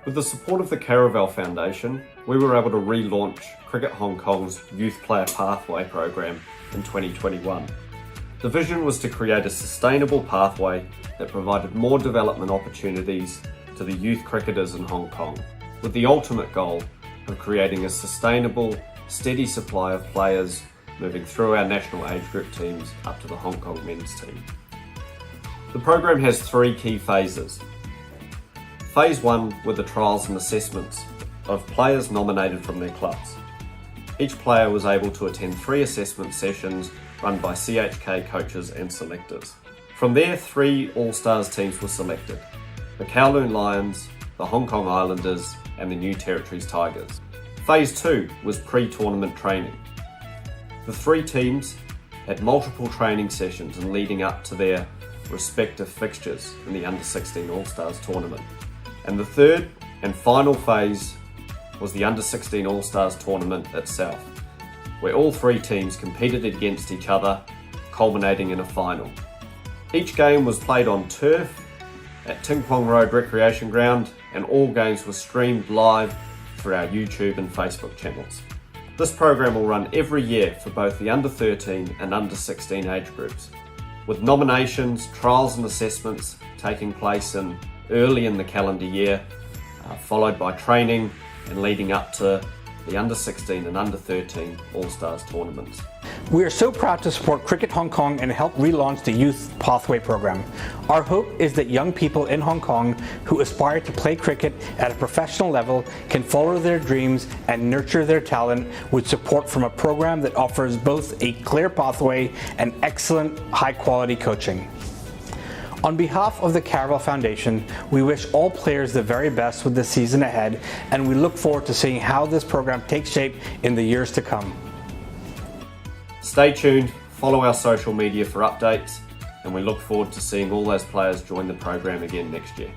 With the support of the Caravel Foundation, we were able to relaunch Cricket Hong Kong's Youth Player Pathway program in 2021. The vision was to create a sustainable pathway that provided more development opportunities to the youth cricketers in Hong Kong, with the ultimate goal of creating a sustainable, steady supply of players moving through our national age group teams up to the Hong Kong men's team. The program has 3 key phases. Phase 1 were the trials and assessments of players nominated from their clubs. Each player was able to attend 3 assessment sessions run by CHK coaches and selectors. From there, 3 All-Stars teams were selected: the Kowloon Lions, the Hong Kong Islanders, and the New Territories Tigers. Phase 2 was pre-tournament training. The 3 teams had multiple training sessions and leading up to their respective fixtures in the Under-16 All-Stars tournament. And the third and final phase was the Under-16 All-Stars tournament itself, where all 3 teams competed against each other, culminating in a final. Each game was played on turf at Ting Kwong Road Recreation Ground, and all games were streamed live through our YouTube and Facebook channels. This program will run every year for both the Under-13 and Under-16 age groups, with nominations, trials and assessments taking place early in the calendar year, followed by training and leading up to the Under-16 and Under-13 All-Stars tournaments. We are so proud to support Cricket Hong Kong and help relaunch the Youth Pathway program. Our hope is that young people in Hong Kong who aspire to play cricket at a professional level can follow their dreams and nurture their talent with support from a program that offers both a clear pathway and excellent high-quality coaching. On behalf of the Caravel Foundation, we wish all players the very best with the season ahead, and we look forward to seeing how this program takes shape in the years to come. Stay tuned, follow our social media for updates, and we look forward to seeing all those players join the program again next year.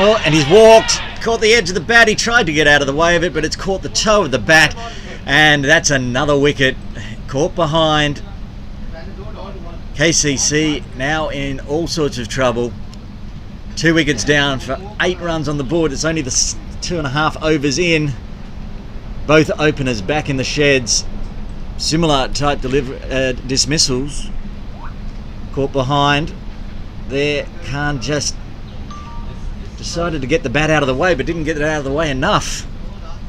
Oh, and he's walked, caught the edge of the bat. He tried to get out of the way of it, but it's caught the toe of the bat, and that's another wicket. Caught behind. KCC now in all sorts of trouble. 2 wickets down for 8 runs on the board. It's only the 2.5 overs in. Both openers back in the sheds. Similar type dismissals. Caught behind. There, Khan just decided to get the bat out of the way, but didn't get it out of the way enough.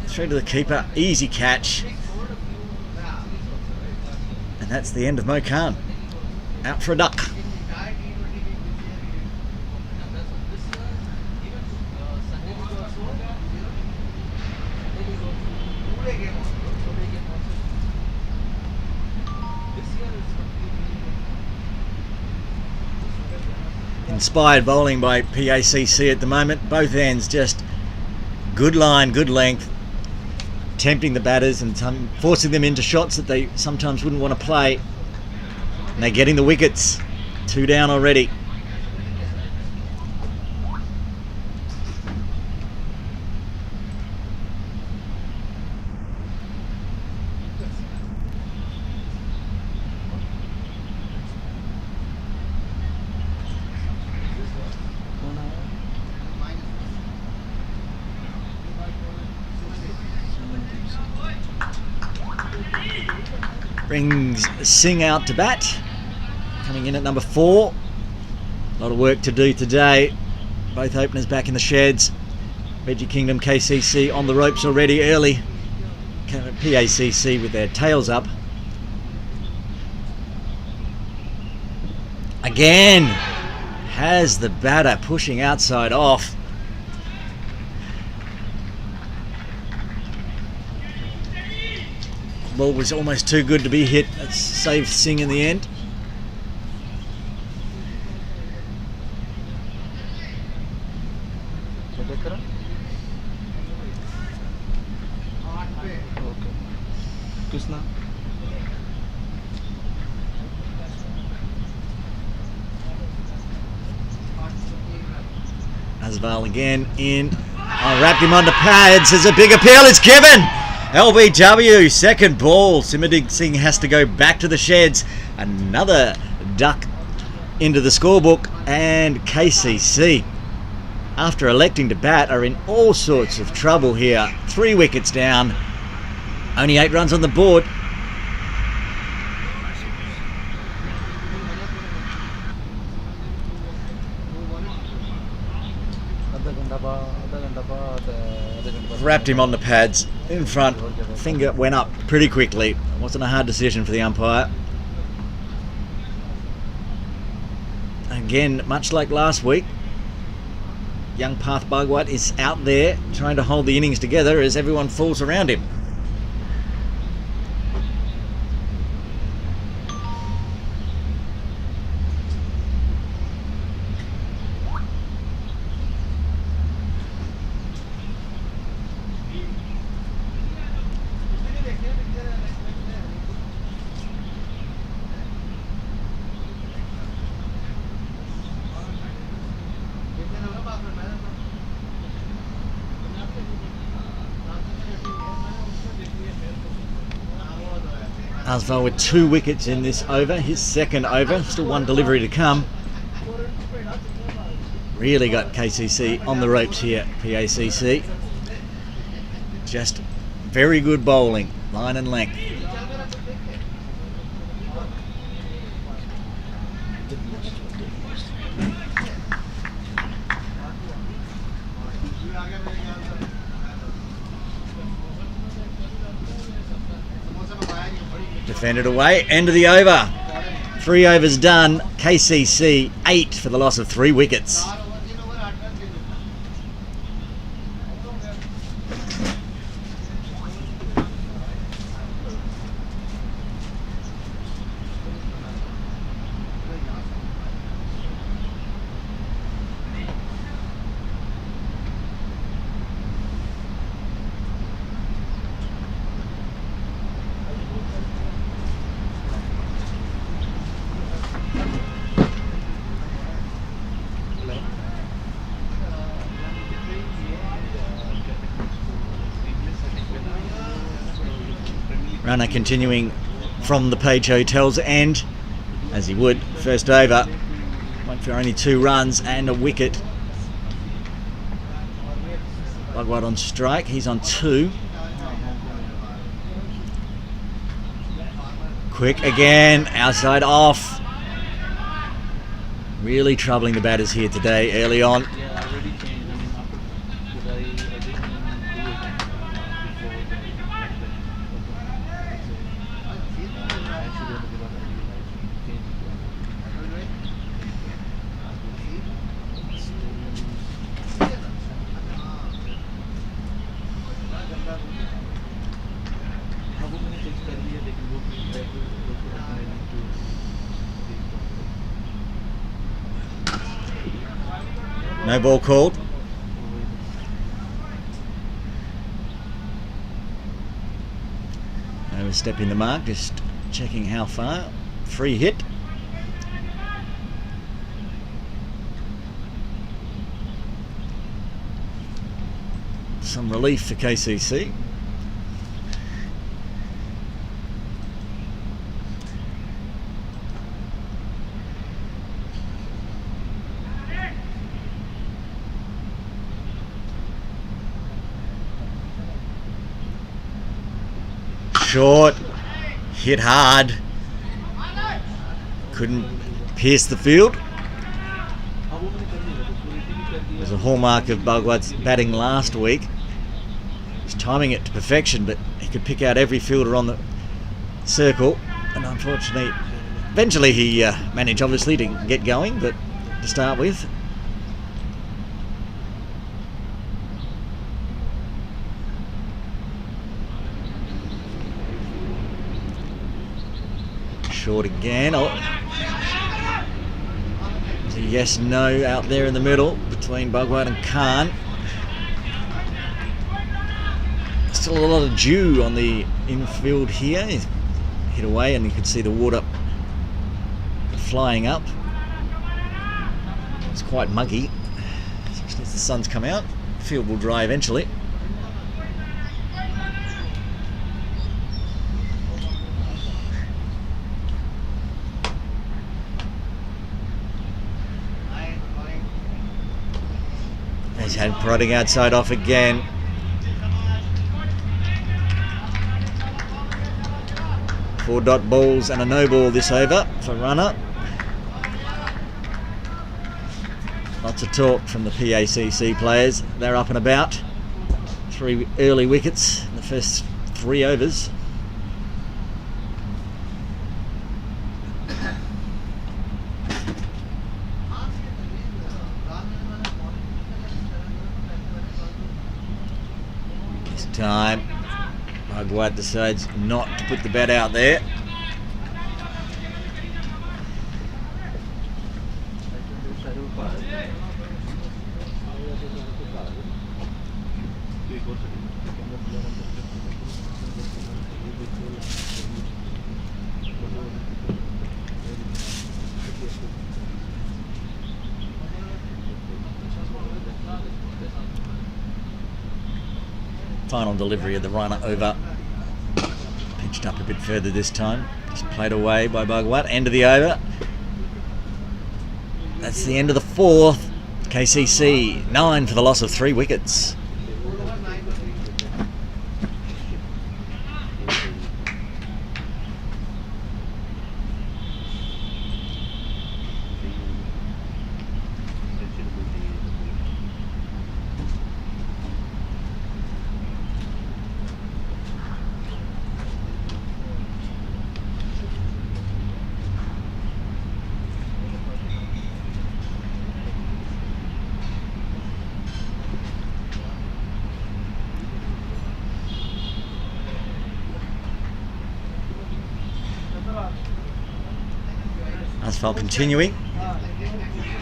Through to the keeper, easy catch. And that's the end of Mo Khan. Out for a duck. Inspired bowling by PACC at the moment. Both ends just good line, good length, tempting the batters and forcing them into shots that they sometimes wouldn't want to play. And they're getting the wickets. 2 down already. Brings Singh out to bat. Coming in at number 4. A lot of work to do today. Both openers back in the sheds. Veggie Kingdom, KCC on the ropes already early. PACC with their tails up. Again, has the batter pushing outside off. Ball was almost too good to be hit. It saved Singh in the end. Asval again in. Oh, wrapped him under pads as a big appeal is given. LBW, second ball. Simrandeep Singh has to go back to the sheds. Another duck into the scorebook, and KCC, after electing to bat, are in all sorts of trouble here. 3 wickets down, only 8 runs on the board. Wrapped him on the pads in front. Finger went up pretty quickly. It wasn't a hard decision for the umpire. Again, much like last week, young Parth Bhagwat is out there trying to hold the innings together as everyone falls around him. Asval with 2 wickets in this over, his second over, still 1 delivery to come. Really got KCC on the ropes here, PACC. Just very good bowling, line and length. Defended away, end of the over. 3 overs done. KCC 8 for the loss of 3 wickets. Runner continuing from the Page Hotels end, as he would, first over. Went for only 2 runs and a wicket. Bugwat on strike, he's on 2. Quick again, outside off. Really troubling the batters here today, early on. No ball called. Overstepping the mark, just checking how far. Free hit. Some relief for KCC. Short, hit hard, couldn't pierce the field. It was a hallmark of Bhagwat's batting last week. He was timing it to perfection, but he could pick out every fielder on the circle, and unfortunately, eventually he managed obviously to get going, but to start with, short again. Oh. It's a yes, no out there in the middle between Bhagwat and Khan. Still a lot of dew on the infield here. He's hit away and you can see the water flying up. It's quite muggy, especially as the sun's come out. The field will dry eventually. He's had prodding outside off again. Four dot balls and a no ball this over for runner. Lots of talk from the PACC players. They're up and about. 3 early wickets in the first 3 overs. Time. Bhagwat decides not to put the bat out there. Final delivery of the runner over. Pitched up a bit further this time. Just played away by Bhagwat. End of the over. That's the end of the 4th. KCC 9 for the loss of 3 wickets. Asphalt continuing.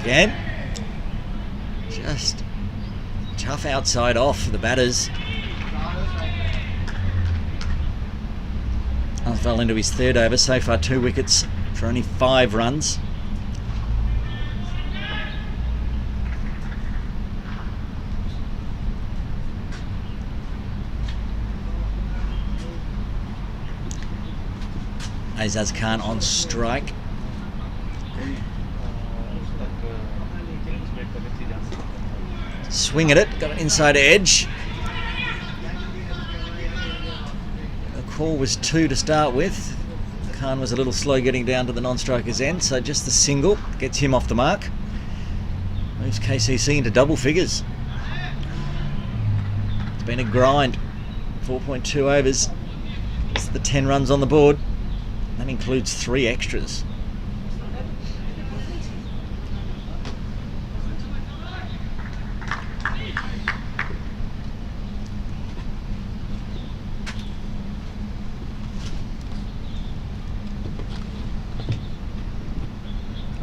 Again. Just tough outside off for the batters. Asphalt into his 3rd over. So far 2 wickets for only 5 runs. Azaz Khan on strike. Swing at it, got an inside edge. The call was 2 to start with. Khan was a little slow getting down to the non-striker's end, so just the single gets him off the mark. Moves KCC into double figures. It's been a grind. 4.2 overs. It's the 10 runs on the board. That includes 3 extras.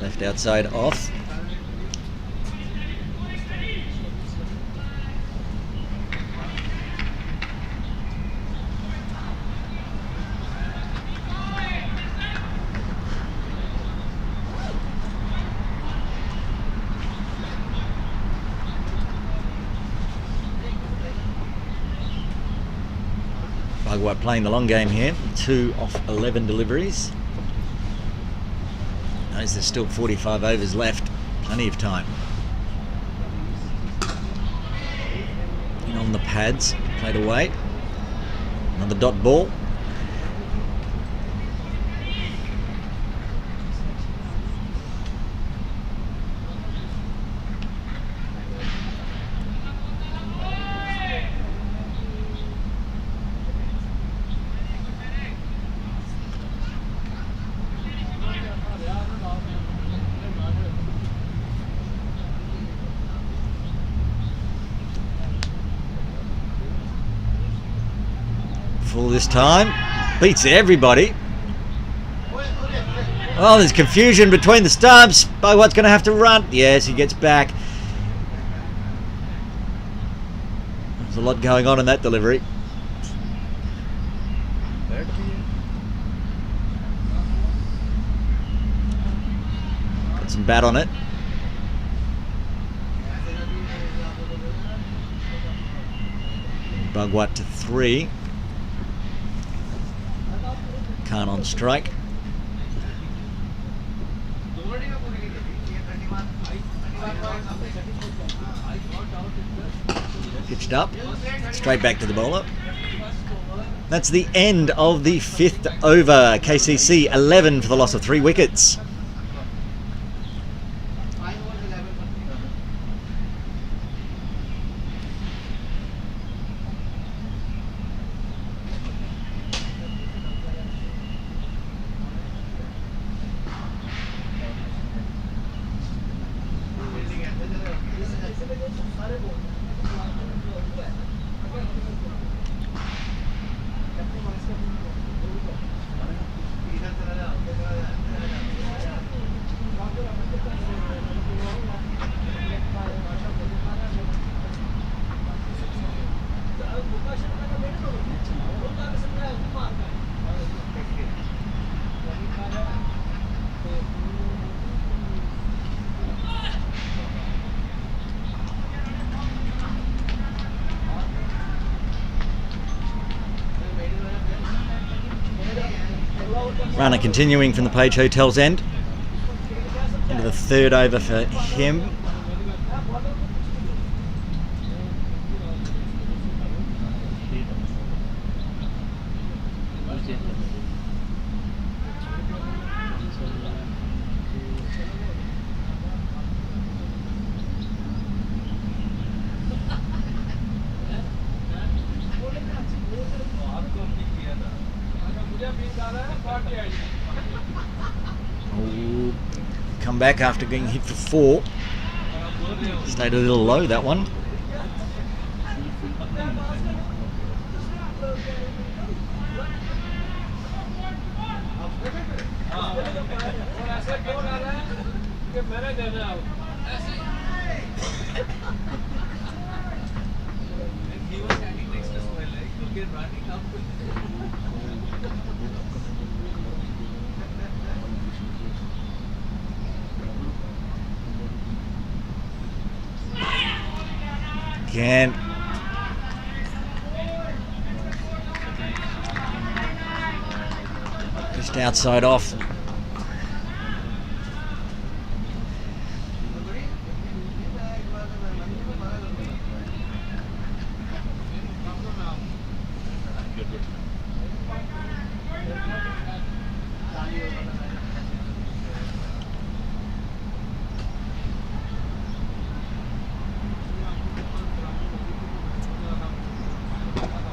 Left outside off. Bhagwat playing the long game here. 2 off 11 deliveries. Knows there's still 45 overs left. Plenty of time. In on the pads. Played away. Another dot ball. Full this time. Beats everybody. Oh, there's confusion between the stumps. Bhagwat's going to have to run. Yes, he gets back. There's a lot going on in that delivery. Got some bat on it. Bhagwat to 3. Khan on strike. Pitched up. Straight back to the bowler. That's the end of the 5th over. KCC 11 for the loss of 3 wickets. Runner continuing from the Page Hotel's end. Into the 3rd over for him. Oh, come back after getting hit for 4. Stayed a little low, that one. Again. Just outside off.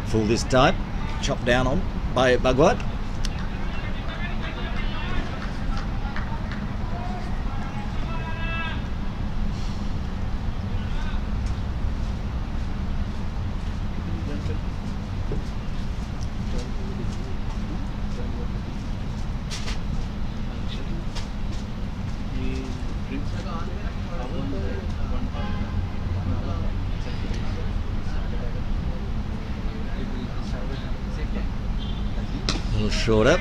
Full this time. Chopped down on by Bugwide. A little shorter.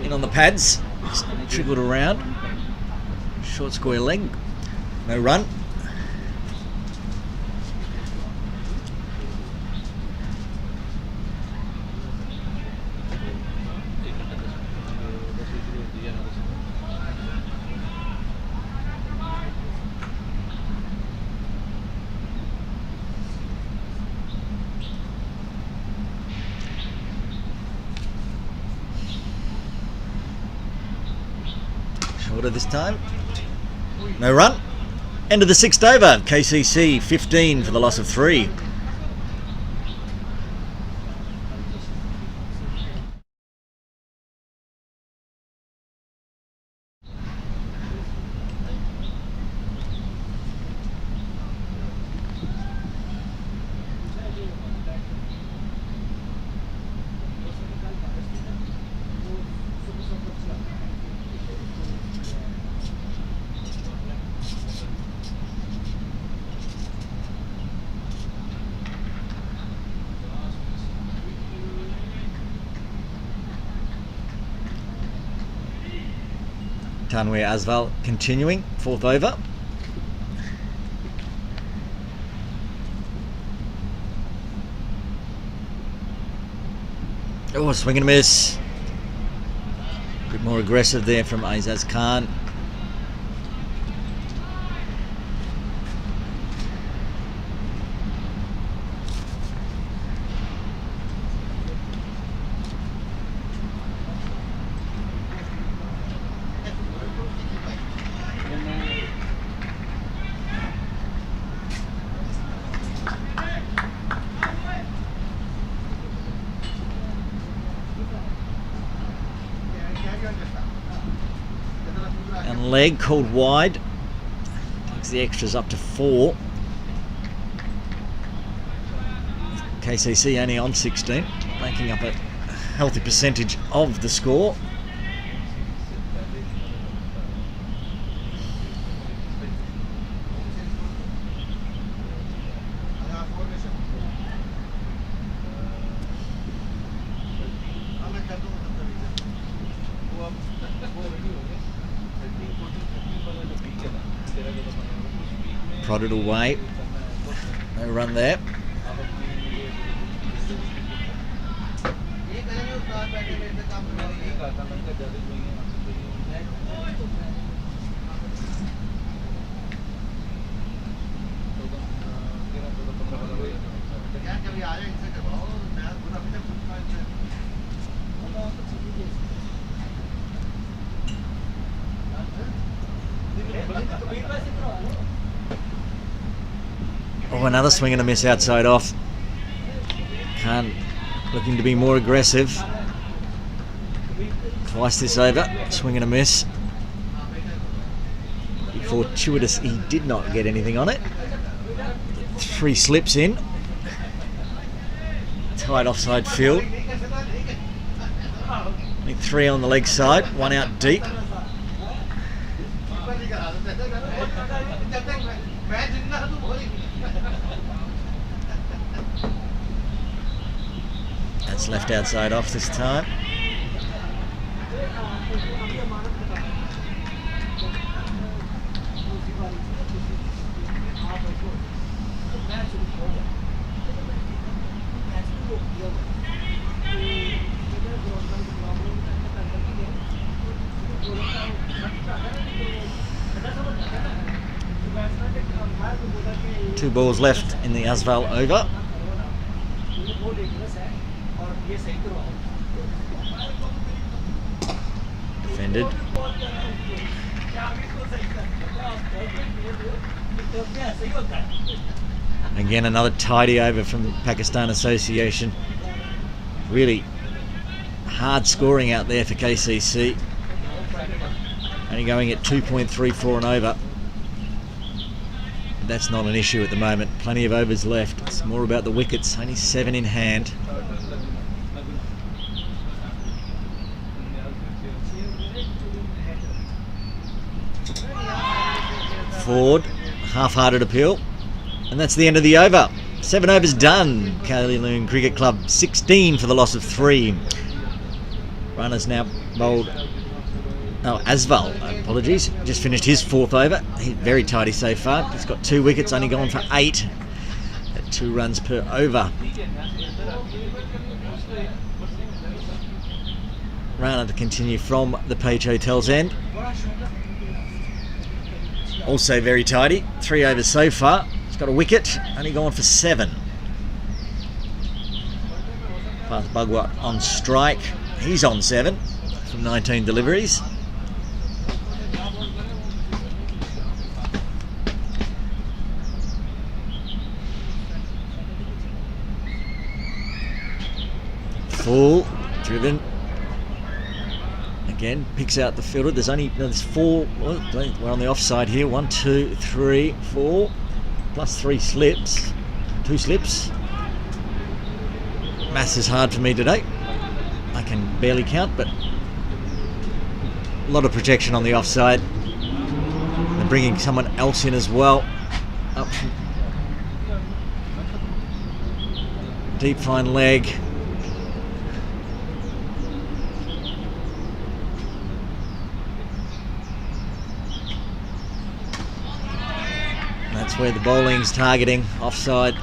In on the pads. Just trickled around. Short square leg. No run. Shorter this time. No run. End of the sixth over. KCC 15 for the loss of 3. Tanweer Asval continuing, 4th over. Oh, swing and a miss. A bit more aggressive there from Aizaz Khan. And leg called wide. Takes the extras up to 4. KCC only on 16, making up a healthy percentage of the score. Prodded away. No run there. Oh, another swing and a miss outside off. Khan looking to be more aggressive. Twice this over, swing and a miss. Fortuitous he did not get anything on it. 3 slips in. Tight offside field. Only 3 on the leg side, 1 out deep. That's left outside off this time. 2 balls left in the Asval over. Defended. Again, another tidy over from the Pakistan Association. Really hard scoring out there for KCC. Only going at 2.34 and over. That's not an issue at the moment. Plenty of overs left. It's more about the wickets. Only 7 in hand. Ford, half-hearted appeal. And that's the end of the over. 7 overs done. Kowloon Cricket Club 16 for the loss of 3. Runners now bowled. Oh, Asval, apologies. Just finished his 4th over. He's very tidy so far. He's got 2 wickets, only gone for 8 at 2 runs per over. Rana to continue from the Page Hotel's end. Also very tidy. 3 overs so far. He's got a wicket, only gone for 7. Path Bhagwat on strike. He's on 7 from 19 deliveries. Full, driven. Again, picks out the fielder. There's 4. Well, we're on the offside here. 1, 2, 3, 4. Plus 3 slips. 2 slips. Maths is hard for me today. I can barely count, but a lot of protection on the offside. They're bringing someone else in as well. Up. Deep fine leg. That's where the bowling's targeting, offside.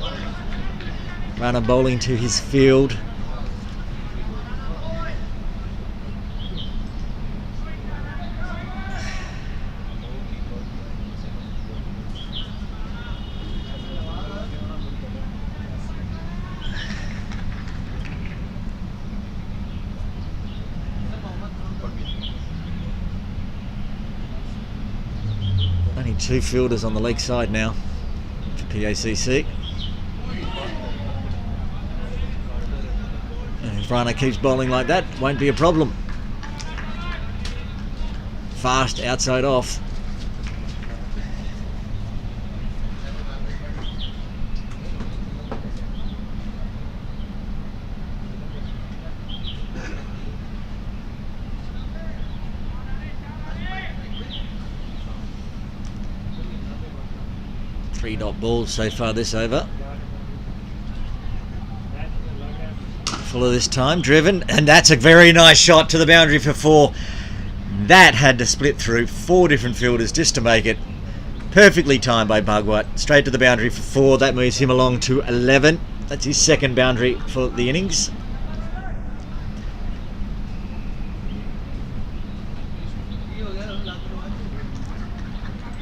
Runner bowling to his field. Only 2 fielders on the leg side now for PACC. And if Rana keeps bowling like that, won't be a problem. Fast outside off. Three dot balls so far this over. Fuller this time, driven, and that's a very nice shot to the boundary for 4. That had to split through 4 different fielders just to make it. Perfectly timed by Bhagwat. Straight to the boundary for 4. That moves him along to 11. That's his 2nd boundary for the innings.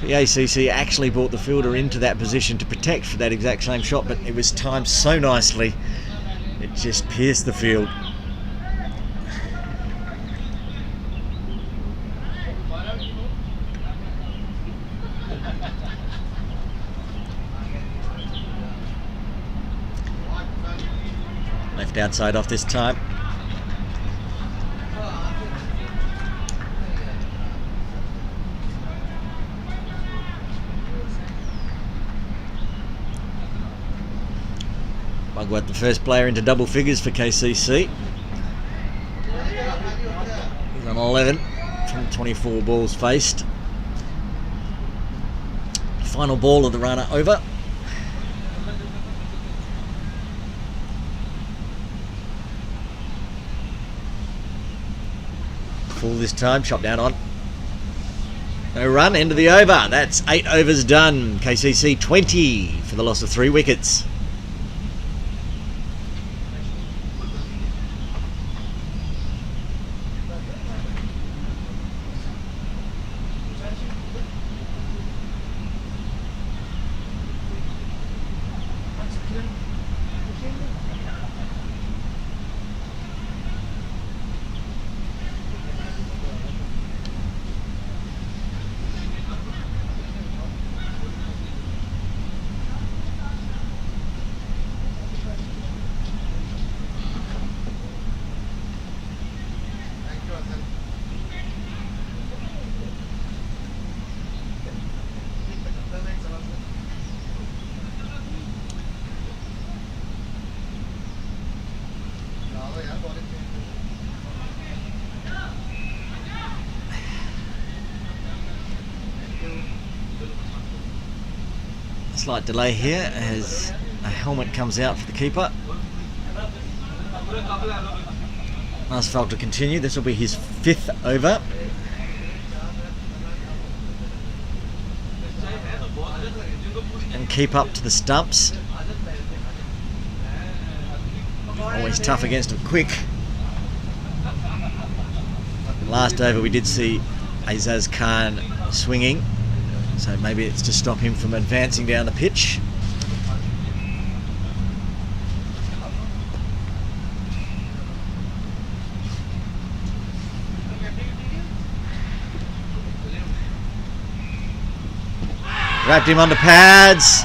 The ACC actually brought the fielder into that position to protect for that exact same shot, but it was timed so nicely, it just pierced the field. Left outside off this time. Bhagwat, the first player into double figures for KCC. He's on 11 from 24 balls faced. Final ball of the runner over. Full this time, chopped down on. No run, end of the over. That's 8 overs done. KCC 20 for the loss of 3 wickets. Slight delay here as a helmet comes out for the keeper. Asphalt to continue. This will be his 5th over. And keep up to the stumps. Always tough against him quick. Last over we did see Azaz Khan swinging, so maybe it's to stop him from advancing down the pitch. Wrapped him onto pads.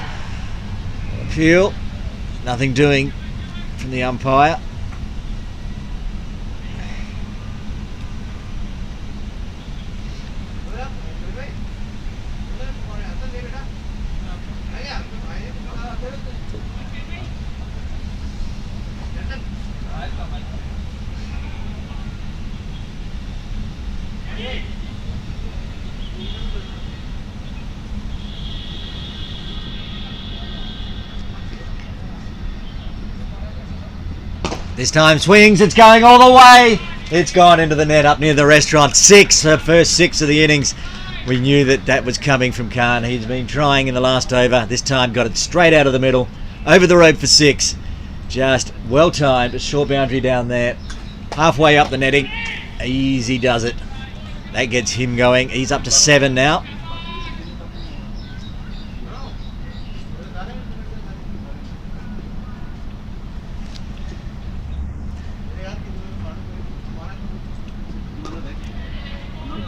Appeal. Nothing doing from the umpire. This time swings, it's going all the way. It's gone into the net up near the restaurant. 6, her first 6 of the innings. We knew that was coming from Khan. He's been trying in the last over. This time got it straight out of the middle, over the rope for 6. Just well timed, a short boundary down there. Halfway up the netting, easy does it. That gets him going. He's up to 7 now.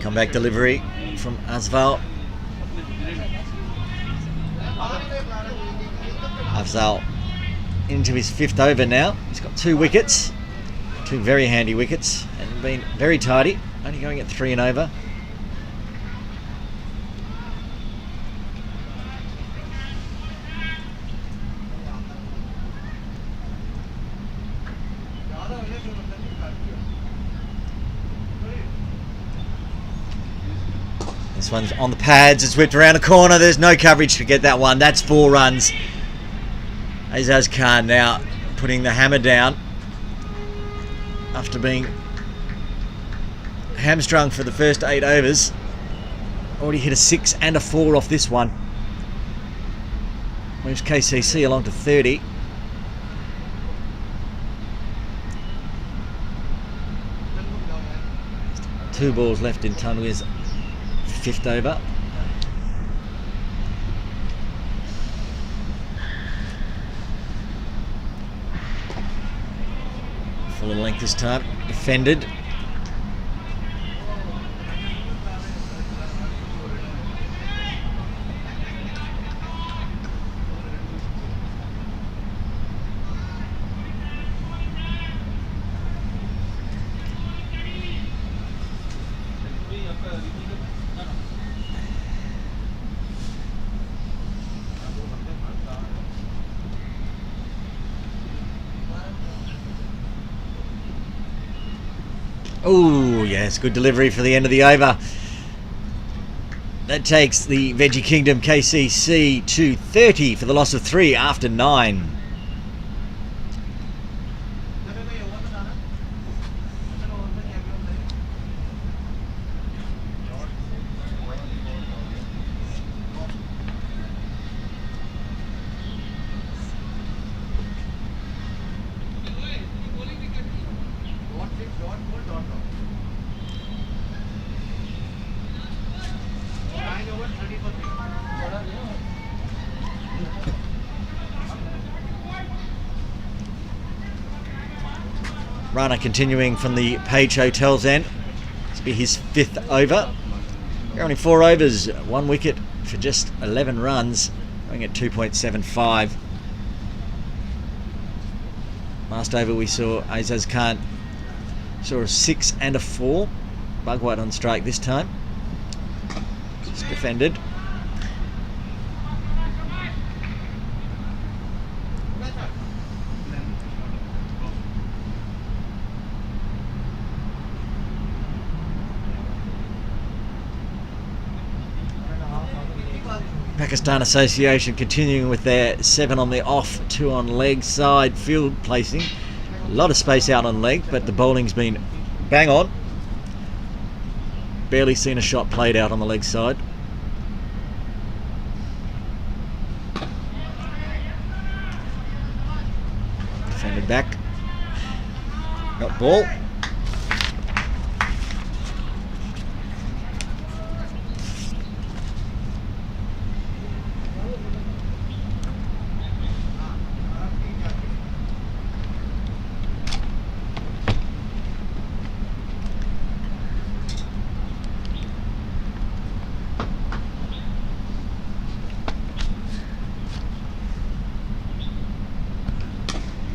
Comeback delivery from Asval. Afzal into his 5th over now. He's got 2 wickets, 2 very handy wickets, and been very tidy, only going at 3 and over. This one's on the pads, it's whipped around a corner, there's no coverage to get that one. That's 4 runs. Azaz Khan now putting the hammer down after being hamstrung for the first 8 overs. Already hit a 6 and a 4 off this one. Moves KCC along to 30. Two balls left in Tanweer's 5th over. Full length this time, defended. Oh yes, good delivery for the end of the over. That takes the Veggie Kingdom KCC to 30 for the loss of 3 after 9. Runner continuing from the Page Hotel's end. This will be his 5th over. Only 4 overs, 1 wicket for just 11 runs, going at 2.75. Last over we saw Azaz Khan saw a 6 and a 4. Bugwhite on strike this time. Just defended. Pakistan Association continuing with their 7 on the off, 2 on leg side field placing. A lot of space out on leg, but the bowling's been bang on. Barely seen a shot played out on the leg side. Defended back. Got ball.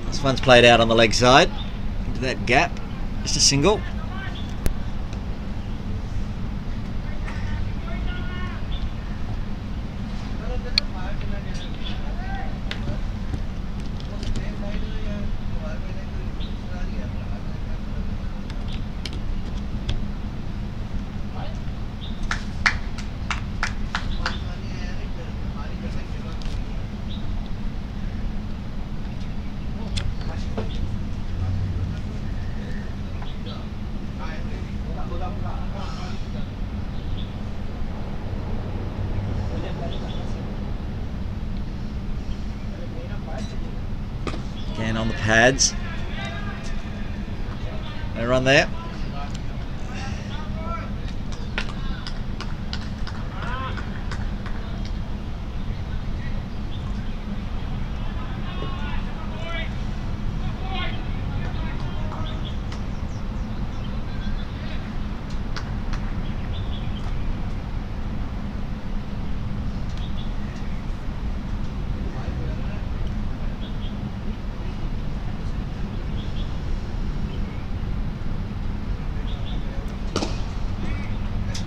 This one's played out on the leg side into that gap. Just a single. Again on the pads. No run there.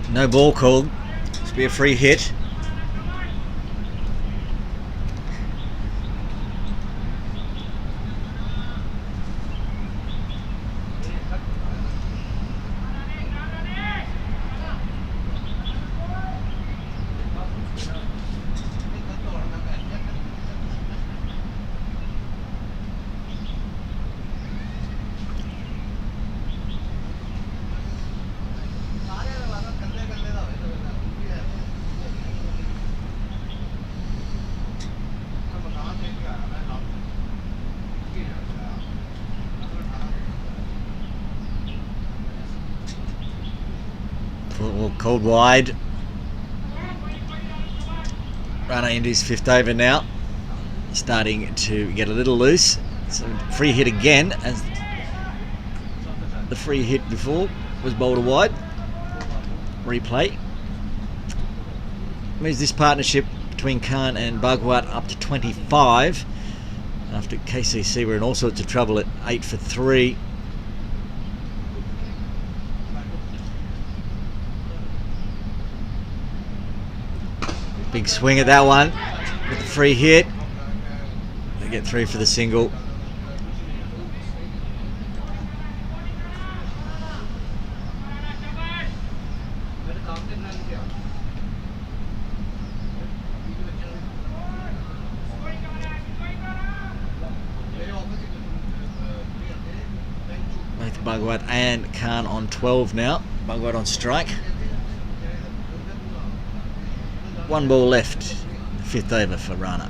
No ball called. This will be a free hit. Called wide. Runner into his 5th over now. Starting to get a little loose. So free hit again, as the free hit before was bowled wide. Replay. Moves this partnership between Khan and Bugwhite up to 25. After KCC were in all sorts of trouble at 8 for 3. Big swing at that one with the free hit. They get through for the single. Both Bugwhite and Khan on 12 now. Bugwhite on strike. 1 ball left, 5th over for Rana.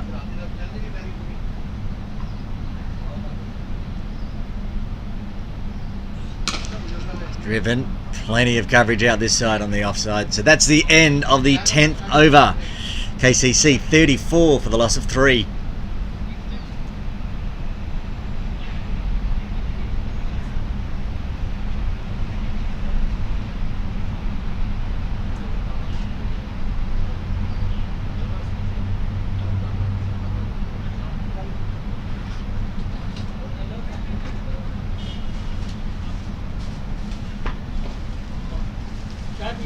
Driven, plenty of coverage out this side on the offside. So that's the end of the 10th over. KCC 34 for the loss of 3.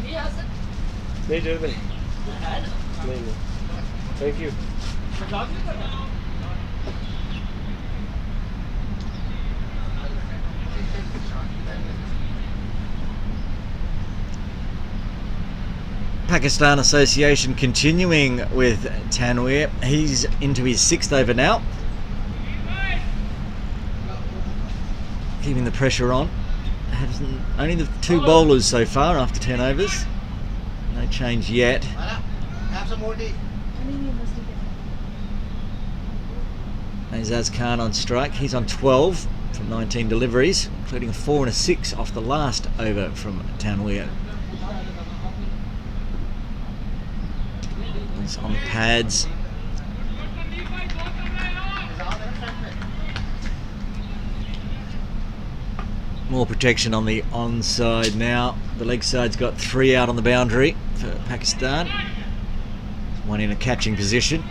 नहीं जरूरत नहीं thank you Pakistan Association continuing with Tanweer. He's into his 6th over now. Keeping the pressure on. Has only the 2 bowlers so far after 10 overs. No change yet. Azaz Khan on strike. He's on 12 from 19 deliveries, including a 4 and a 6 off the last over from Tanweer. He's on the pads. More protection on the onside now. The leg side's got 3 out on the boundary for Pakistan. 1 in a catching position.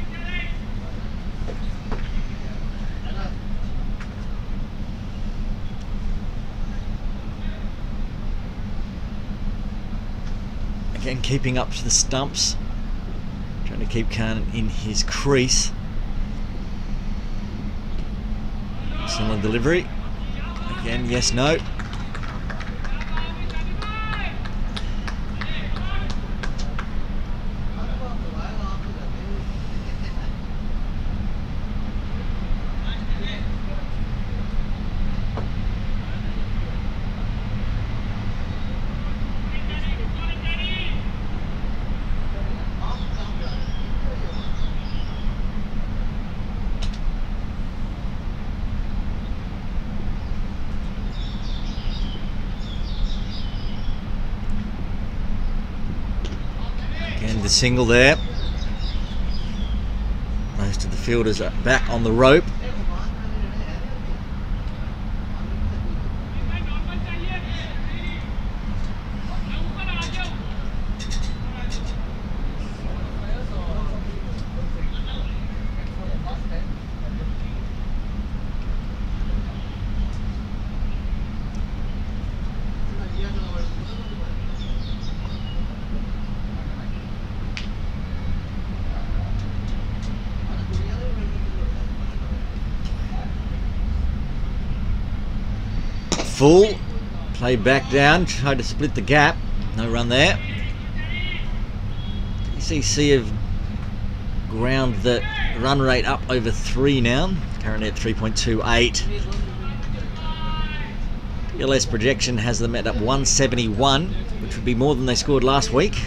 Again, keeping up to the stumps. Trying to keep Khan in his crease. Similar delivery. Again, yes, no. Again, the single there. Most of the fielders are back on the rope. Full, play back down, tried to split the gap, no run there. KCC have ground the run rate up over 3 now, currently at 3.28. PLS projection has them at 171, which would be more than they scored last week.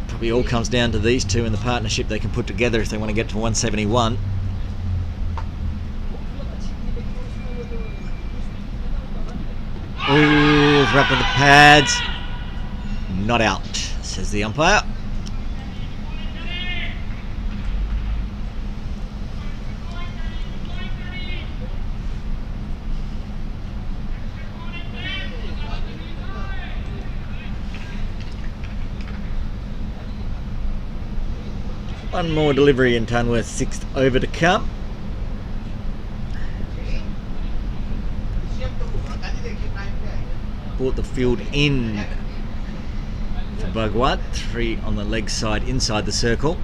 Probably all comes down to these two and the partnership they can put together if they want to get to 171. Ooh, wrap of the pads. Not out, says the umpire. One more delivery in Tanweer's 6th over to come. Brought the field in for Bhagwat. 3 on the leg side inside the circle.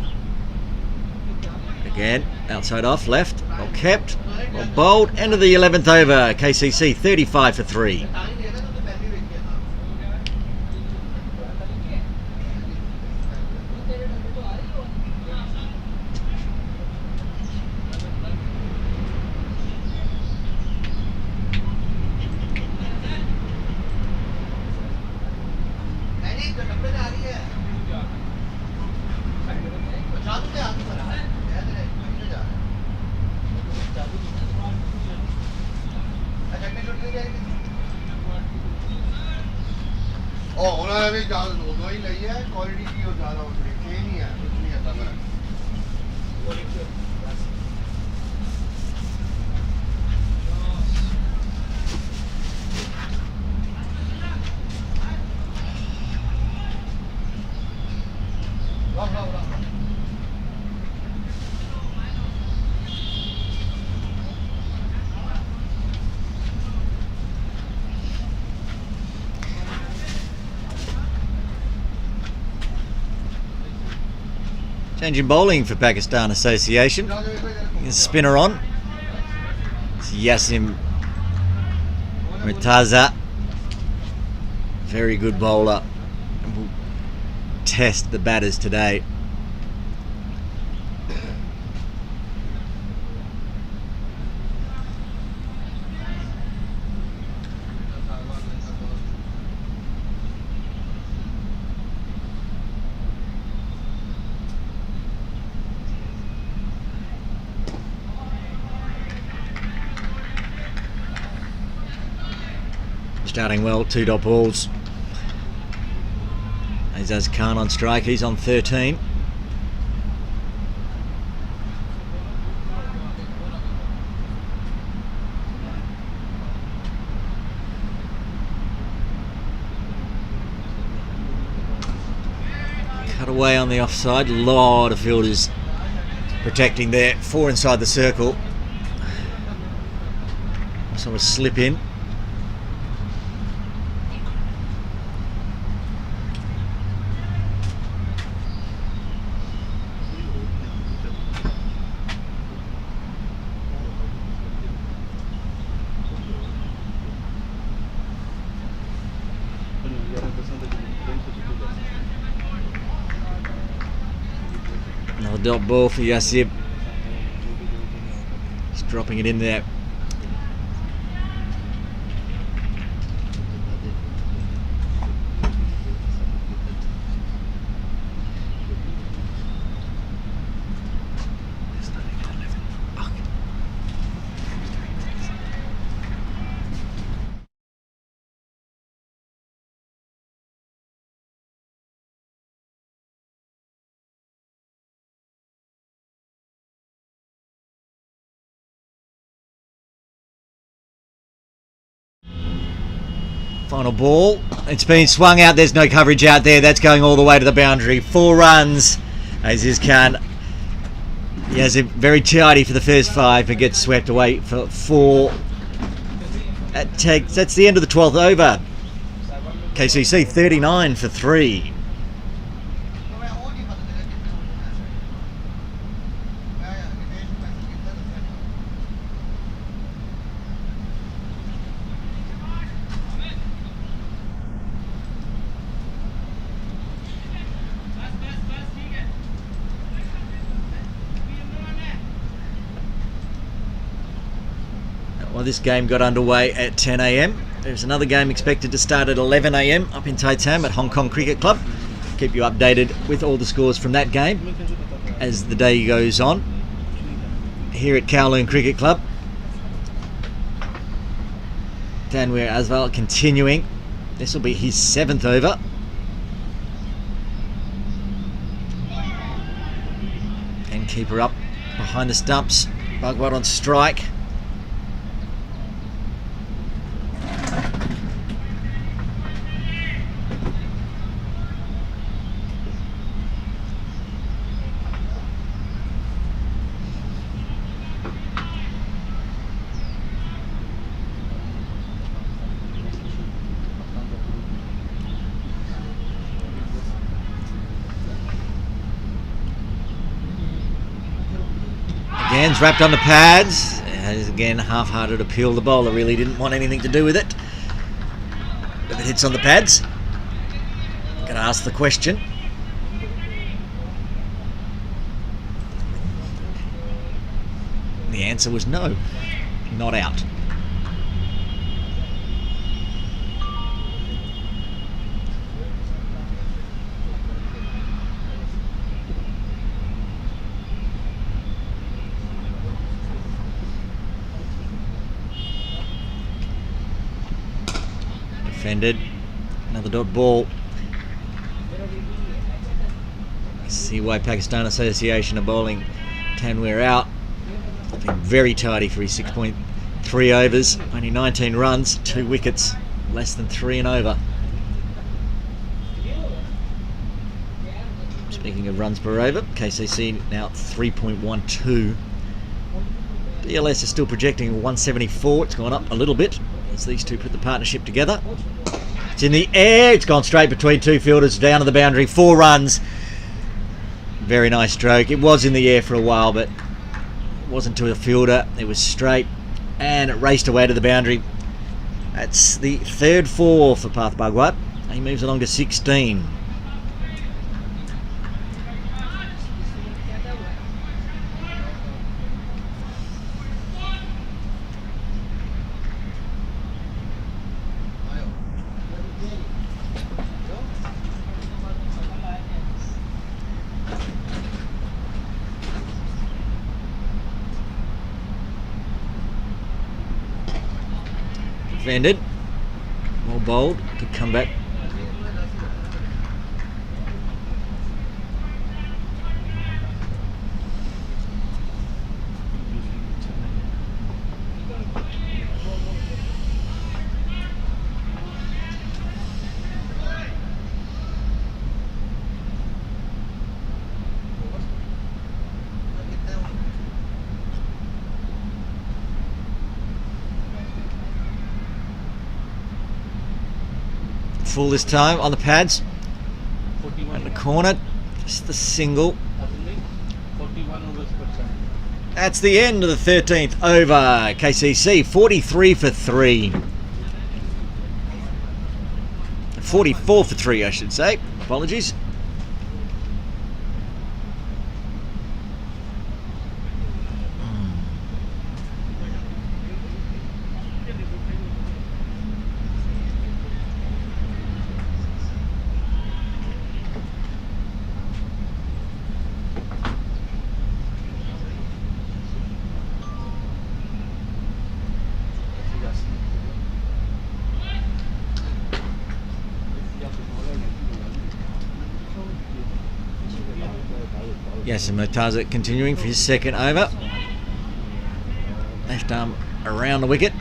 Again, outside off, left, well kept, well bowled. End of the 11th over. KCC 35 for 3. Change in bowling for Pakistan Association. Spinner on. It's Yasim Murtaza. Very good bowler. We'll test the batters today. Starting well, 2 dot balls. Azaz Khan on strike, he's on 13. Cut away on the offside, a lot of fielders protecting there. 4 inside the circle. Sort of slip in. Another dot ball for Yassib. Just dropping it in there. Final ball. It's been swung out. There's no coverage out there. That's going all the way to the boundary. 4 runs. Aziz Khan. He has it very tidy for the first 5 and gets swept away for 4. That's the end of the 12th over. KCC 39 for 3. Well, this game got underway at 10 a.m. There's another game expected to start at 11 a.m. up in Taitam at Hong Kong Cricket Club. Keep you updated with all the scores from that game as the day goes on. Here at Kowloon Cricket Club, Tanweer Aswal continuing. This will be his 7th over. And keeper up behind the stumps. Bhagwat on strike. Again, wrapped on the pads. Again, half-hearted appeal. The bowler really didn't want anything to do with it. If it hits on the pads, I'm going to ask the question. The answer was no, not out. Defended. Another dot ball. See why Pakistan Association are bowling Tanweer out. Been very tidy for his 6.3 overs. Only 19 runs, 2 wickets, less than 3 and over. Speaking of runs per over, KCC now 3.12. DLS is still projecting 174. It's gone up a little bit as these two put the partnership together. It's in the air. It's gone straight between 2 fielders down to the boundary. 4 runs. Very nice stroke. It was in the air for a while, but it wasn't to a fielder. It was straight, and it raced away to the boundary. That's the third 4 for Path Bhagwat. He moves along to 16. Defended. More bold. Could come back. Full this time on the pads. And the corner. Just the single. That's the end of the 13th over. KCC 43 for 3. 44 for 3, I should say. Apologies. Yes, and Murtaza continuing for his second over. Left arm around the wicket.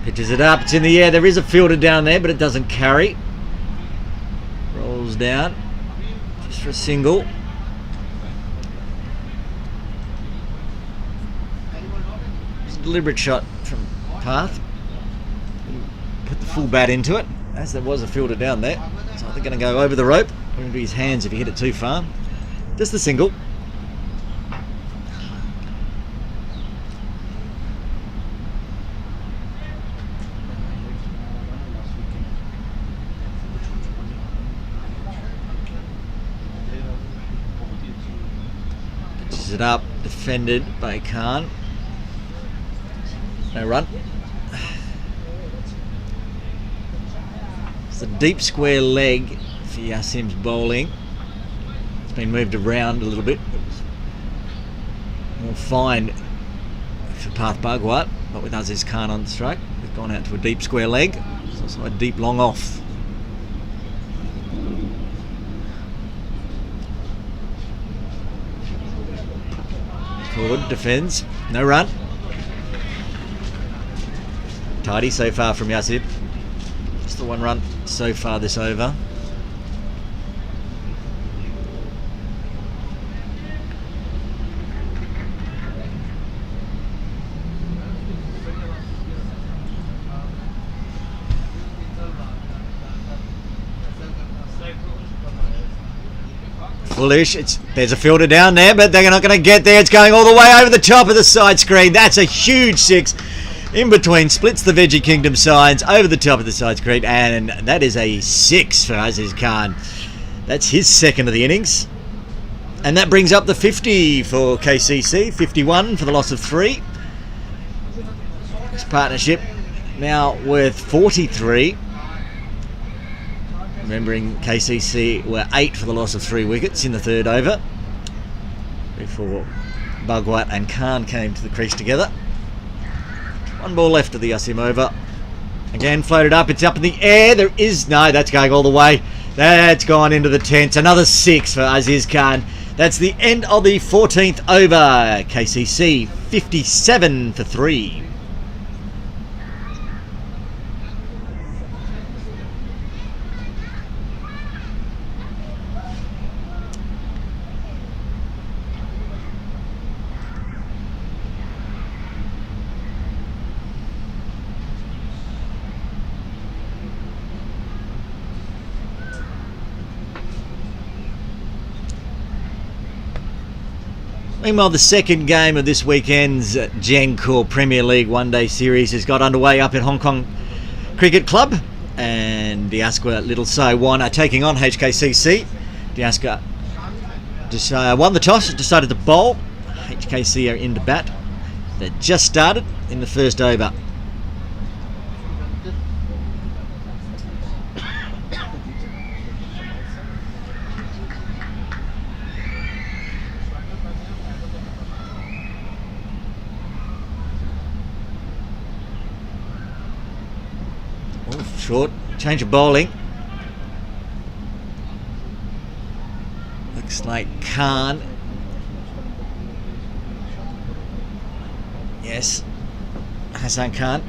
Pitches it up, it's in the air. There is a fielder down there, but it doesn't carry. Rolls down, just for a single. Deliberate shot from Path. Put the full bat into it, as there was a fielder down there. So I think going to go over the rope. Going to be his hands if he hit it too far. Just the single. Pitches it up, defended by Khan. No run. It's a deep square leg for Yasim's bowling. It's been moved around a little bit. More fine for Path Bhagwat, but with Aziz Khan on the stroke. We've gone out to a deep square leg. It's also a deep long off. Forward, defends. No run. Tidy so far from Yasib. Just the one run so far this over. Foolish. There's a fielder down there, but they're not going to get there. It's going all the way over the top of the side screen. That's a huge 6. In between, splits the Veggie Kingdom sides over the top of the side screen, and that is a 6 for Aziz Khan. That's his second of the innings. And that brings up the 50 for KCC, 51 for the loss of 3. This partnership now worth 43. Remembering KCC were 8 for the loss of 3 wickets in the third over before Bhagwat and Khan came to the crease together. One ball left of the Yasim over. Again, floated up. It's up in the air. There is no. That's going all the way. That's gone into the 10th. Another 6 for Aziz Khan. That's the end of the 14th over. KCC 57 for 3. Meanwhile, the second game of this weekend's Gencor Premier League one-day series has got underway up at Hong Kong Cricket Club, and Diaska Little So Wan are taking on HKCC. Diaska just won the toss, decided to bowl. HKC are in to bat. They just started in the first over. Short, change of bowling. Looks like Khan. Yes, Hassan Khan.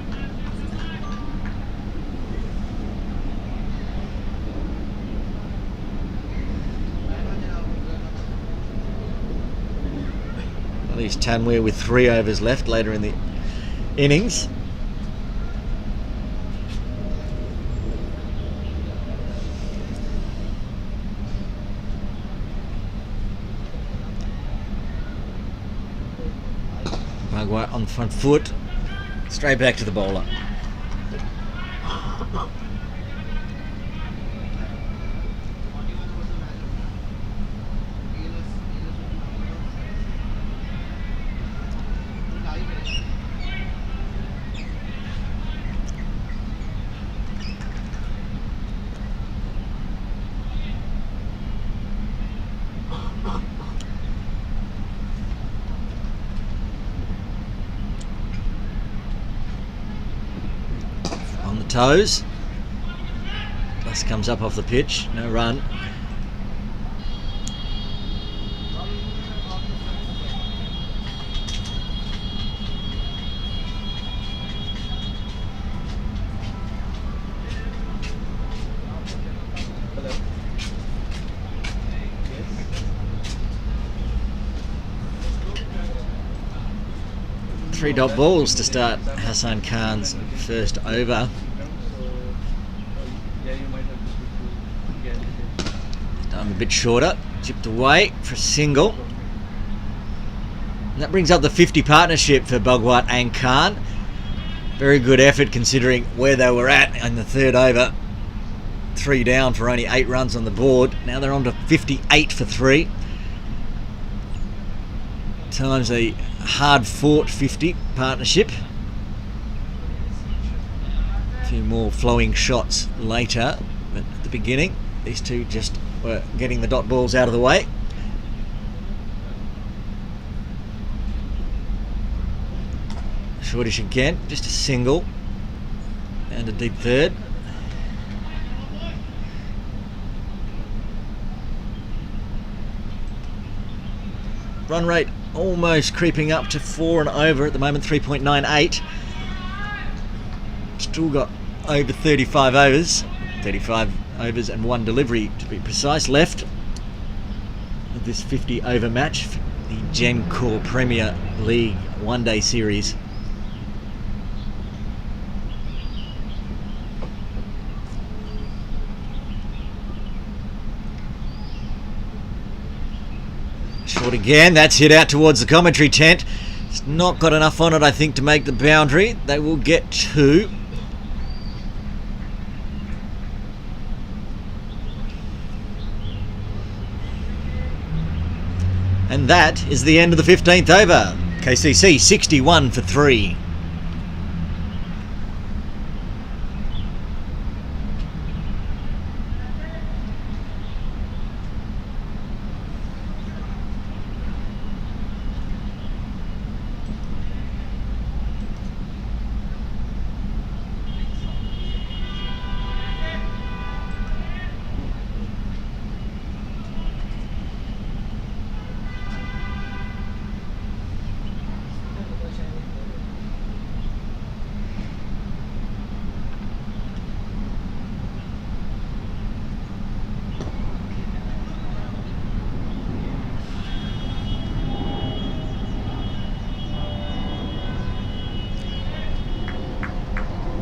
At least Tanweer with 3 overs left later in the innings. On the front foot, straight back to the bowler. Toes. Plus comes up off the pitch, no run. Three dot balls to start Hassan Khan's first over. A bit shorter, chipped away for a single. And that brings up the 50 partnership for Bhagwat and Khan. Very good effort considering where they were at in the third over. 3 down for only 8 runs on the board. Now they're on to 58 for 3. Times a hard-fought 50 partnership. A few more flowing shots later, but at the beginning, these two just were getting the dot balls out of the way. Shortish again, just a single and a deep third. Run rate almost creeping up to 4 and over at the moment, 3.98. Still got over 35 overs. 35 overs and 1 delivery to be precise left of this 50 over match for the Gencor Premier League one-day series. Short again, that's hit out towards the commentary tent. It's not got enough on it, I think, to make the boundary. They will get 2. And that is the end of the 15th over. KCC 61 for 3.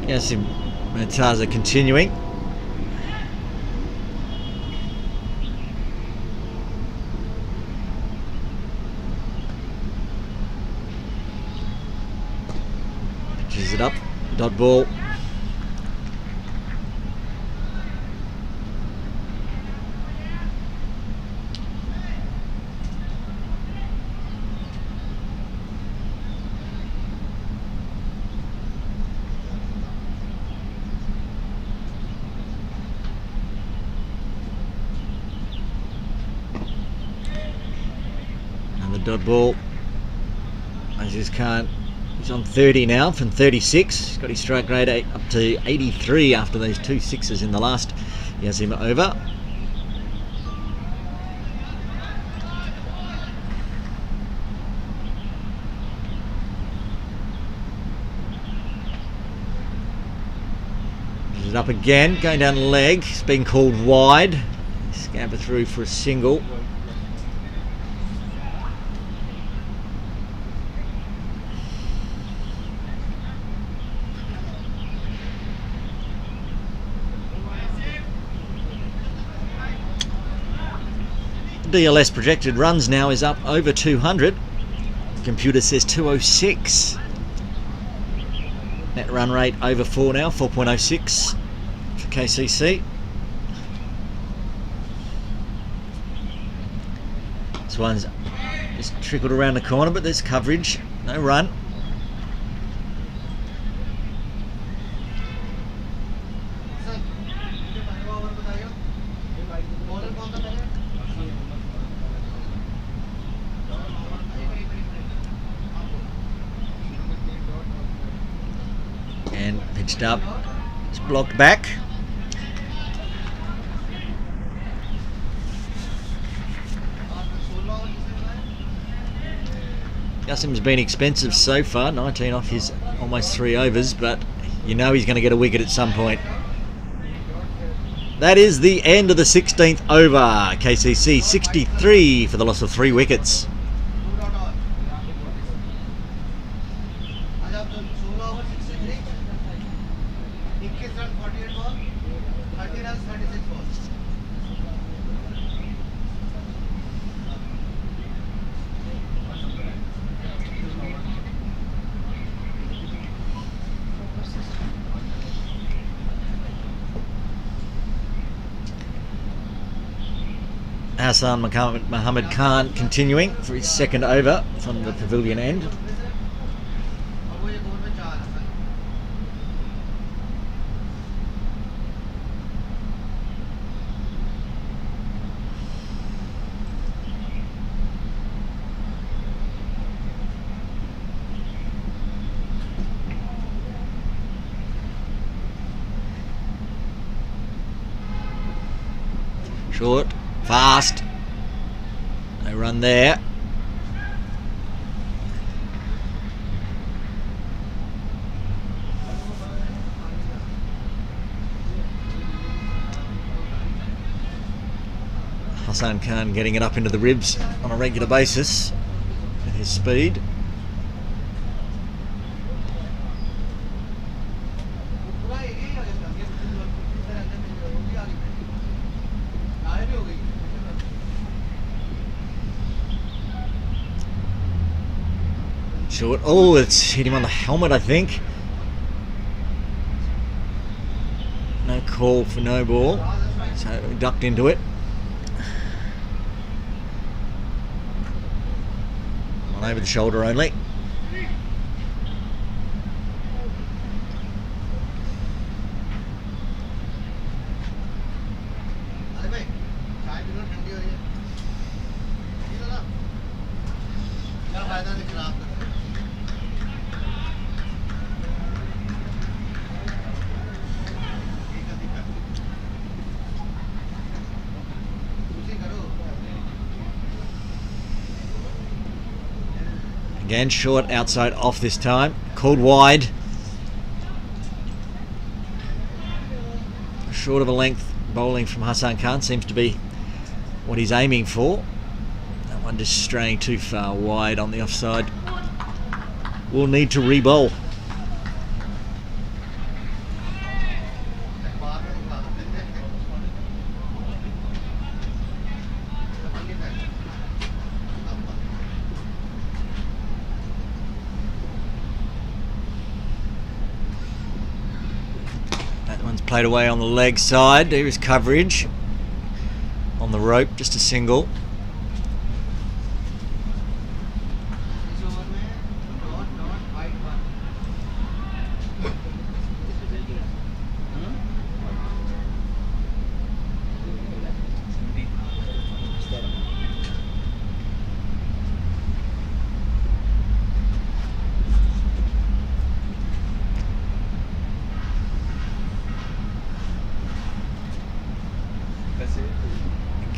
Yes, Mataza continuing. Dot ball. Another dot ball. I just can't. He's on 30 now from 36. He's got his strike rate up to 83 after those 2 sixes in the last Yazima over. This is up again, going down the leg. It's been called wide. Scamper through for a single. DLS projected runs now is up over 200. The computer says 206. Net run rate over 4 now, 4.06 for KCC. This one's just trickled around the corner, but there's coverage, no run. And pitched up, it's blocked back. Yasim's been expensive so far, 19 off his almost 3 overs, but you know he's going to get a wicket at some point. That is the end of the 16th over. KCC 63 for the loss of 3 wickets. Hassan Muhammad Khan continuing for his second over from the pavilion end. Short. Fast. No run there. Hassan Khan getting it up into the ribs on a regular basis with his speed. Short. Oh, it's hit him on the helmet, I think. No call for no ball. So he ducked into it. On over the shoulder only. Again, short outside off this time. Called wide. Short of a length bowling from Hassan Khan seems to be what he's aiming for. That one just straying too far wide on the offside. We'll need to re-bowl. played away on the leg side. There is coverage on the rope, just a single.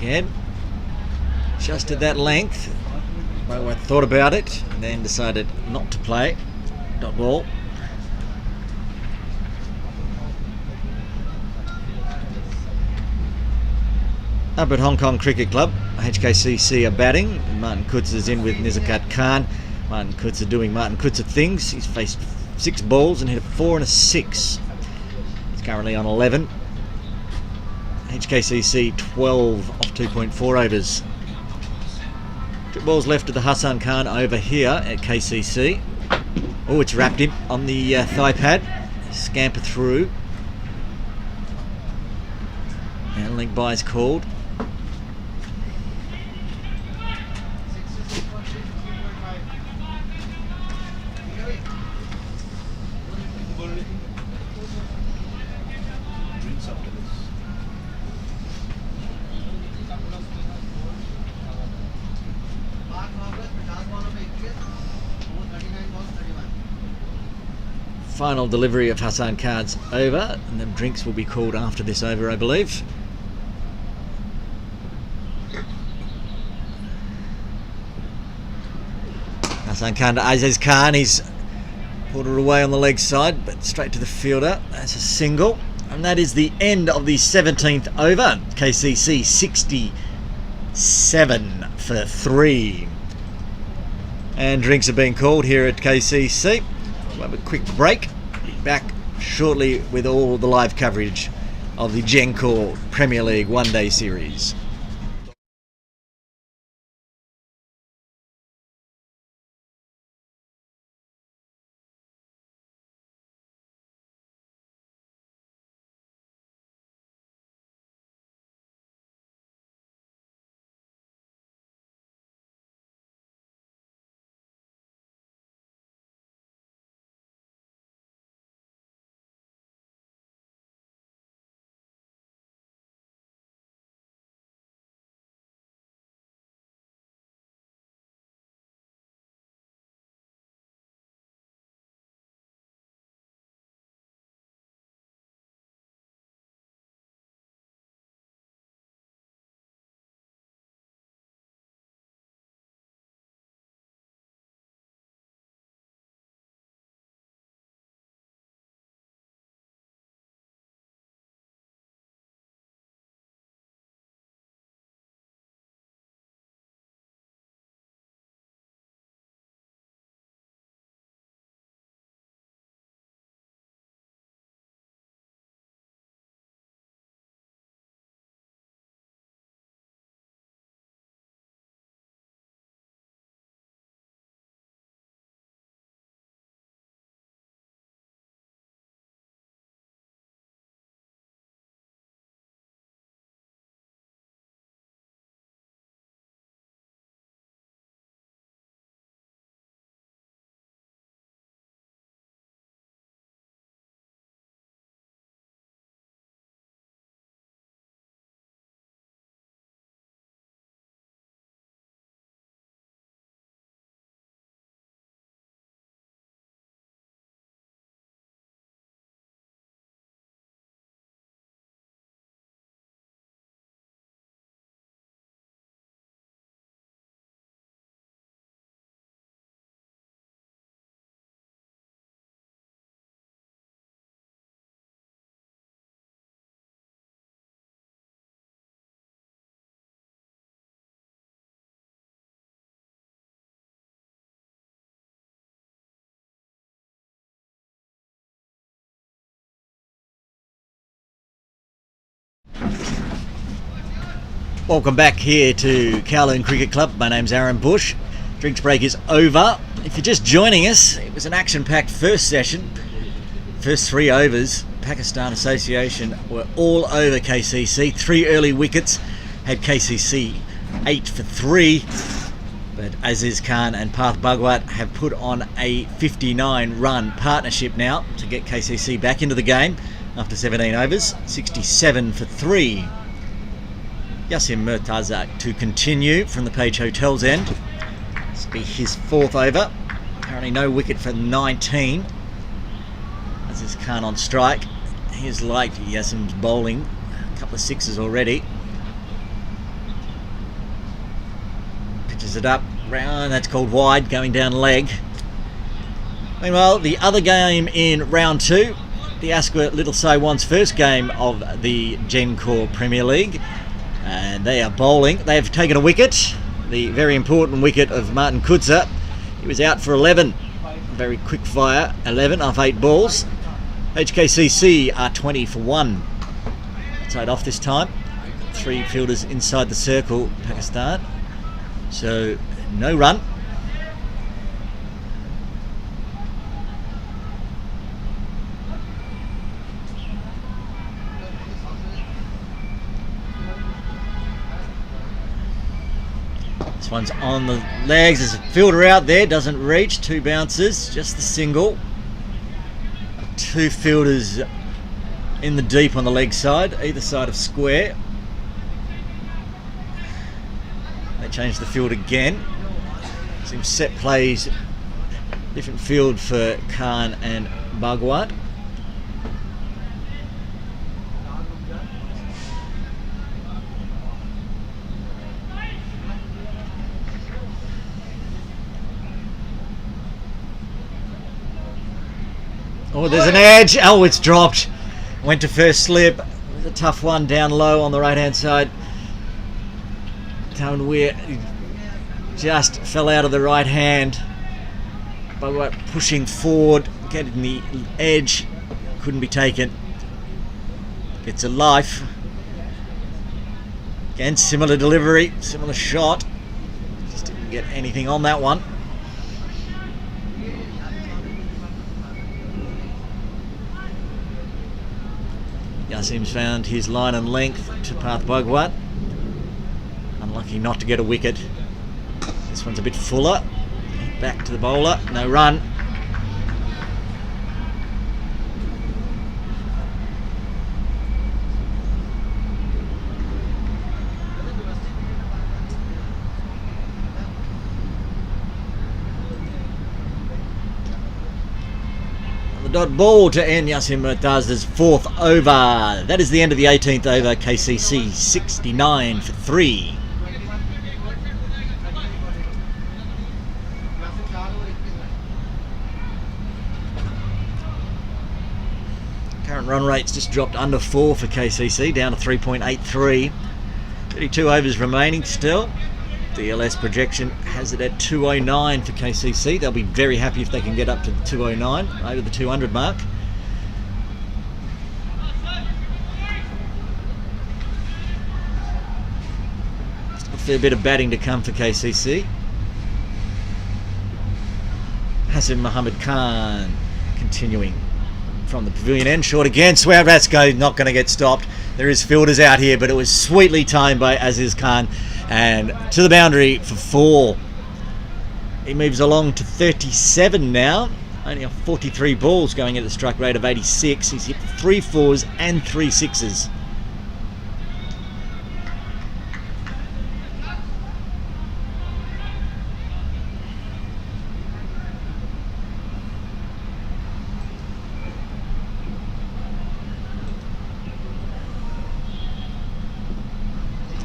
Again, just at that length. I thought about it and then decided not to play. Dot ball. Up at Hong Kong Cricket Club, HKCC are batting. Martin Kutz is in with Nizakat Khan. Martin Kutz are doing Martin Kutz things. He's faced 6 balls and hit a 4 and a 6. He's currently on 11. HKCC 12 off 2.4 overs. Trip balls left to the Hassan Khan over here at KCC. Oh, it's wrapped him on the thigh pad. Scamper through. And link by is called. Final delivery of Hassan Khan's over, and then drinks will be called after this over, I believe. Hassan Khan to Aziz Khan. He's pulled it away on the leg side, but straight to the fielder. That's a single, and that is the end of the 17th over. KCC 67 for 3. And drinks are being called here at KCC. We'll have a quick break. Be back shortly with all the live coverage of the Gencor Premier League one-day series. Welcome back here to Kowloon Cricket Club. My name's Aaron Bush. Drinks break is over. If you're just joining us, it was an action-packed first session. First 3 overs. Pakistan Association were all over KCC. 3 early wickets had KCC 8 for 3. But Aziz Khan and Parth Bhagwat have put on a 59-run partnership now to get KCC back into the game after 17 overs. 67 for 3. Yasim Murtaza to continue from the Page Hotel's end. This will be his 4th over. Apparently no wicket for 19. Aziz Khan on strike. Here's like Yasim's bowling. A couple of 6s already. Pitches it up. Round, that's called wide, going down leg. Meanwhile, the other game in round 2, the Ascot Little Saiwan's first game of the Gencor Premier League. And they are bowling. They have taken a wicket. The very important wicket of Martin Kudza. He was out for 11. Very quick fire, 11 off 8 balls. HKCC are 20 for 1. Outside off this time. 3 fielders inside the circle, Pakistan. So, no run. This one's on the legs. There's a fielder out there, doesn't reach. 2 bounces, just the single. 2 fielders in the deep on the leg side, either side of square. They change the field again. Some set plays, different field for Khan and Bhagwat. Oh, there's an edge. Oh, it's dropped. Went to first slip. It was a tough one down low on the right hand side. Weir just fell out of the right hand. Bhagwat pushing forward, getting the edge. Couldn't be taken. Gets a life. Again, similar delivery, similar shot. Just didn't get anything on that one. Yasim's found his line and length to Parth Bhagwat. Unlucky not to get a wicket. This one's a bit fuller. Back to the bowler, no run. The dot ball to end Yasim Murtaza's 4th over. That is the end of the 18th over. KCC 69 for 3. Current run rate's just dropped under 4 for KCC, down to 3.83. 32 overs remaining still. The LS projection has it at 209 for KCC. They'll be very happy if they can get up to the 209, over the 200 mark. Still a fair bit of batting to come for KCC. Hasim Muhammad Khan continuing from the pavilion end, short again. Swear that's not going to get stopped. There is fielders out here, but it was sweetly timed by Aziz Khan and to the boundary for 4. He moves along to 37 now. Only off 43 balls, going at a strike rate of 86. He's hit 3 4s and 3 6s.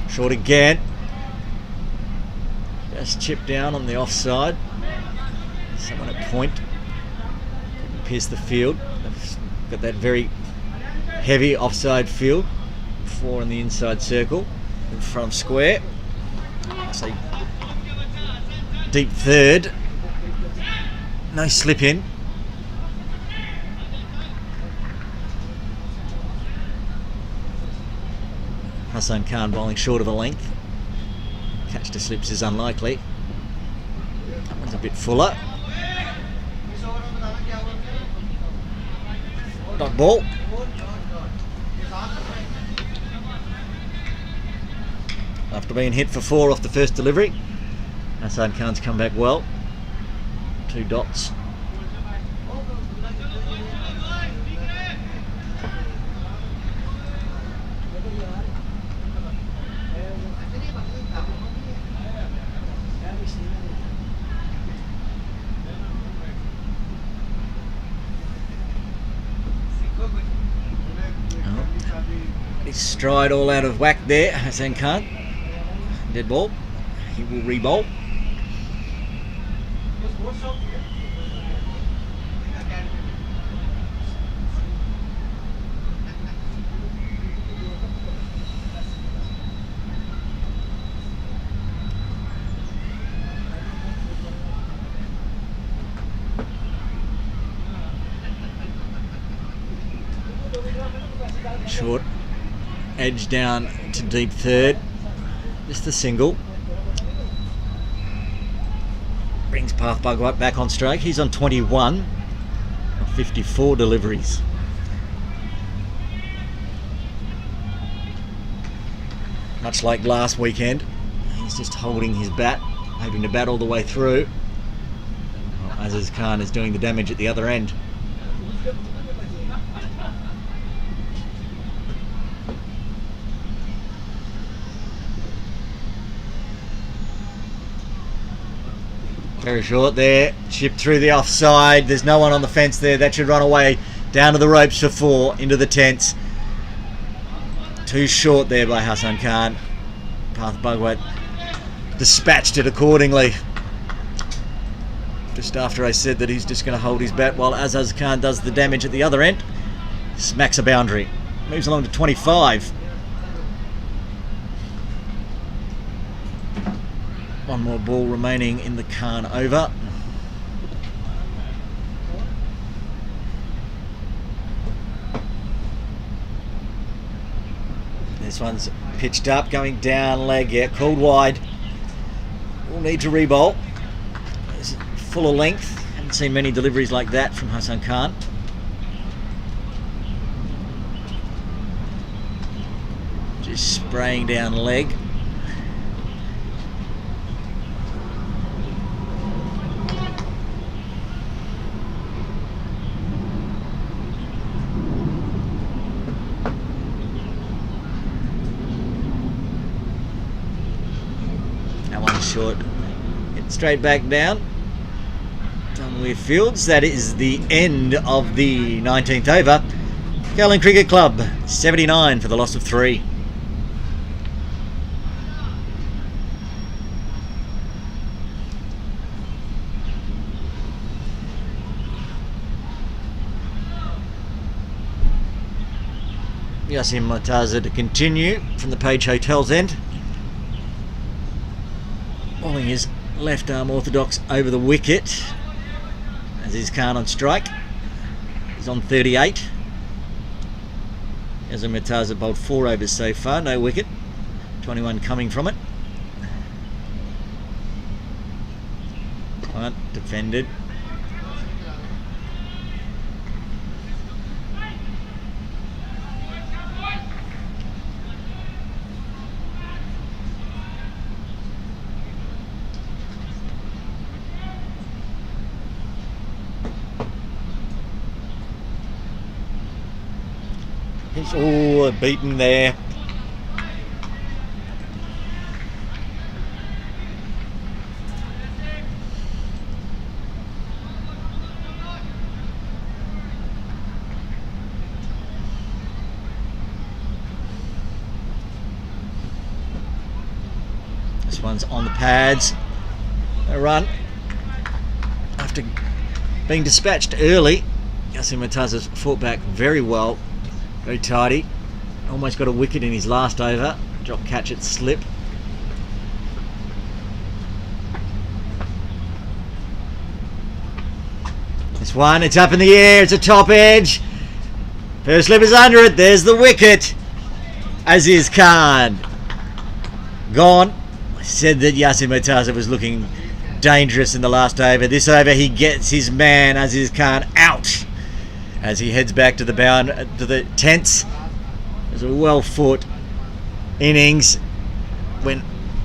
Short again. Just chipped down on the offside. Someone at point. Couldn't pierce the field. They've got that very heavy offside field. 4 in the inside circle. In front of square. So deep third. No slip in. Hassan Khan bowling short of a length. Catch to slips is unlikely. That one's a bit fuller. Dot ball. After being hit for 4 off the first delivery, Hassan Khan's come back well. 2 dots. His stride all out of whack there, Hassan Khan. Dead ball. He will re-bowl. Short edge down to deep third. Just a single. Brings Path Bugwhite back on strike. He's on 21 of 54 deliveries. Much like last weekend, he's just holding his bat, hoping to bat all the way through. Aziz Khan is doing the damage at the other end. Very short there, chipped through the offside. There's no one on the fence there. That should run away down to the ropes for 4, into the tents. Too short there by Hassan Khan. Path Bugwhite dispatched it accordingly. Just after I said that he's just going to hold his bat while Aziz Khan does the damage at the other end. Smacks a boundary. Moves along to 25. One more ball remaining in the Khan over. This one's pitched up, going down leg, yeah, called wide. We'll need to re-bowl. It's full of length. Haven't seen many deliveries like that from Hassan Khan. Just spraying down leg. Short, get straight back down. Done with fields. That is the end of the 19th over. Kallang Cricket Club 79 for the loss of 3. Yasin Mataza to continue from the Page Hotel's end. Bowling his left arm orthodox over the wicket. Aziz Khan on strike. He's on 38. Yasin Mataza bowled 4 overs so far, no wicket. 21 coming from it. One defended. He's all beaten there. This one's on the pads. A run. After being dispatched early, Yasin Mataza's fought back very well. Very tidy. Almost got a wicket in his last over. Drop catch at slip. This one, it's up in the air. It's a top edge. First slip is under it. There's the wicket. Aziz Khan. Gone. I said that Yasin Mataza was looking dangerous in the last over. This over he gets his man Aziz Khan out. as he heads back to the tents. It was a well-fought innings when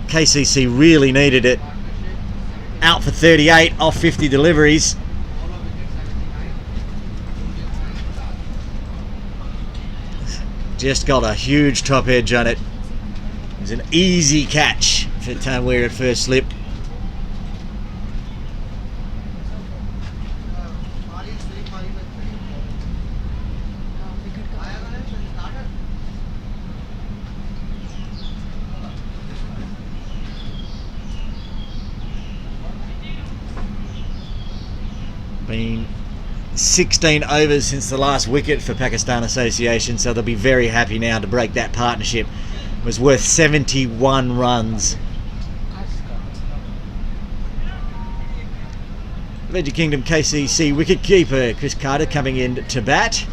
KCC really needed it. Out for 38 off 50 deliveries. Just got a huge top edge on it. It was an easy catch for Tanweer at first slip. Been 16 overs since the last wicket for Pakistan Association, so they'll be very happy now to break that partnership. It was worth 71 runs. Veggie Kingdom KCC wicketkeeper Chris Carter coming in to bat.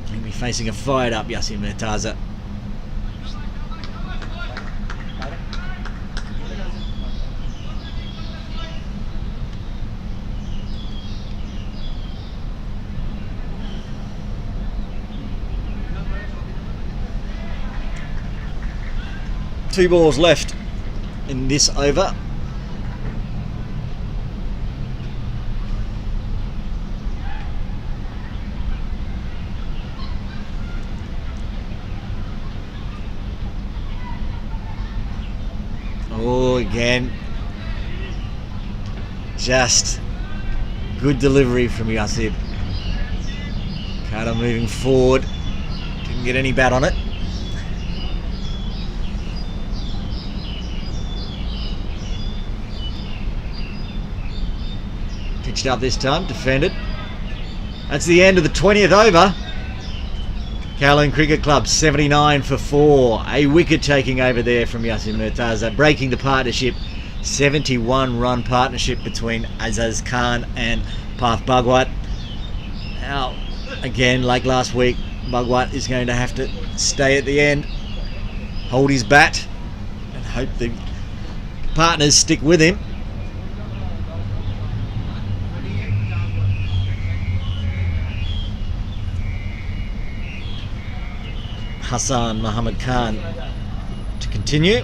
He'll be facing a fired up Yasin Murtaza. Two balls left in this over. Oh, again. Just good delivery from Yasib. Carter moving forward. Didn't get any bat on it. Pitched up this time, defended. That's the end of the 20th over. Kowloon Cricket Club 79 for 4. A wicket taking over there from Yasin Murtaza, breaking the partnership. 71 run partnership between Azaz Khan and Parth Bhagwat. Now, again, like last week, Bhagwat is going to have to stay at the end, hold his bat, and hope the partners stick with him. Hassan Muhammad Khan to continue.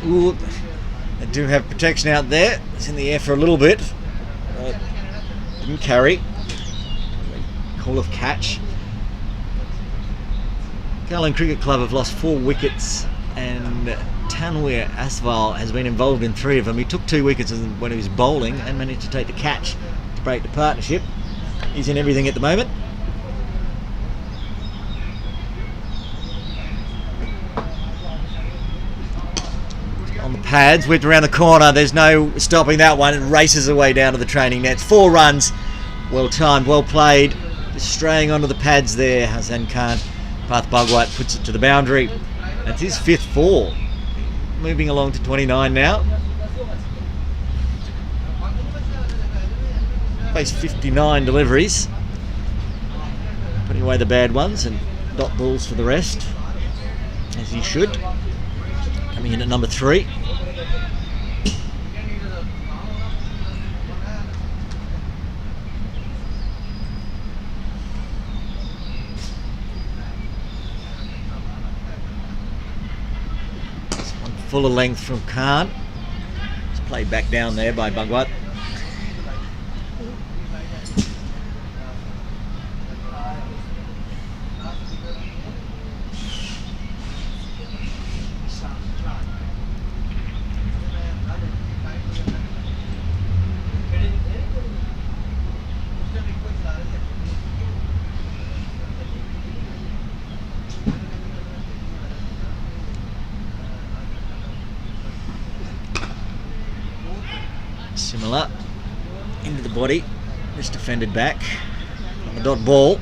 Ooh, they do have protection out there. It's in the air for a little bit. Didn't carry. Call of catch. Kowloon Cricket Club have lost 4 wickets, and Tanweer Asval has been involved in 3 of them. He took 2 wickets when he was bowling and managed to take the catch to break the partnership. He's in everything at the moment. On the pads, whipped around the corner. There's no stopping that one. It races away down to the training nets. 4 runs. Well timed, well played. Just straying onto the pads there. Hassan Khan. Parth Bhagwat puts it to the boundary. That's his 5th 4. Moving along to 29 now. Faced 59 deliveries. Putting away the bad ones and dot balls for the rest, as he should. Coming in at number 3. This one fuller length from Khan. It's played back down there by Bhagwat. Similar. Into the body. Just defended back. On the dot ball.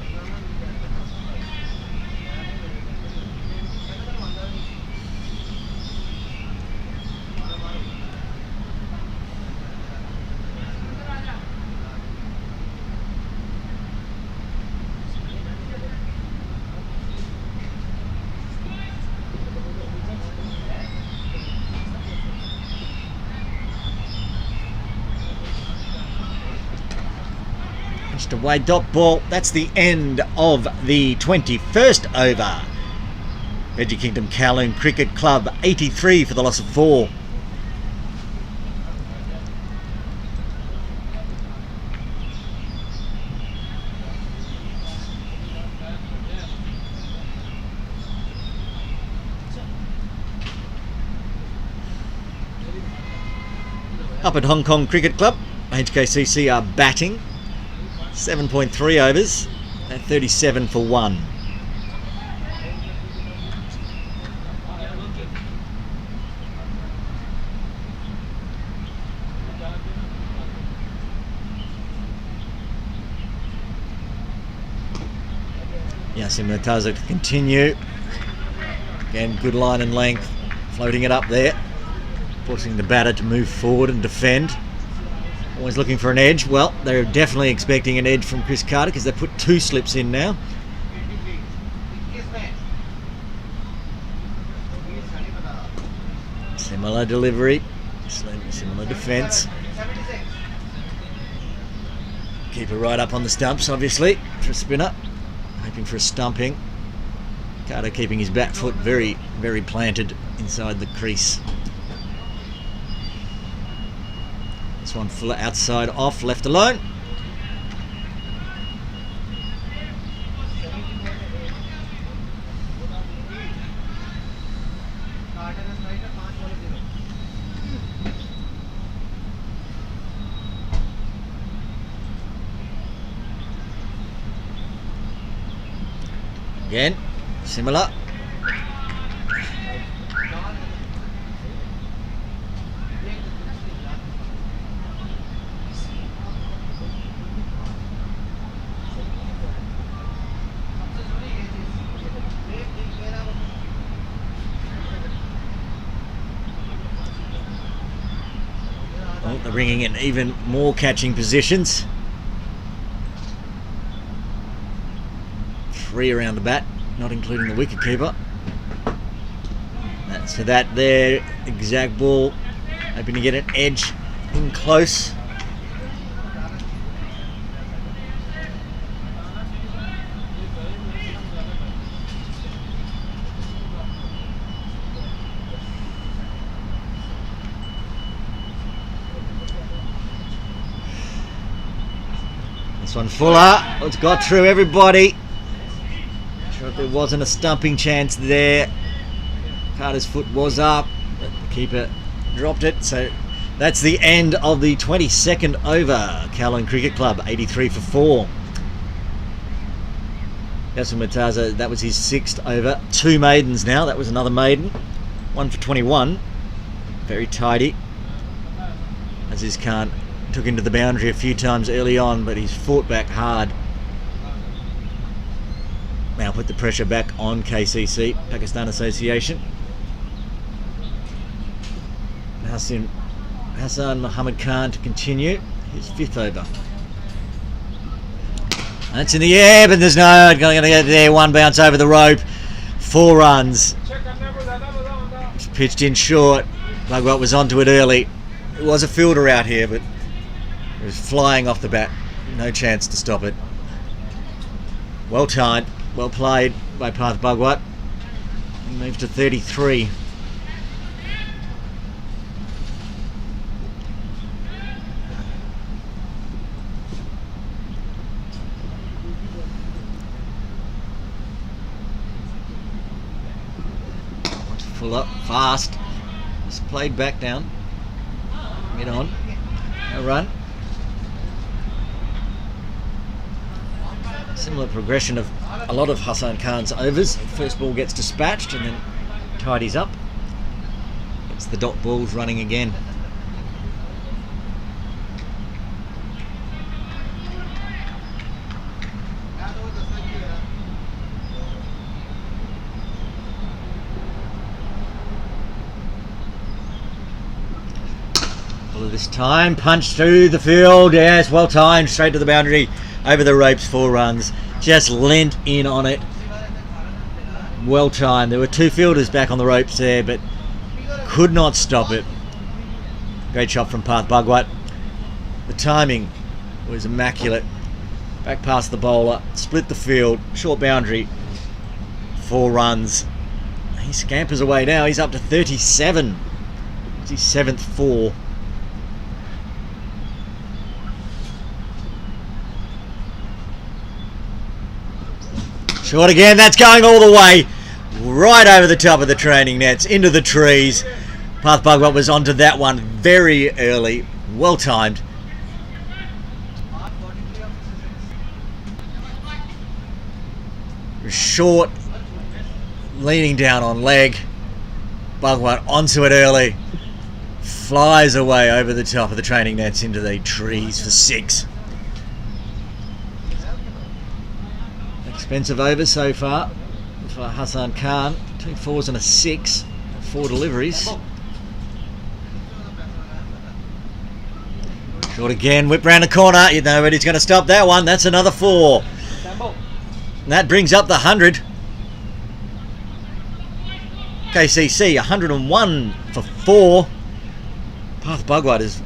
Just away dot ball. That's the end of the 21st over. Veggie Kingdom Kowloon Cricket Club 83 for the loss of 4. Up at Hong Kong Cricket Club, HKCC are batting. 7.3 overs at 37 for 1. Yasin Murtaza to continue. Again, good line and length, floating it up there, forcing the batter to move forward and defend. Always looking for an edge. Well, they're definitely expecting an edge from Chris Carter because they put 2 slips in now. Similar delivery, similar defence. Keeper right up on the stumps, obviously, for a spinner. Hoping for a stumping. Carter keeping his bat foot very, very planted inside the crease. This one full outside off, left alone. Again, similar. Oh, they're bringing in even more catching positions. 3 around the bat, not including the wicketkeeper. That's for that there, exact ball, hoping to get an edge in close. This one fuller, it's got through everybody. Sure if there wasn't a stumping chance there. Carter's foot was up, but the keeper dropped it. So that's the end of the 22nd over. Kowloon Cricket Club 83 for 4. Yasin Murtaza, that was his 6th over. 2 maidens now. That was another maiden. 1 for 21. Very tidy. Aziz Khan took into the boundary a few times early on, but he's fought back hard. Now put the pressure back on KCC, Pakistan Association. Hassan Muhammad Khan to continue his 5th over. That's in the air, but there's no going to get there. 1 bounce over the rope. 4 runs. It's pitched in short. Bugwat was onto it early. It was a fielder out here, but it was flying off the bat. No chance to stop it. Well timed. Well played by Parth Bugwat. He moves to 33. Full up, fast. Just played back down. Mid on. No run. Similar progression of a lot of Hassan Khan's overs. First ball gets dispatched and then tidies up. It's the dot balls running again. This time, punch through the field. Yes, well timed. Straight to the boundary. Over the ropes, 4 runs. Just leant in on it. Well timed. There were 2 fielders back on the ropes there, but could not stop it. Great shot from PACC Bugwat. The timing was immaculate. Back past the bowler. Split the field. Short boundary. 4 runs. He scampers away now. He's up to 37. It's his 7th 4. Short again, that's going all the way, right over the top of the training nets, into the trees. PACC Bugwat was onto that one very early, well timed. Short, leaning down on leg. Bugwat onto it early, flies away over the top of the training nets into the trees for 6. Expensive over so far for Hassan Khan. 2 4s and a 6. 4 deliveries. Short again, whip round the corner. You know where he's going to stop that one. That's another 4. And that brings up the 100. KCC 101 for 4. PACC Bugwat has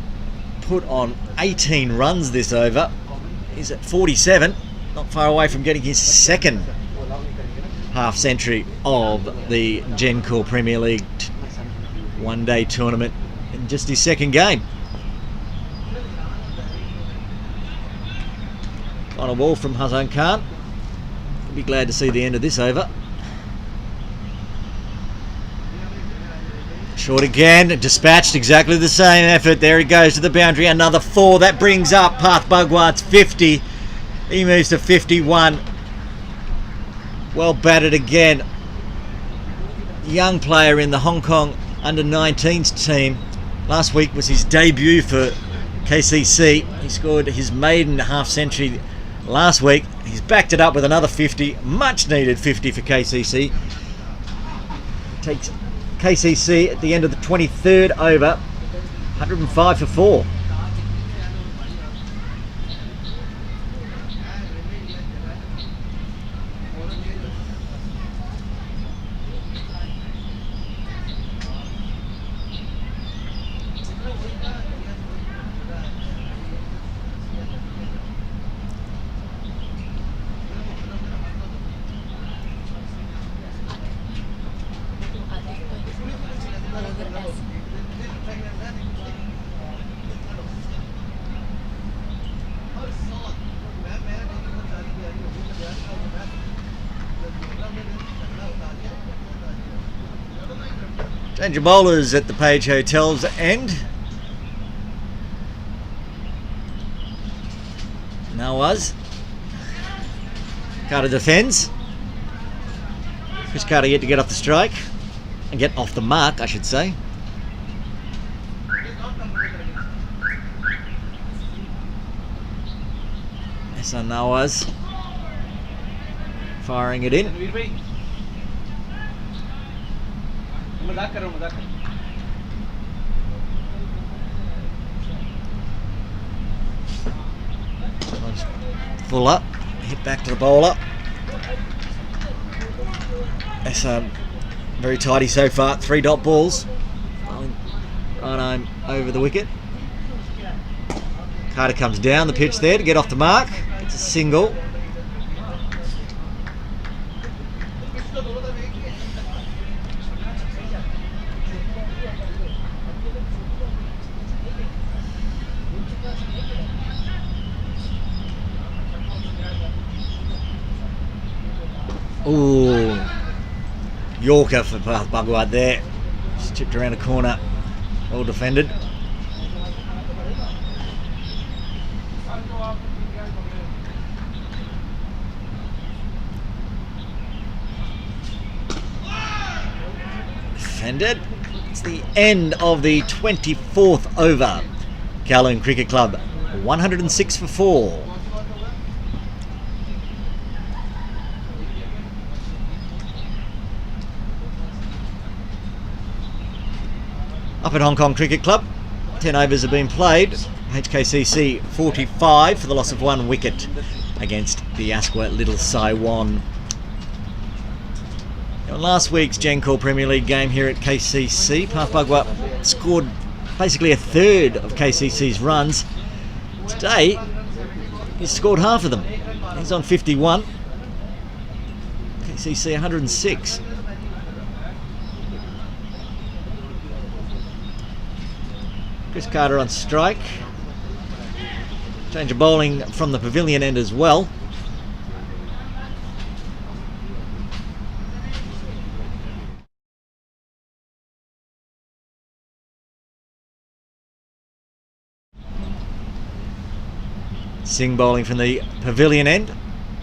put on 18 runs this over. He's at 47. Not far away from getting his 2nd half century of the Gencor Premier League one-day tournament in just his 2nd game. On a wall from Hassan Khan. I'll be glad to see the end of this over. Short again, dispatched, exactly the same effort. There he goes to the boundary, another 4. That brings up PACC Bugwat's 50. He moves to 51. Well batted again. Young player in the Hong Kong under-19s team. Last week was his debut for KCC. He scored his maiden half century last week. He's backed it up with another 50. Much needed 50 for KCC. Takes KCC at the end of the 23rd over. 105 for 4. Change of bowlers at the Page Hotel's end. Nawaz. Carter defends. Chris Carter yet to get off the strike. And get off the mark, I should say. Hassan Nawaz. Firing it in. Full up, hit back to the bowler. That's very tidy so far. 3 dot balls. Right home over the wicket. Carter comes down the pitch there to get off the mark. It's a single. Ooh, Yorker for PACC Bugwat there. Just chipped around the corner. Well defended. Defended. It's the end of the 24th over. Kowloon Cricket Club 106 for 4. Up at Hong Kong Cricket Club, 10 overs have been played. HKCC 45 for the loss of 1 wicket against the Asqua Little Saiwan. In last week's Gencor Premier League game here at KCC, PACC scored basically a third of KCC's runs. Today, he's scored half of them. He's on 51. KCC 106. Chris Carter on strike. Change of bowling from the pavilion end as well. Singh bowling from the pavilion end.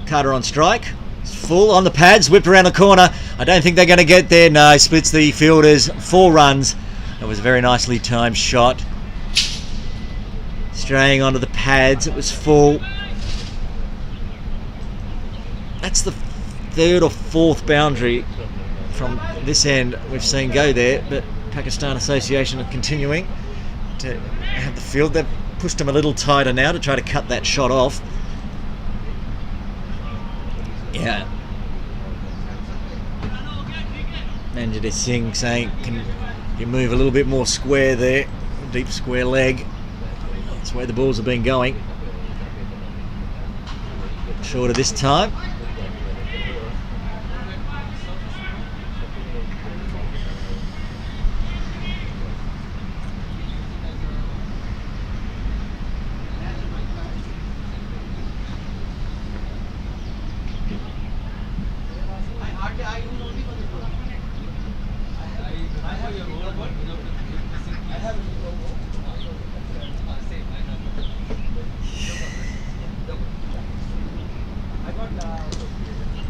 Carter on strike. It's full on the pads, whipped around the corner. I don't think they're going to get there. No, splits the fielders. 4 runs. That was a very nicely timed shot. Straying onto the pads. It was full. That's the 3rd or 4th boundary from this end we've seen go there, but Pakistan Association are continuing to have the field. They've pushed him a little tighter now to try to cut that shot off. Yeah. Manjit Singh saying, can you move a little bit more square there? Deep square leg. That's where the balls have been going. Shorter this time.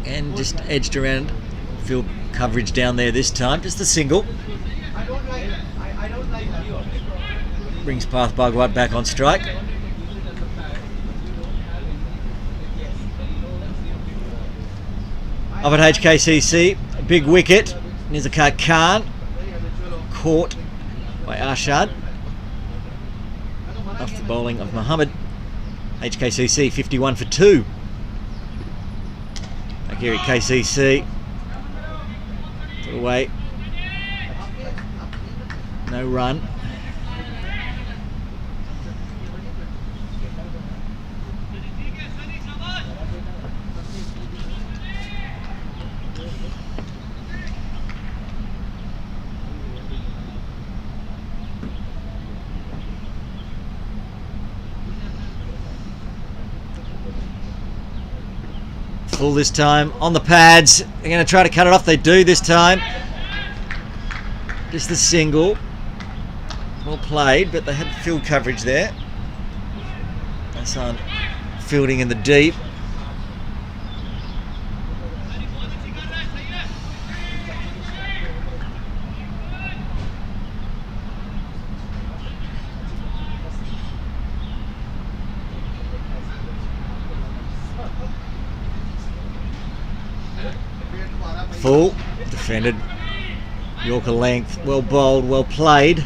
And just edged around field coverage down there this time. Just the single. Brings Path Bhagwat back on strike. Up at HKCC, a big wicket. Nizakar Khan caught by Arshad. Off the bowling of Muhammad. HKCC 51 for 2. Back here at KCC. Put away. No run. Full this time on the pads. They're going to try to cut it off. They do this time. Just the single. Well played, but they had field coverage there. Hassan fielding in the deep. Full, defended, Yorker length, well bowled, well played.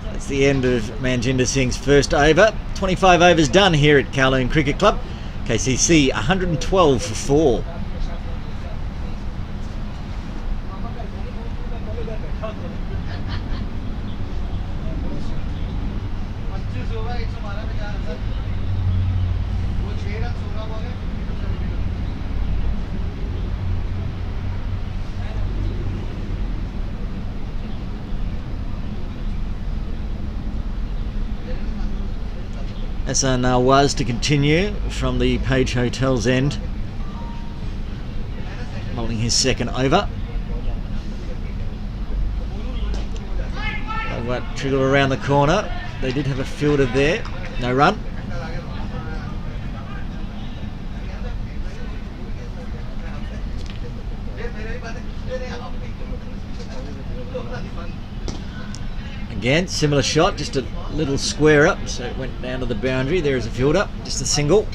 That's the end of Manjinder Singh's first over. 25 overs done here at Kowloon Cricket Club. KCC 112 for 4. Hassan was to continue from the Page Hotel's end, bowling his second over. What trigger around the corner. They did have a fielder there. No run. Again, similar shot, just a little square up, so it went down to the boundary. There is a fielder, just a single.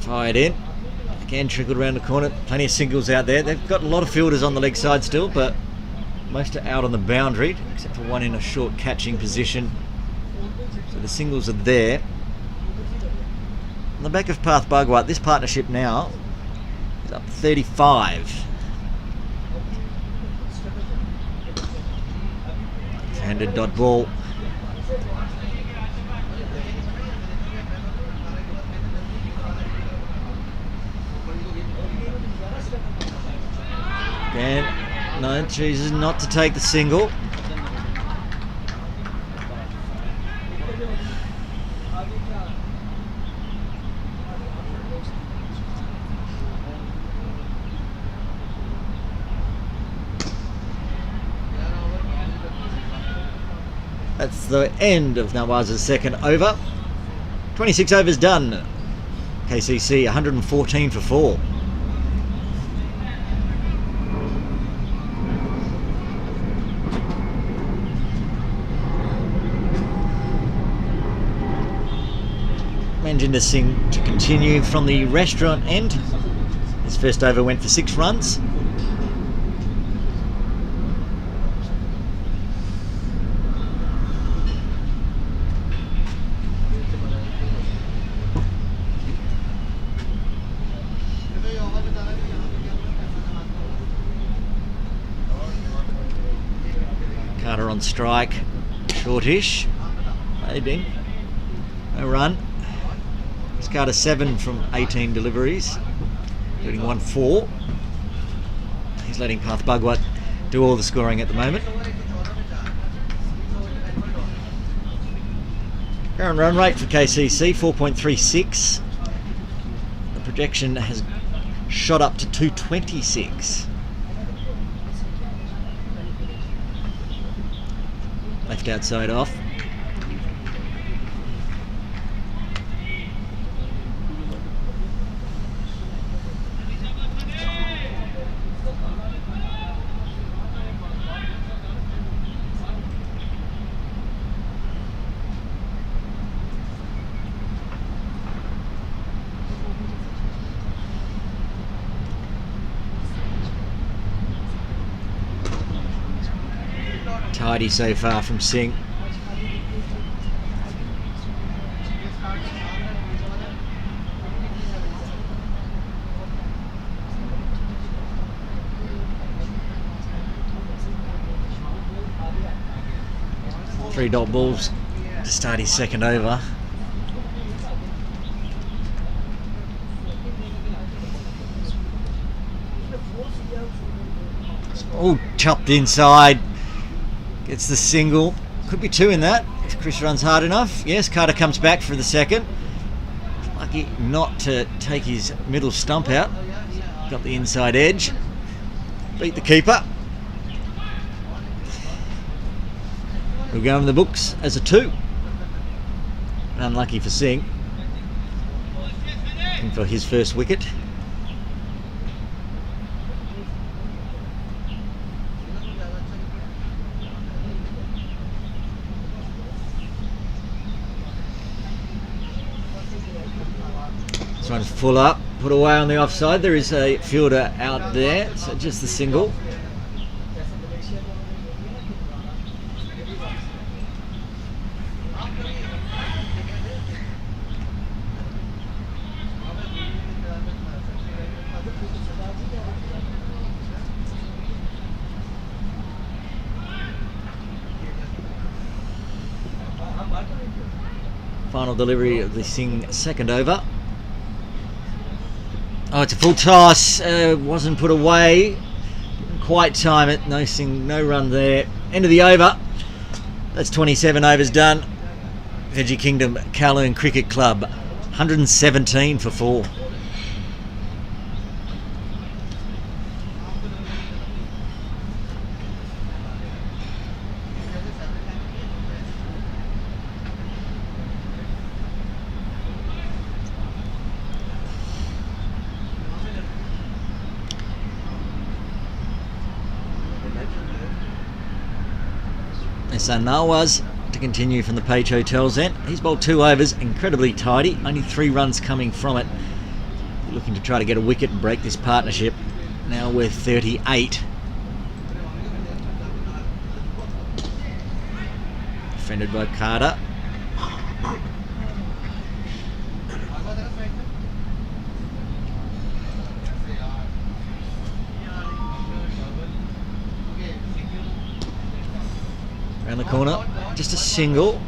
Fired in. Again, trickled around the corner. Plenty of singles out there. They've got a lot of fielders on the leg side still, but most are out on the boundary, except for one in a short catching position. So the singles are there. On the back of Path Bhagwat, this partnership now is up 35. Handed dot ball. Again, no, chooses not to take the single. That's the end of Nawaz's second over. 26 overs done. KCC 114 for 4. Manjinder Singh to continue from the restaurant end. His first over went for 6 runs. Carter on strike, shortish, maybe, no run. He's Carter 7 from 18 deliveries, including 1-4. He's letting Path Bhagwat do all the scoring at the moment. Current run rate for KCC 4.36. The projection has shot up to 226. Left outside off. Tidy so far from Singh. Three dot balls to start his second over. All chopped inside. Gets the single. Could be 2 in that if Chris runs hard enough. Yes, Carter comes back for the second. Lucky not to take his middle stump out. Got the inside edge. Beat the keeper. He'll go in the books as a 2. Unlucky for Singh. Looking for his first wicket. This one's full up, put away on the offside. There is a fielder out there, so just the single. Final delivery of the Singh second over. Oh, it's a full toss. Wasn't put away. Didn't quite time it. No Singh, no run there. End of the over. That's 27 overs done. Veggie Kingdom Kowloon Cricket Club 117 for 4. So Nawaz to continue from the Page Hotel's end. He's bowled 2 overs, incredibly tidy, only 3 runs coming from it. looking to try to get a wicket and break this partnership. Now we're 38. Defended by Carter. Around the corner, just a single.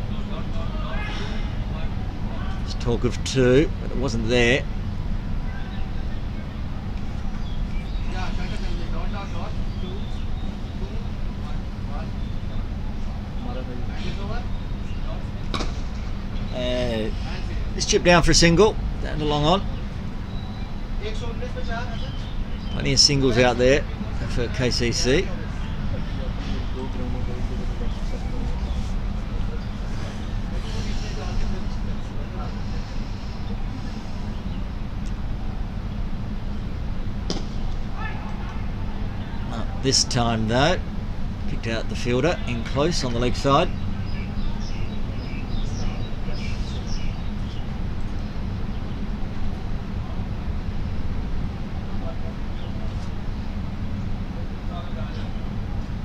There's talk of two, but it wasn't there. This chip down for a single, down to long on. Plenty of singles out there for KCC. This time though, picked out the fielder in close on the leg side.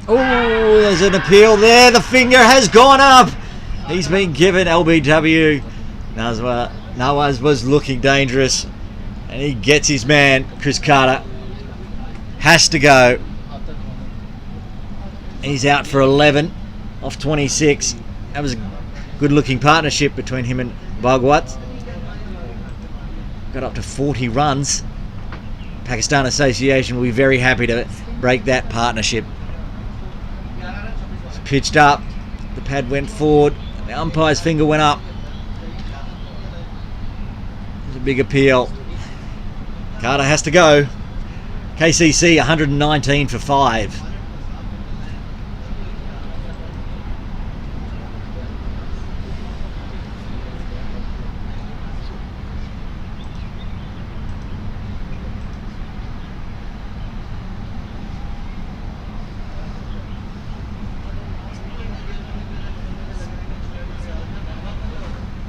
Oh, there's an appeal there. The finger has gone up. He's been given LBW. Nawaz was looking dangerous. And he gets his man, Chris Carter. Has to go. He's out for 11 off 26. That was a good looking partnership between him and Bhagwat. Got up to 40 runs. Pakistan Association will be very happy to break that partnership. It's pitched up. The pad went forward. The umpire's finger went up. There's a big appeal. Carter has to go. KCC 119 for 5.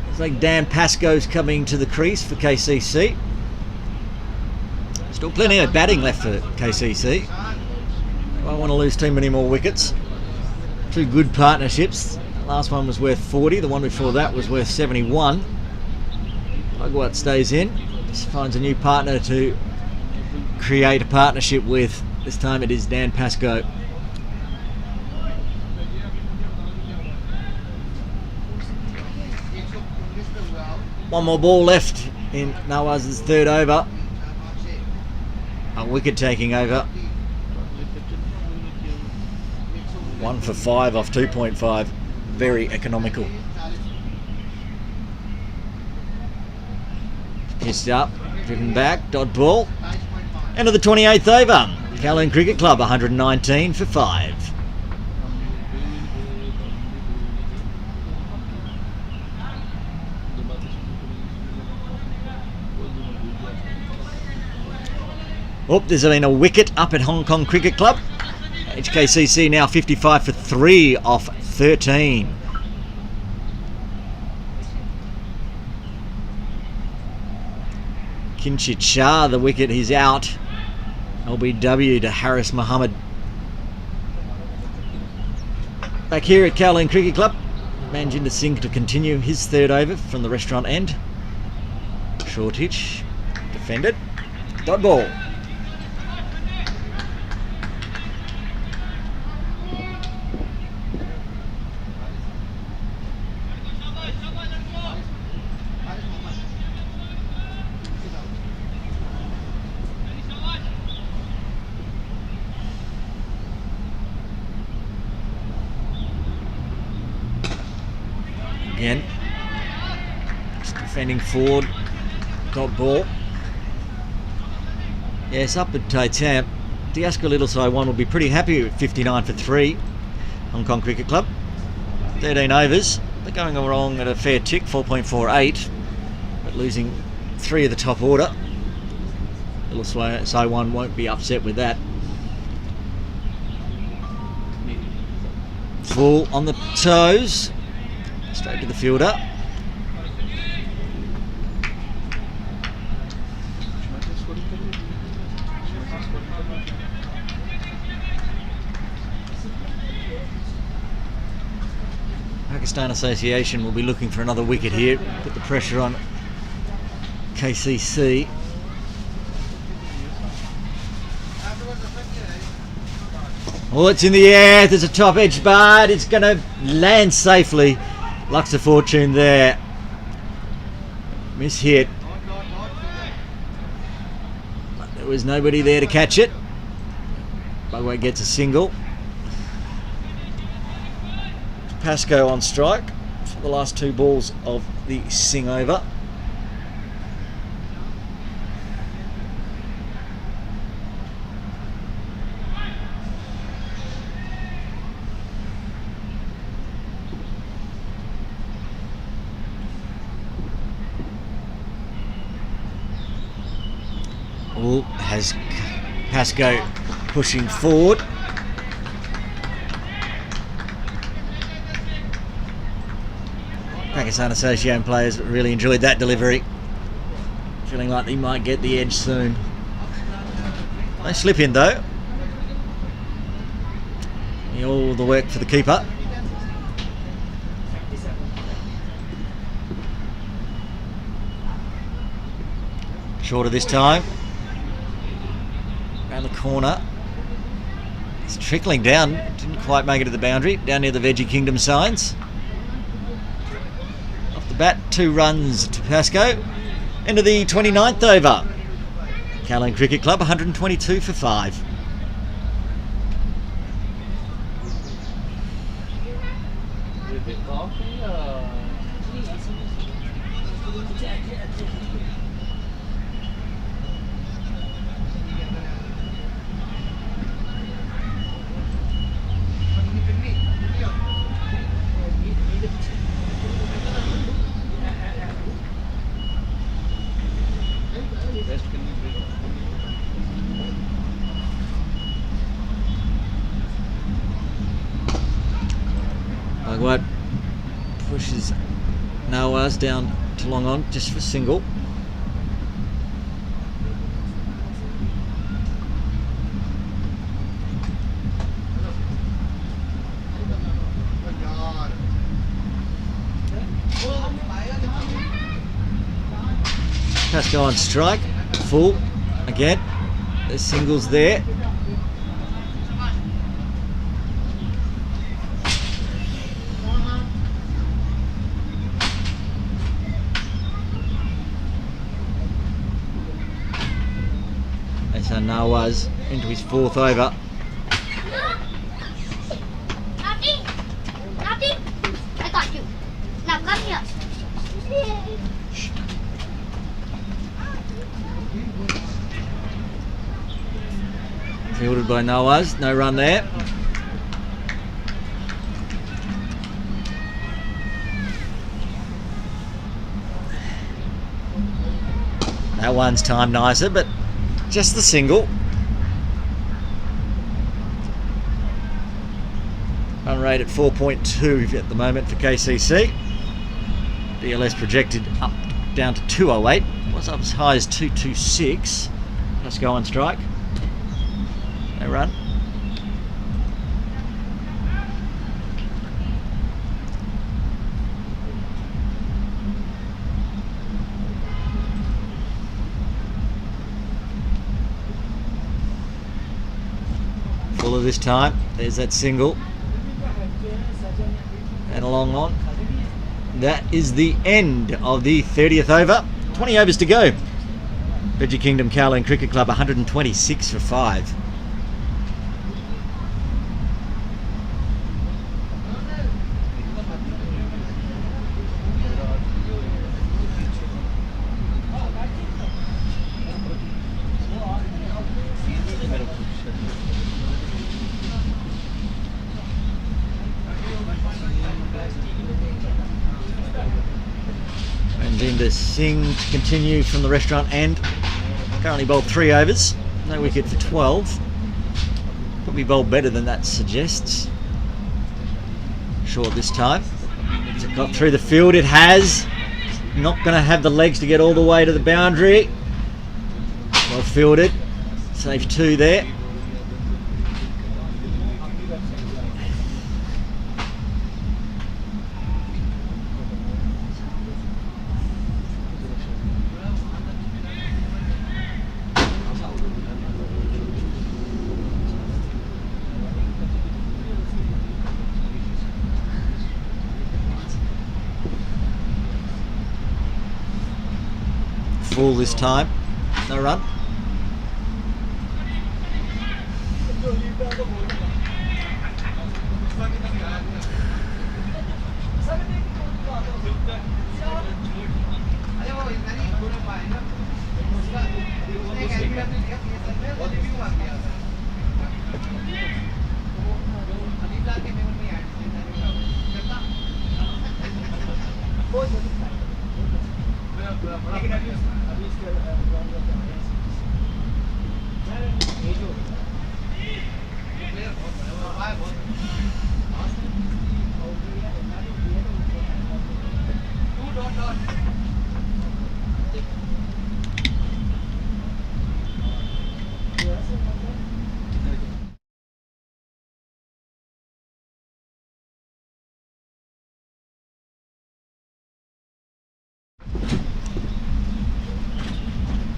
It's like Dan Pascoe's coming to the crease for KCC. Still plenty of batting left for KCC. Won't want to lose too many more wickets. Two good partnerships. The last one was worth 40. The one before that was worth 71. Bhagwat stays in. Just finds a new partner to create a partnership with. This time it is Dan Pascoe. One more ball left in Nawaz's third over. A wicket taking over. 1 for 5 off 2.5. Very economical. Pitched up, driven back, dot ball. End of the 28th over. Kowloon Cricket Club 119 for 5. Oh, there's been a wicket up at Hong Kong Cricket Club. HKCC now 55 for 3 off 13. Kinshit Shah, the wicket, he's out. LBW to Haris Muhammad. Back here at Kowloon Cricket Club, Manjinder Singh to continue his third over from the restaurant end. Short hitch, defended, dot ball. Again, just defending forward, dot ball. Yes, up at Taitam. The Ascot Little Side one will be pretty happy with 59 for 3. Hong Kong Cricket Club. 13 overs. They're going along at a fair tick, 4.48, but losing 3 of the top order. Little Side one won't be upset with that. Full on the toes. Straight to the fielder. Pakistan Association will be looking for another wicket here. Put the pressure on KCC. Oh, it's in the air. There's a top edge bar. It's going to land safely. Lux of fortune there. Miss hit. But there was nobody there to catch it. Bugway gets a single. Pascoe on strike for the last 2 balls of the sing over. All has Pascoe pushing forward. Pakistan Association players really enjoyed that delivery. Feeling like they might get the edge soon. They slip in though. All the work for the keeper. Shorter this time. Around the corner. It's trickling down. Didn't quite make it to the boundary. Down near the Veggie Kingdom signs. Off the bat, 2 runs to Pascoe. Into the 29th over. Callan Cricket Club 122 for 5. Bugwat pushes Nawaz down to long on just for single. Pascoe on strike, full again. There's singles there. So Nawaz into his 4th over. Nothing. I got you. Now come here. Fielded by Nawaz, no run there. That one's timed nicer, but just the single. Run rate at 4.2 at the moment for KCC. DLS projected up down to 208. Was up as high as 226. Let's go on strike. No run. Fuller this time. There's that single. And a long on. That is the end of the 30th over. 20 overs to go. Veggie Kingdom Callan Cricket Club 126 for 5. Linda Singh to continue from the restaurant end. Currently bowled 3 overs, no wicket for 12. Probably bowled better than that suggests. Short this time. Has it got through the field? It has. Not going to have the legs to get all the way to the boundary. Well fielded. Safe 2 there. full this time. No run.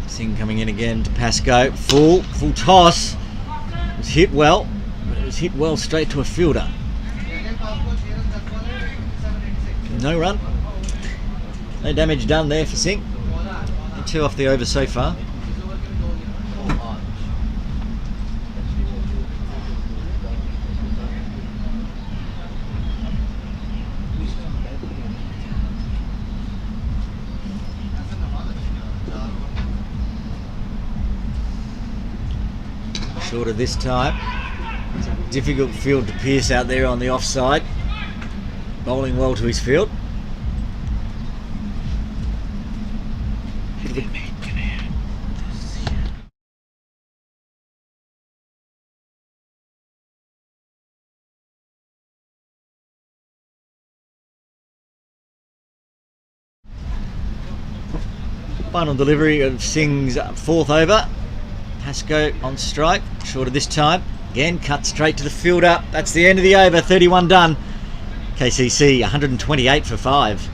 Singh coming in again to Pascoe. Full toss. It was hit well, but it was hit well straight to a fielder. No run. No damage done there for Singh. And 2 off the over so far. Shorter this time. It's a difficult field to pierce out there on the offside. Bowling well to his field. Final delivery of Singh's 4th over. Pascoe on strike, shorter this time. Again, cut straight to the fielder. That's the end of the over, 31 done. KCC 128 for 5.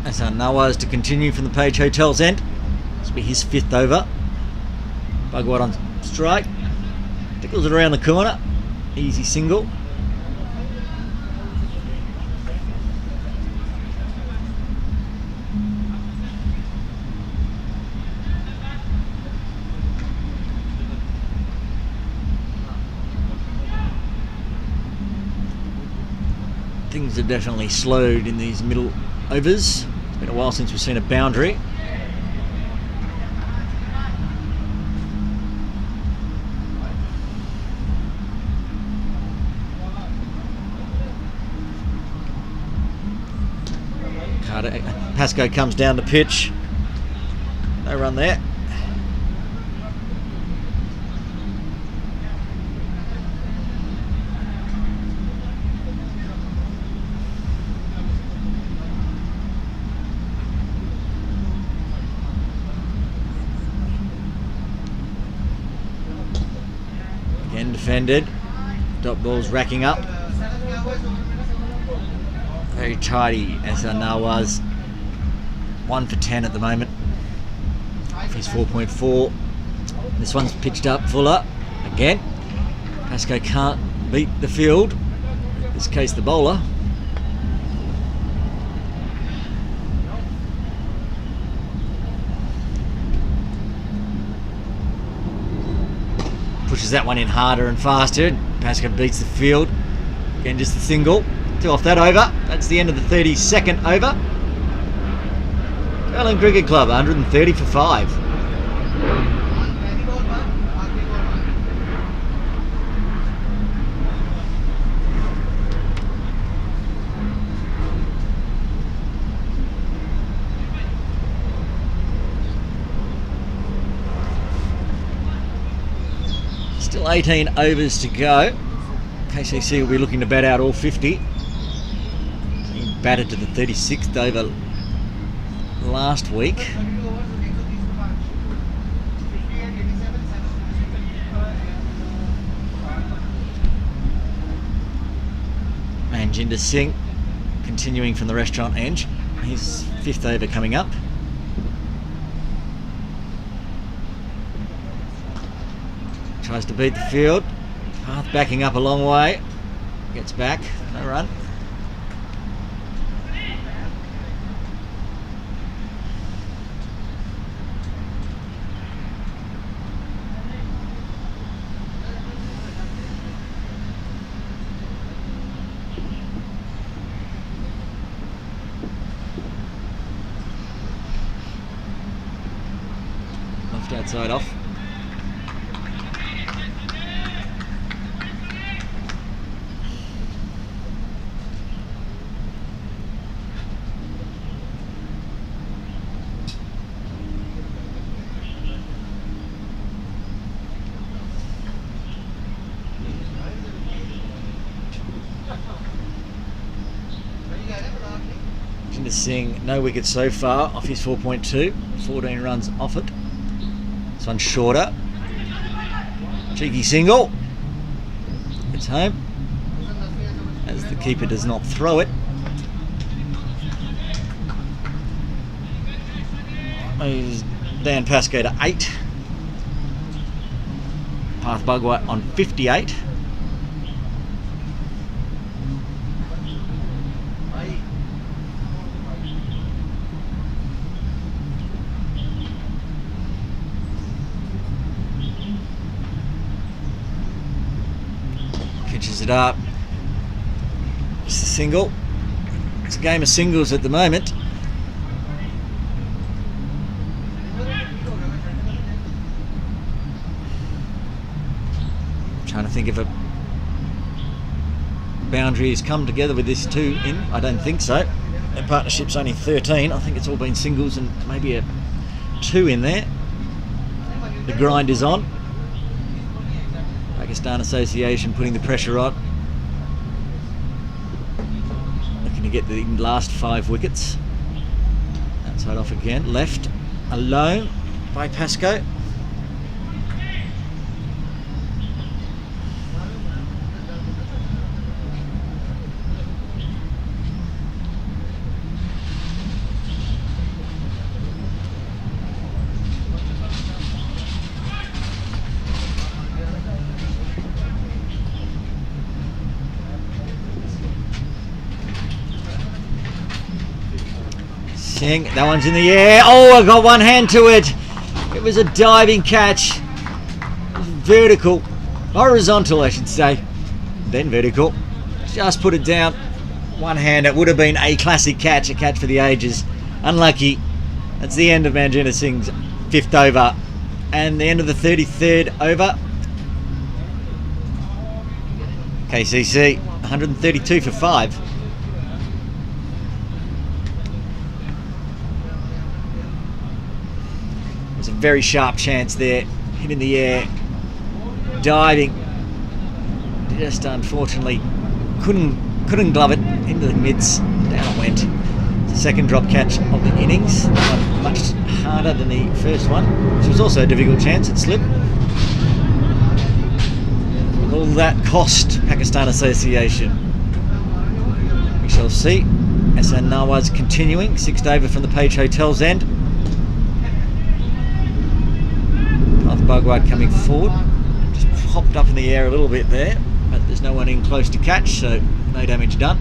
That's our Nawaz to continue from the Page Hotel's end. This will be his 5th over. Bugward on strike. Tickles it around the corner. Easy single. Things have definitely slowed in these middle overs. It's been a while since we've seen a boundary. Pascoe comes down the pitch. No run there. Again defended. Dot ball's racking up. Very tidy as Nawaz. 1 for 10 at the moment. He's 4.4. This one's pitched up fuller. Again. Pascoe can't beat the field. In this case the bowler. Pushes that one in harder and faster. Pascoe beats the field. Again just a single. 2 off that over. That's the end of the 32nd over. Carlton Cricket Club 130 for 5. Still 18 overs to go. KCC will be looking to bat out all 50. He batted to the 36th over last week. And Jinder Singh continuing from the restaurant edge. His 5th over coming up. Tries to beat the field. Path backing up a long way. Gets back. No run. Left outside off. Jinder Singh, no wickets so far off his 4.2, 14 runs off it. This one's shorter. Cheeky single. It's home. As the keeper does not throw it. Moves Dan Pascoe to 8. Path Bhagwat on 58. Pitches it up. Just a single. It's a game of singles at the moment. Trying to think if a boundary has come together with this 2 in. I don't think so. Their partnership's only 13. I think it's all been singles and maybe a 2 in there. The grind is on. Pakistan Association putting the pressure on. Looking to get the last 5 wickets. Outside off again. Left alone by Pascoe. Singh, that one's in the air. Oh, I got one hand to it. It was a diving catch. It was vertical. Horizontal, I should say. Then vertical. Just put it down. One hand. It would have been a classic catch. A catch for the ages. Unlucky. That's the end of Manjinder Singh's 5th over. And the end of the 33rd over. KCC, 132 for 5. There's a very sharp chance there. Hit in the air. Diving. Just unfortunately couldn't glove it into the mids. Down it went. The second drop catch of the innings. Much harder than the first one, which was also a difficult chance. It slipped. All that cost Pakistan Association. We shall see. SN Nawaz continuing. 6th over from the Page Hotel's end. Path Bhagwat coming forward. Just popped up in the air a little bit there, but there's no one in close to catch, so no damage done.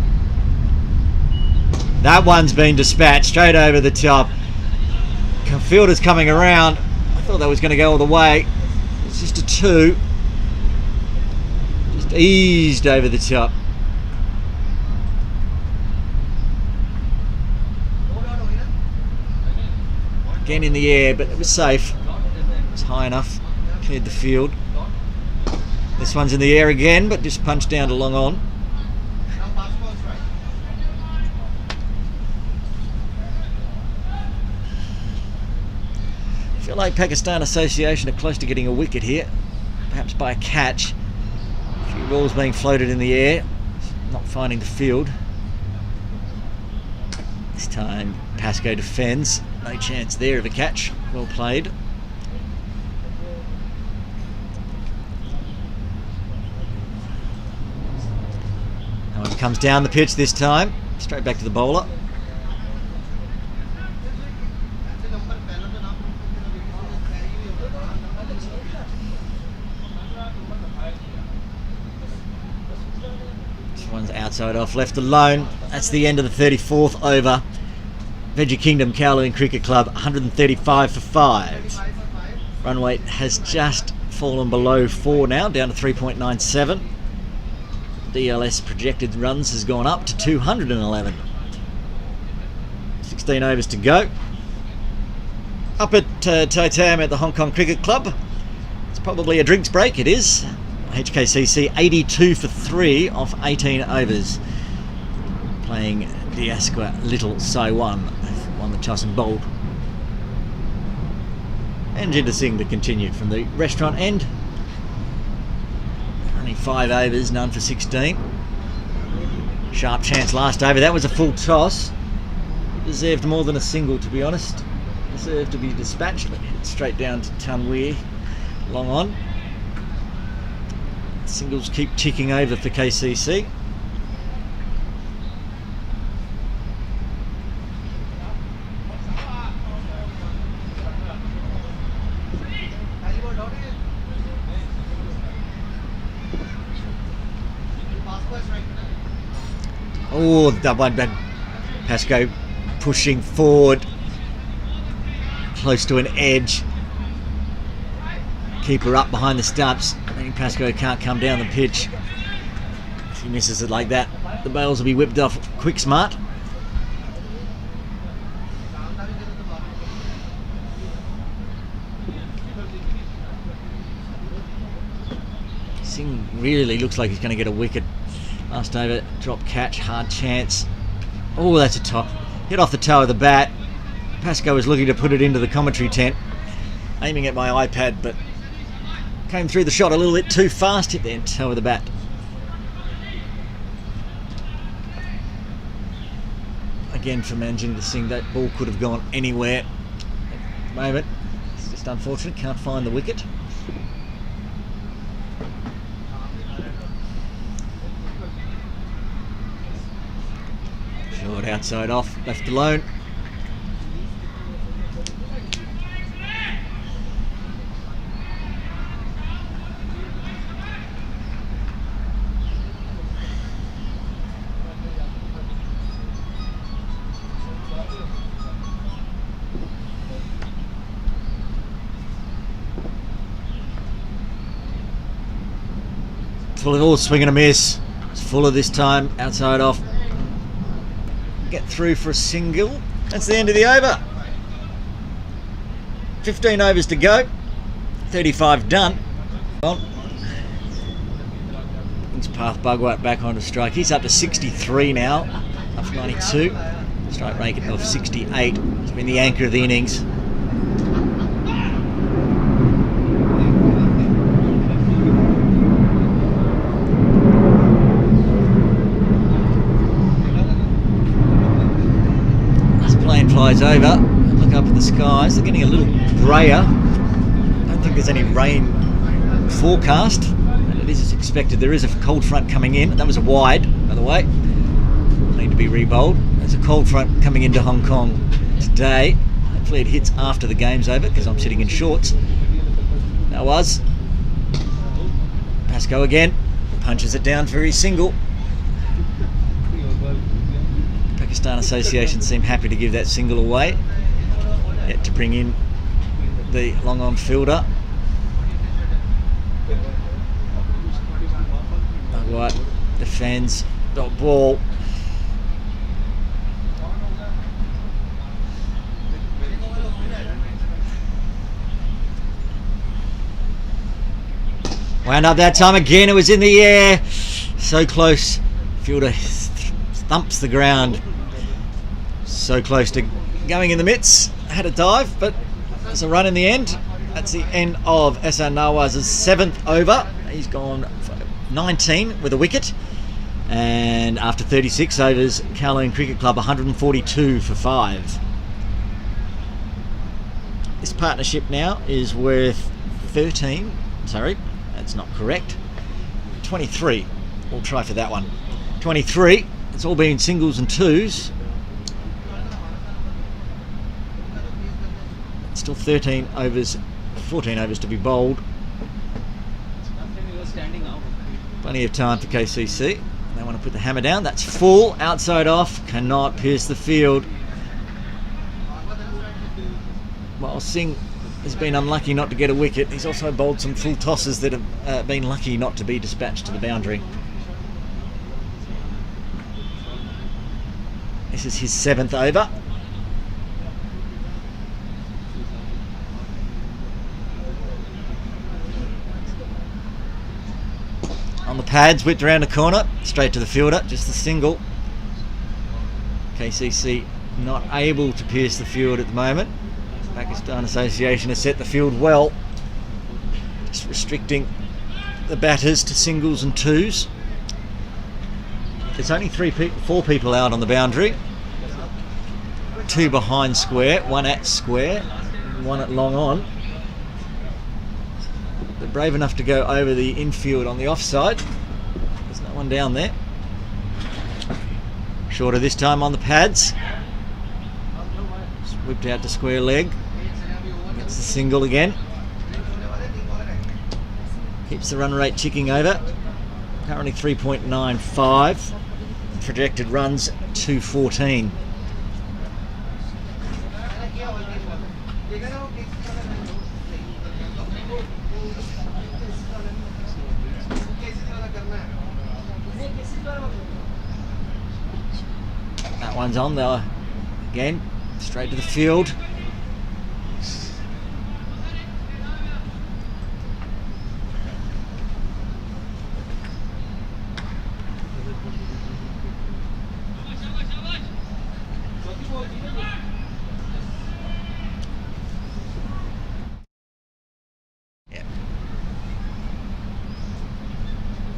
That one's been dispatched straight over the top. Fielder's coming around. I thought that was going to go all the way. It's just a 2. Just eased over the top. Again in the air, but it was safe. It was high enough. Cleared the field. This one's in the air again, but just punched down to long on. I feel like Pakistan Association are close to getting a wicket here, perhaps by a catch. A few balls being floated in the air, not finding the field. This time Pascoe defends. No chance there of a catch. Well played. No one comes down the pitch this time. Straight back to the bowler. This one's outside off, left alone. That's the end of the 34th over. Veggie Kingdom Kowloon Cricket Club 135 for 5. Run weight has just fallen below 4 now, down to 3.97. DLS projected runs has gone up to 211. 16 overs to go. Up at Totem at the Hong Kong Cricket Club. It's probably a drinks break, it is. HKCC 82 for 3 off 18 overs. Playing Diasqua Little Saiwan, won the toss and bowled. And Jinder Singh to continue from the restaurant end. Only 5 overs, none for 16. Sharp chance last over. That was a full toss. He deserved more than a single, to be honest. Deserved to be dispatched, but hit straight down to Tanweer. Long on. Singles keep ticking over for KCC. Oh, that one back. Pascoe pushing forward, close to an edge. Keeper up behind the stumps. I think Pascoe can't come down the pitch. If he misses it like that, the bails will be whipped off quick smart. Singh really looks like he's going to get a wicket. Last over, drop catch, hard chance. Oh, that's a top. Hit off the toe of the bat. Pascoe was looking to put it into the commentary tent. Aiming at my iPad, but came through the shot a little bit too fast. Hit the toe of the bat. Again, for Manjinder Singh, that ball could have gone anywhere. At the moment, it's just unfortunate. Can't find the wicket. Short outside off, left alone. Full of all swing and a miss. It's Fuller this time, outside off. Get through for a single. That's the end of the over. 15 overs to go. 35 done. Path Bugwat back onto strike. He's up to 63 now. Up to 92. Strike rate of 68. He's been the anchor of the innings. Flies over, look up at the skies. They're getting a little grayer. I don't think there's any rain forecast, and it is as expected. There is a cold front coming in. That was a wide, by the way. Need to be re-bowled. There's a cold front coming into Hong Kong today. Hopefully it hits after the game's over, because I'm sitting in shorts. That was. Pascoe again. Punches it down for his single. Pakistan Association seem happy to give that single away. Yet to bring in the long on fielder. White defends, dot ball. Wound up that time again, it was in the air. So close. Fielder thumps the ground. So close to going in the mitts. Had a dive, but there's a run in the end. That's the end of Ehsan Nawaz's 7th over. He's gone for 19 with a wicket. And after 36 overs, Kowloon Cricket Club 142 for 5. This partnership now is worth 13. Sorry, that's not correct. 23. We'll try for that one. 23. It's all been singles and twos. Still 13 overs, 14 overs to be bowled. Plenty of time for KCC. They want to put the hammer down. That's full, outside off, cannot pierce the field. While Singh has been unlucky not to get a wicket, he's also bowled some full tosses that have been lucky not to be dispatched to the boundary. This is his 7th over. On the pads, whipped around the corner, straight to the fielder, just a single. KCC not able to pierce the field at the moment. Pakistan Association has set the field well, just restricting the batters to singles and twos. There's only 4 people out on the boundary. 2 behind square, 1 at square, 1 at long on. They're brave enough to go over the infield on the offside. There's no one down there. Shorter this time on the pads. Just whipped out to square leg. Gets the single again. Keeps the run rate ticking over. Currently 3.95. Projected runs 214. That one's on there again, straight to the field. Yeah.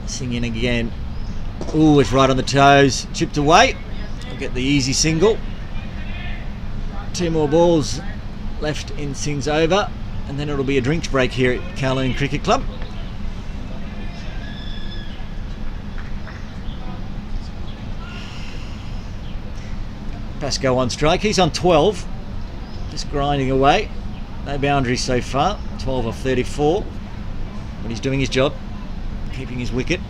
Singing again. Ooh, it's right on the toes, chipped away. Get the easy single. 2 more balls left in Singh's over, and then it'll be a drinks break here at Kowloon Cricket Club. Pascoe on strike. He's on 12, just grinding away. No boundaries so far. 12 off 34, but he's doing his job, keeping his wicket.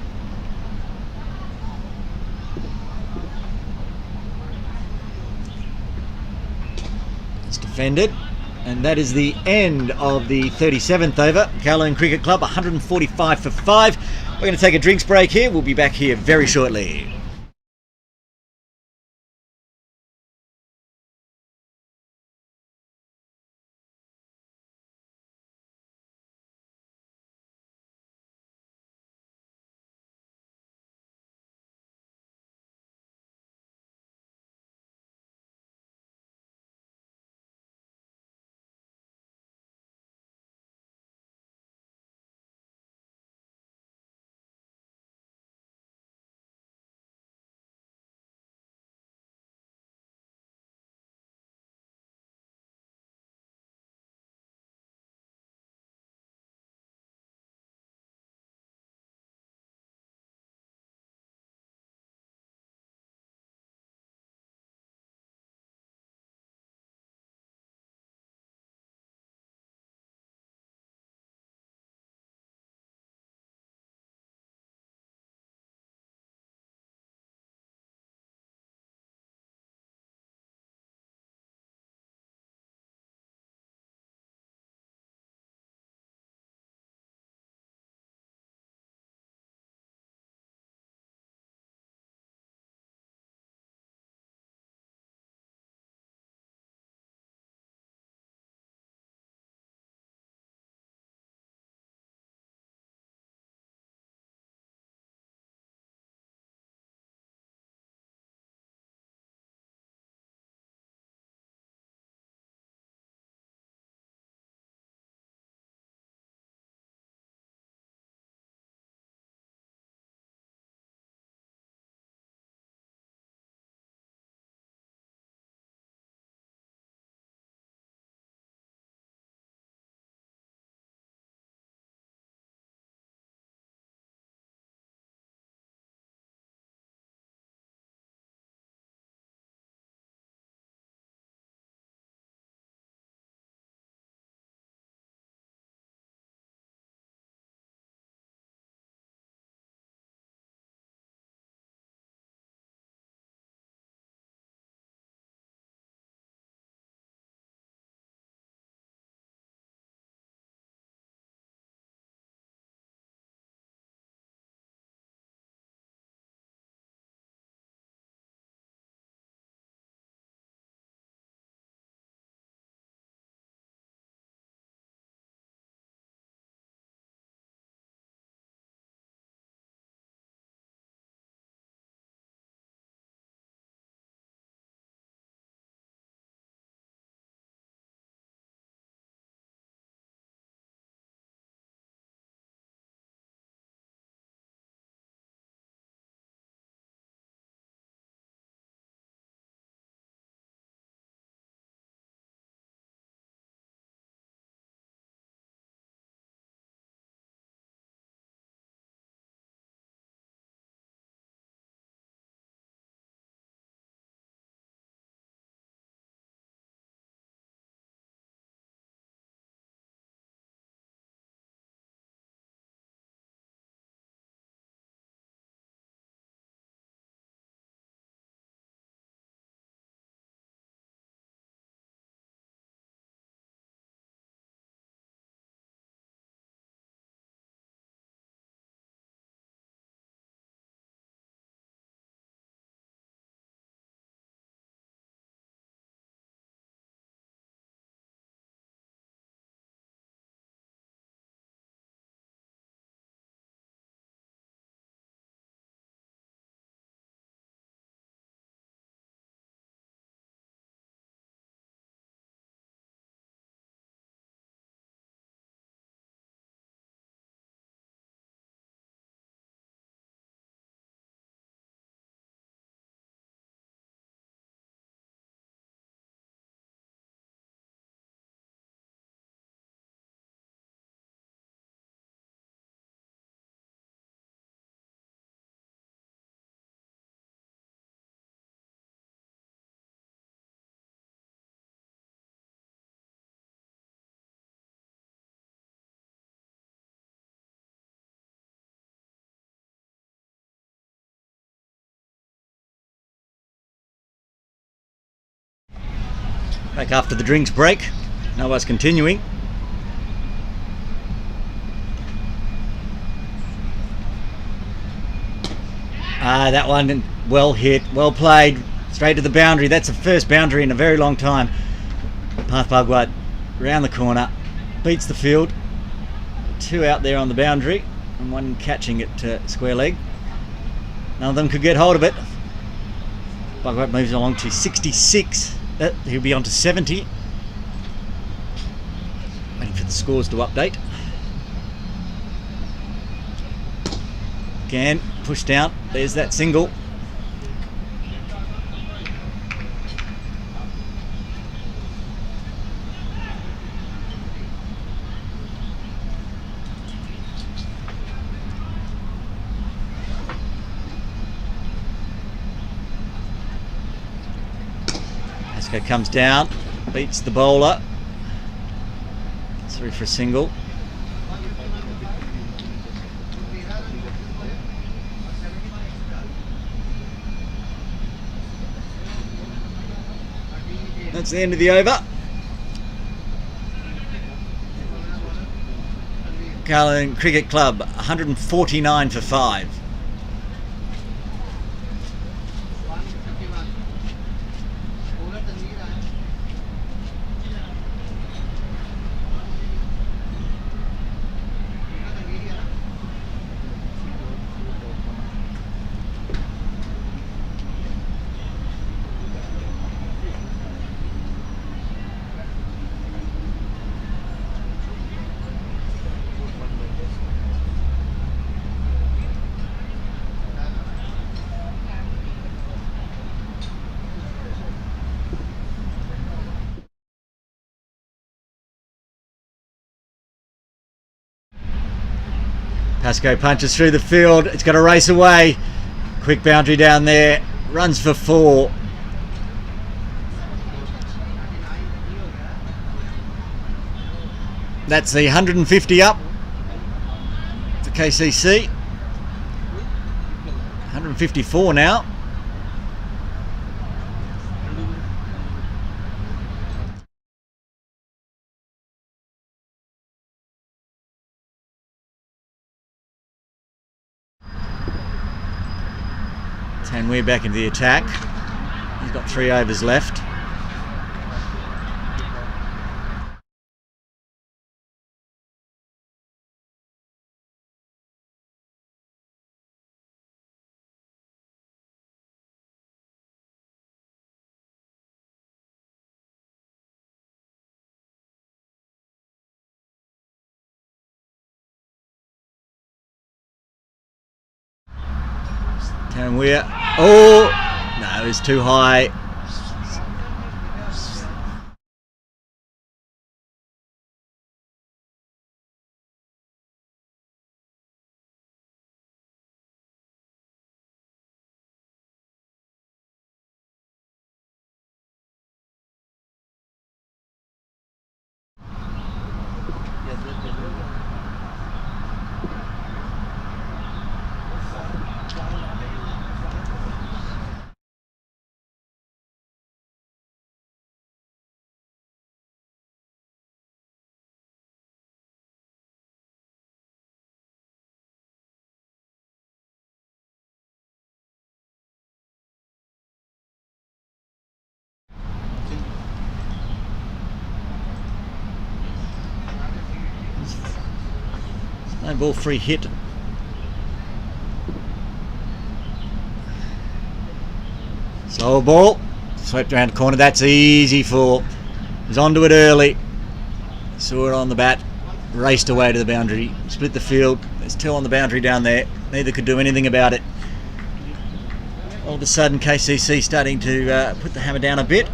Defended, and that is the end of the 37th over. Kowloon Cricket Club 145 for 5. We're going to take a drinks break here. We'll be back here very shortly. Back after the drinks break. No us continuing. That one well hit, well played, straight to the boundary. That's the first boundary in a very long time. PACC round the corner, beats the field. 2 out there on the boundary and 1 catching it square leg. None of them could get hold of it. PACC moves along to 66. He'll be on to 70. Waiting for the scores to update. Again, push down. There's that single. Pasco comes down, beats the bowler. 3 for a single. That's the end of the over. Carlin Cricket Club 149 for 5. Pasco punches through the field. It's got to race away. Quick boundary down there. Runs for 4. That's the 150 up for KCC. 154 now. We're back into the attack. He's got 3 overs left. And we're no, it's too high. No ball free hit. Slow ball. Swept around the corner. That's easy for. Was onto it early. Saw it on the bat. Raced away to the boundary. Split the field. There's 2 on the boundary down there. Neither could do anything about it. All of a sudden KCC starting to put the hammer down a bit.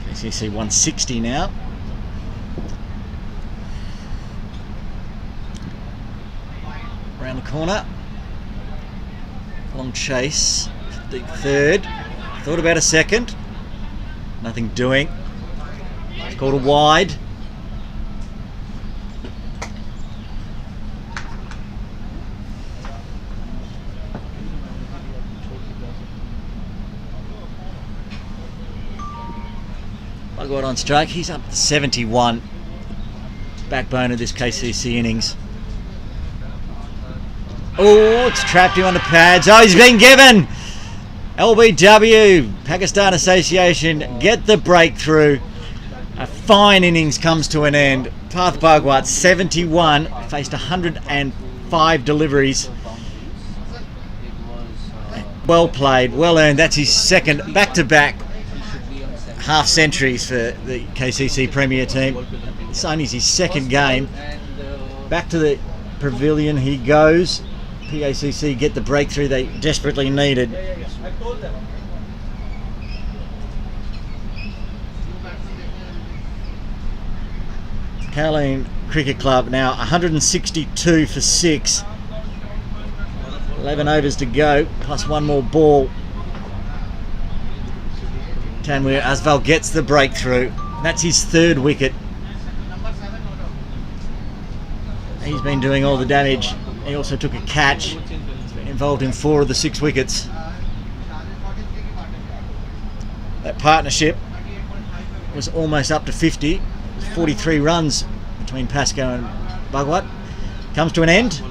KCC 160 now. Around the corner. Long chase. Deep third. Thought about a second. Nothing doing. It's called a wide. Bugwat on strike. He's up to 71. Backbone of this KCC innings. Oh, it's trapped him on the pads. Oh, he's been given. LBW, Pakistan Association, get the breakthrough. A fine innings comes to an end. Path Bugwat, 71, faced 105 deliveries. Well played, well earned. That's his second back-to-back half centuries for the KCC Premier team. It's only his second game. Back to the pavilion he goes. PACC get the breakthrough they desperately needed. Caroline Cricket Club now 162 for 6. 11 overs to go, plus one more ball. Tanwir Asval gets the breakthrough. That's his third wicket. He's been doing all the damage. He also took a catch. He's been involved in 4 of the 6 wickets. That partnership was almost up to 50. 43 runs between Pascoe and Bugwat. Comes to an end.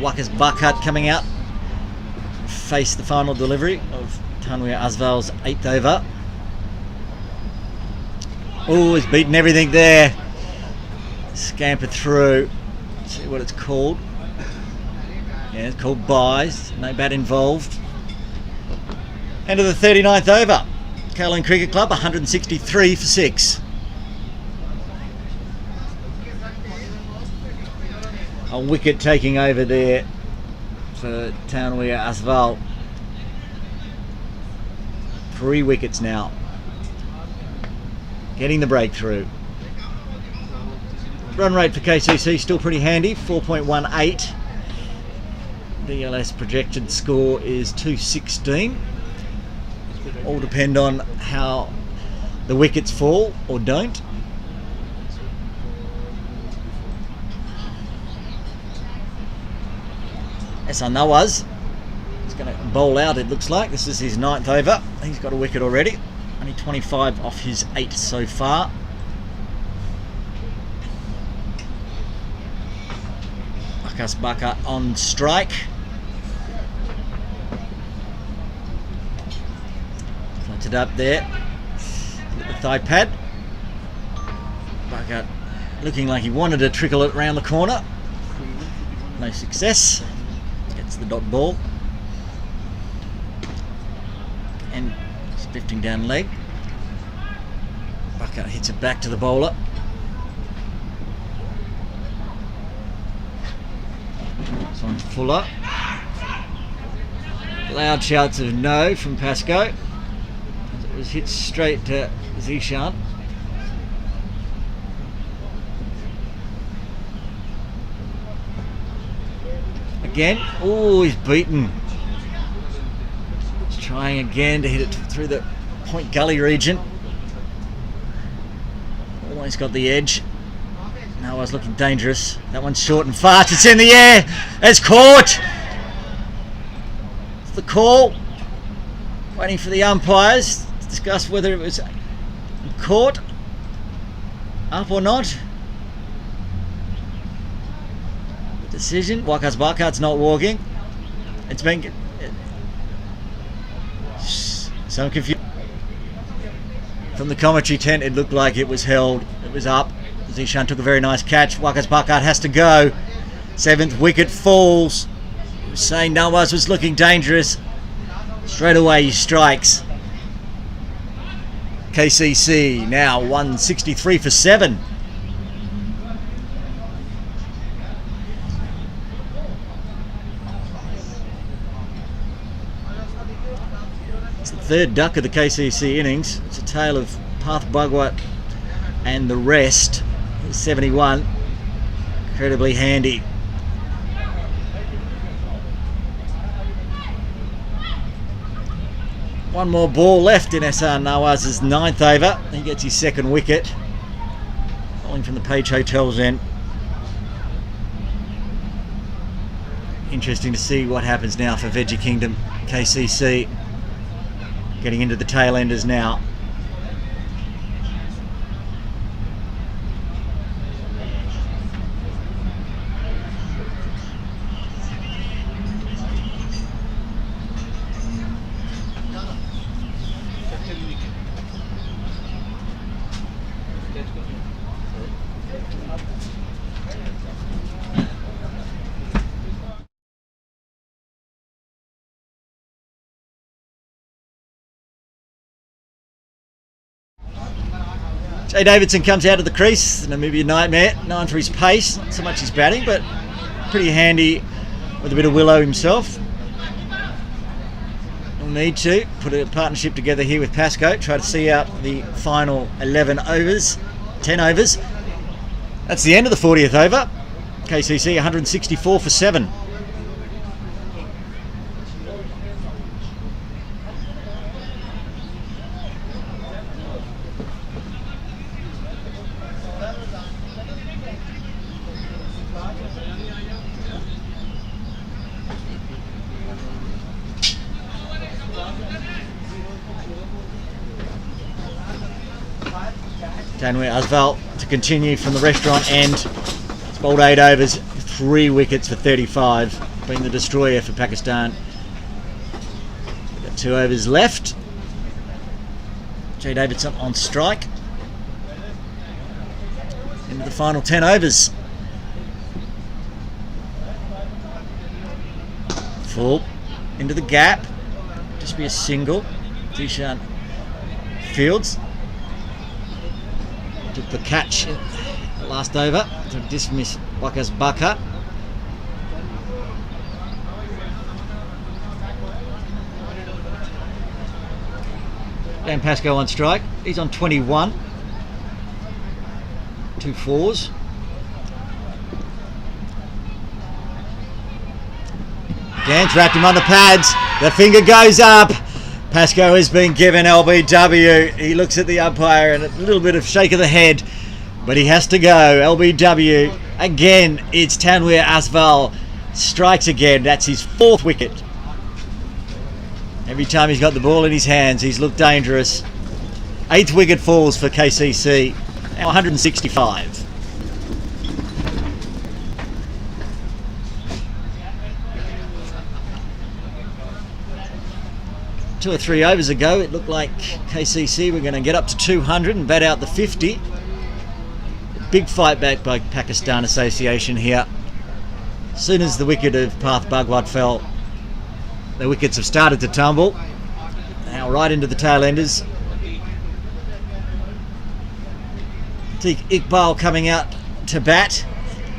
Waqas Bakat coming out, face the final delivery of Tanwir Asval's 8th over. Oh, he's beaten everything there. Scampered through. Let's see what it's called. Yeah, it's called buys. No bat involved. End of the 39th over. Caroline Cricket Club 163 for 6. A wicket taking over there for Tanwir Asval. 3 wickets now. Getting the breakthrough. Run rate for KCC still pretty handy, 4.18. DLS projected score is 216. All depend on how the wickets fall or don't. Nawaz is going to bowl out, it looks like. This is his 9th over. He's got a wicket already. Only 25 off his 8 so far. Waqas Bakat on strike. Floated up there. With the thigh pad. Bakat looking like he wanted to trickle it round the corner. No success. Gets the dot ball. And it's drifting down leg. Bakat hits it back to the bowler. It's on Fuller. Loud shouts of no from Pascoe. It was hit straight to Zishan. Again, oh, he's beaten. He's trying again to hit it through the Point Gully region. Almost got the edge. Now I was looking dangerous. That one's short and fast. It's in the air. It's caught. It's the call. Waiting for the umpires to discuss whether it was caught, up or not. Decision. Waqas Bakat's not walking. It's been some confusion. From the commentary tent, it looked like it was held. It was up. Zishan took a very nice catch. Waqas Bakat has to go. 7th wicket falls. He was saying Nawaz was looking dangerous. Straight away he strikes. KCC now 163 for 7. It's the 3rd duck of the KCC innings. It's a tale of Path Bugwat and the rest, 71, incredibly handy. One more ball left in SR Nawaz's 9th over. He gets his 2nd wicket, falling from the Page Hotel's end. Interesting to see what happens now for Veggie Kingdom. KCC getting into the tail enders now. Jay Davidson comes out of the crease, the Namibia Nightmare, known for his pace, not so much his batting, but pretty handy with a bit of willow himself. We'll need to put a partnership together here with Pascoe, try to see out the final 11 overs, 10 overs. That's the end of the 40th over. KCC 164 for 7. Tanwir Asval to continue from the restaurant end. It's bowled 8 overs, 3 wickets for 35, being the destroyer for Pakistan. We've got 2 overs left. Jay Davidson on strike. Into the final 10 overs. Full into the gap. Just be a single. Dishan Fields took the catch last over to dismiss Wakas Baka. Dan Pascoe on strike. He's on 21. 2 fours. Gant's wrapped him on the pads. The finger goes up. Pascoe has been given LBW. He looks at the umpire and a little bit of shake of the head, but he has to go. LBW. Again, it's Tanwir Asval. Strikes again. That's his 4th wicket. Every time he's got the ball in his hands, he's looked dangerous. 8th wicket falls for KCC. Now 165. Two or 3 overs ago, it looked like KCC were going to get up to 200 and bat out the 50. Big fight back by Pakistan Association here. As soon as the wicket of Path Bhagwat fell, the wickets have started to tumble. Now right into the tail enders. Teek Iqbal coming out to bat.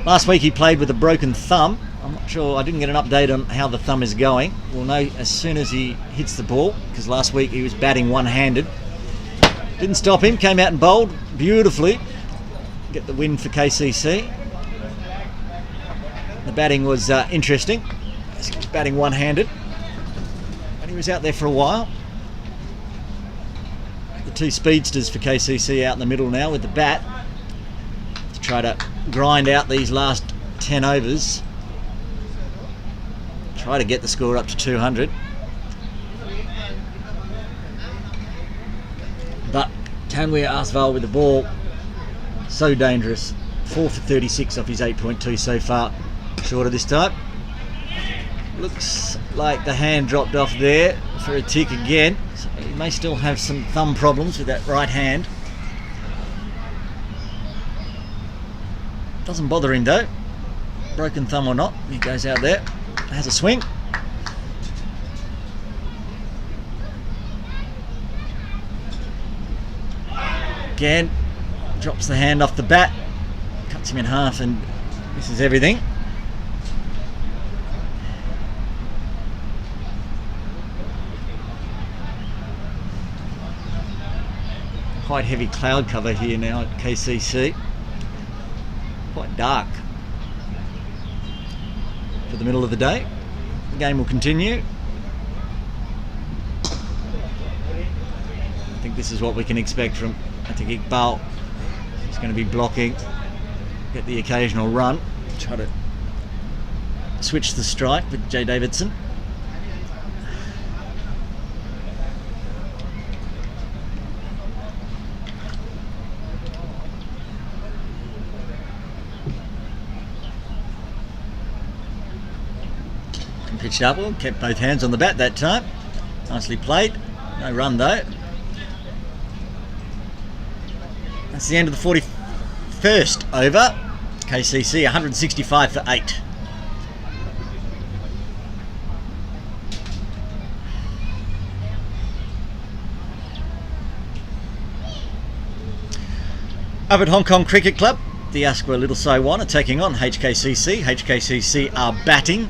Last week he played with a broken thumb. I'm not sure, I didn't get an update on how the thumb is going. We'll know as soon as he hits the ball, because last week he was batting one-handed. Didn't stop him, came out and bowled beautifully. Get the win for KCC. The batting was interesting. He was batting one-handed, and he was out there for a while. The 2 speedsters for KCC out in the middle now with the bat to try to grind out these last 10 overs. Try to get the score up to 200. But Tanwir Asval with the ball, so dangerous. 4 for 36 off his 8.2 so far. Shorter this time. Looks like the hand dropped off there for a tick again. So he may still have some thumb problems with that right hand. Doesn't bother him though. Broken thumb or not, he goes out there. Has a swing. Again, drops the hand off the bat, cuts him in half, and this is everything. quite heavy cloud cover here now at KCC. Quite dark for the middle of the day. The game will continue. I think this is what we can expect from, I think Iqbal is going to be blocking, get the occasional run, try to switch the strike with Jay Davidson. Pitched up, well, kept both hands on the bat that time. Nicely played. No run though. That's the end of the 41st over. KCC 165 for 8. Up at Hong Kong Cricket Club, the Asqua Little Saiwan are taking on HKCC. HKCC are batting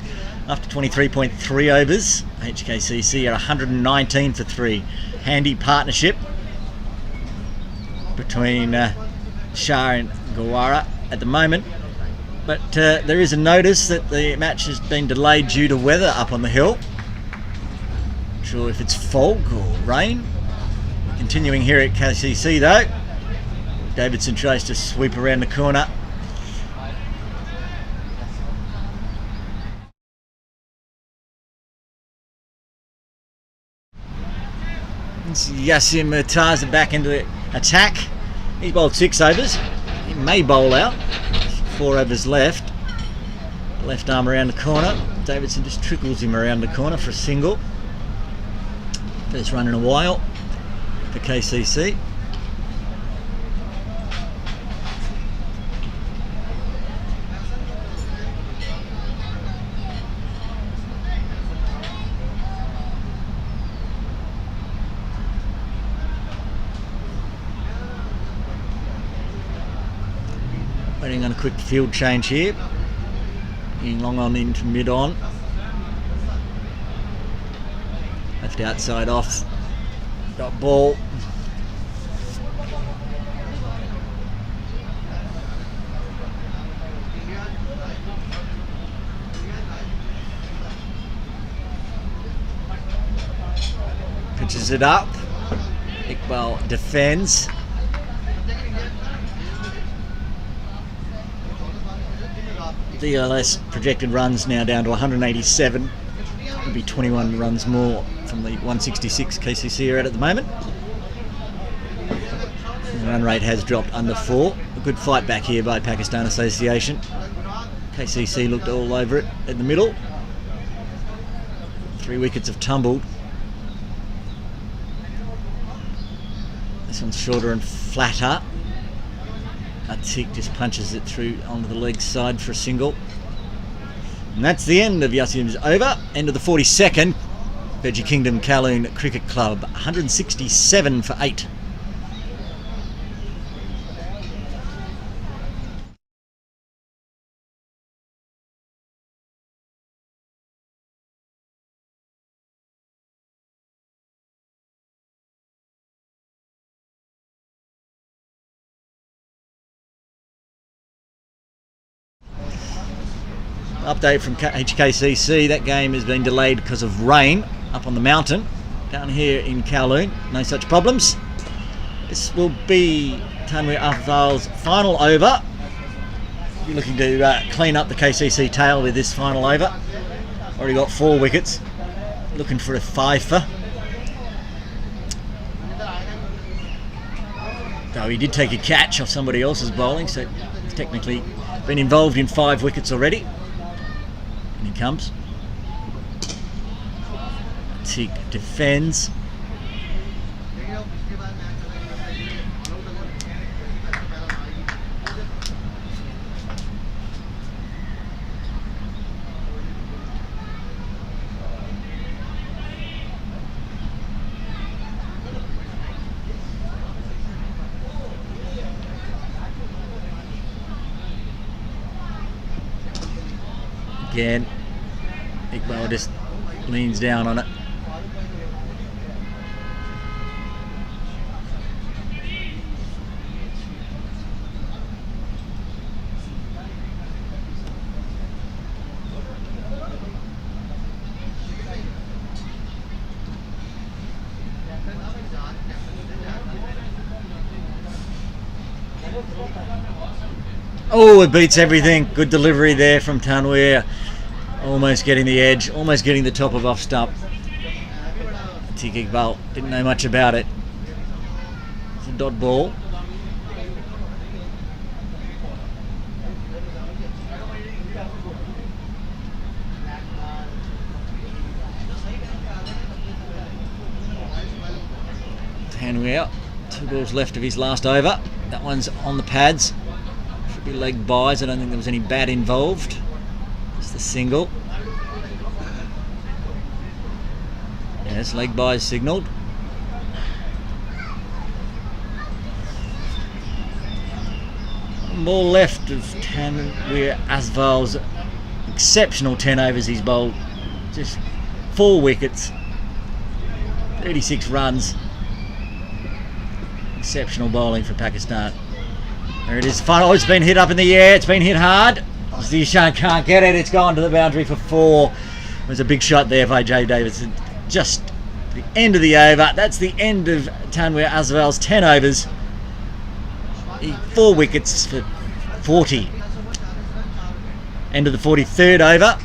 after 23.3 overs. HKCC are 119 for 3. Handy partnership between Shah and Gawara at the moment. But there is a notice that the match has been delayed due to weather up on the hill. Not sure if it's fog or rain. Continuing here at KCC though. Davidson tries to sweep around the corner. Yassim Murtaza back into the attack. He's bowled 6 overs. He may bowl out. 4 overs left. Left arm around the corner. Davidson just trickles him around the corner for a single. First run in a while for KCC. Waiting on a quick field change here. Getting long on into mid on. Left outside off. Got ball. Pitches it up. Iqbal defends. DLS projected runs now down to 187. It'll be 21 runs more from the 166 KCC are at the moment. The run rate has dropped under 4. A good fight back here by Pakistan Association. KCC looked all over it in the middle. 3 wickets have tumbled. This one's shorter and flatter. Atik just punches it through onto the leg side for a single. And that's the end of Yassim's over. End of the 42nd. Veggie Kingdom Kowloon Cricket Club, 167 for 8. Update from HKCC, that game has been delayed because of rain up on the mountain. Down here in Kowloon, no such problems. This will be Tanwir Afzal's final over. You're looking to clean up the KCC tail with this final over. Already got 4 wickets. Looking for a fifer. Though he did take a catch off somebody else's bowling, so he's technically been involved in 5 wickets already. And he comes. Atik defends. Again, Iqbal just leans down on it. Oh, it beats everything. Good delivery there from Tanweer. Almost getting the edge, almost getting the top of off stump. Iqbal didn't know much about it. It's a dot ball. Tanweer, 2 balls left of his last over. That one's on the pads. Should be leg buys. I don't think there was any bat involved. Just the single. Yes, leg buys signalled. One ball left of Tanweer Asval's exceptional 10 overs he's bowled. Just 4 wickets, 36 runs. Exceptional bowling for Pakistan. There it is. Final. It's been hit up in the air. It's been hit hard. Zishan can't get it. It's gone to the boundary for 4. It was a big shot there by Jay Davidson. Just the end of the over. That's the end of Tanweer Asval's 10 overs. 4 wickets for 40. End of the 43rd over.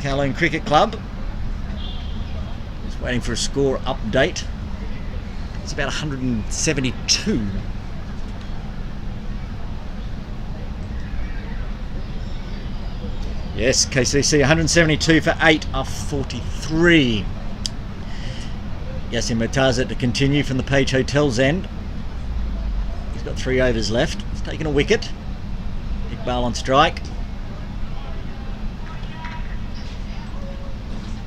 Kowloon Cricket Club. Just waiting for a score update. It's about 172. Yes, KCC 172 for 8 off 43. Yasin Murtaza to continue from the Page Hotel's end. He's got 3 overs left. He's taken a wicket. Iqbal on strike.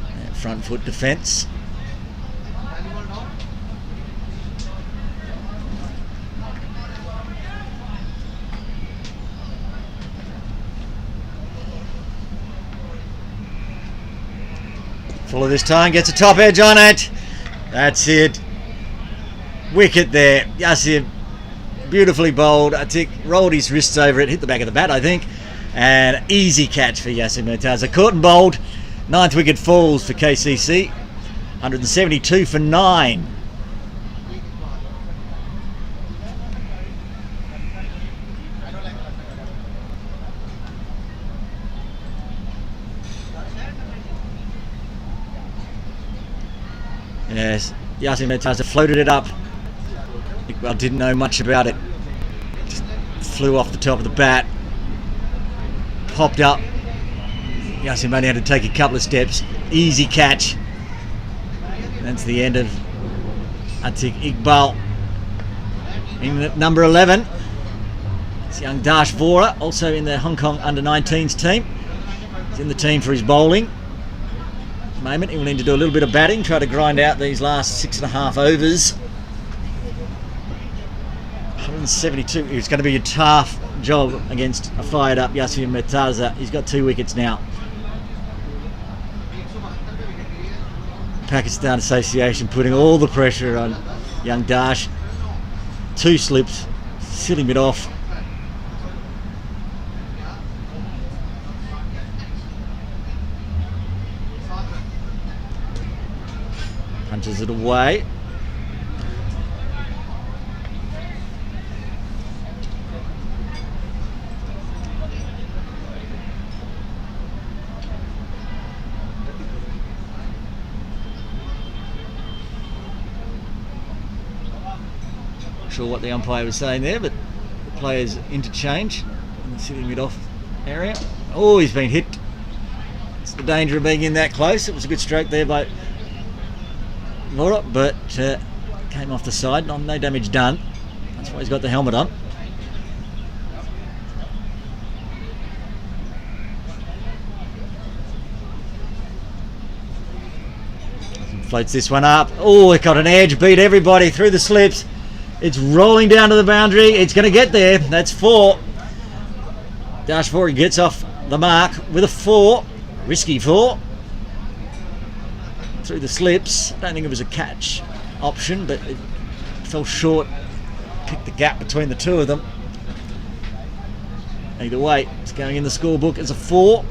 And front foot defence. Fuller this time, gets a top edge on it. That's it. Wicket there. Yasir beautifully bowled. Atik rolled his wrists over it, hit the back of the bat, I think. And easy catch for Yasin Murtaza. Caught and bowled. 9th wicket falls for KCC. 172 for 9. Yes, Yasin Murtaza floated it up. Iqbal didn't know much about it. Just flew off the top of the bat. Popped up. Yasin only had to take a couple of steps. Easy catch. That's the end of Atik Iqbal. In at number 11. It's young Dash Vora, also in the Hong Kong under-19s team. He's in the team for his bowling. Moment. He will need to do a little bit of batting, try to grind out these last 6.5 overs. 172. It's going to be a tough job against a fired up Yasin Murtaza. He's got 2 wickets now. Pakistan Association putting all the pressure on young Dash. 2 slips, sitting it off. Punches it away. Not sure what the umpire was saying there, but the players interchange in the sitting mid-off area. Oh, he's been hit. It's the danger of being in that close. It was a good stroke there by Vora, but came off the side. No damage done. That's why he's got the helmet on. Floats this one up. Oh, it got an edge, beat everybody through the slips. It's rolling down to the boundary. It's going to get there. That's 4. Dash 4, he gets off the mark with a 4. Risky 4. Through the slips. I don't think it was a catch option, but it fell short. Picked the gap between the two of them. Either way, it's going in the scorebook as a 4.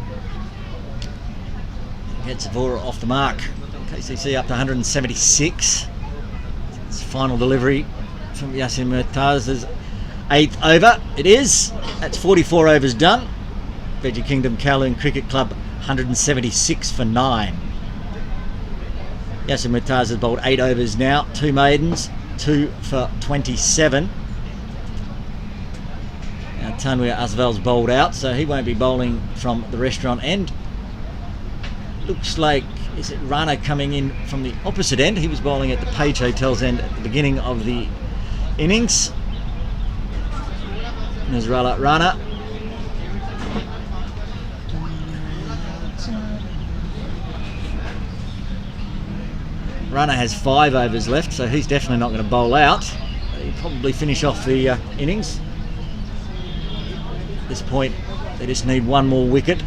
Gets Vora off the mark. KCC up to 176. It's final delivery from Yasin Murtaza's 8th over it is. That's 44 overs done. Veggie Kingdom Kowloon Cricket Club 176 for 9. Yasser Murtaz has bowled 8 overs now, 2 maidens, 2 for 27. Now Tanwir Asval's bowled out, so he won't be bowling from the restaurant end. Looks like, is it Rana coming in from the opposite end? He was bowling at the Page Hotel's end at the beginning of the innings. Nazrala Rana. Rana has 5 overs left, so he's definitely not going to bowl out. He'll probably finish off the innings. At this point, they just need 1 more wicket.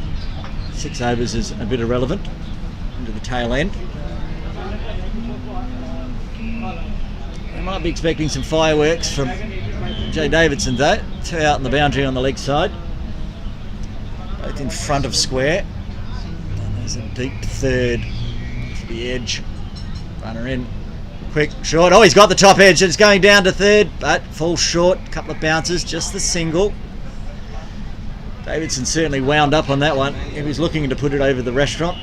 6 overs is a bit irrelevant into the tail end. They might be expecting some fireworks from Jay Davidson though. 2 out in the boundary on the leg side, both in front of square. And there's a deep third to the edge. Runner in, quick, short. Oh, he's got the top edge. It's going down to third, but falls short. A couple of bounces, just the single. Davidson certainly wound up on that one. He was looking to put it over the restaurant,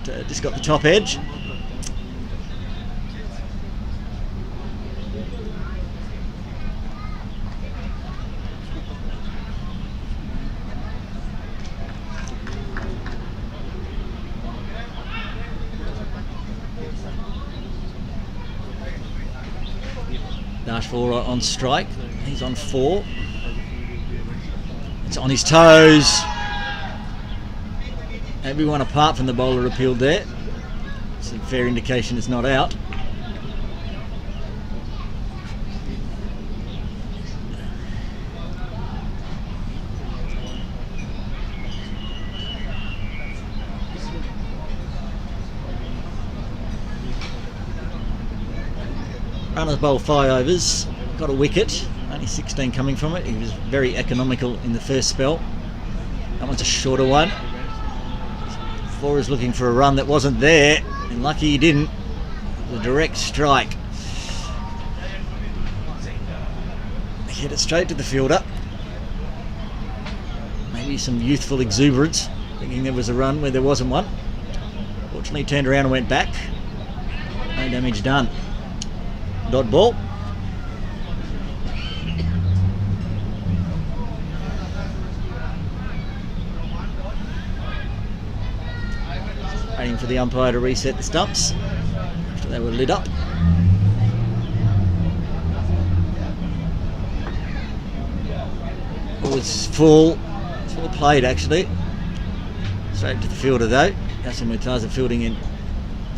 but just got the top edge. Dashvora on strike. He's on 4. It's on his toes. Everyone apart from the bowler appealed there. It's a fair indication it's not out. Runners bowl 5 overs, got a wicket, only 16 coming from it. He was very economical in the first spell. That one's a shorter one. Flora's looking for a run that wasn't there, and lucky he didn't. It was a direct strike. Hit it straight to the fielder. Maybe some youthful exuberance, thinking there was a run where there wasn't one. Fortunately, he turned around and went back. No damage done. Dot ball. Waiting for the umpire to reset the stumps after they were lit up. Oh, it's full. It's well played actually. Straight to the fielder though. Yasser Murtaza fielding in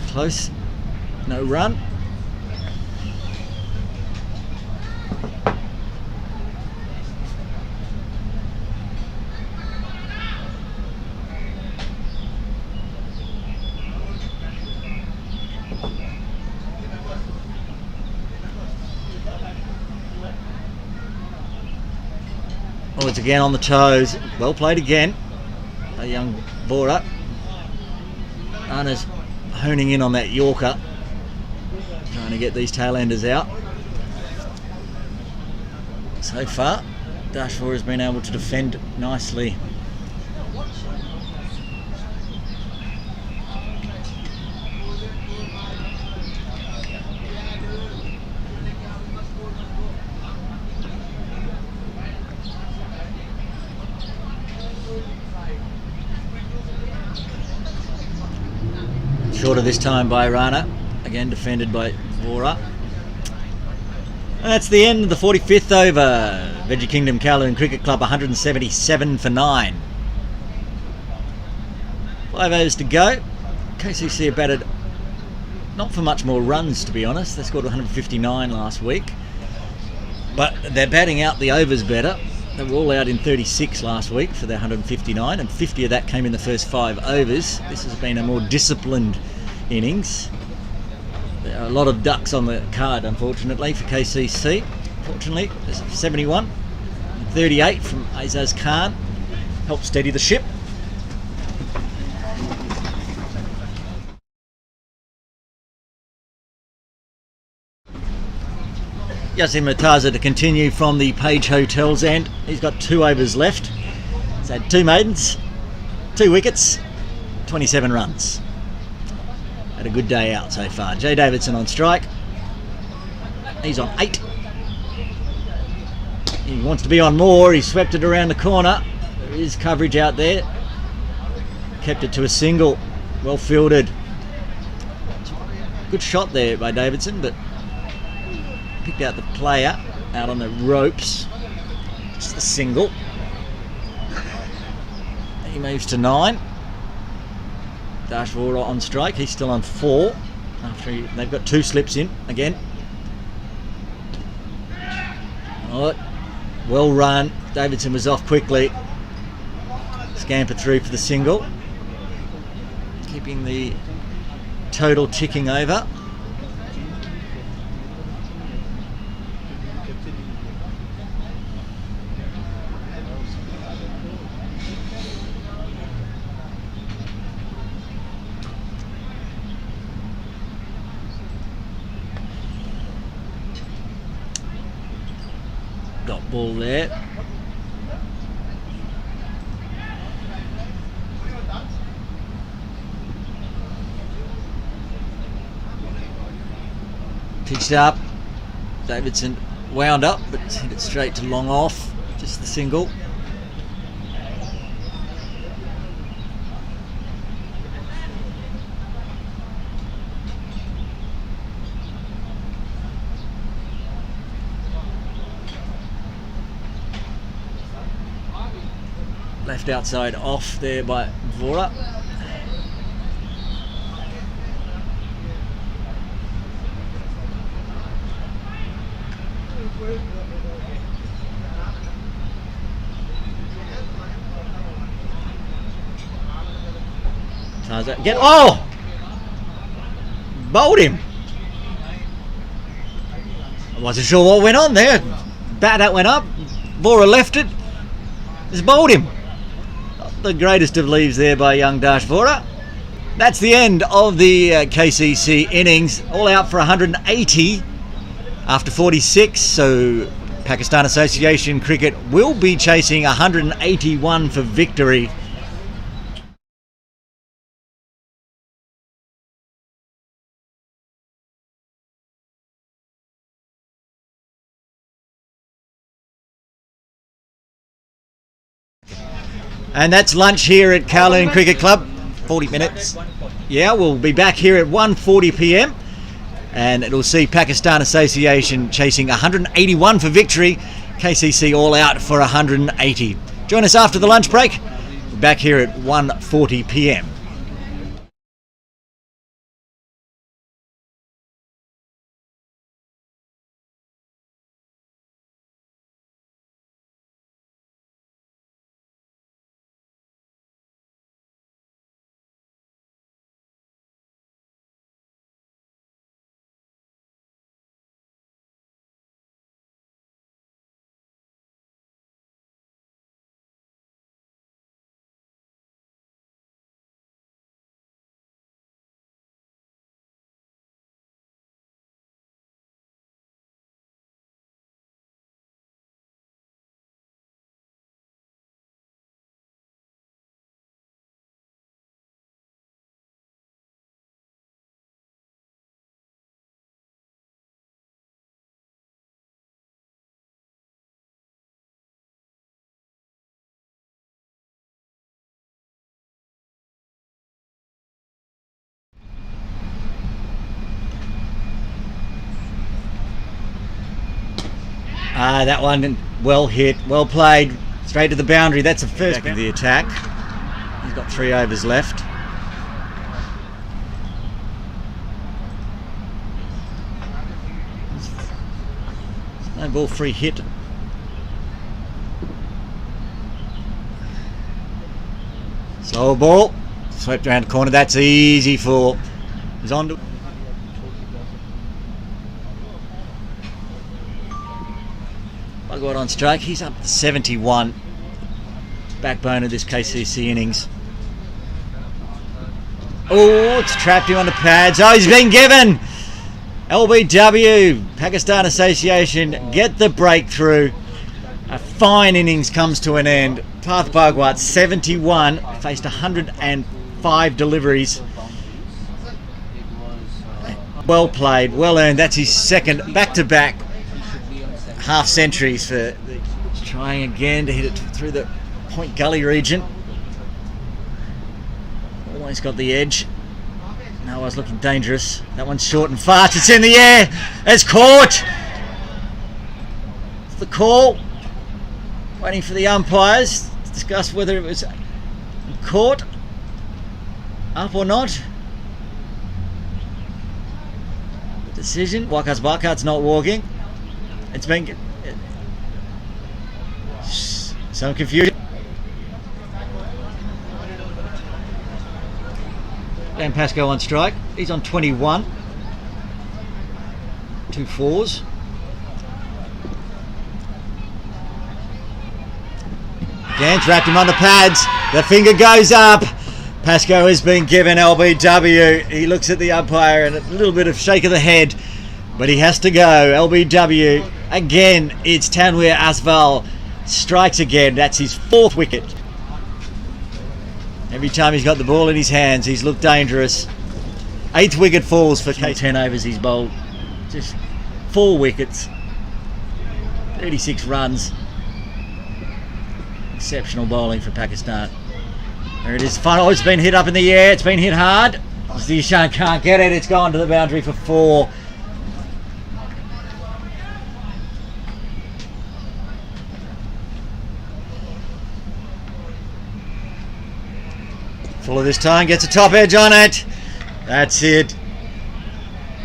close. No run. Oh, it's again on the toes. Well played again. A young Bora. Anna's honing in on that Yorker. Trying to get these tail-enders out. So far, Dashvora has been able to defend nicely. Shorter this time by Rana, again defended by Vora. And that's the end of the 45th over. Veggie Kingdom Kowloon Cricket Club 177 for 9. 5 overs to go. KCC have batted not for much more runs, to be honest. They scored 159 last week, but they're batting out the overs better. They were all out in 36 last week for their 159, and 50 of that came in the first 5 overs. This has been a more disciplined innings. There are a lot of ducks on the card, unfortunately, for KCC. Fortunately, there's 71, 38 from Azaz Khan. Helped steady the ship. Yasin Mataza to continue from the Page Hotels end. He's got 2 overs left. He's had 2 maidens, 2 wickets, 27 runs. Had a good day out so far. Jay Davidson on strike. He's on 8. He wants to be on more. He swept it around the corner. There is coverage out there. Kept it to a single. Well fielded. Good shot there by Davidson, but picked out the player out on the ropes. Just a single. He moves to 9. Dash Vora on strike. He's still on 4. After they've got 2 slips in again. Oh, well run. Davidson was off quickly. Scampered through for the single. Keeping the total ticking over. Got ball there. Pitched up. Davidson wound up, but hit it straight to long off. Just the single. Left outside off there by Vora. Get bowled him. I wasn't sure what went on there. Bat that went up. Vora left it. Just bowled him. Not the greatest of leaves there by young Dash Vora. That's the end of the KCC innings. All out for 180 after 46. So Pakistan Association Cricket will be chasing 181 for victory. And that's lunch here at Kowloon Cricket Club. 40 minutes. Yeah, we'll be back here at 1:40 p.m. and it'll see Pakistan Association chasing 181 for victory. KCC all out for 180. Join us after the lunch break. We're back here at 1:40 p.m. That one well hit, well played, straight to the boundary. That's the first back of the attack. He's got 3 overs left. No ball, free hit. Slow ball, swept around the corner. That's easy for. He's on to. Got on strike. He's up to 71. Backbone of this KCC innings. Oh, it's trapped him on the pads. Oh, he's been given. LBW, Pakistan Association, get the breakthrough. A fine innings comes to an end. Parth Bhagwat, 71, faced 105 deliveries. Well played, well earned. That's his second back-to-back half centuries for trying again to hit it through the Point Gully region. Always got the edge. Now I was looking dangerous. That one's short and fast. It's in the air. It's caught. It's the call. Waiting for the umpires to discuss whether it was caught, up or not. The decision. Wakas Barkat's not walking. It's been some confusion. Dan Pascoe on strike. He's on 21. 2 fours. Gant's wrapped him on the pads. The finger goes up. Pascoe has been given LBW. He looks at the umpire and a little bit of shake of the head, but he has to go. LBW again. It's Tanweer Asval strikes again. That's his 4th wicket. Every time he's got the ball in his hands, he's looked dangerous. 8th wicket falls for 10 overs he's bowled. Just 4 wickets. 36 runs. Exceptional bowling for Pakistan. There it is. Final. It's been hit up in the air. It's been hit hard. Zishan can't get it. It's gone to the boundary for 4. Fuller this time, gets a top edge on it. That's it.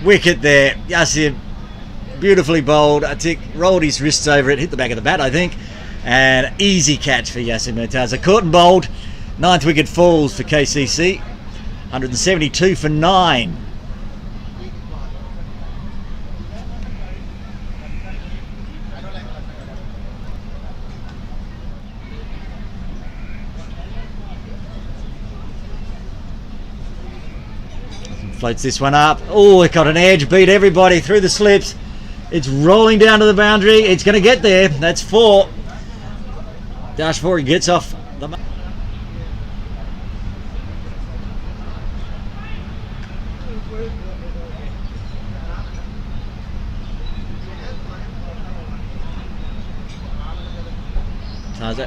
Wicket there. Yasir beautifully bowled. I think rolled his wrists over it, hit the back of the bat, I think. And easy catch for Yasir Murtaza. Caught and bowled. 9th wicket falls for KCC. 172 for 9. Floats this one up. Oh, it got an edge, beat everybody through the slips. It's rolling down to the boundary. It's going to get there. That's 4. Dash 4, he gets off the...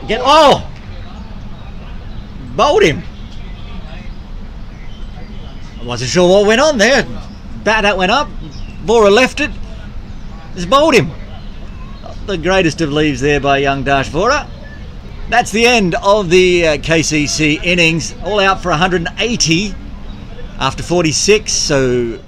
Get, oh! Bowled him. I wasn't sure what went on there. Bat that went up. Bora left it. Just bowled him. Not the greatest of leaves there by young Dash Vora. That's the end of the KCC innings. All out for 180 after 46. So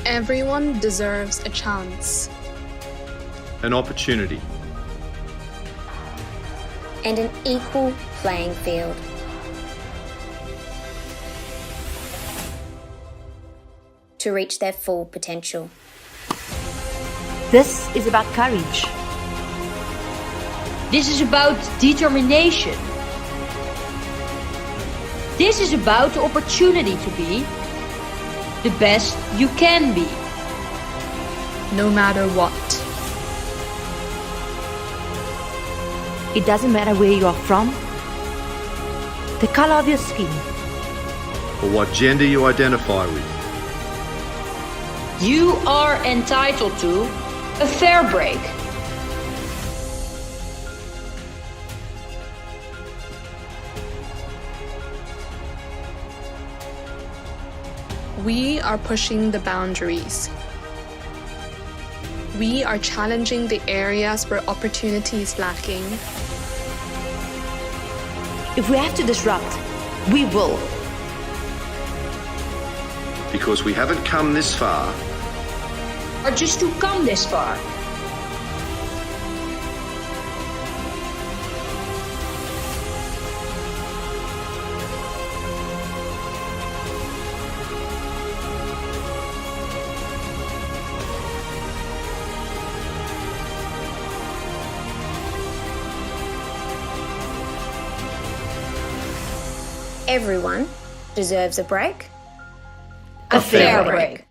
Everyone deserves a chance. An opportunity. And an equal playing field. To reach their full potential. This is about courage. This is about determination. This is about the opportunity to be the best you can be. No matter what. It doesn't matter where you are from, the color of your skin, or what gender you identify with. You are entitled to a fair break. We are pushing the boundaries. We are challenging the areas where opportunity is lacking. If we have to disrupt, we will. Because we haven't come this far. Or just to come this far. Everyone deserves a break. A fair break.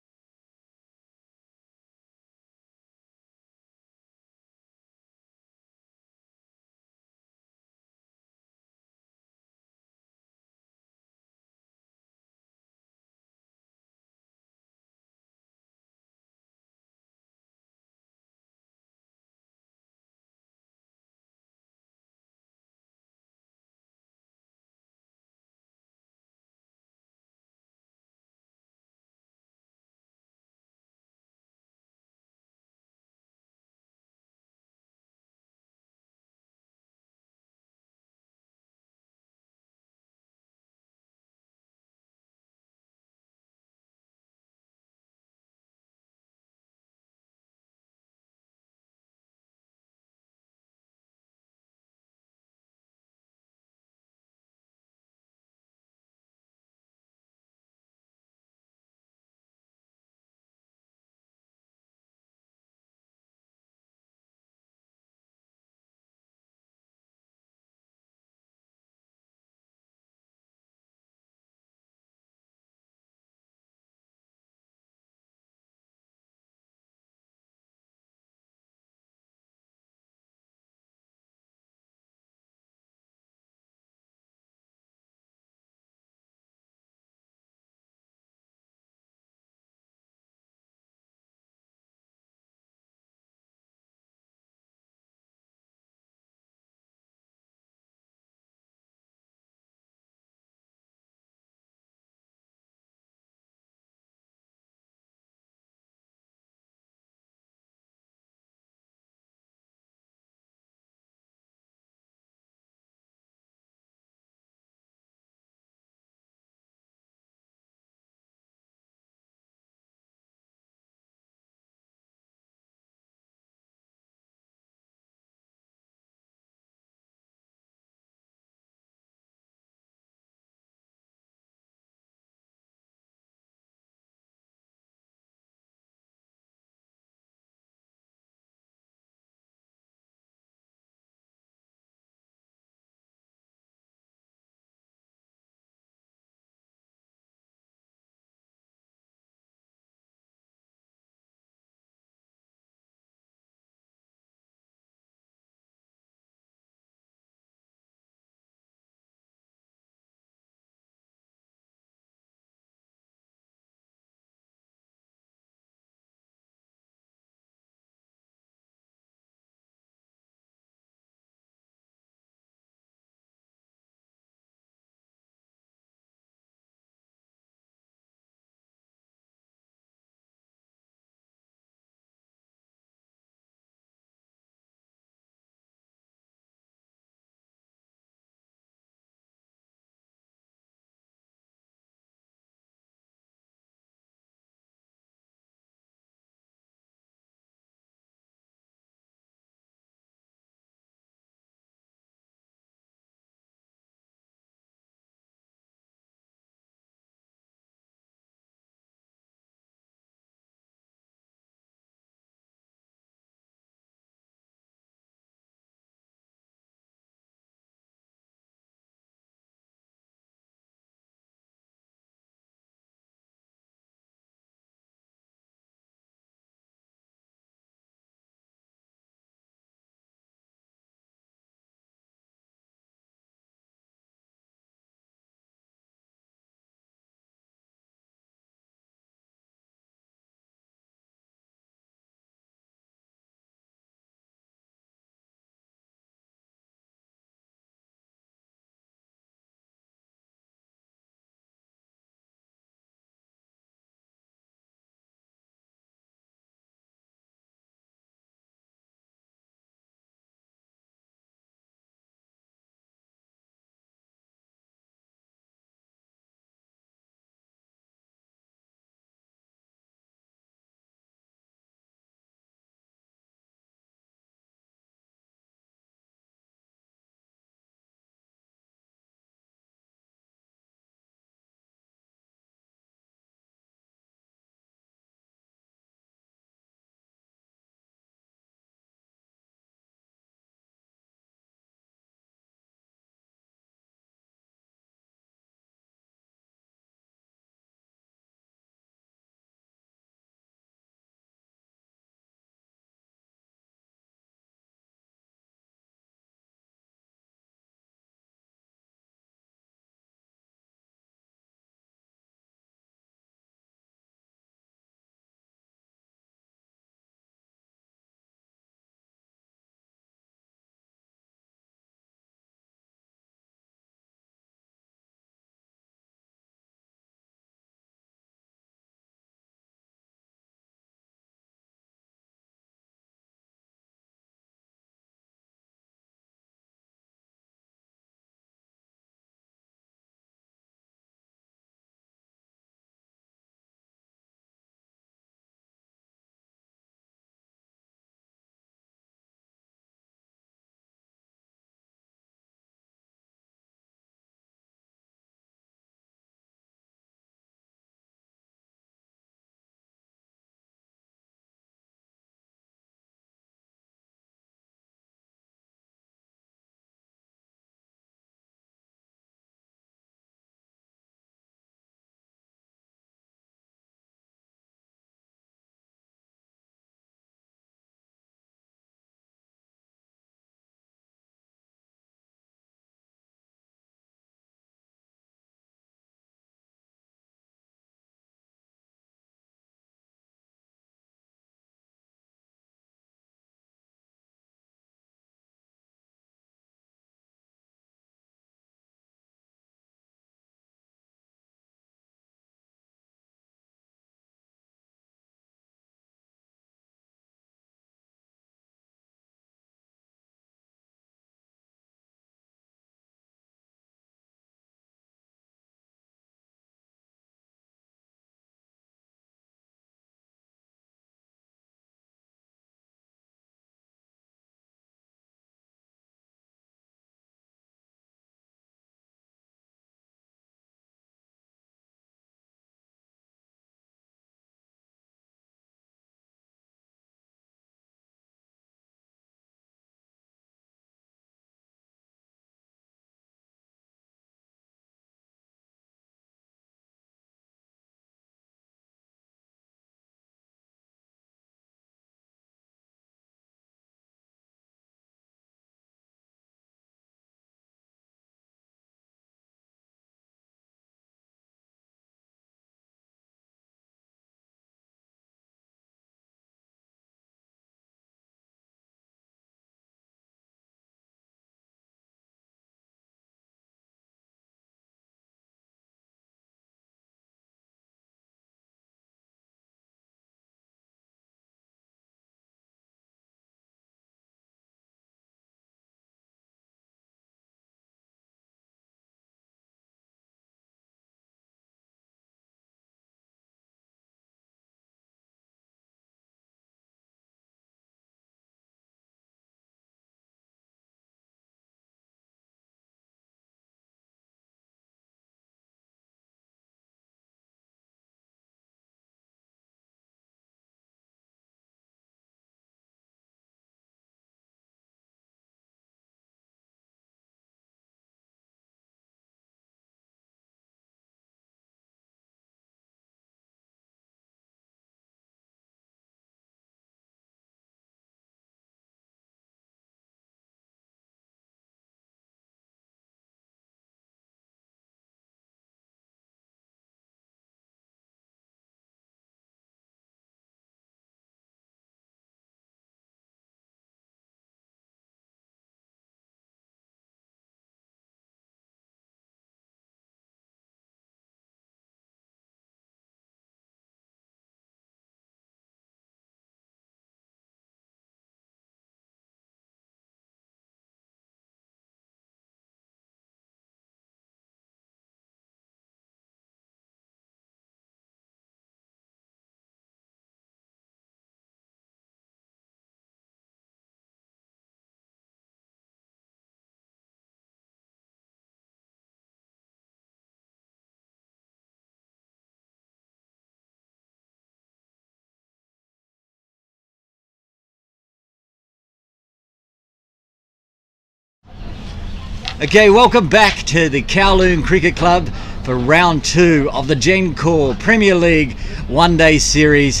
Okay, welcome back to the Kowloon Cricket Club for round 2 of the Gencor Premier League one-day series.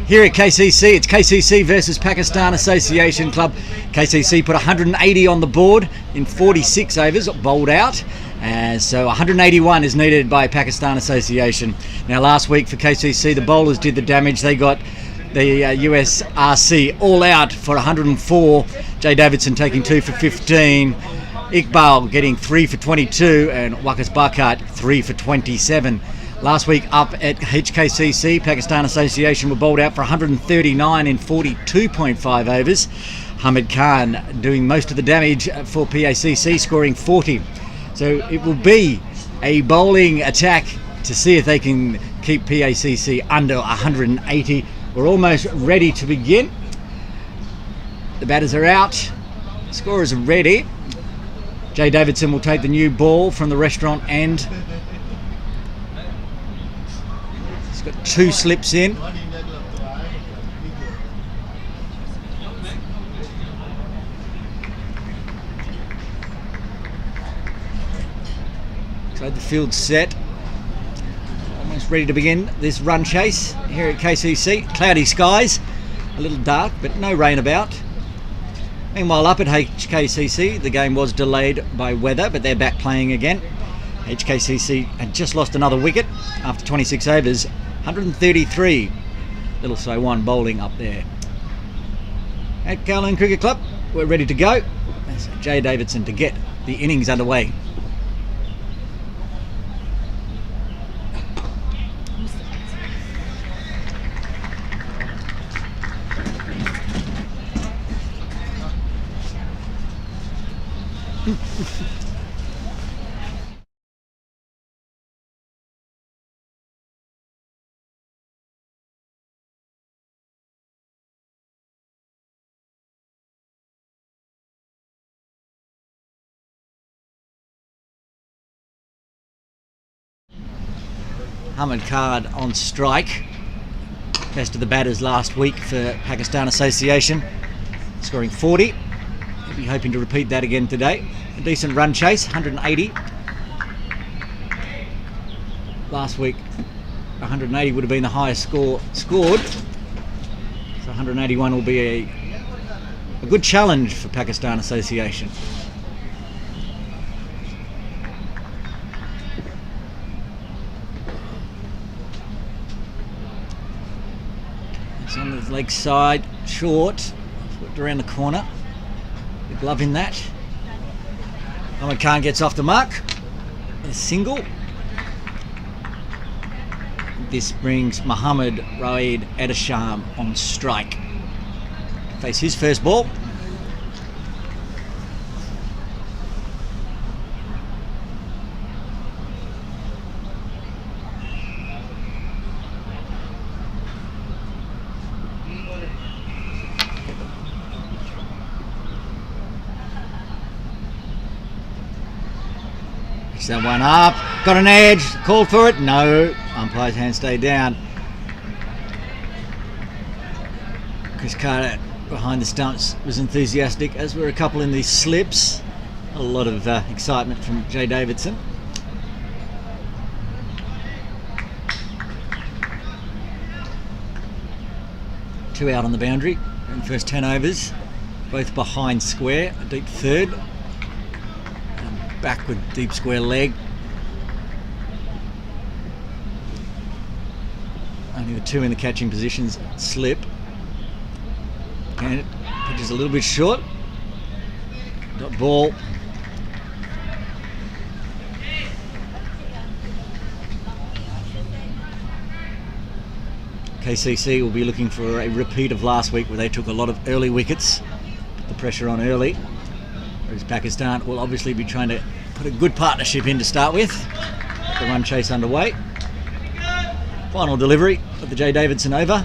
Here at KCC, it's KCC versus Pakistan Association Club. KCC put 180 on the board in 46 overs, bowled out. So 181 is needed by Pakistan Association. Now last week for KCC, the bowlers did the damage. They got the USRC all out for 104. Jay Davidson taking 2 for 15. Iqbal getting 3 for 22 and Waqas Barkat 3 for 27. Last week up at HKCC, Pakistan Association were bowled out for 139 in 42.5 overs. Hamid Khan doing most of the damage for PACC, scoring 40. So it will be a bowling attack to see if they can keep PACC under 180. We're almost ready to begin. The batters are out. Scorers are ready. Jay Davidson will take the new ball from the restaurant end. He's got 2 slips in. So the field's set. Almost ready to begin this run chase here at KCC. Cloudy skies, a little dark, but no rain about. Meanwhile, up at HKCC, the game was delayed by weather, but they're back playing again. HKCC had just lost another wicket after 26 overs, 133. Little So One bowling up there. At Kowloon Cricket Club, we're ready to go. There's Jay Davidson to get the innings underway. Hamid Khan on strike. Best of the batters last week for Pakistan Association, scoring 40. He'll be hoping to repeat that again today. A decent run chase, 180. Last week, 180 would have been the highest score scored. So 181 will be a good challenge for Pakistan Association. It's on the leg side, short, flipped around the corner. The glove in that. Hamid Khan gets off the mark. A single. This brings Mohammad Raid Edasham on strike. Face his first ball. That one up, got an edge, called for it, no, umpire's hand stayed down. Chris Carter behind the stumps was enthusiastic, as were a couple in these slips. A lot of excitement from Jay Davidson. Two out on the boundary in the first 10 overs, both behind square, a deep third. Back with deep square leg. Only the 2 in the catching positions slip. And it pitches a little bit short. Dot ball. KCC will be looking for a repeat of last week where they took a lot of early wickets. Put the pressure on early. Whereas Pakistan will obviously be trying to put a good partnership in to start with. The run chase underway. Final delivery of the Jay Davidson over.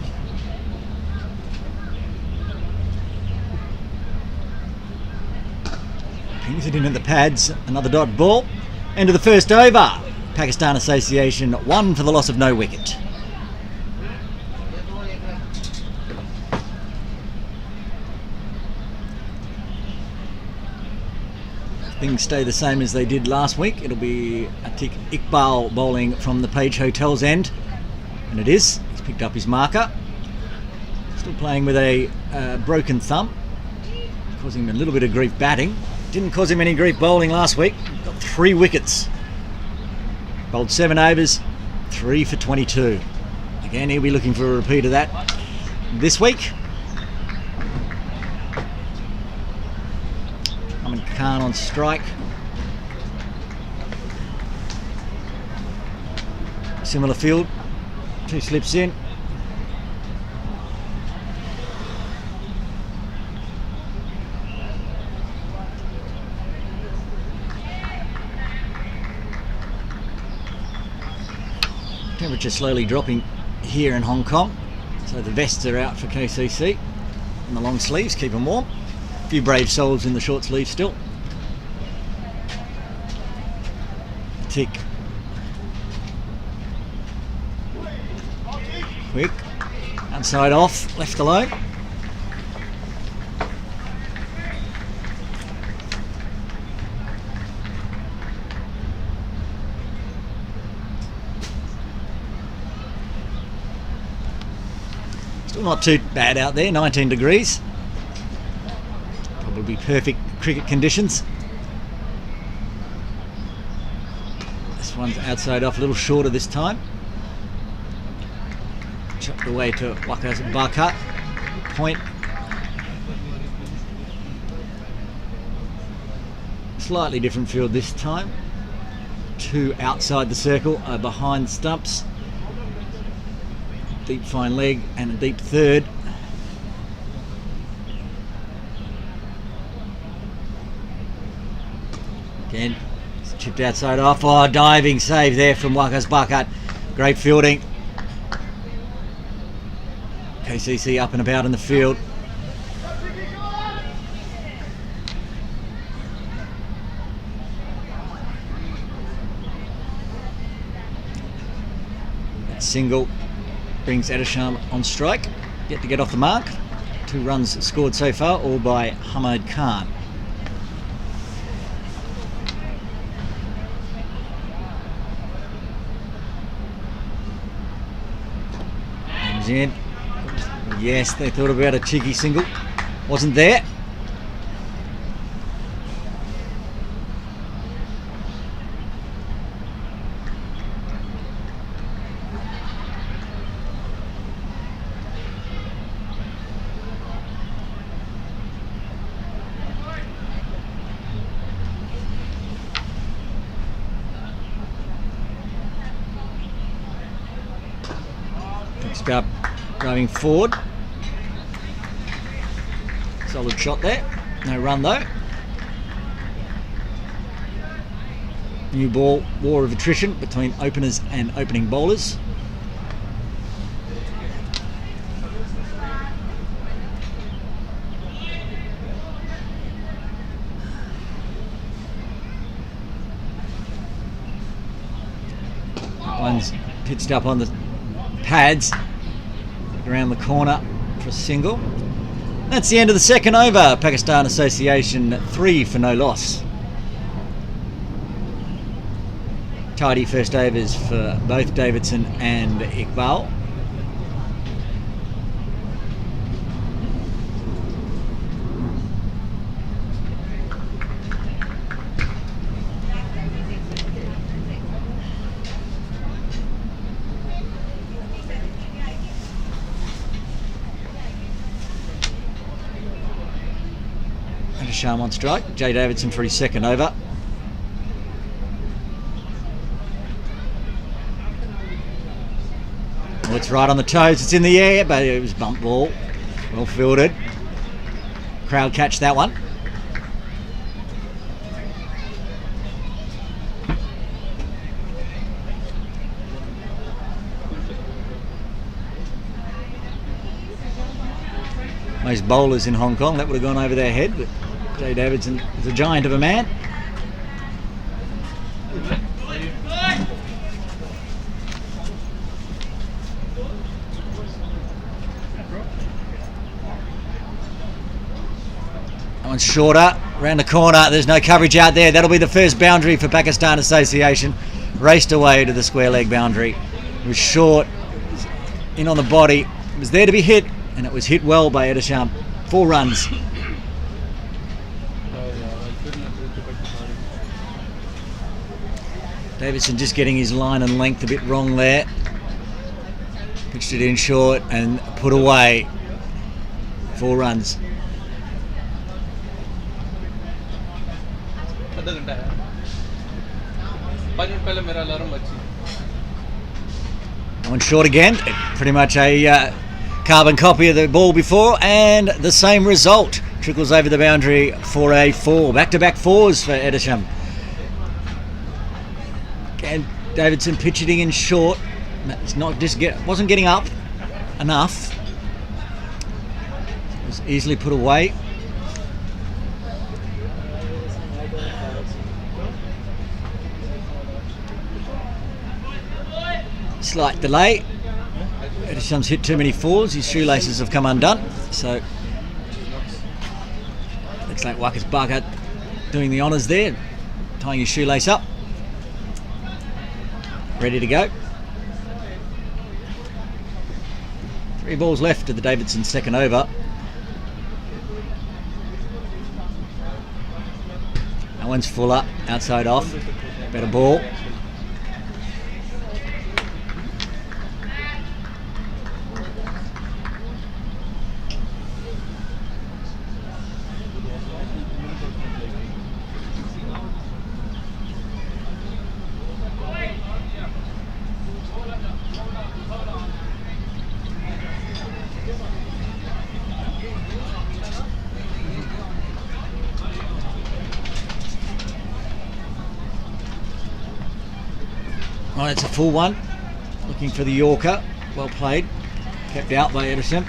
Pings it into the pads. Another dot ball. End of the first over. Pakistan Association 1 for the loss of no wicket. things stay the same as they did last week, it'll be Atik Iqbal bowling from the Page Hotel's end. And it is. He's picked up his marker. Still playing with a broken thumb. Causing him a little bit of grief batting. Didn't cause him any grief bowling last week. Got 3 wickets. Bowled 7 overs, 3 for 22. Again, he'll be looking for a repeat of that this week. Ahmed Khan on strike. Similar field. 2 slips in. Temperature slowly dropping here in Hong Kong, so the vests are out for KCC and the long sleeves keep them warm. A few brave souls in the short sleeves still. Tick. Quick. Outside off, left alone. Still not too bad out there, 19 degrees. Probably perfect cricket conditions. This one's outside off, a little shorter this time. Chopped away to Waqas Bakat. Point. Slightly different field this time. 2 outside the circle, behind stumps. Deep fine leg and a deep third. Again, it's chipped outside off. Oh, diving save there from Waqas Bakat. Great fielding. KCC up and about in the field. That single brings Adesham on strike. Yet to get off the mark. 2 runs scored so far, all by Hamid Khan. Comes in. Yes, they thought about a cheeky single. Wasn't there. Next up, going forward. Solid shot there. No run though. New ball, war of attrition between openers and opening bowlers. That one's pitched up on the pads around the corner for a single. That's the end of the second over. Pakistan Association 3 for no loss. Tidy first overs for both Davidson and Iqbal. Sham on strike. Jay Davidson for his second over. Well, it's right on the toes. It's in the air, but it was bump ball. Well fielded. Crowd catch that one. Most bowlers in Hong Kong, that would have gone over their head, but Jay Davidson is a giant of a man. That one's shorter. Around the corner, there's no coverage out there. That'll be the first boundary for Pakistan Association. Raced away to the square leg boundary. It was short, in on the body. It was there to be hit, and it was hit well by Edisham. 4 runs. Davidson just getting his line and length a bit wrong there. Pitched it in short and put away. 4 runs. One short again. Pretty much a carbon copy of the ball before, and the same result. Trickles over the boundary for a 4. Back-to-back 4s for Edisham. And Davidson pitching in short. It's not just wasn't getting up enough. It was easily put away. Slight delay. Edisham's hit too many 4s. His shoelaces have come undone. So looks like Wakas Baka doing the honours there, tying his shoelace up. Ready to go. 3 balls left of the Davidson second over. That one's fuller, outside off. Better ball. Oh, it's a full one. Looking for the Yorker. Well played. Kept out by Edison.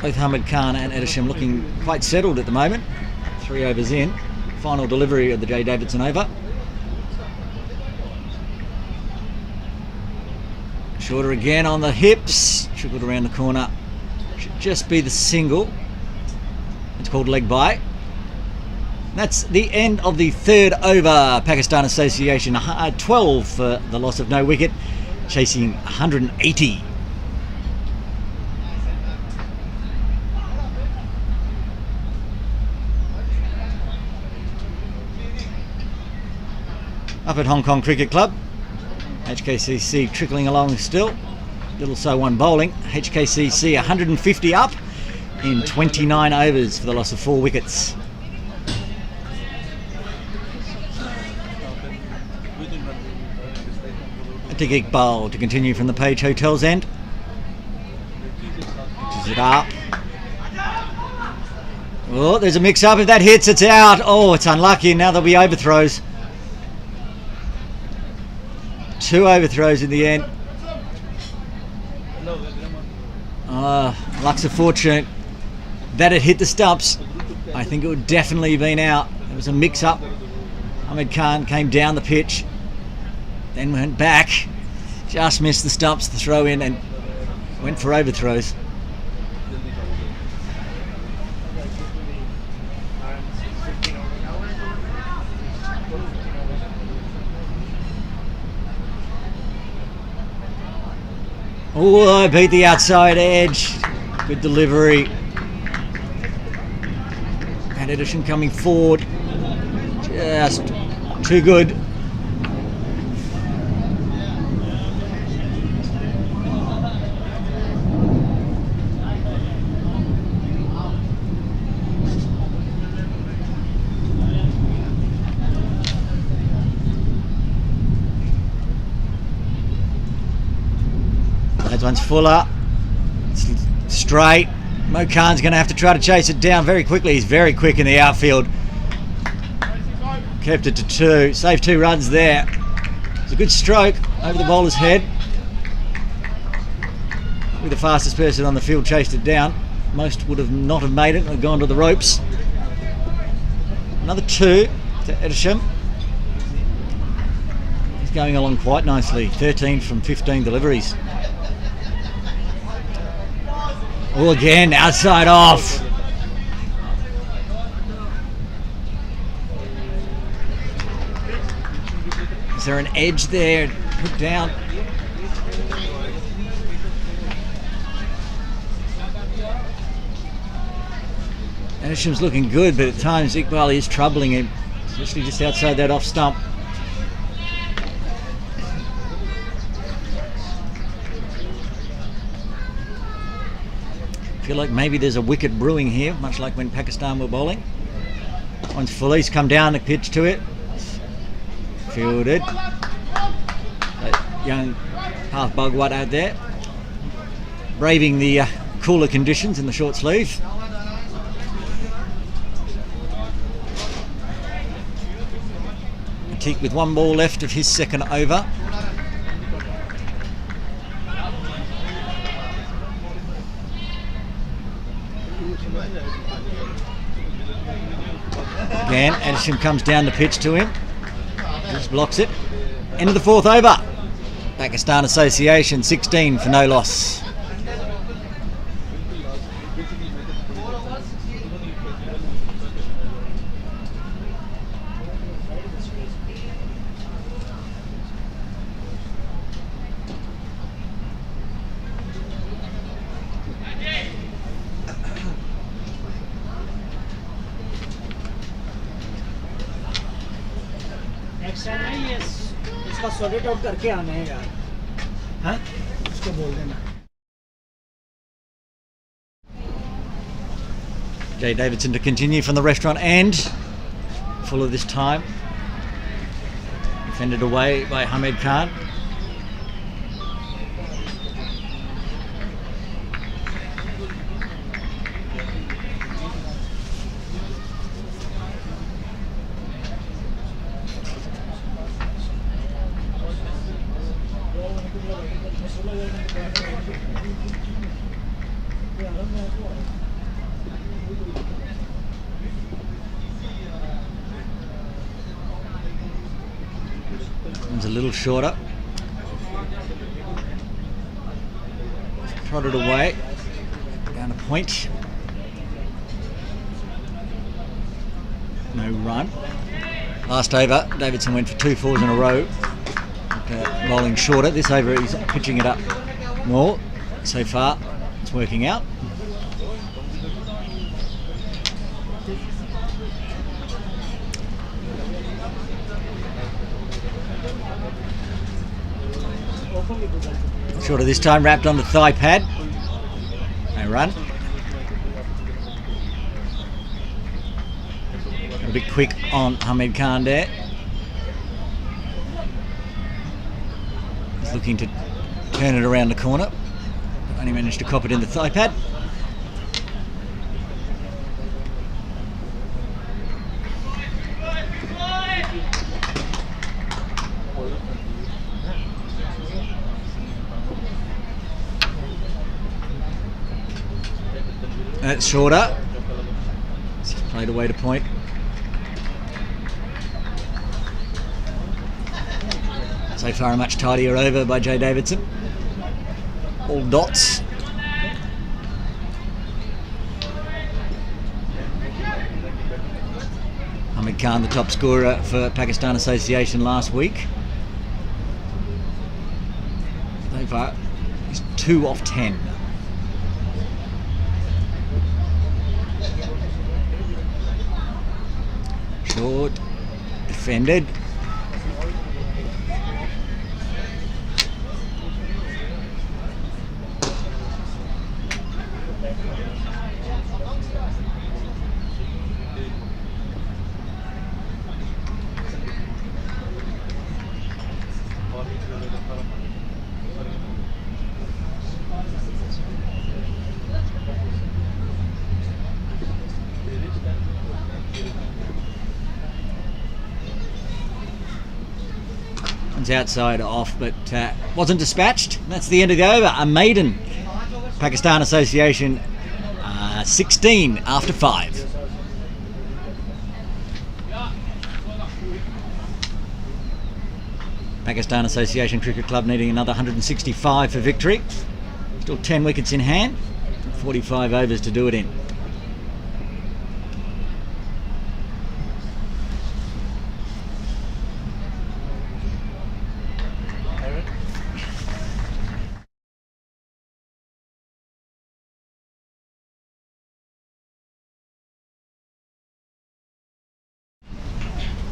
Both Hamid Khan and Edisham looking quite settled at the moment. 3 overs in. Final delivery of the J. Davidson over. Shorter again on the hips, trickled around the corner. Should just be the single. It's called leg bye. That's the end of the 3rd over. Pakistan Association 12 for the loss of no wicket, chasing 180. Up at Hong Kong Cricket Club, HKCC trickling along still. Little So One bowling. HKCC 150 up in 29 overs for the loss of 4 wickets. Atiq Iqbal to continue from the Page Hotel's end. Pitches it up. Oh, there's a mix-up. If that hits, it's out. Oh, it's unlucky. Now there'll be overthrows. 2 overthrows in the end. Luck's of fortune. That had hit the stumps. I think it would definitely have been out. It was a mix-up. Hamid Khan came down the pitch, then went back, just missed the stumps, the throw in, and went for overthrows. Oh, I beat the outside edge. Good delivery. And Edison coming forward. Just too good. That one's fuller. It's straight. Mo Khan's going to have to try to chase it down very quickly. He's very quick in the outfield. Kept it to 2. Saved 2 runs there. It's a good stroke over the bowler's head. Probably the fastest person on the field chased it down. Most would have not have made it and have gone to the ropes. Another 2 to Edisham. He's going along quite nicely. 13 from 15 deliveries. Oh, again, outside off. Is there an edge there? Put down. Edisham's looking good, but at times Iqbal is troubling him, especially just outside that off stump. I feel like maybe there's a wicket brewing here, much like when Pakistan were bowling. Once Felice come down the pitch to it. Fielded. That young half Bhagwat out there, braving the cooler conditions in the short sleeve. Atik with 1 ball left of his second over. Again, Edisham comes down the pitch to him. Just blocks it. End of the 4th over. Pakistan Association 16 for no loss. इसका sort out करके आना है यार हाँ उसको बोल देना Jay Davidson to continue from the restaurant end. Full of this time. Defended away by Hamed Khan. One's a little shorter. Prodded away. Down a point. No run. Last over, Davidson went for 2 fours in a row. Bowling shorter. This over he's pitching it up more. So far, it's working out. Shorter this time, wrapped on the thigh pad. No run. A bit quick on Hamed Khan there. He's looking to turn it around the corner. Only managed to cop it in the thigh pad. That's shorter. It's played away to point. So far a much tidier over by Jay Davidson. All dots. Hamed Khan, the top scorer for Pakistan Association last week. So far he's 2 off 10. Short, defended. Outside off, but wasn't dispatched. That's the end of the over. A maiden. Pakistan Association 16 after 5. Pakistan Association Cricket Club needing another 165 for victory. Still 10 wickets in hand, 45 overs to do it in.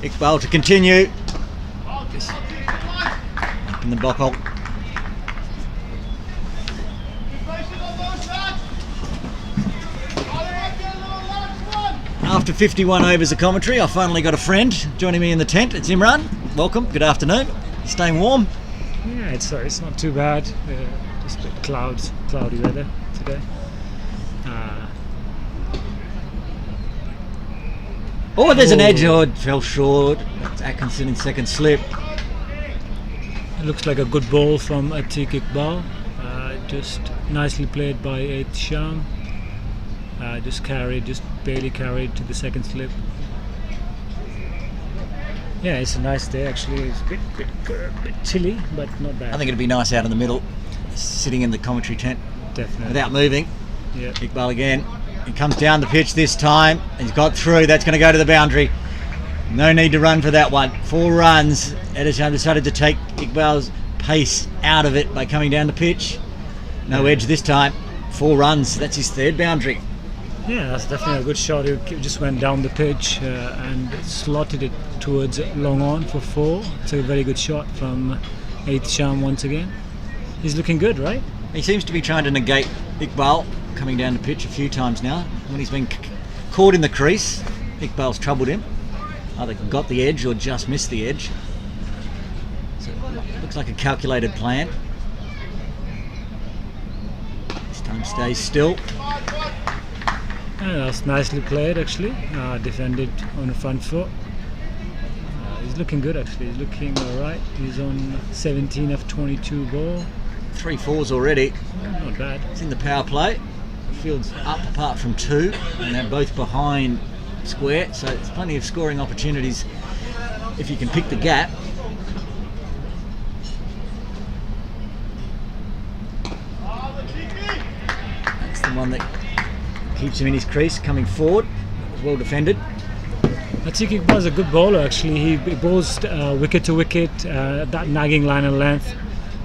Iqbal to continue. Just in the block hole. After 51 overs of commentary, I finally got a friend joining me in the tent. It's Imran. Welcome. Good afternoon. Staying warm? Yeah, it's not too bad. Just a bit cloudy weather today. Oh, there's an edge. Oh, it fell short. That's Atkinson in second slip. It looks like a good ball from Atiq Iqbal. Just nicely played by Aith Sham. Just barely carried to the second slip. Yeah, it's a nice day actually. It's a bit chilly, but not bad. I think it'd be nice out in the middle, sitting in the commentary tent. Definitely. Without moving. Yeah. Iqbal again. He comes down the pitch this time. He's got through. That's going to go to the boundary. No need to run for that one. 4 runs. Edisham decided to take Iqbal's pace out of it by coming down the pitch. No edge this time. 4 runs. That's his 3rd boundary. Yeah, that's definitely a good shot. He just went down the pitch and slotted it towards long on for 4. It's a very good shot from Aith Sham once again. He's looking good, right? He seems to be trying to negate Iqbal coming down the pitch a few times now. When he's been caught in the crease, Iqbal's troubled him. Either got the edge or just missed the edge. So it looks like a calculated plan. This time stays still. Yeah, that's nicely played actually. Defended on the front foot. He's looking good actually. He's looking alright. He's on 17 of 22 ball. 3 fours already. Not bad. It's in the power play. The field's up apart from 2, and they're both behind square, so there's plenty of scoring opportunities if you can pick the gap. That's the one that keeps him in his crease, coming forward. Well defended. Atiq Iqbal is a good bowler actually. He bowls wicket to wicket, that nagging line and length.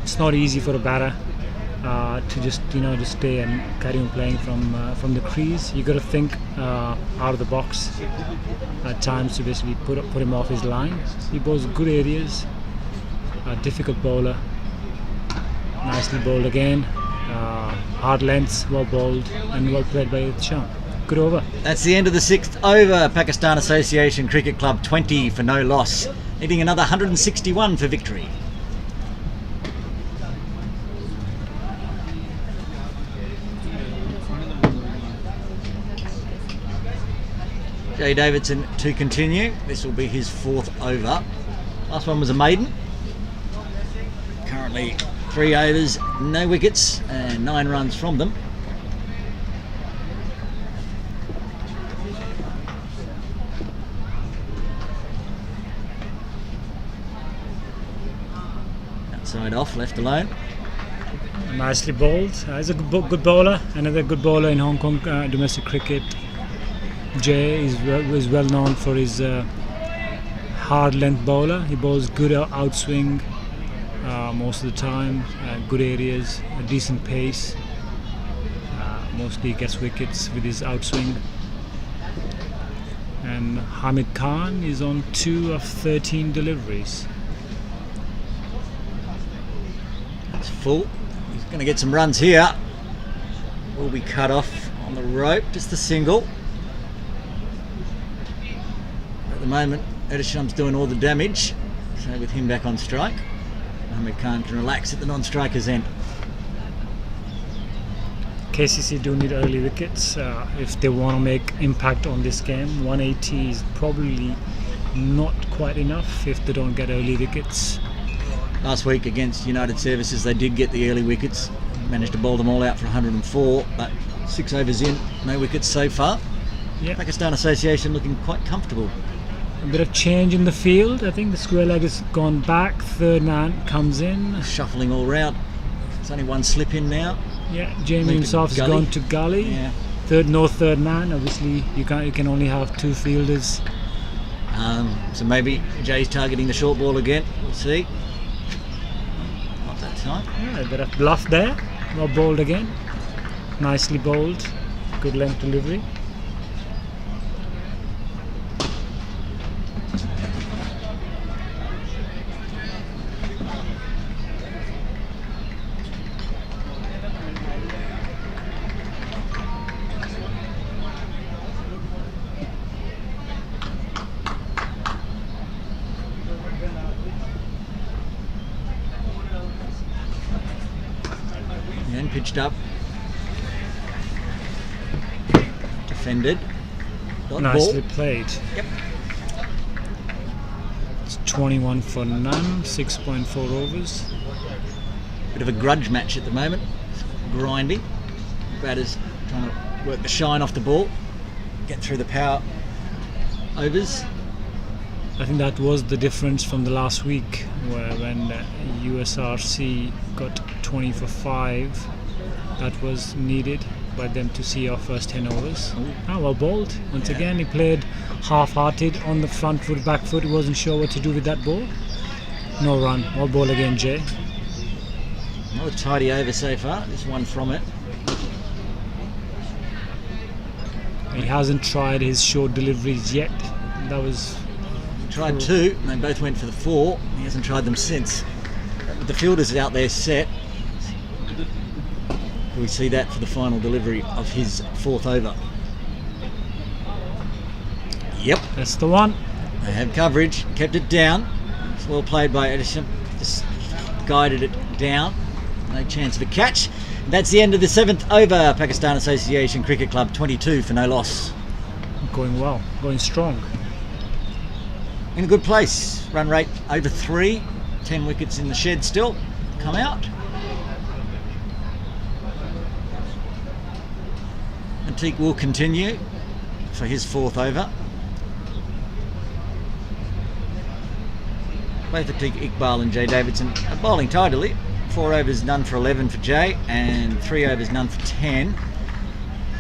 It's not easy for a batter to just stay and carry on playing from the crease. You got to think out of the box at times to basically put him off his line. He bowls good areas. Difficult bowler. Nicely bowled again. Hard lengths, well bowled and well played by Aith Sham. Good over. That's the end of the 6th over. Pakistan Association Cricket Club 20 for no loss. Needing another 161 for victory. Jay Davidson to continue. This will be his 4th over. Last one was a maiden. Currently 3 overs, no wickets, and 9 runs from them. Outside off, left alone. Nicely bowled. He's a good bowler. Another good bowler in Hong Kong domestic cricket. Jay is well known for his hard length bowler. He bowls good outswing most of the time, good areas, a decent pace. Mostly gets wickets with his outswing. And Hamid Khan is on 2 of 13 deliveries. That's full. He's going to get some runs here. Will be cut off on the rope, just the single. At the moment, Edisham's doing all the damage, so with him back on strike, Hamid Khan can relax at the non-striker's end. KCC do need early wickets if they want to make impact on this game. 180 is probably not quite enough if they don't get early wickets. Last week against United Services they did get the early wickets, managed to bowl them all out for 104, but 6 overs in, no wickets so far. Yep. Pakistan Association looking quite comfortable. a bit of change in the field. I think the square leg has gone back. Third man comes in. Shuffling all round. There's only one slip in now. Yeah, Jamie himself has gone to gully. Yeah. Third man. Obviously, you can only have 2 fielders. So maybe Jay's targeting the short ball again. We'll see. Not that time. Yeah, a bit of bluff there. Not bowled again. Nicely bowled. Good length delivery. And pitched up. Defended. Dot Nicely ball. played. Yep. It's 21 for none, 6.4 overs. Bit of a grudge match at the moment. Grinding. Batters trying to work the shine off the ball. Get through the power overs. I think that was the difference from the last week, where when USRC got 20 for 5, that was needed by them to see our first 10 overs. Well bowled. Once again, he played half-hearted on the front foot, back foot. He wasn't sure what to do with that ball. No run. Well ball again, Jay. Another tidy over so far. Just one from it. He hasn't tried his short deliveries yet. That was... Tried 2, and they both went for the 4. He hasn't tried them since. But the fielders out there set. We see that for the final delivery of his 4th over. Yep. That's the one. They have coverage, kept it down. It's well played by Edison. Just guided it down. No chance of a catch. That's the end of the 7th over. Pakistan Association Cricket Club 22 for no loss. Going well, going strong. In a good place. Run rate over 3. 10 wickets in the shed still. Come out. Atik will continue for his 4th over. Both Atik Iqbal and Jay Davidson are bowling tidily. 4 overs, none for 11 for Jay, and 3 overs, none for 10.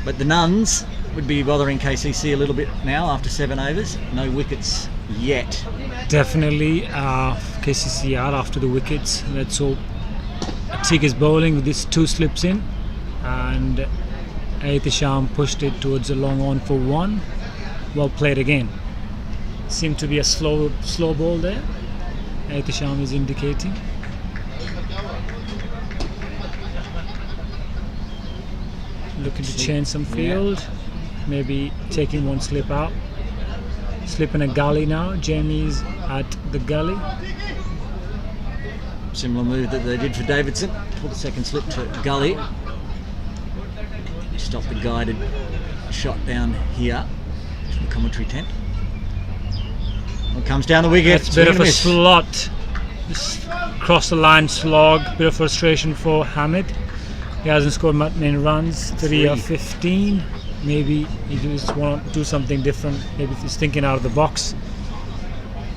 But the nuns would be bothering KCC a little bit now after 7 overs. No wickets yet. Definitely KCC out after the wickets. Let's hope Atik is bowling with his 2 slips in, and Aitisham pushed it towards a long on for 1. Well played again. Seemed to be a slow ball there. Aitisham is indicating. Looking to change some field. Maybe taking 1 slip out. Slip in a gully now. Jamie's at the gully. Similar move that they did for Davidson. Pulled the 2nd slip to gully. Stop the guided shot down here from the commentary tent. Well, it comes down the wicket. That's a bit of a slot. Just cross the line slog. Bit of frustration for Hamid. He hasn't scored many runs. 3 of 15. Maybe he just want to do something different. Maybe he's thinking out of the box.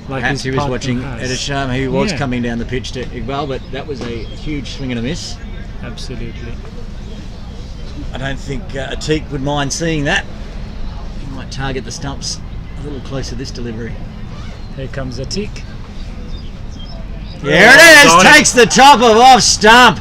Like perhaps he was watching Edisham, who was coming down the pitch to Iqbal, but that was a huge swing and a miss. Absolutely. I don't think Atik would mind seeing that. He might target the stumps a little closer this delivery. Here comes Atik. There it is! Takes the top of off stump.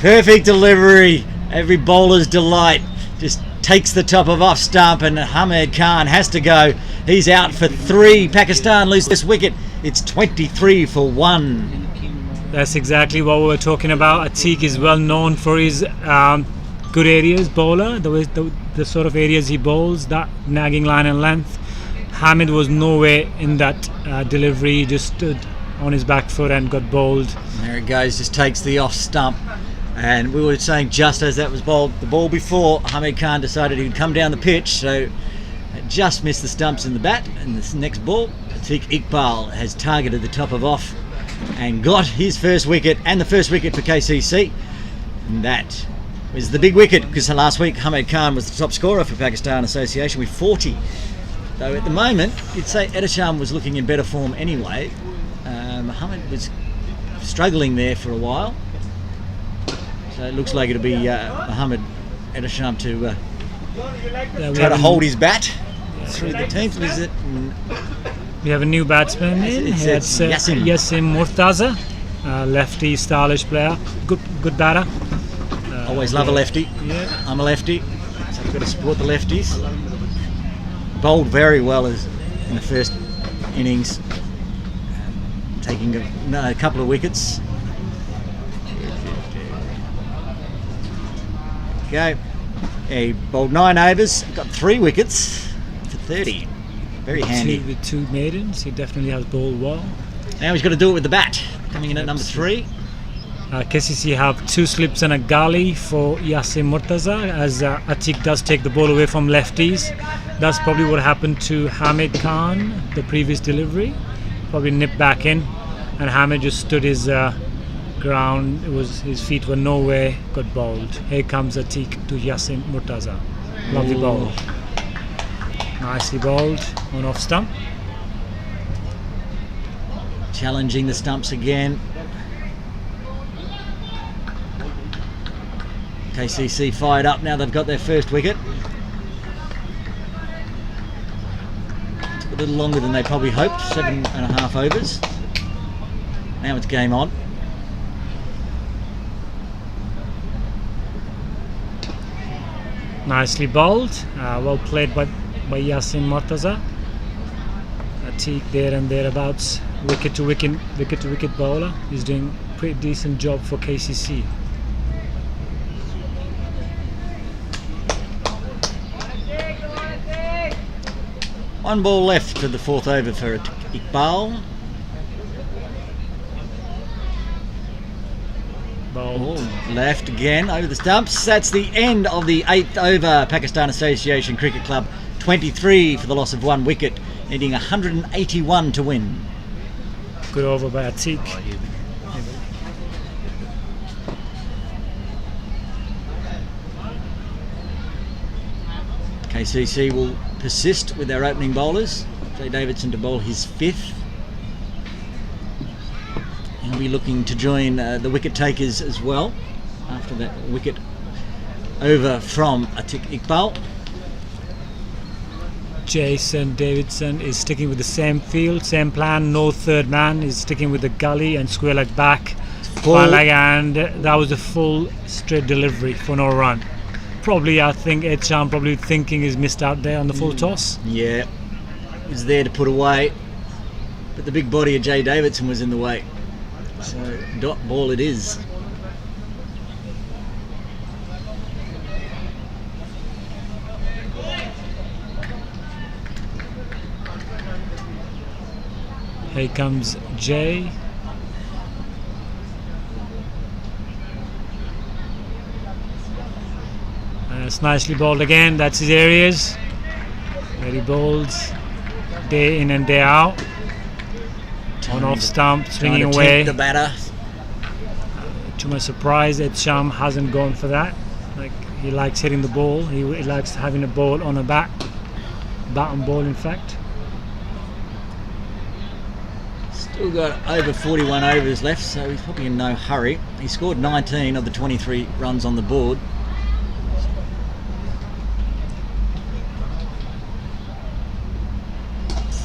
Perfect delivery. Every bowler's delight. Just takes the top of off stump, and Hamed Khan has to go. He's out for 3. Pakistan lose this wicket. It's 23 for 1. That's exactly what we were talking about. Atik is well known for his good areas bowler, the sort of areas he bowls, that nagging line and length. Hamid was nowhere in that delivery. He just stood on his back foot and got bowled. And there it goes, just takes the off stump. And we were saying just as that was bowled, the ball before, Hamid Khan decided he'd come down the pitch, so it just missed the stumps in the bat. And this next ball, Atik Iqbal has targeted the top of off and got his first wicket, and the first wicket for KCC. And that was the big wicket, because last week Hamid Khan was the top scorer for Pakistan Association with 40. Though at the moment, you'd say Edisham was looking in better form anyway. Mohammed was struggling there for a while. So it looks like it'll be Mohammed Edisham to try to hold his bat through the teams. Is it? We have a new batsman in. It's Yassim Murtaza, lefty, stylish player, good batter. Always love a lefty. Yeah. I'm a lefty, so I've got to support the lefties. Bowled very well in the first innings, taking a couple of wickets. Okay, he bowled 9 overs, got 3 wickets for 30. Very handy. With 2 maidens, he definitely has bowled well. Now he's got to do it with the bat. Coming in at number 3. KCC have 2 slips and a gully for Yassim Murtaza, as Atiq does take the ball away from lefties. That's probably what happened to Hamid Khan, the previous delivery. Probably nipped back in, and Hamid just stood his ground. His feet were nowhere, got bowled. Here comes Atiq to Yassim Murtaza. Lovely ball. Nicely bowled on off stump. Challenging the stumps again. KCC fired up now they've got their first wicket. Took a little longer than they probably hoped, 7.5 overs. Now it's game on. Nicely bowled, well played by Yassim Murtaza. Atiq there and thereabouts, wicket to wicket bowler. He's doing a pretty decent job for KCC. One ball left for the 4th over for Iqbal. Left again over the stumps. That's the end of the 8th over. Pakistan Association Cricket Club 23 for the loss of 1 wicket, needing 181 to win. Good over by Atiq. KCC will persist with their opening bowlers. Jay Davidson to bowl his 5th. He'll be looking to join the wicket takers as well after that wicket over from Atiq Iqbal. Jason Davidson is sticking with the same field, same plan, no third man. He's sticking with the gully and square leg back, fine leg, and that was a full straight delivery for no run. Probably, I think Ed Chan probably thinking he's missed out there on the full toss. Yeah, he was there to put away, but the big body of Jay Davidson was in the way. So dot ball it is. Here comes Jay. And it's nicely bowled again. That's his areas. Very bold. Day in and day out. On off stump, swinging away. The batter. To my surprise, Ed Sham hasn't gone for that. Like, he likes hitting the ball. He likes having a ball on a bat and ball, in fact. Still got over 41 overs left, so he's probably in no hurry. He scored 19 of the 23 runs on the board.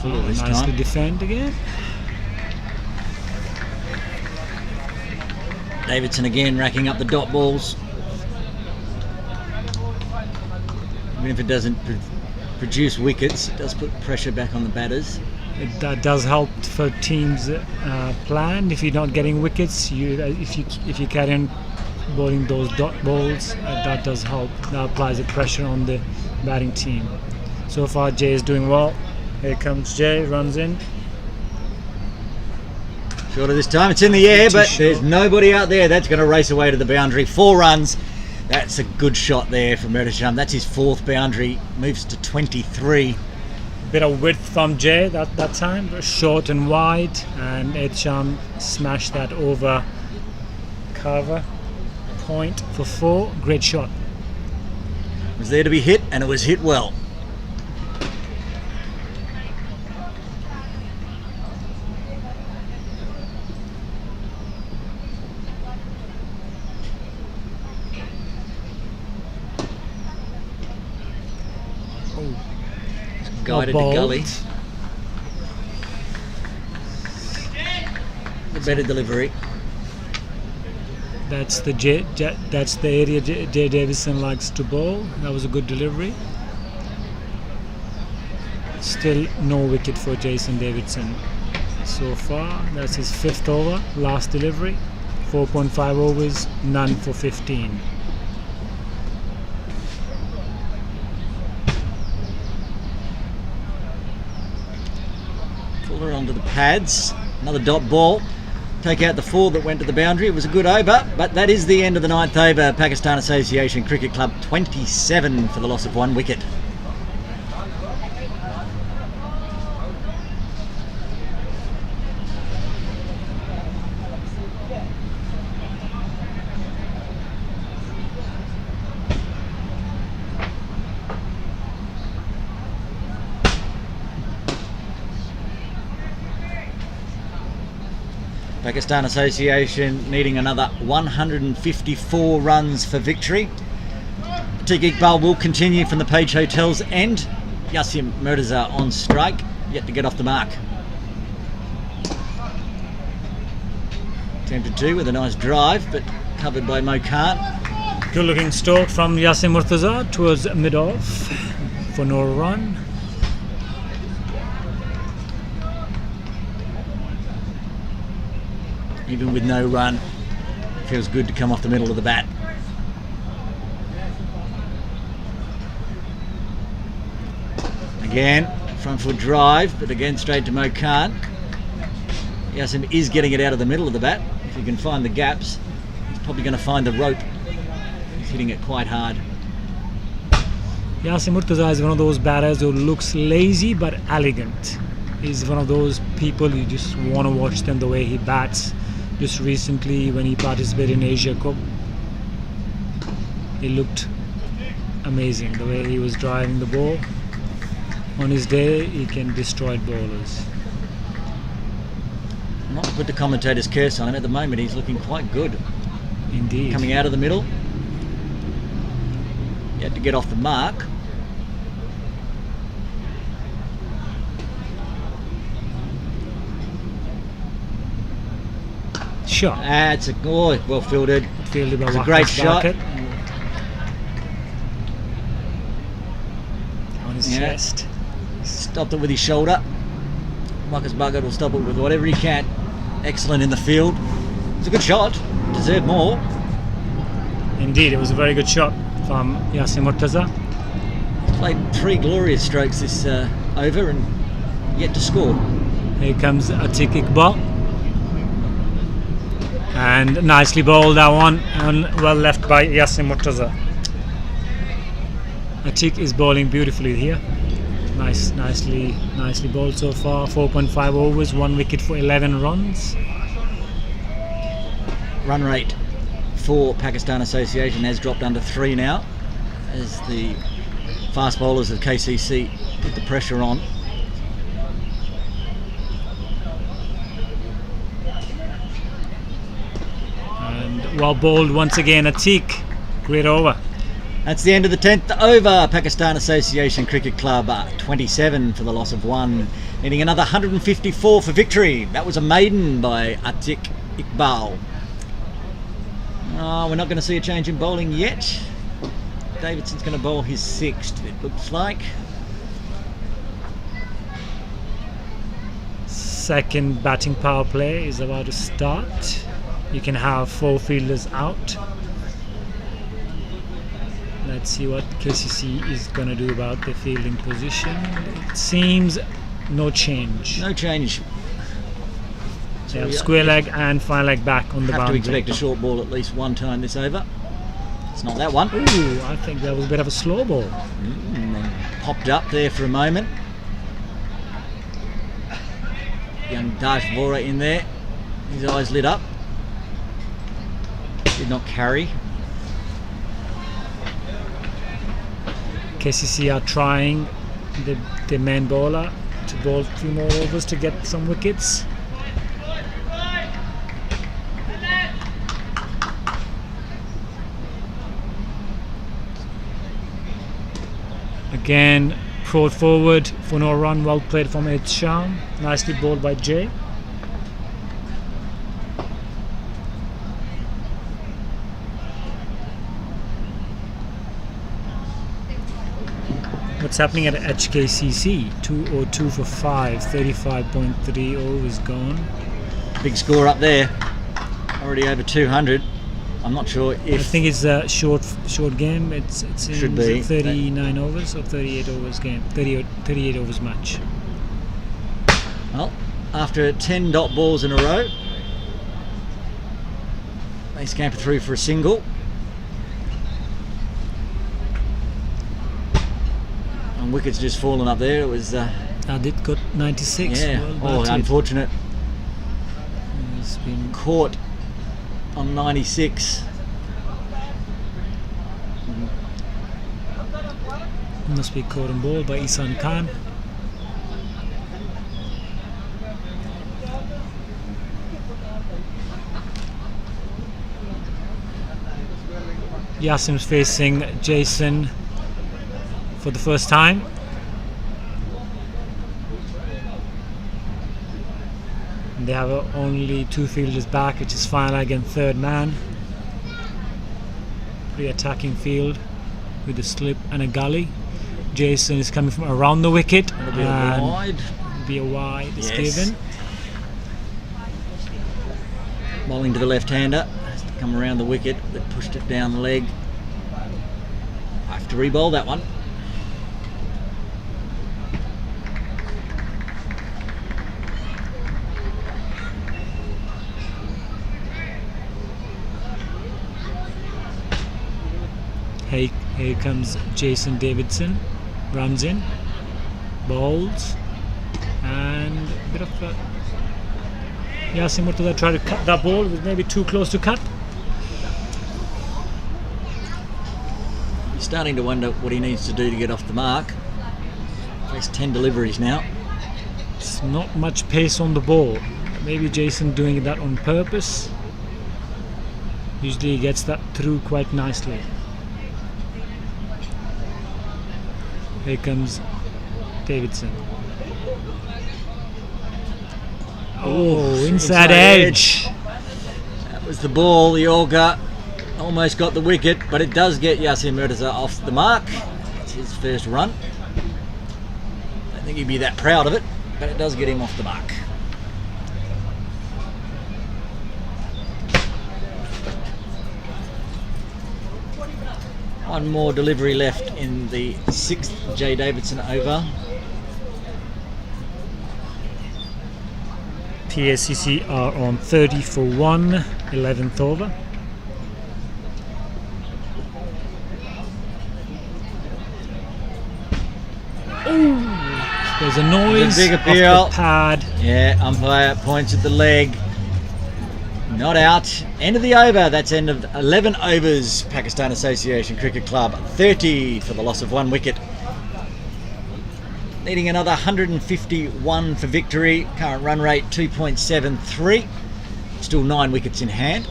Full this Nicely time. defend again. Davidson again racking up the dot balls. Even if it doesn't produce wickets, it does put pressure back on the batters. That does help for teams' plan. If you're not getting wickets, if you carry on bowling those dot balls, that does help. That applies the pressure on the batting team. So far, Jay is doing well. Here comes Jay, runs in. Shorter this time, it's in the air, but there's nobody out there that's going to race away to the boundary. 4 runs. That's a good shot there from Redisham. That's his 4th boundary. Moves to 23. Bit of width from Jay that time, but short and wide, and Ed Sham smashed that over cover. Point for 4. Great shot. It was there to be hit, and it was hit well. guided to gully. The better delivery. That's the area Jay Davison likes to bowl. That was a good delivery. Still no wicket for Jason Davidson so far. That's his 5th over, last delivery. 4.5 overs, none for 15. Fuller onto the pads. Another dot ball. Take out the 4 that went to the boundary. It was a good over, but that is the end of the 9th over. Pakistan Association Cricket Club 27 for the loss of 1 wicket. Pakistan Association needing another 154 runs for victory. Atiq Iqbal will continue from the Page Hotel's end. Yasim Murtaza on strike, yet to get off the mark. Attempted to with a nice drive, but covered by Mo Khan. Good looking stroke from Yasim Murtaza towards mid-off for no run. Even with no run, feels good to come off the middle of the bat. Again, front foot drive, but again straight to Mo Khan. Yasim is getting it out of the middle of the bat. If he can find the gaps, he's probably going to find the rope. He's hitting it quite hard. Yasim Murtaza is one of those batters who looks lazy but elegant. He's one of those people you just want to watch them the way he bats. Just recently when he participated in Asia Cup, he looked amazing the way he was driving the ball. On his day, he can destroy bowlers. Not to put the commentator's curse on him, at the moment he's looking quite good. Indeed. Coming out of the middle. He had to get off the mark. Shot. That's a well fielded. Fielded by it's a great shot. On his chest. Stopped it with his shoulder. Marcus Bucket will stop it with whatever he can. Excellent in the field. It's a good shot. Deserved more. Indeed, it was a very good shot from Yasim Murtaza. He's played 3 glorious strokes this over and yet to score. Here comes Atiq Iqbal. And nicely bowled that one, and well left by Yasim Murtaza. Atiq is bowling beautifully here. Nicely bowled so far. 4.5 overs, 1 wicket for 11 runs. Run rate for Pakistan Association has dropped under 3 now, as the fast bowlers of KCC put the pressure on. Well bowled once again, Atiq. Great over. That's the end of the 10th over. Pakistan Association Cricket Club 27 for the loss of 1. Needing another 154 for victory. That was a maiden by Atiq Iqbal. Oh, we're not going to see a change in bowling yet. Davidson's going to bowl his 6th, it looks like. Second batting power play is about to start. You can have 4 fielders out. Let's see what KCC is going to do about the fielding position. It seems no change. No change. They have square leg and fine leg back on the boundary. Have to expect a short ball at least one time this over. It's not that one. Ooh, I think that was a bit of a slow ball. Popped up there for a moment. Young Dash Vora in there. His eyes lit up. Did not carry. KCC are trying the main bowler to bowl a few more overs to get some wickets. Again, Brought forward for no run, well played from Ed Sham. Nicely bowled by Jay. What's happening at HKCC? 202 for 5, 35.3 overs gone. Big score up there. Already over 200. I'm not sure if... I think it's a short game. It's should be 39 overs or 38 overs game. 38 overs match. Well, after 10 dot balls in a row, they scamper through for a single. And wicket's just fallen up there. It was... Adit got 96. Yeah, well unfortunate. He's been Caught on 96. Must be caught on ball by Isan Khan. Yasim's facing Jason for the first time. And they have only 2 fielders back, which is Fine and third man. Pretty attacking field with a slip and a gully. Jason is coming from around the wicket. It'll be a wide. Be a wide is Yes. given. Bowling to the left-hander. Has to come around the wicket. They pushed it down the leg. I have to re-bowl that one. Here comes Jason Davidson, runs in, bowls, and a bit of a... Yasin Murtaza tried to cut that ball, it was maybe too close to cut. You're starting to wonder what he needs to do to get off the mark. Takes 10 deliveries now. It's not much pace on the ball. Maybe Jason doing that on purpose. Usually he gets that through quite nicely. Here comes Davidson. Oh, inside edge. That was the ball. The Yorker almost got the wicket, but it does get Yasin Murtaza off the mark. It's his first run. I don't think he'd be that proud of it, but it does get him off the mark. One more delivery left in the 6th J Davidson over. KCC are on 30 for 1, 11th over. Ooh, there's a noise Big off appeal. the pad. Yeah, umpire points at the leg. Not out. End of the over. That's end of 11 overs. Pakistan Association Cricket Club 30 for the loss of 1 wicket. Needing another 151 for victory. Current run rate 2.73. Still 9 wickets in hand.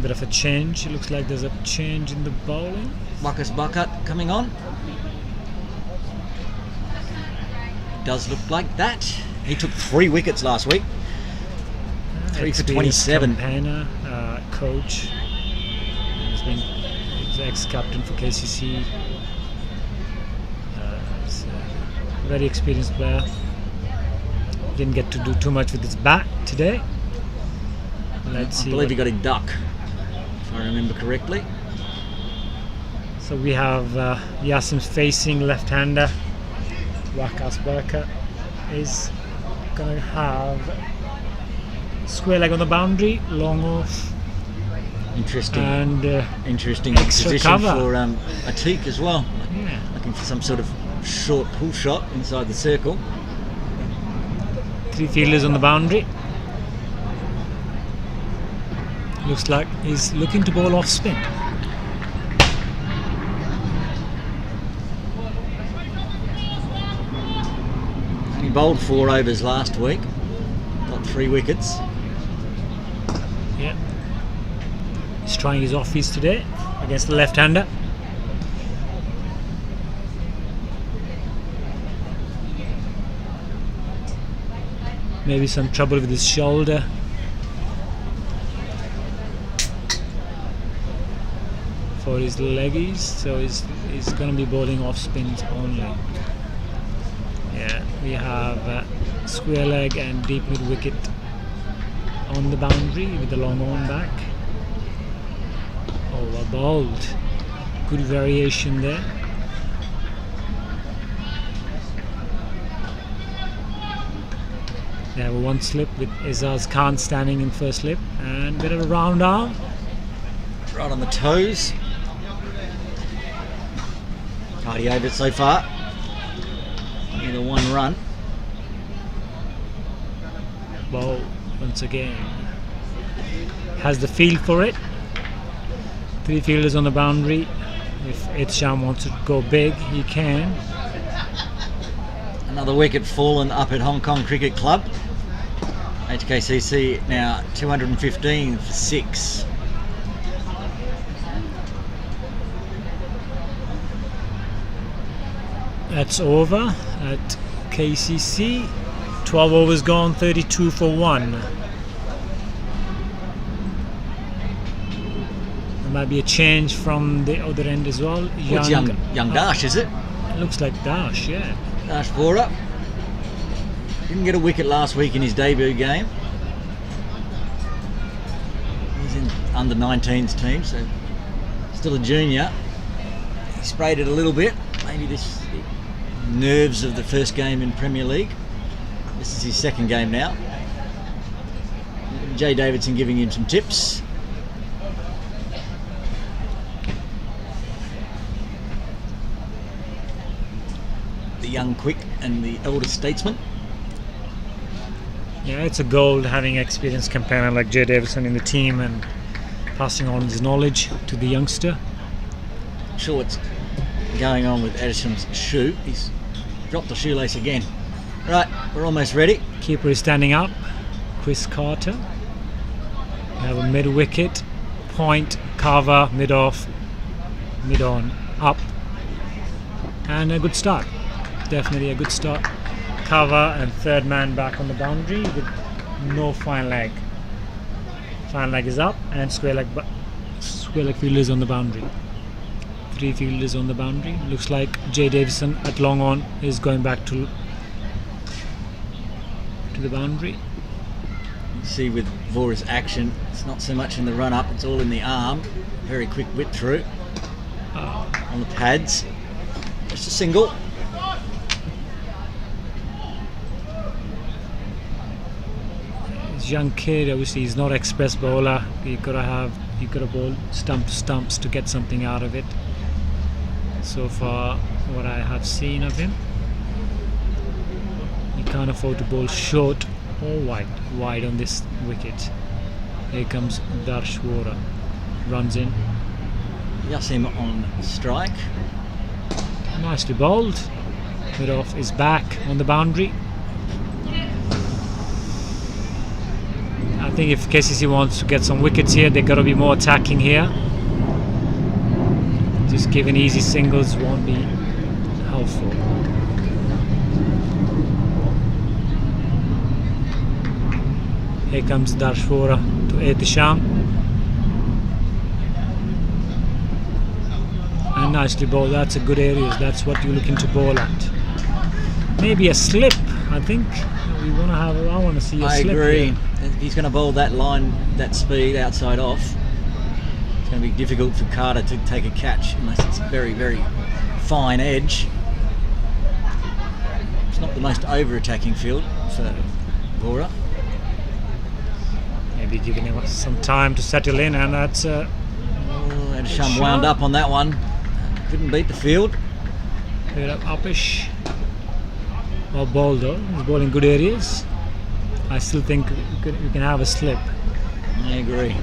Bit of a change. It looks like there's a change in the bowling. Marcus Bucket coming on. Does look like that. He took 3 wickets last week. 3 for 27. Campaigner, coach. He's ex-captain for KCC. He's a very experienced player. Didn't get to do too much with his bat today. Let's see. I believe he got a duck, if I remember correctly. So we have Yasim's facing left-hander. Waqas Baraka is going to have square leg on the boundary, long off. Interesting. And interesting extra position cover. for Atiq as well. Yeah. Looking for some sort of short pull shot inside the circle. 3 fielders on the boundary. Looks like he's looking to bowl off spin. He bowled 4 overs last week. Got 3 wickets. Yeah. He's trying his offies today against the left-hander. Maybe some trouble with his shoulder. For his leggies, so he's going to be bowling off spins only. Yeah, we have square leg and deep mid wicket on the boundary with the long on back. Over bowled. Good variation there. They have a one slip with Izaz Khan standing in first slip and bit of a round arm. Right on the toes. Hardy over it so far. Need a one run. Bowl once again. Has the field for it. 3 fielders on the boundary. If Itsham wants to go big, he can. Another wicket fallen up at Hong Kong Cricket Club. HKCC now 215 for 6. That's over at KCC. 12 overs gone, 32 for 1. There might be a change from the other end as well. It's young Dash, is it? Looks like Dash, yeah. Dash Vora. Didn't get a wicket last week in his debut game. He's in under 19s team, so still a junior. He sprayed it a little bit. Maybe this nerves of the first game in Premier League. This is his second game now. Jay Davidson giving him some tips. The young quick and the elder statesman. Yeah, it's a gold having experienced companion like Jay Davidson in the team and passing on his knowledge to the youngster. Not sure what's going on with Addisham's shoe. He's dropped the shoelace again. Right, we're almost ready. Keeper is standing up. Chris Carter. We have a mid wicket, point, cover, mid off, mid on, up, and a good start. Definitely a good start. Cover and third man back on the boundary with no fine leg. Fine leg is up and square leg fielders on the boundary. 3 fielders on the boundary. Looks like Jay Davison at long on is going back to the boundary. You see with Vora's action, it's not so much in the run up, it's all in the arm. Very quick whip through on the pads. Just a single. This young kid, obviously he's not express bowler. You gotta bowl stump to stumps to get something out of it. So far, what I have seen of him, he can't afford to bowl short or wide on this wicket. Here comes Darsh Vora, runs in. Yassim on strike. Nicely bowled. Mid off is back on the boundary. I think if KCC wants to get some wickets here, they've got to be more attacking here. Just giving easy singles won't be helpful. Here comes Darsh Vora to Etisham. And nicely bowled. That's a good areas. That's what you're looking to bowl at. Maybe a slip, I think. I want to see a slip. I agree. Here. If he's going to bowl that line, that speed, outside off, it's going to be difficult for Carter to take a catch unless it's a very, very fine edge. It's not the most over-attacking field for Vora. Maybe giving him some time to settle in, and that's and Shum wound up on that one. Couldn't beat the field. Bit up uppish. Well bowled though. He's bowling good areas. I still think we can have a slip. I agree.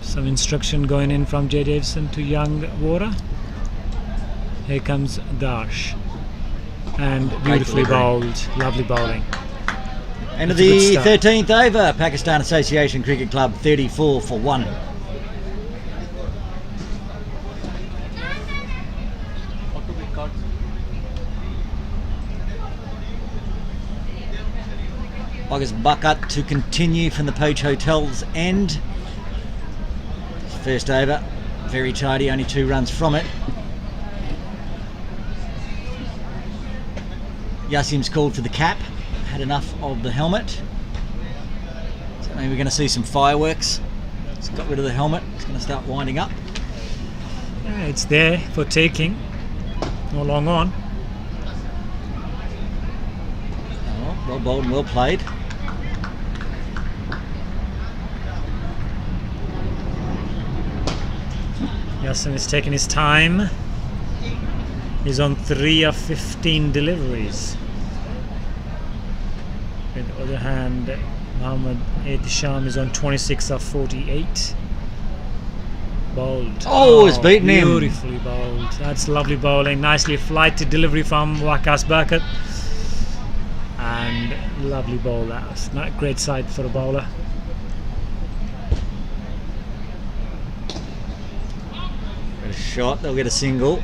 Some instruction going in from Jay Davison to young Vora. Here comes Darsh. And beautifully bowled. Lovely bowling. End of It's a the good start. 13th over. Pakistan Association Cricket Club 34 for 1. August Buckup to continue from the Poach Hotel's end. First over, very tidy, only 2 runs from it. Yasim's called for the cap, had enough of the helmet. So maybe we're going to see some fireworks. He's got rid of the helmet, it's going to start winding up. Yeah, it's there for taking. No long on. Oh, well bowled and well played. Yasin is taking his time. He's on 3 of 15 deliveries. On the other hand, Mohammad Ehtisham is on 26 of 48. Bowled. Oh, it's beaten him. Beautifully bowled. That's lovely bowling. Nicely flighted delivery from Waqas Bakat. And lovely bowl. That's not a great sight for a bowler. Got a shot, they'll get a single.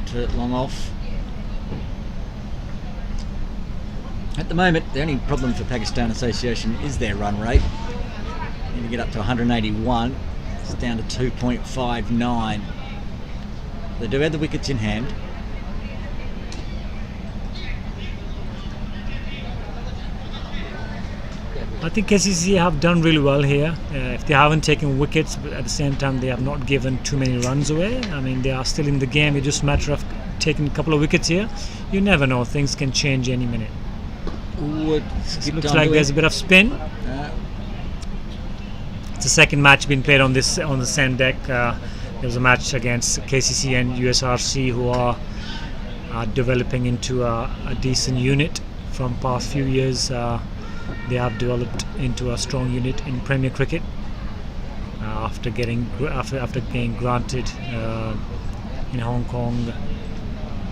To long off. At the moment, the only problem for Pakistan Association is their run rate. Need to get up to 181. It's down to 2.59. They do have the wickets in hand. I think KCC have done really well here. If they haven't taken wickets, but at the same time they have not given too many runs away. I mean, they are still in the game. It's just a matter of taking a couple of wickets here. You never know; things can change any minute. Ooh, It looks like there's a bit of spin. It's the second match being played on the same deck. There was a match against KCC and USRC, who are developing into a decent unit from past few years. They have developed into a strong unit in Premier Cricket after getting granted in Hong Kong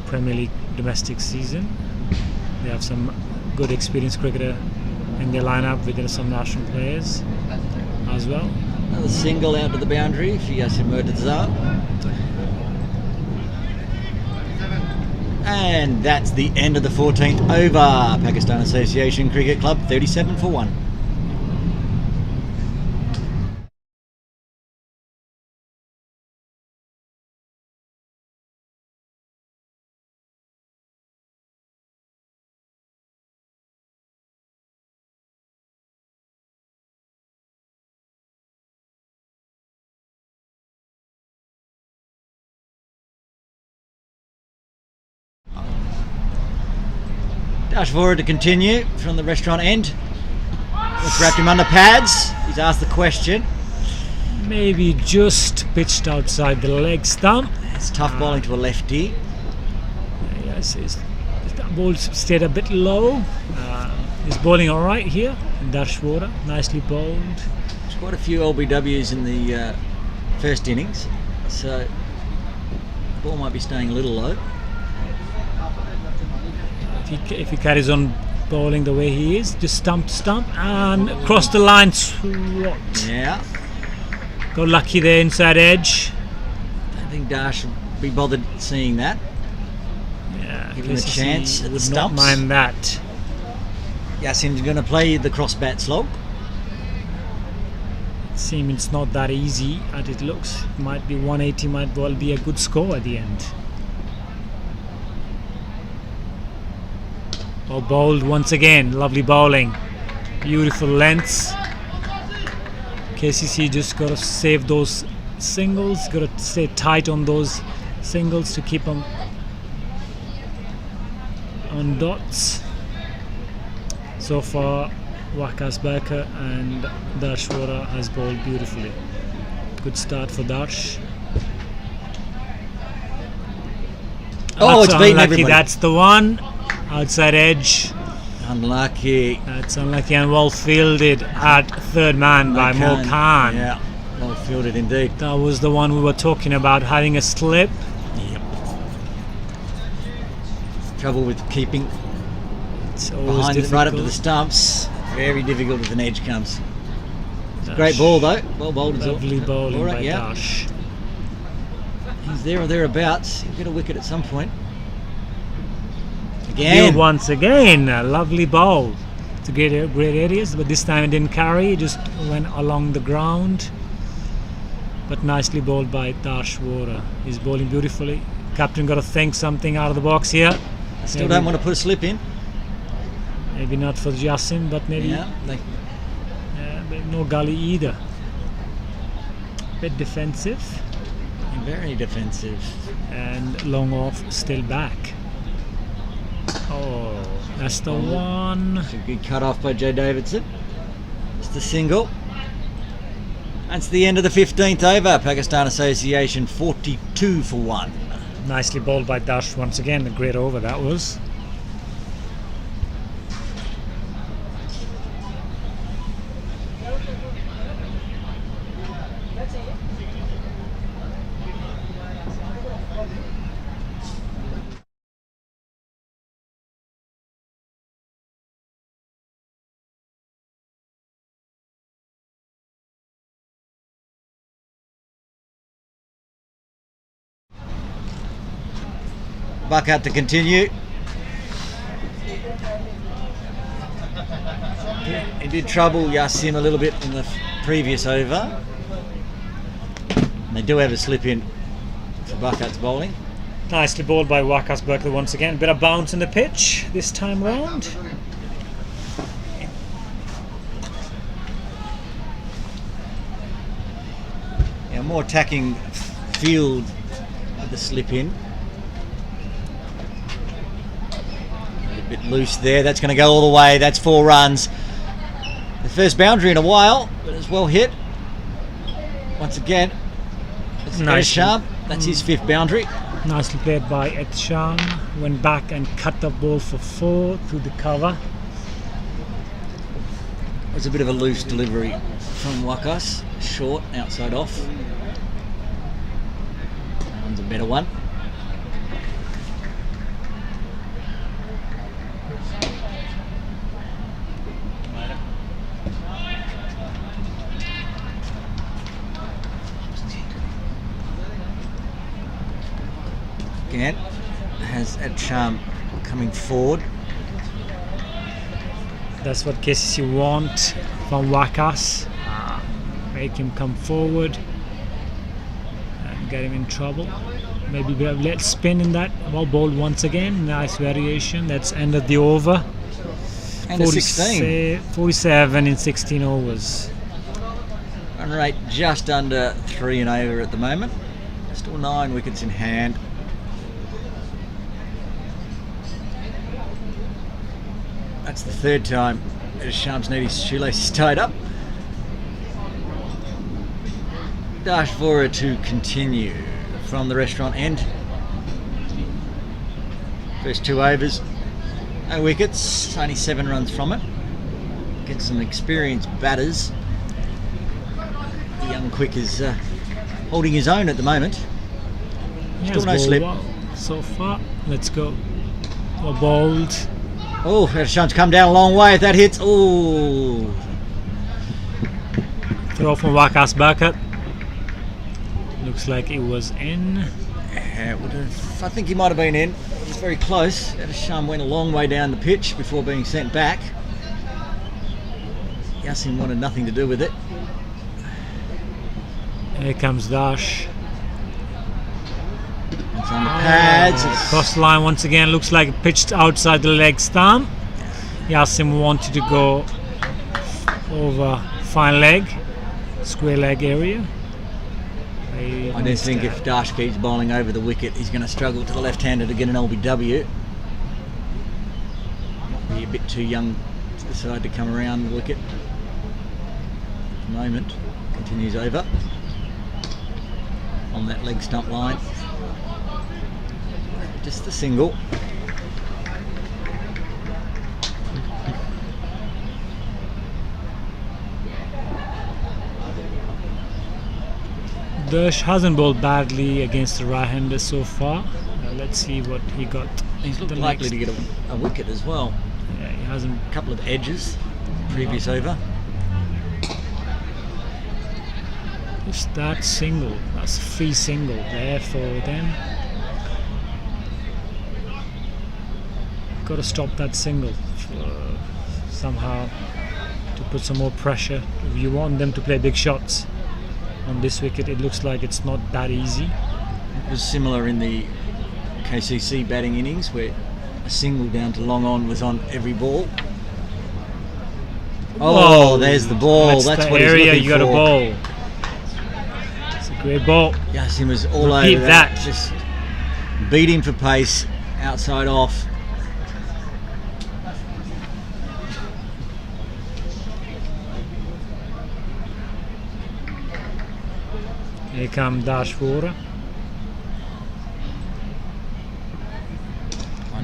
Premier League domestic season. They have some good experienced cricketer in their lineup with some national players as well. Another single out to the boundary for Yasin Murtaza. And that's the end of the 14th over. Pakistan Association Cricket Club 37 for 1. Dash forward to continue from the restaurant end. Let's wrap him under pads. He's asked the question. Maybe just pitched outside the leg stump. It's tough bowling to a lefty. Yes, that ball stayed a bit low. He's bowling all right here in Dashwater. Nicely bowled. There's quite a few LBWs in the first innings, so the ball might be staying a little low. If he carries on bowling the way he is, just stump to stump and across the line, swat. Yeah. Got lucky there inside edge. I don't think Dash would be bothered seeing that. Yeah, give him a chance at the would stumps. not mind that. Yasin's going to play the cross bat slog. Seems it's not that easy as it looks. It might be 180, might well be a good score at the end. Oh, bowled once again. Lovely bowling. Beautiful lengths. KCC just got to save those singles. Got to stay tight on those singles to keep them on dots. So far, Waqas Bakat and Darshwara has bowled beautifully. Good start for Darsh. Oh, it's beaten unlucky. everybody. That's the one. Outside edge. Unlucky. That's unlucky and well fielded at third man by Mo Khan. Yeah, well fielded indeed. That was the one we were talking about, having a slip. Yep. Trouble with keeping It's always behind it, difficult. right up to the stumps. Very difficult if an edge comes. It's a great ball though. Well bowled. Lovely bowling all right, by yeah. Dash. He's there or thereabouts. He'll get a wicket at some point. Again. Once again, a lovely bowl to get great areas, but this time it didn't carry. It just went along the ground. But nicely bowled by Dash Water. He's bowling beautifully. Captain got to think something out of the box here. I still don't want to put a slip in. Maybe not for Yasin, but maybe. Yeah, But no gully either. Bit defensive. Very defensive. And long off, still back. Oh, that's the one. It's a good cut off by Joe Davidson. It's the single. That's the end of the 15th over. Pakistan Association 42 for 1. Nicely bowled by Dash once again. A great over that was. Buck out to continue. He did trouble Yasim a little bit in the previous over. And they do have a slip in for Buckat's bowling. Nicely bowled by Wakas Berkeley once again. Bit of bounce in the pitch this time round. Yeah, more attacking field with the slip in. A bit loose there. That's going to go all the way. That's 4 runs. The first boundary in a while, but it's well hit. Once again, it's nice. Sharp. That's his 5th boundary. Nicely played by Etsham. Went back and cut the ball for 4 through the cover. It was a bit of a loose delivery from Wakas. Short, outside off. That one's a better one. Again, has Etsham coming forward. That's what KCC want from Wakas. Make him come forward and get him in trouble. Maybe we have let spin in that. Well bowled once again. Nice variation. That's end of the over. And 16. 47 in 16 overs. Run rate just under 3 and over at the moment. Still 9 wickets in hand. That's the 3rd time Sham's need his shoelaces tied up. Dash Vora to continue from the restaurant end. First 2 overs, no wickets, only 7 runs from it. Get some experienced batters. The young Quick is holding his own at the moment. Still no slip. So far, let's go. Well bowled. Oh, Sham's come down a long way if that hits. Oh. Throw from Wakas Bucket. Looks like it was in. Yeah, it would have, I think he might have been in. It was very close. Sham went a long way down the pitch before being sent back. Yasin wanted nothing to do with it. Here comes Dash. It's on the pads. Cross line once again. Looks like it pitched outside the leg stump. Yasin wanted to go over fine leg, square leg area. I do think if Dash keeps bowling over the wicket, he's going to struggle to the left-hander to get an LBW. Might be a bit too young to decide to come around the wicket. At the moment, continues over on that leg stump line. Just the single. Dash hasn't bowled badly against the right-hander so far. Let's see what he got. He's looked likely to get a wicket as well. Yeah, has a couple of edges. Previous over. Just that single. That's a free single there for them. Got to stop that single somehow to put some more pressure. If you want them to play big shots on this wicket, it looks like it's not that easy. It was similar in the KCC batting innings where a single down to long on was on every ball. Oh, there's the ball. That's the what area he's looking you got for. a ball. It's a great ball. Yasin was all Repeat over that. Just beat him for pace, outside off. Here come Dashvora.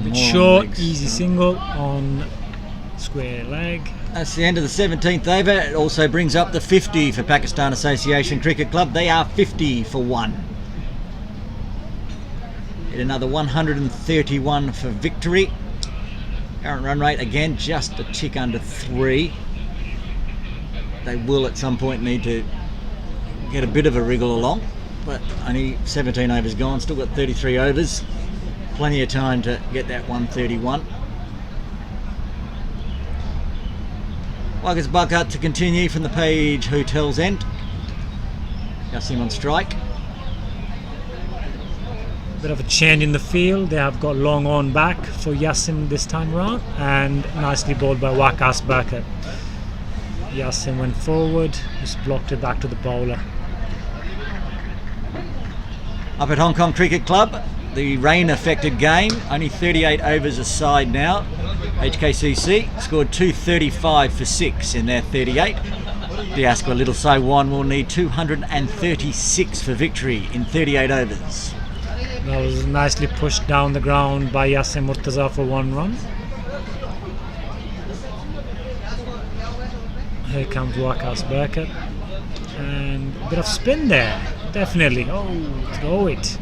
Bit short, easy single on square leg. That's the end of the 17th over. It also brings up the 50 for Pakistan Association Cricket Club. They are 50 for 1. Hit another 131 for victory. Current run rate again just a tick under 3. They will at some point need to get a bit of a wriggle along, but only 17 overs gone. Still got 33 overs. Plenty of time to get that 131. Wagers Buckout to continue from the Page Hotel's end. Yasin on strike. Bit of a change in the field. They have got long on back for Yasin this time round, and nicely bowled by Waqas Barkat. Yasin went forward, just blocked it back to the bowler. Up at Hong Kong Cricket Club, the rain affected game, only 38 overs aside now. HKCC scored 235 for 6 in their 38. Diaspora Little Saiwan will need 236 for victory in 38 overs. That was nicely pushed down the ground by Yasin Murtaza for 1 run. Here comes Waqas Barkat, and a bit of spin there, definitely. Oh, throw it.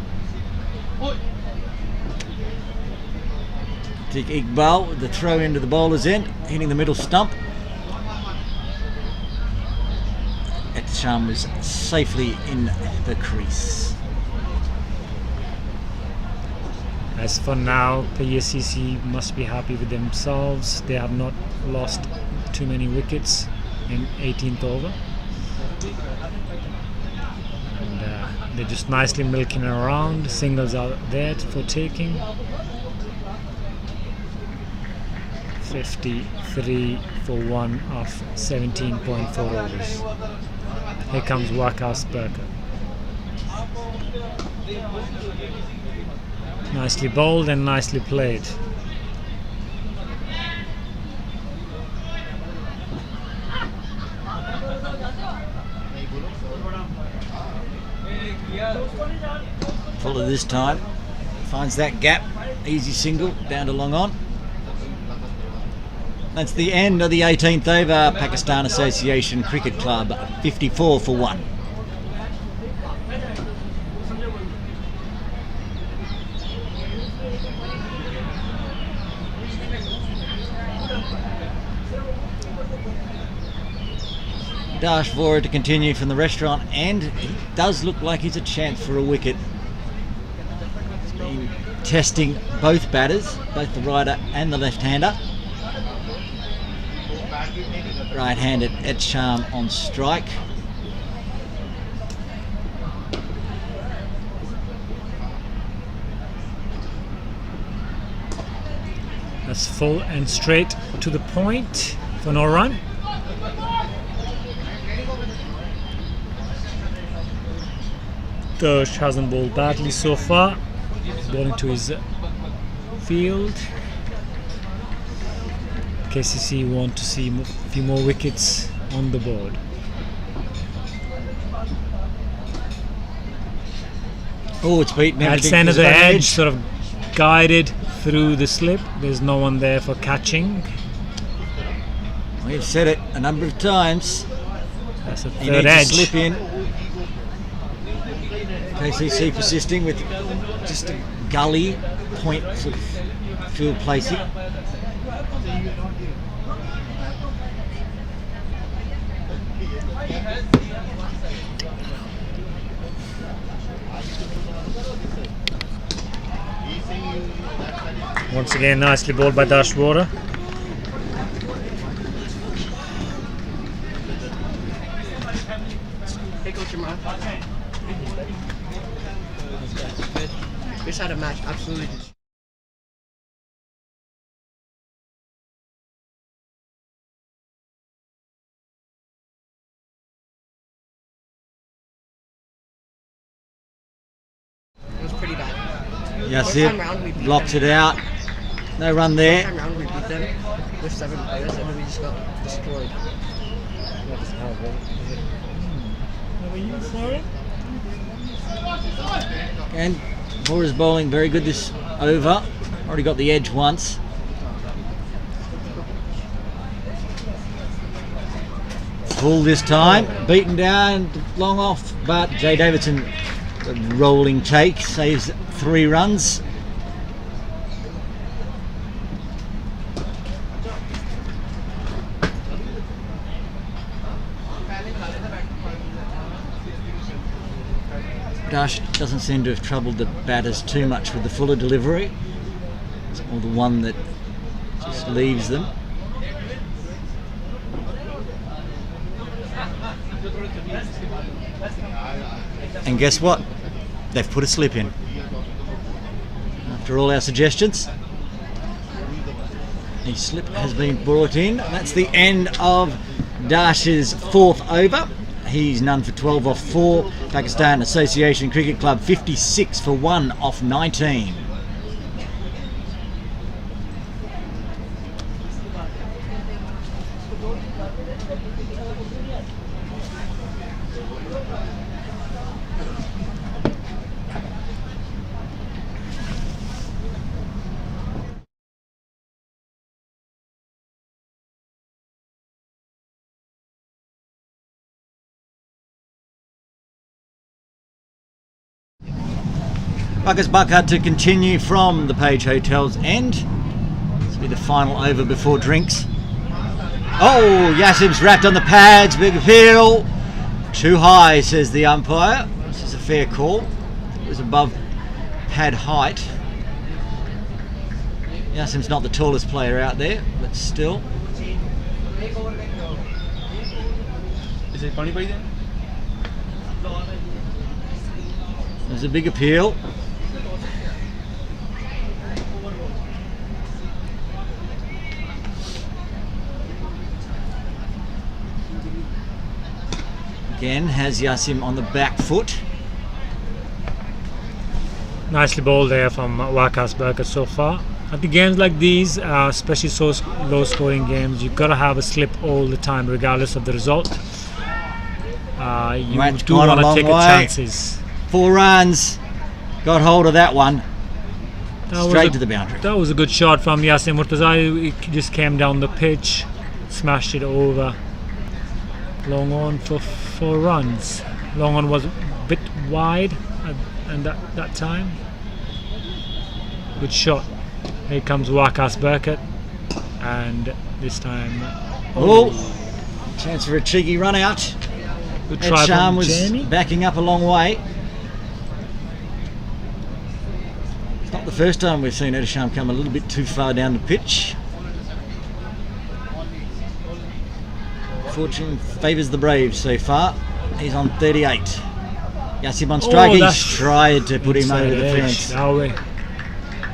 Tik Iqbal with the throw into the bowler's end, hitting the middle stump. Etcham was safely in the crease. As for now, KCC must be happy with themselves. They have not lost too many wickets in 18th over. And they're just nicely milking around. Singles are there for taking. 53 for 1 of 17.4 overs. Here comes Waqas Barkat. Nicely bowled and nicely played. Fuller this time, finds that gap, easy single, down to long on. That's the end of the 18th over. Pakistan Association Cricket Club 54 for 1. Dashvora to continue from the restaurant, and it does look like he's a chance for a wicket. He's been testing both batters, both the righter and the left-hander. Right-handed Etcham on strike. That's full and straight to the point for no run. Tersh hasn't bowled badly so far. He's bowling to his field. KCC want to see a few more wickets on the board. Oh, it's beaten At everything. center of the There's no edge, sort of guided through the slip. There's no one there for catching. We've said it a number of times. That's a He third needs edge. to slip in. KCC persisting with just a gully point sort of field placing. Once again, nicely bowled by Dashwater. Hey, Coach Imran. We just had a match, absolutely. It was pretty bad. Yes, First time round, we beat blocks them. it out. No run there. First time round, we beat them with 7 players, and then we just got destroyed. And Bora's bowling very good this over. Already got the edge once. Full this time. Beaten down, long off, but Jay Davidson, a rolling take, saves 3 runs. Dash doesn't seem to have troubled the batters too much with the fuller delivery. It's more the one that just leaves them. And guess what? They've put a slip in. After all our suggestions, a slip has been brought in. That's the end of Dash's 4th over. He's none for 12 off 4. Pakistan Association Cricket Club 56 for 1 off 19. Buckers Bucker to continue from the Page Hotel's end. This will be the final over before drinks. Oh, Yassim's wrapped on the pads, big appeal. Too high, says the umpire. This is a fair call. It was above pad height. Yassim's not the tallest player out there, but still. There's a big appeal. Again, has Yassim on the back foot. Nicely bowled there from Wakas Burkett so far. I think games like these, especially so low scoring games, you've got to have a slip all the time regardless of the result. You do want to take chances. 4 runs. Got hold of that one. Straight to the boundary. That was a good shot from Yassim Murtaza. He just came down the pitch, smashed it over. Long on for 4 runs. Long on was a bit wide and that time. Good shot. Here comes Wakas Burkett, and this time. Chance for a cheeky run out. Good try Sham from was Jamie. backing up a long way. It's not the first time we've seen Sham come a little bit too far down the pitch. Fortune favours the Braves so far. He's on 38. Yassim on strike. He's tried to put him over the fence.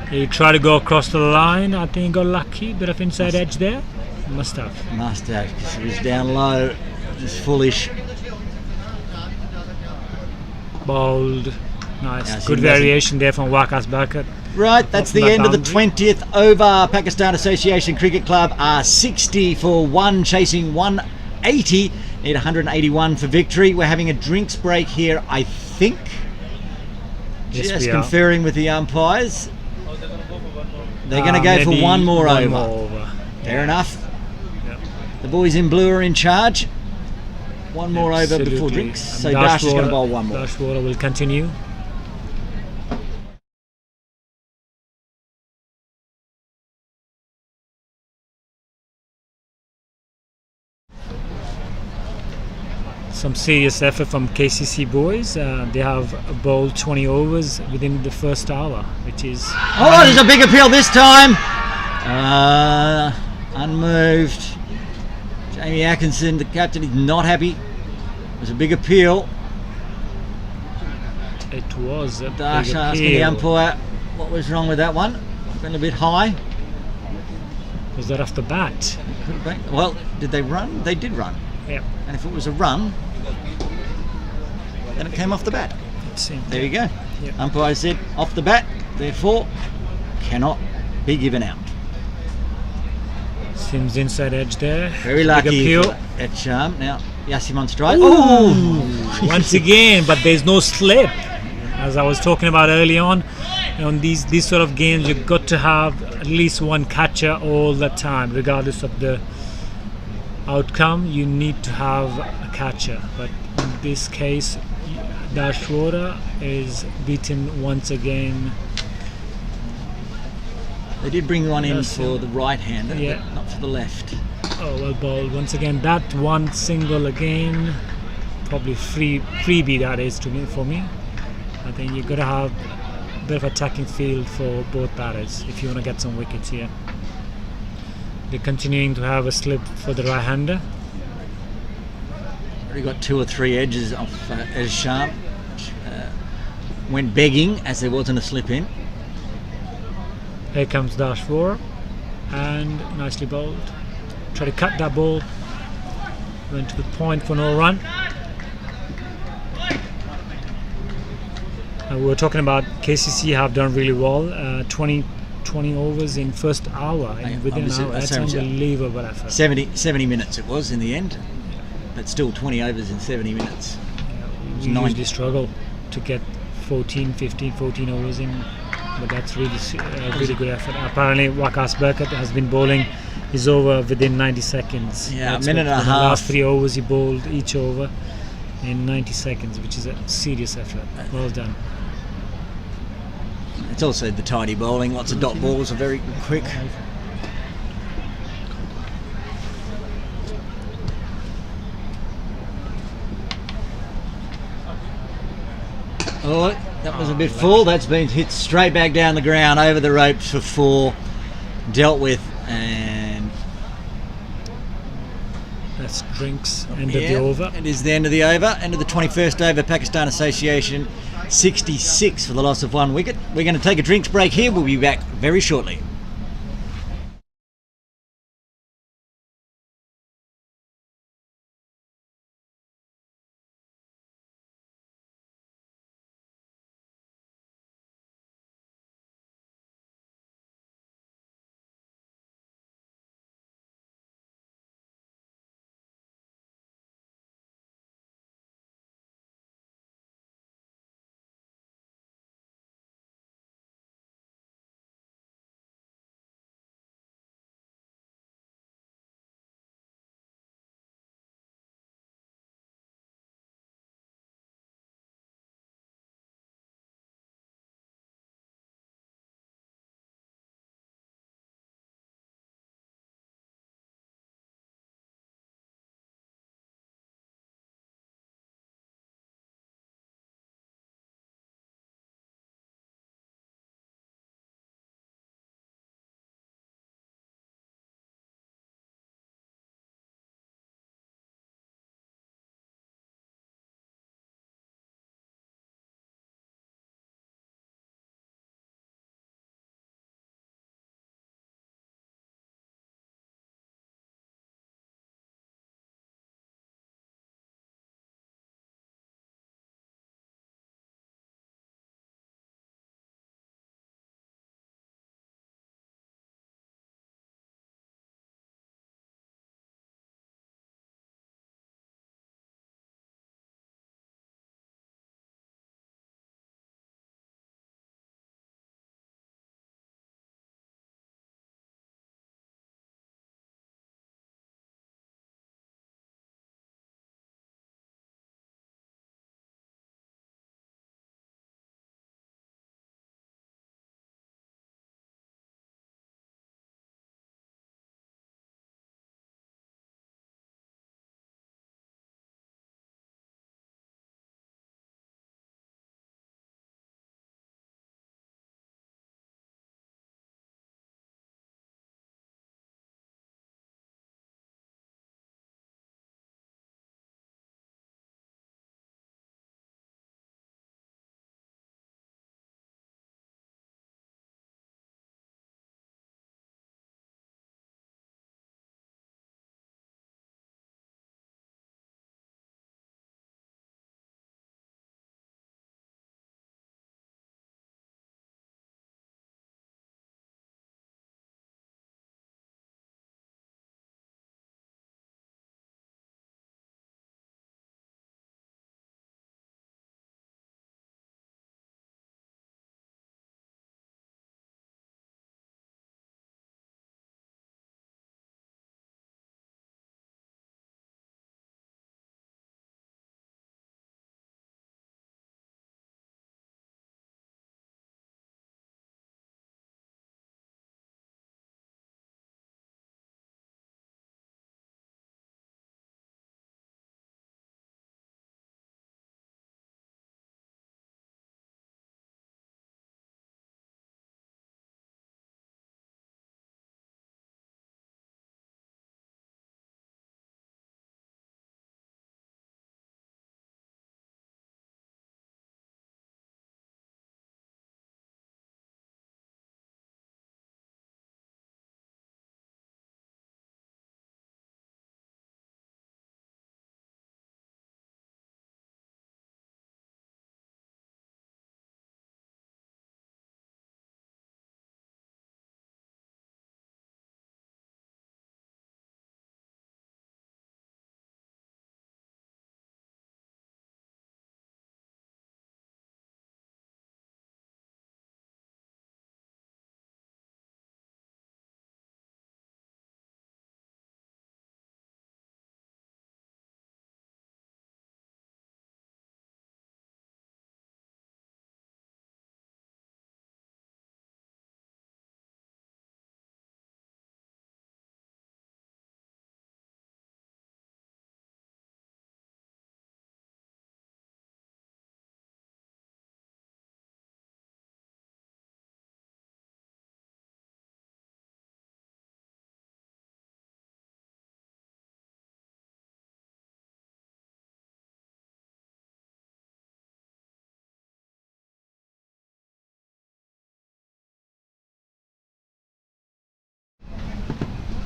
He tried to go across the line. I think he got lucky. Bit of inside edge there. Must have, because he was down low. Just foolish. Bowled. Nice. Yassim Good variation there from Wakas Burkett. Right, that's the end of the 20th over. Pakistan Association Cricket Club are 60 for 1, chasing 180. Need 181 for victory. We're having a drinks break here, I think. Yes, just conferring with the umpires. They're going to go for one more over. Fair enough. Yep. The boys in blue are in charge. One more over before drinks. So Dash is going to bowl one more. Dashwater will continue. some serious effort from KCC boys. They have bowled 20 overs within the first hour, which is... Oh, there's a big appeal this time. Unmoved. Jamie Atkinson, the captain, is not happy. There's a big appeal. It was a Dash big asking the appeal. umpire what was wrong with that one. Went a bit high. Was that off the bat? Could have been. Well, did they run? They did run. Yeah. And if it was a run, then it came off the bat. It seemed. There you go. Yep. Umpire said off the bat, therefore cannot be given out. Sims inside edge there. Very Big lucky appeal. at Charm. Now Yassim on strike. Oh, once again, but there's no slip. As I was talking about early on these sort of games, you've got to have at least one catcher all the time, regardless of the outcome. You need to have a catcher, but in this case, Dashwater is beaten once again. They did bring one in Yes, for the right-hander, yeah. but not for the left. Oh, well bowled once again. That one single again, probably freebie that is for me. I think you've got to have a bit of attacking field for both batters if you want to get some wickets here. They're continuing to have a slip for the right-hander. Already got 2 or 3 edges off as Sharp. Went begging as there wasn't a slip in. Here comes Dashwater, and nicely bowled. Try to cut that ball. Went to the point for no run. We were talking about KCC have done really well. 20 overs in first hour, within an hour. That's unbelievable effort. 70 minutes it was in the end, but still 20 overs in 70 minutes. We usually struggle to get 14 overs in, but that's really good effort. Apparently Wakas Berkat has been bowling his over within 90 seconds. Yeah, That's a minute and a the half. last 3 overs he bowled each over in 90 seconds, which is a serious effort. Well done. It's also the tidy bowling. Lots of dot balls are very quick. Oh, that was a bit full. That's been hit straight back down the ground over the ropes for 4. Dealt with, and That's drinks end of the over. It is the end of the over. End of the 21st over. Pakistan Association 66 for the loss of 1 wicket. We're going to take a drinks break here. We'll be back very shortly.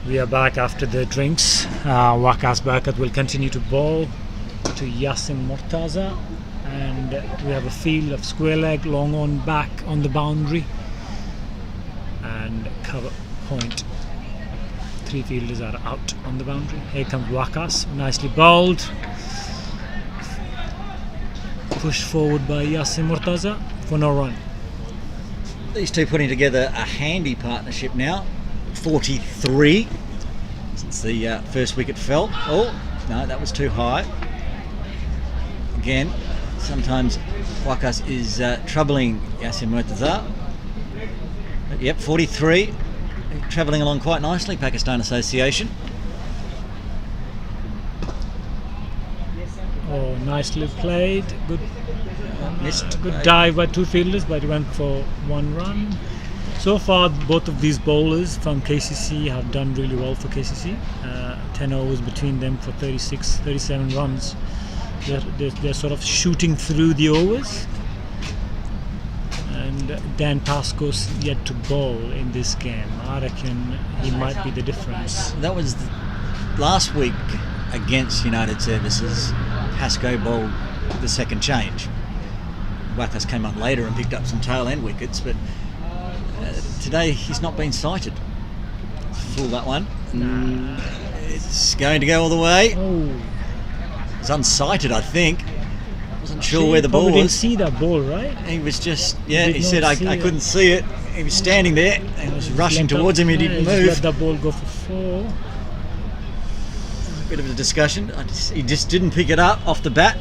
We are back after the drinks. Waqas Berkat will continue to bowl to Yasin Mortaza, and we have a field of square leg, long on back on the boundary, and cover point. 3 fielders are out on the boundary. Here comes Waqas, nicely bowled. Pushed forward by Yasin Mortaza for no run. These two putting together a handy partnership now. 43 since the first wicket fell. Oh, no, that was too high. Again, sometimes Waqas is troubling Yasin Mortaza. But yep, 43. Travelling along quite nicely, Pakistan Association. Oh, nicely played. Good dive by 2 fielders, but it went for 1 run. So far, both of these bowlers from KCC have done really well for KCC. 10 overs between them for 37 runs. They're sort of shooting through the overs. And Dan Pascoe's yet to bowl in this game. I reckon he might be the difference. That was last week against United Services. Pascoe bowled the second change. Waqas came on later and picked up some tail end wickets, but today he's not been sighted. Fool that one. It's going to go all the way. Oh. It's unsighted, I think. Wasn't sure where the ball was. Didn't see that ball, right? He was just, he said I couldn't see it. He was standing there and was rushing towards him. He didn't move. Let that ball go for 4. Bit of a discussion. He just didn't pick it up off the bat.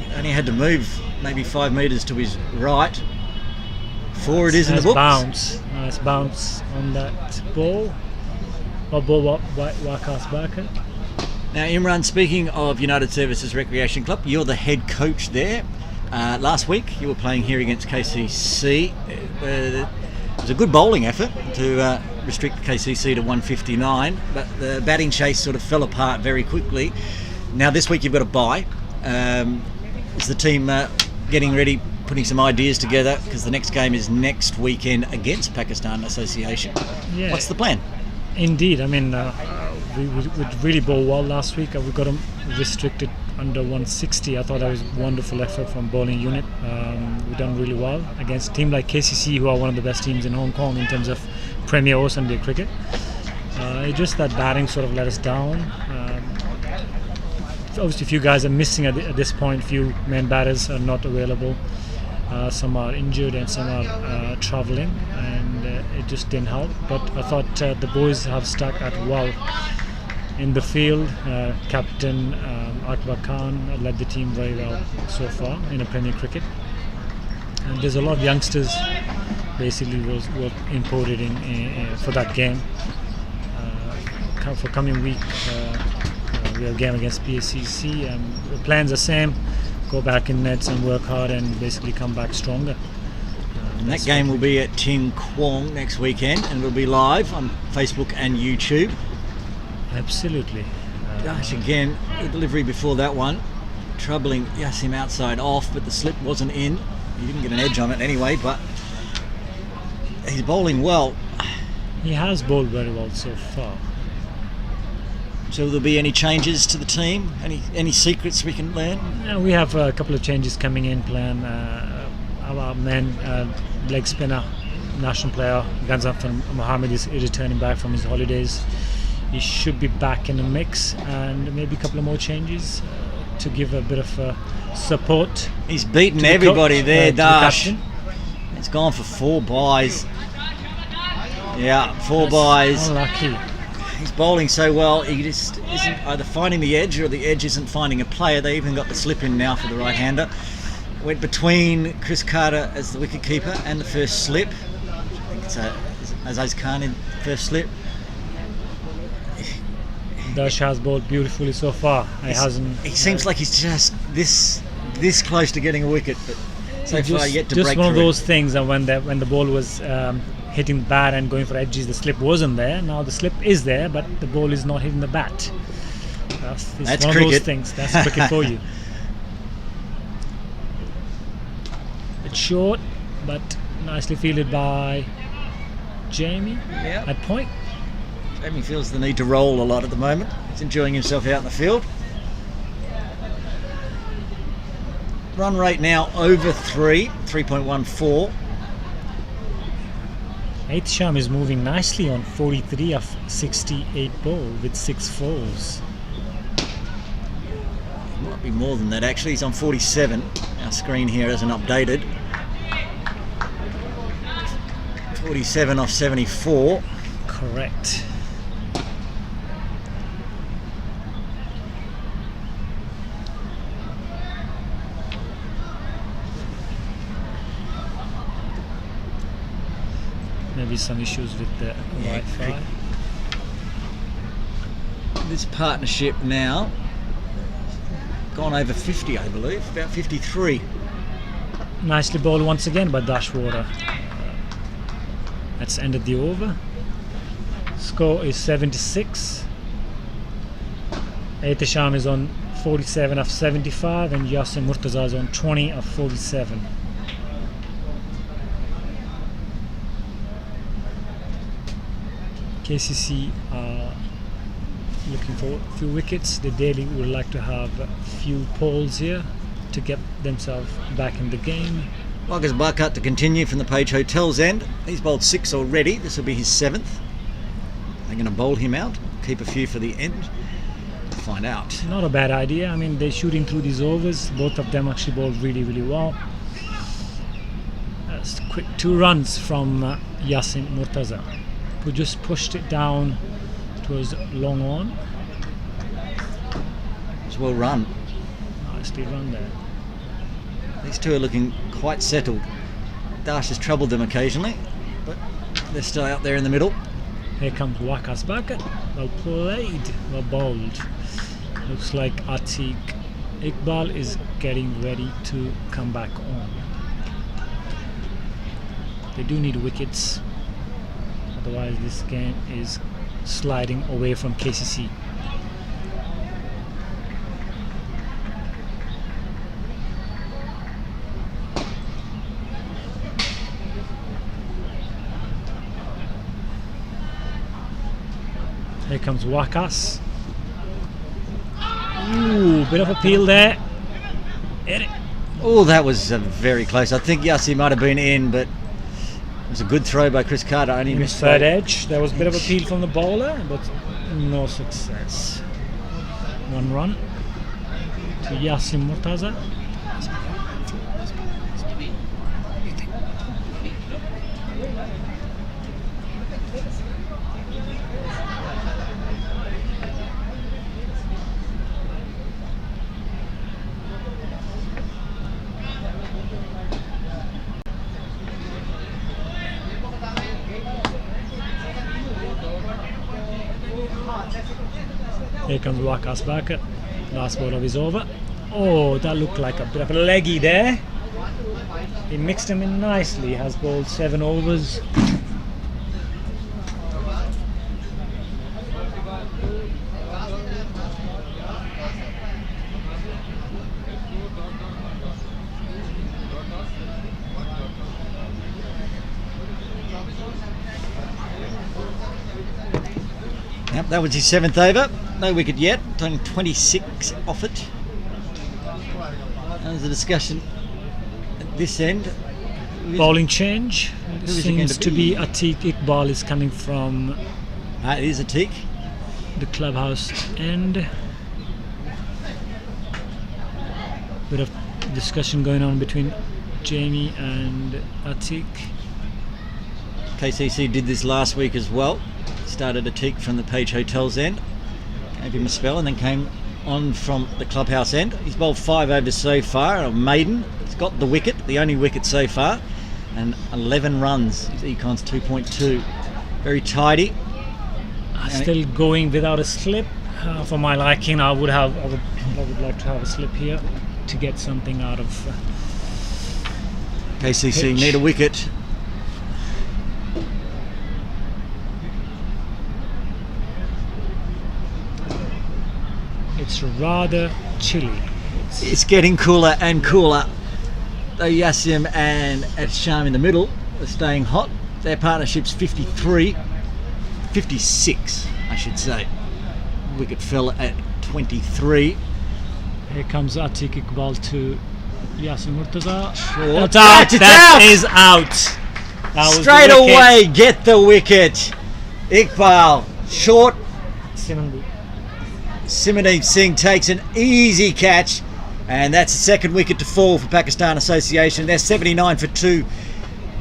He only had to move maybe 5 metres to his right. 4 it is in the books. Nice bounce on that ball. Waqas Berkat. Now, Imran, speaking of United Services Recreation Club, you're the head coach there. Last week you were playing here against KCC. It was a good bowling effort to restrict KCC to 159, but the batting chase sort of fell apart very quickly. Now this week you've got a bye. Is the team getting ready, putting some ideas together, because the next game is next weekend against Pakistan Association? Yeah. What's the plan? Indeed, I mean, we really bowled well last week. We got them restricted under 160. I thought that was a wonderful effort from bowling unit. We've done really well against a team like KCC, who are one of the best teams in Hong Kong in terms of Premier or Sunday cricket. It's just that batting sort of let us down. Obviously, a few guys are missing at this point. Few main batters are not available. Some are injured and some are travelling, and it just didn't help. But I thought the boys have stuck at well in the field. Captain Akbar Khan led the team very well so far in a Premier cricket. And there's a lot of youngsters basically were imported in for that game. For coming week, we have a game against PACC, and the plans are same. Go back in nets and work hard and basically come back stronger. And that game will be at Tin Kwong next weekend, and it'll be live on Facebook and YouTube. Absolutely. Gosh, again, the delivery before that one, troubling Yasim outside off, but the slip wasn't in. He didn't get an edge on it anyway, but he's bowling well. He has bowled very well so far. So will there be any changes to the team? Any secrets we can learn? Yeah, we have a couple of changes coming in plan. Our man, leg spinner, national player, Ganzafar Mohammed is returning back from his holidays. He should be back in the mix, and maybe a couple of more changes to give a bit of support. He's beaten everybody there, Dash. It's gone for 4 byes. Yeah, 4 byes. Unlucky. He's bowling so well, he just isn't either finding the edge or the edge isn't finding a player. They even got the slip in now for the right-hander. Went between Chris Carter as the wicket-keeper and the first slip. I think it's Aziz Khan in first slip. Dash has bowled beautifully so far. He seems like he's just this close to getting a wicket, but so far yet to break through. Just one of those things that when the ball was hitting the bat and going for edges, the slip wasn't there. Now the slip is there, but the ball is not hitting the bat. That's one cricket. Of those things. That's cricket for you. It's short, but nicely fielded by Jamie at point. Jamie feels the need to roll a lot at the moment. He's enjoying himself out in the field. Run rate now over 3.14. Aitisham is moving nicely on 43 of 68 ball with 6 fours. Might be more than that actually. He's on 47. Our screen here isn't updated. 47 off 74. Correct. Maybe some issues with the Wi-Fi. This partnership now gone over 50, I believe, about 53. Nicely bowled once again by Dashwater. That's ended the over. Score is 76. Aitisham is on 47 of 75 and Yasin Murtaza is on 20 of 47. KCC are looking for a few wickets. The Daily would like to have a few poles here to get themselves back in the game. Wagga's Barkat to continue from the Page Hotel's end. He's bowled 6 already. This will be his 7th. They're going to bowl him out, keep a few for the end. We'll find out. Not a bad idea. I mean, they're shooting through these overs. Both of them actually bowled really, really well. That's quick 2 runs from Yasin Murtaza, who just pushed it down towards long on. It's well run. Nicely run there. These two are looking quite settled. Dash has troubled them occasionally, but they're still out there in the middle. Here comes Waqas Barkat. Well played, well bowled. Looks like Atiq Iqbal is getting ready to come back on. They do need wickets, otherwise this game is sliding away from KCC. Here comes Waqas. Ooh, bit of a peel there. Hit it. Oh, that was very close. I think Yassi might have been in, but it was a good throw by Chris Carter. Only In missed third edge. There was a bit of a peel from the bowler, but no success. 1 run to Yasin Murtaza. Here comes Waqas Barkat. Last ball of his over. Oh, that looked like a bit of a leggy there. He mixed him in nicely. Has bowled 7 overs. Yep, that was his 7th over. No wicket yet. Only 26 off it. There's a discussion at this end. Bowling change. Seems to be be Atiq Iqbal is coming from it is Atiq. the clubhouse end. Bit of discussion going on between Jamie and Atiq. KCC did this last week as well. Started Atiq from the Page Hotel's end. Gave him a spell and then came on from the clubhouse end. He's bowled 5 overs so far, a maiden. He's got the wicket, the only wicket so far, and 11 runs. His econ's 2.2. Very tidy. Still going without a slip. For my liking, I would like to have a slip here to get something out of KCC pitch. need a wicket. It's rather chilly. It's getting cooler and cooler. Though Yassim and Atsham in the middle are staying hot. Their partnership's 53, 56. I should say. Wicket fell at 23. Here comes Atiq Iqbal to Yasin Murtaza. Short. That's out. It's That out. is out. That was Straight the wicket. away, get the wicket. Iqbal, short. Simandeep Singh takes an easy catch, and that's the second wicket to fall for Pakistan Association. They're 79 for 2.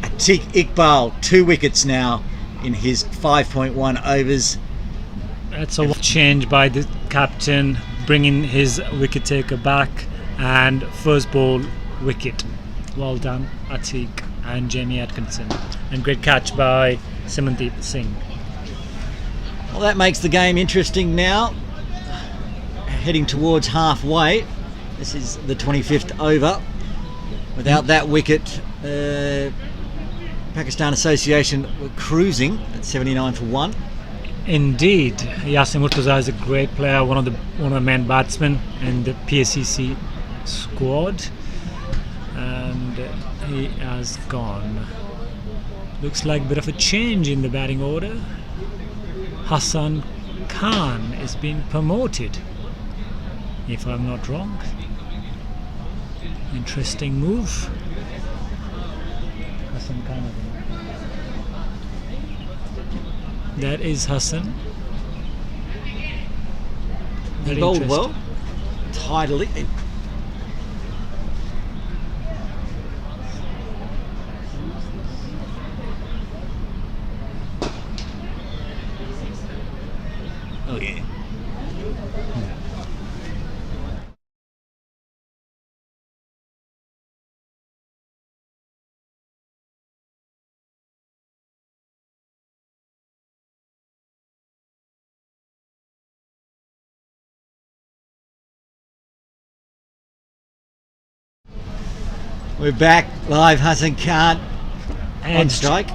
Atiq Iqbal, 2 wickets now in his 5.1 overs. That's a change by the captain, bringing his wicket taker back, and first ball wicket. Well done, Atiq and Jamie Atkinson, and great catch by Simandeep Singh. Well, that makes the game interesting now. Heading towards halfway. This is the 25th over. Without that wicket, Pakistan Association were cruising at 79 for 1. Indeed, Yasin Murtaza is a great player, one of the main batsmen in the PACC squad, and he has gone. Looks like a bit of a change in the batting order. Hassan Khan is being promoted, if I'm not wrong. Interesting move. Hassan Khan. That is Hassan. He Very bowled interesting. well, tidily. Oh yeah. We're back live. Hassan Khan on strike.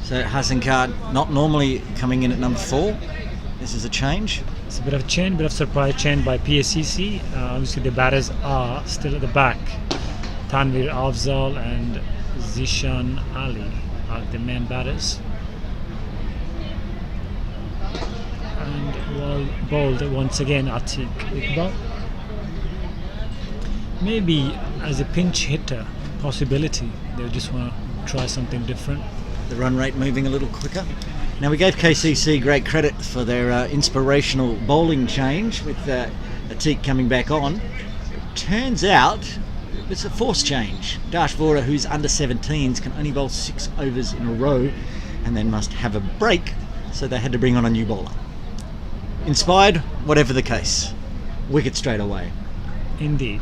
So Hassan Khan not normally coming in at number 4. This is a change. It's a bit of a change, bit of surprise change by PACC. Obviously the batters are still at the back. Tanvir Afzal and Zishan Ali are the main batters. And well bowled once again, Atiq Iqbal. Maybe as a pinch hitter, possibility. They just want to try something different. The run rate moving a little quicker. Now, we gave KCC great credit for their inspirational bowling change with Atiq coming back on. It turns out it's a forced change. Dash Vora, who's under 17s, can only bowl 6 overs in a row and then must have a break, so they had to bring on a new bowler. Inspired, whatever the case. Wicket straight away. Indeed.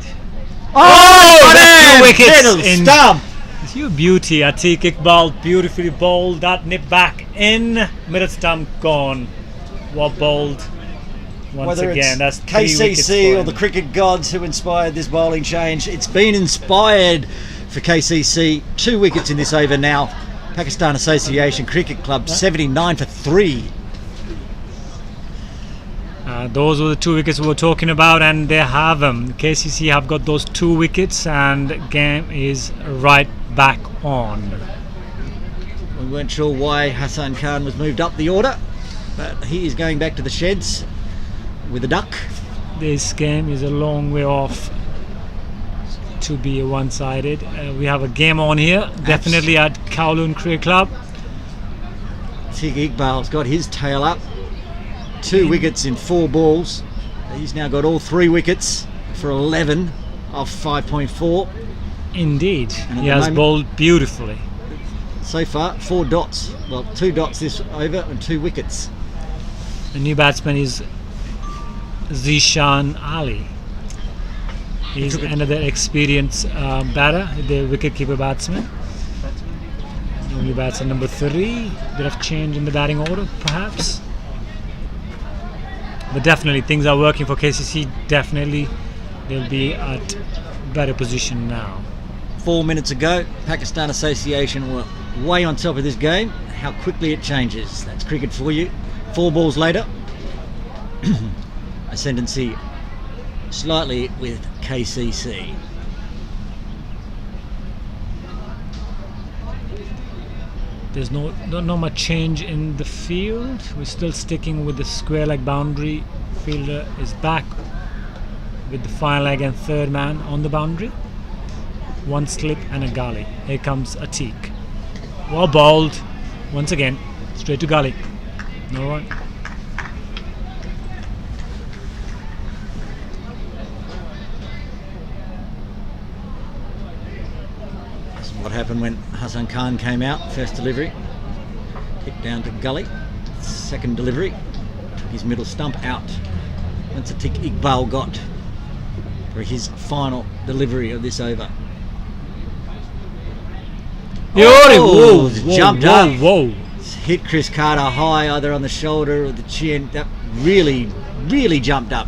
Oh, that's 2 wickets middle in stump. It's your beauty. Atiq Iqbal beautifully bowled that, nip back in, middle stump gone. Well bowled once Whether again. it's That's 3 wickets KCC for or him. the cricket gods who inspired this bowling change, it's been inspired for KCC. 2 wickets in this over now. Pakistan Association Cricket Club 79 for 3. Those were the 2 wickets we were talking about, and they have them. KCC have got those 2 wickets, and the game is right back on. We weren't sure why Hassan Khan was moved up the order, but he is going back to the sheds with a duck. This game is a long way off to be one-sided. We have a game on here, definitely at Kowloon Cricket Club. Atiq Iqbal's got his tail up. 2 wickets in 4 balls. He's now got all 3 wickets for 11 off 5.4. Indeed, And at he the has moment- bowled beautifully. So far, 4 dots. Well, 2 dots this over and 2 wickets. The new batsman is Zishan Ali. He's another experienced batter, the wicketkeeper batsman. Only bats at number 3. Bit of change in the batting order, perhaps. But definitely, things are working for KCC. Definitely, they'll be at better position now. 4 minutes ago, Pakistan Association were way on top of this game. How quickly it changes. That's cricket for you. 4 balls later, ascendancy slightly with KCC. There's not much change in the field. We're still sticking with the square leg boundary. Fielder is back with the final leg and third man on the boundary. One slip and a gully. Here comes a teak. Well bowled. Once again, straight to gully. No run. This is what happened when Hassan Khan came out. First delivery, kick down to gully. Second delivery, took his middle stump out. That's a tick Iqbal got for his final delivery of this over. Whoa, jumped up. Whoa. Hit Chris Carter high, either on the shoulder or the chin. That really jumped up.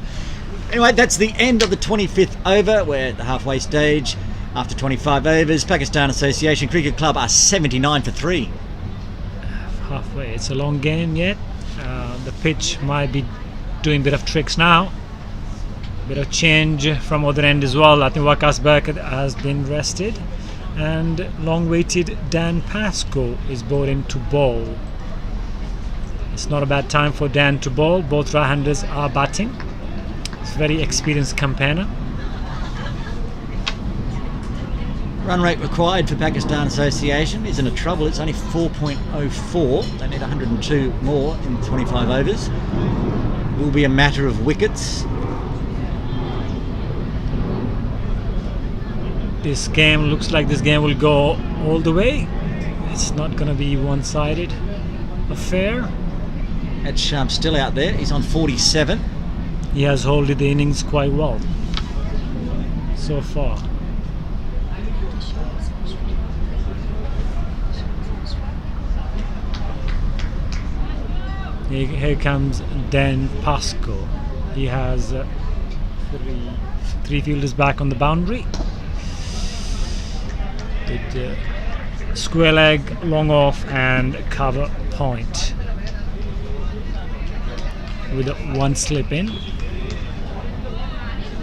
Anyway, that's the end of the 25th over. We're at the halfway stage. After 25 overs, Pakistan Association Cricket Club are 79 for 3. Halfway. It's a long game yet. The pitch might be doing a bit of tricks now. Bit of change from other end as well. I think Waqas Berkat has been rested. And long-awaited Dan Pascoe is brought in to bowl. It's not a bad time for Dan to bowl. Both right-handers are batting. It's a very experienced campaigner. Run rate required for Pakistan Association isn't a trouble. It's only 4.04. They need 102 more in 25 overs. It will be a matter of wickets. This game looks like this game will go all the way. It's not going to be one-sided affair. Ed Sharp's still out there. He's on 47. He has held the innings quite well so far. Here comes Dan Pascoe. He has three fielders back on the boundary. With square leg, long off and cover point. With one slip in.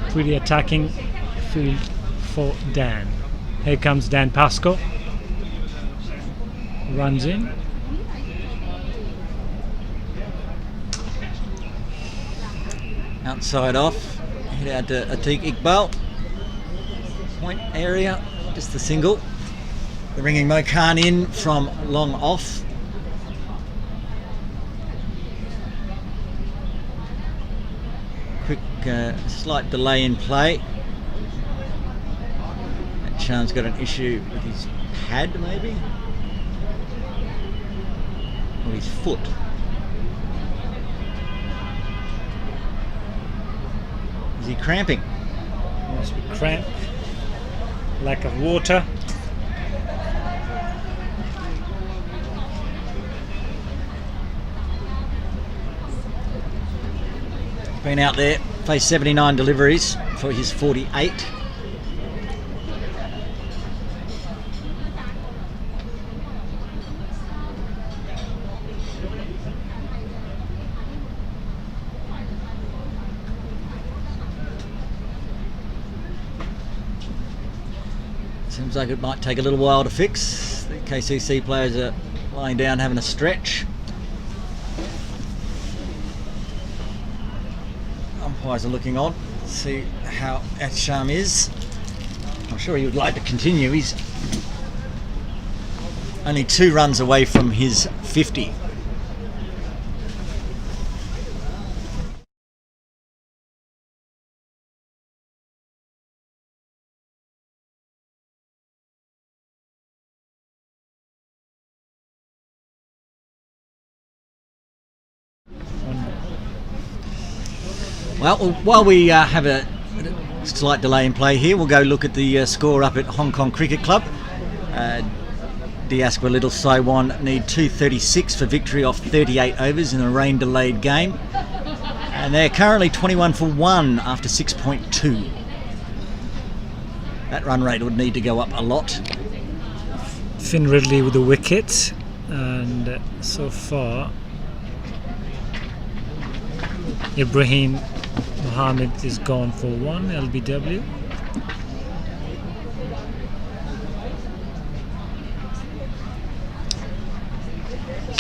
Pretty attacking field for Dan. Here comes Dan Pascoe. Runs in. Outside off. Hit out to Atiq Iqbal. Point area. Just the single. They're bringing Mo Khan in from long off. Quick, slight delay in play. That Chan's got an issue with his pad, maybe? Or his foot. Is he cramping? Must be cramp. Lack of water. Been out there, faced 79 deliveries for his 48. Seems like it might take a little while to fix. The KCC players are lying down having a stretch. Umpires are looking on, see how Atsham is. I'm sure he would like to continue. He's only 2 runs away from his 50. Well, while we have a slight delay in play here, we'll go look at the score up at Hong Kong Cricket Club. Diaspora Little Saiwan need 236 for victory off 38 overs in a rain-delayed game. And they're currently 21 for 1 after 6.2. That run rate would need to go up a lot. Finn Ridley with the wicket, and so far Ibrahim Mohammed is gone for 1 LBW.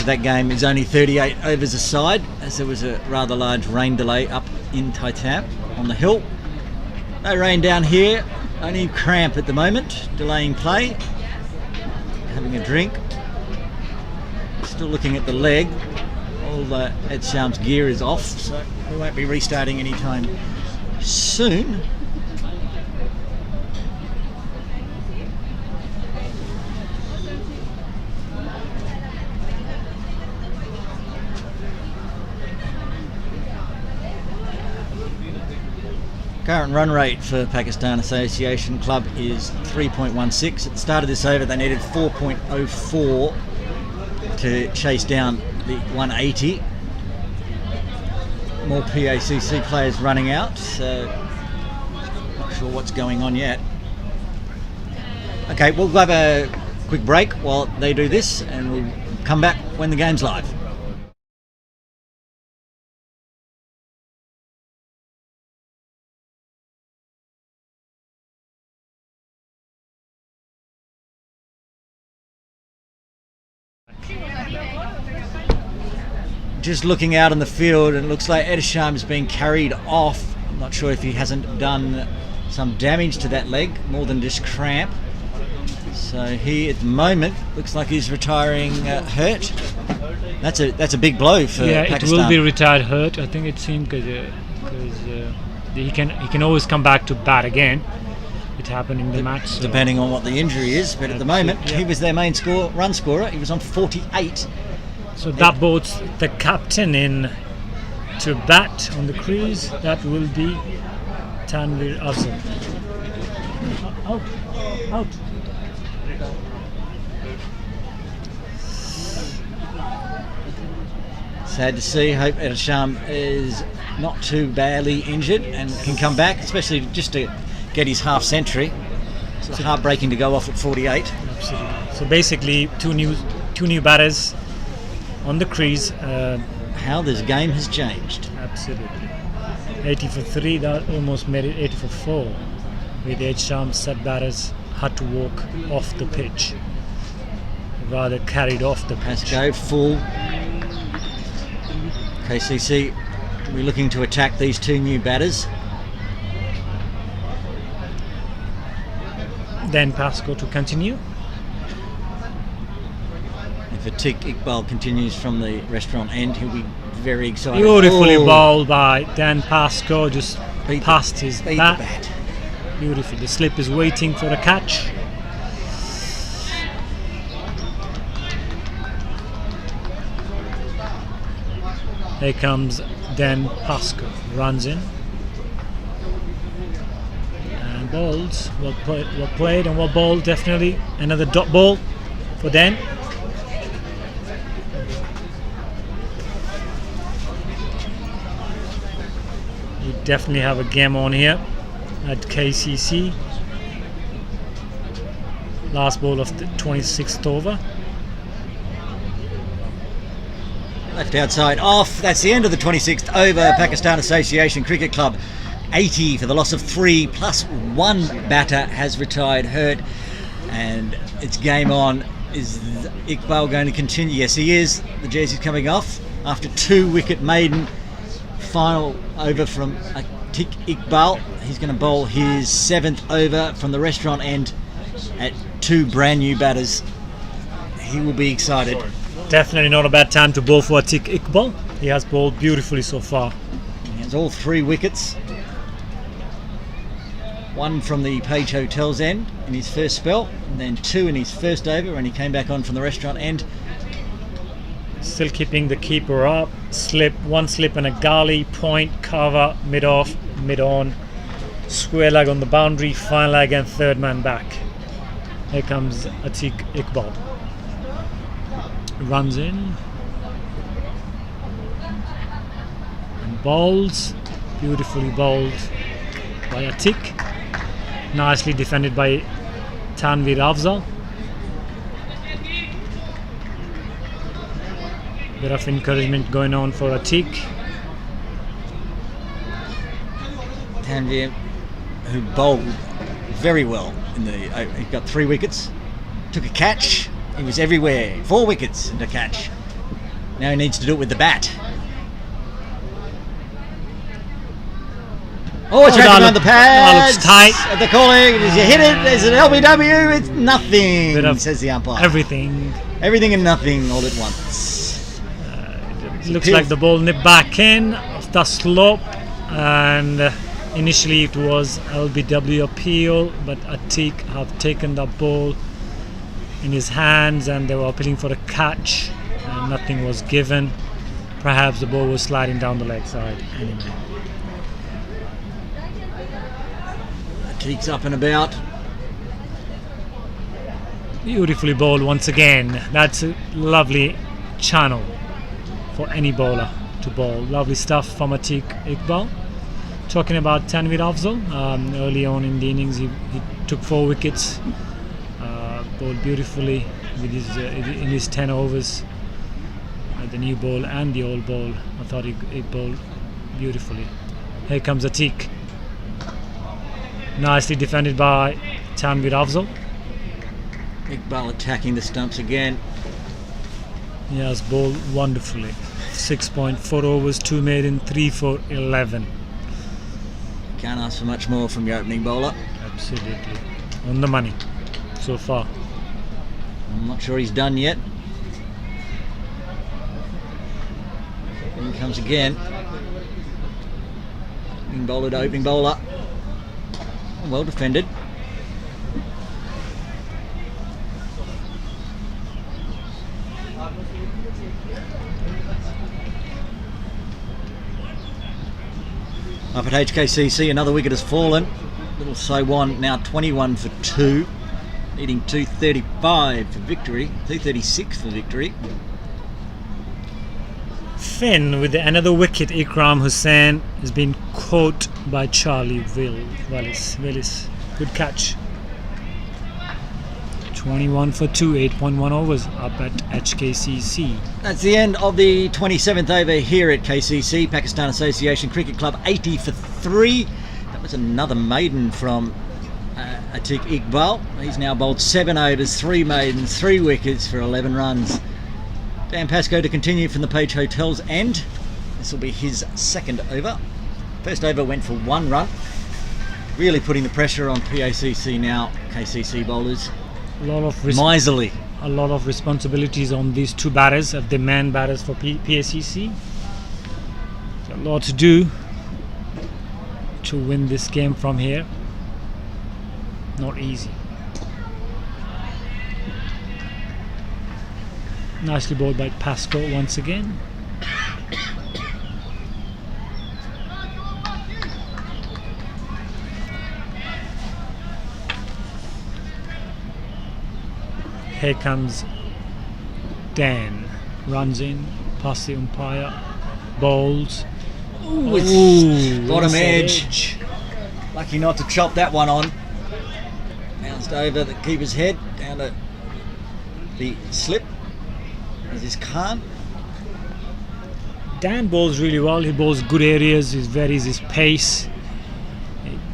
of that game is only 38 overs aside, as there was a rather large rain delay up in Taitam on the hill. No rain down here, only cramp at the moment, delaying play. Having a drink. Still looking at the leg. All Ed Sharm's gear is off, so we won't be restarting anytime soon. Current run rate for Pakistan Association Club is 3.16. At the start of this over, they needed 4.04 to chase down the 180. More PACC players running out, so not sure what's going on yet. Okay, we'll have a quick break while they do this, and we'll come back when the game's live. Just looking out on the field, and it looks like Ed Sharm is being carried off. I'm not sure if he hasn't done some damage to that leg, more than just cramp. So he, at the moment, looks like he's retiring hurt. That's a big blow for Pakistan. It will be retired hurt. I think it seemed because he can always come back to bat again. It happened in the match. So. Depending on what the injury is, but at the moment he was their main run scorer. He was on 48. So that boats the captain in to bat on the crease. That will be Tanvir Afzal. Out. Sad to see. Hope Ed Sharm is not too badly injured and can come back, especially just to get his half century. It's heartbreaking to go off at 48. Absolutely. So basically, two new batters on the crease. How this game has changed. Absolutely. 80 for 3, that almost made it 80 for 4. With Ed Sharm's set batters had to walk off the pitch. Rather carried off the pitch. Go full. KCC, we're looking to attack these two new batters. Then Pasco to continue. If Atiq Iqbal continues from the restaurant end, he'll be very excited. Beautifully bowled by Dan Pasco, just past his bat. Beautiful. The slip is waiting for a catch. Here comes Dan Pasco, runs in and bowls. Well played and well bowled. Definitely another dot ball for Dan. You definitely have a game on here at KCC. Last ball of the 26th over. Left outside off. That's the end of the 26th over. Pakistan Association Cricket Club 80 for the loss of 3, plus 1 batter has retired hurt, and it's game on. Is Iqbal going to continue? Yes, he is. The jersey's coming off after 2 wicket maiden. Final over from Atiq Iqbal. He's going to bowl his 7th over from the restaurant end at 2 brand new batters. He will be excited. Definitely not a bad time to bowl for Atiq Iqbal. He has bowled beautifully so far. He has all 3 wickets. 1 from the Page Hotel's end in his first spell, and then 2 in his first over when he came back on from the restaurant end. Still keeping the keeper up. One slip and a gully, point, cover, mid-off, mid-on. Square leg on the boundary, fine leg and third man back. Here comes Atiq Iqbal. Runs in and bowls. Beautifully bowled by Atiq. Nicely defended by Tanvir Afzal. Bit of encouragement going on for Atiq. Tanvir, who bowled very well he got 3 wickets, took a catch. He was everywhere. 4 wickets and a catch. Now he needs to do it with the bat. Oh, it's that around the pads. looks tight. At the calling, as you hit it, there's an LBW. It's nothing, Bit of says the umpire. Everything. Everything and nothing all at once. Looks like the ball nipped back in off the slope, and initially it was LBW appeal, but Atik have taken the ball in his hands and they were appealing for a catch, and nothing was given. Perhaps the ball was sliding down the leg side anyway. Atik's up and about. Beautifully bowled once again. That's a lovely channel for any bowler to bowl. Lovely stuff from Atik Iqbal. Talking about Tanvir Afzal, early on in the innings he took 4 wickets, bowled beautifully with in his 10 overs, the new ball and the old ball. I thought he bowled beautifully. Here comes Atik, nicely defended by Tanvir Afzal. Iqbal attacking the stumps again. He has bowled wonderfully. 6.4 overs, 2 maiden, 3 for 11. Can't ask for much more from your opening bowler. Absolutely. On the money so far. I'm not sure he's done yet. In he comes again. Opening bowler to opening bowler. Well defended. Up at HKCC, another wicket has fallen. Little Saiwan now 21 for 2, needing 235 for victory, 236 for victory. Finn with another wicket. Ikram Hussain has been caught by Charlie Willis. Good catch. 21 for 2, 8.1 overs up at HKCC. That's the end of the 27th over here at KCC, Pakistan Association Cricket Club, 80 for 3. That was another maiden from Atik Iqbal. He's now bowled 7 overs, 3 maidens, 3 wickets for 11 runs. Dan Pascoe to continue from the Page Hotel's end. This will be his second over. First over went for 1 run. Really putting the pressure on PACC now, KCC bowlers. Miserly. A lot of responsibilities on these 2 batters, the man batters for PACC. A lot to do to win this game from here. Not easy. Nicely bowled by Pascoe once again. Here comes Dan, runs in, past the umpire, bowls. Ooh, it's bottom edge. Lucky not to chop that one on. Bounced over the keeper's head, down to the slip. This is Khan. Dan bowls really well. He bowls good areas. He varies his pace.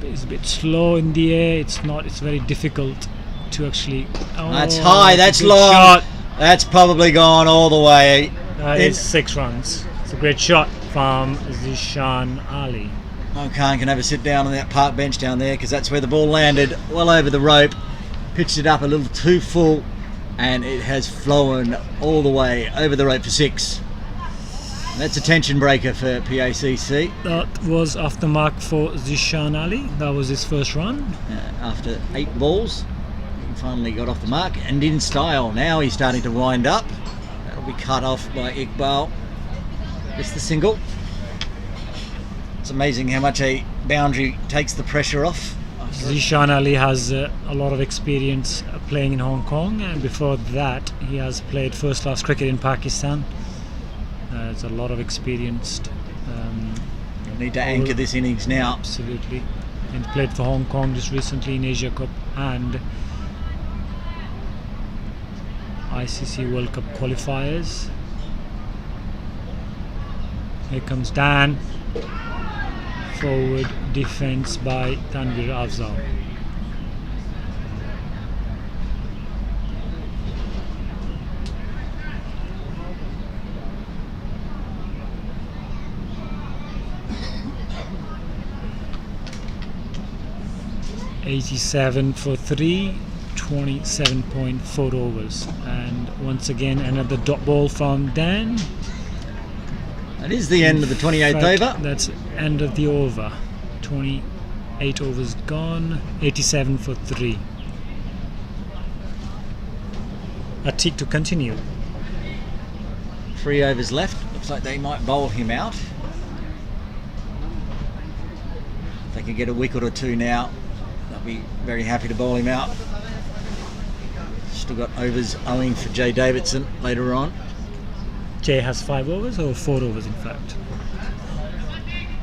He's a bit slow in the air. It's very difficult to actually. That's high. That's long. Shot. That's probably gone all the way. It's 6 runs. It's a great shot from Zishan Ali. Oh, Khan can have a sit down on that park bench down there because that's where the ball landed, well over the rope. Pitched it up a little too full, and it has flown all the way over the rope for 6. That's a tension breaker for PACC. That was off the mark for Zishan Ali. That was his first run. After 8 balls, he finally got off the mark and in style. Now he's starting to wind up. That'll be cut off by Iqbal. Just the single. It's amazing how much a boundary takes the pressure off. Zishan Ali has a lot of experience playing in Hong Kong, and before that he has played first class cricket in Pakistan. There's a lot of experienced. You'll need to anchor this innings now. Absolutely. And played for Hong Kong just recently in Asia Cup and ICC World Cup qualifiers. Here comes Dan. Forward defense by Tanvir Afzal. 87 for 3, 27.4 overs. And once again, another dot ball from Dan. That is the end of the 28th over. That's end of the over. 28 overs gone. 87 for 3. Atik to continue. 3 overs left. Looks like they might bowl him out. If they can get a wicket or two now, they'll be very happy to bowl him out. Still got overs owing for Jay Davidson later on. Jay has 5 overs or 4 overs in fact?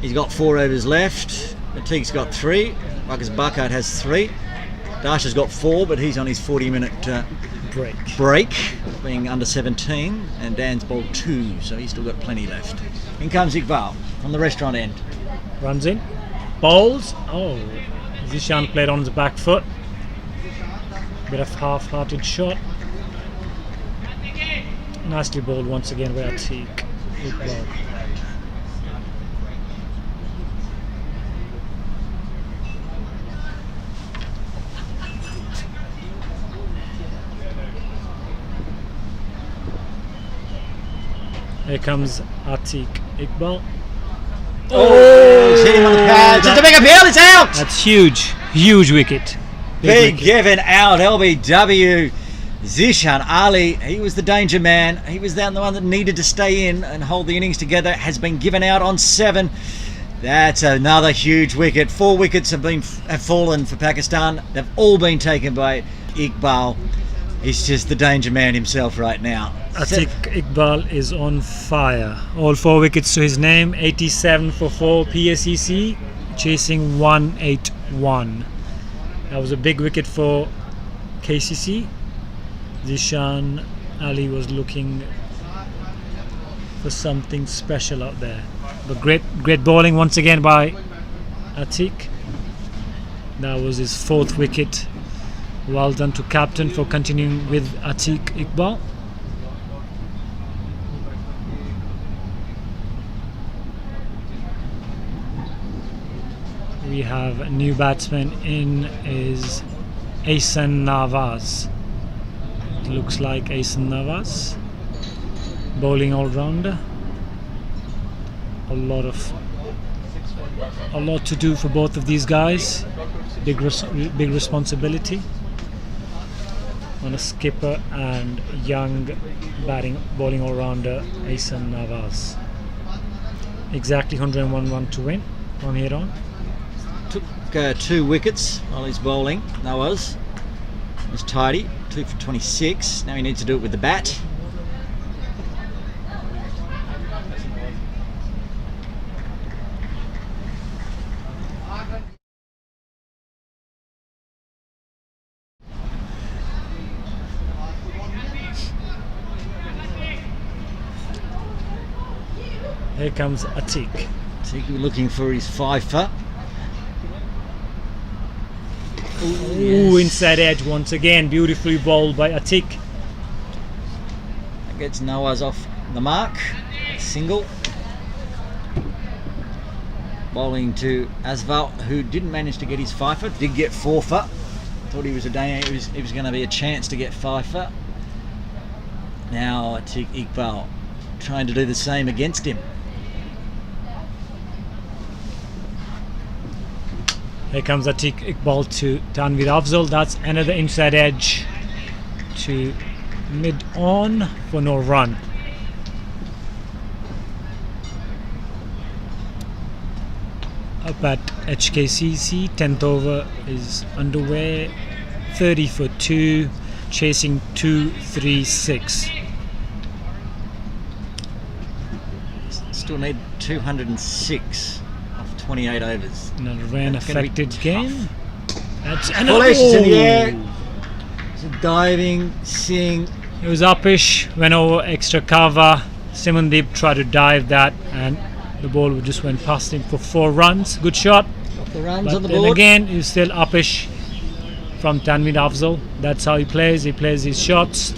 He's got 4 overs left. Atik's got 3. Marcus Barkard has 3. Darsha's got 4, but he's on his 40-minute break, being under 17, and Dan's bowled 2, so he's still got plenty left. In comes Iqbal from the restaurant end. Runs in, bowls. Oh, Zishan played on the back foot. Bit of half-hearted shot. Nicely bowled once again by Atik. Iqbal. Here comes Atik Iqbal. Oh, he's hitting on the pads. It's a big appeal, it's out! That's huge. Huge wicket. Big given out, LBW. Zishan Ali, he was the danger man. He was the one that needed to stay in and hold the innings together. Has been given out on 7. That's another huge wicket. 4 wickets have fallen for Pakistan. They've all been taken by Iqbal. He's just the danger man himself right now. Atik Iqbal is on fire. All 4 wickets to his name. 87 for 4 PACC, chasing 181. That was a big wicket for KCC. Zishan Ali was looking for something special out there. But great bowling once again by Atik. That was his 4th wicket. Well done to captain for continuing with Atik Iqbal. We have a new batsman in is Ahsan Nawaz. It looks like Ahsan Nawaz. Bowling all-rounder. A lot to do for both of these guys. Big responsibility on a skipper and young bowling all-rounder Ahsan Nawaz. Exactly 101 run to win from here on. Took 2 wickets while he's bowling. Nawaz was tidy, 2 for 26. Now he needs to do it with the bat. Here comes Atik. Atik looking for his 5-fer. Ooh, yes. Inside edge once again. Beautifully bowled by Atik. That gets Nawaz off the mark. Single. Bowling to Asval, who didn't manage to get his 5-fer. Did get 4-fer. Thought he was going to be a chance to get 5-fer. Now Atik Iqbal trying to do the same against him. Here comes Atik Iqbal to Tanvir Afzal. That's another inside edge to mid-on for no run. Up at HKCC, 10th over is underway. 30 for 2, chasing 236. Still need 206 off 28 overs. Another rain affected game. That's It's in the air. It's a diving, seeing. It was uppish, went over extra cover. Simandeep tried to dive that and the ball just went past him for 4 runs. Good shot. The runs but on the then board. again, it's still uppish from Tanvir Afzal. That's how he plays. He plays his shots.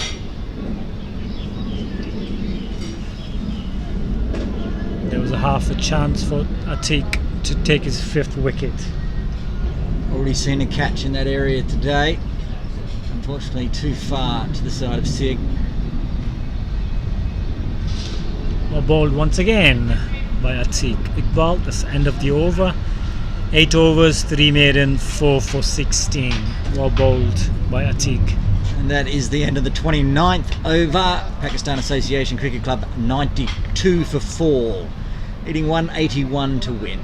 There was a half a chance for Atik to take his 5th wicket. Already seen a catch in that area today. Unfortunately too far to the side of Sig. Well bowled once again by Atiq Iqbal. That's the end of the over. 8 overs, 3 maiden, 4 for 16. Well bowled by Atiq. And that is the end of the 29th over. Pakistan Association Cricket Club 92 for 4. Hitting 181 to win.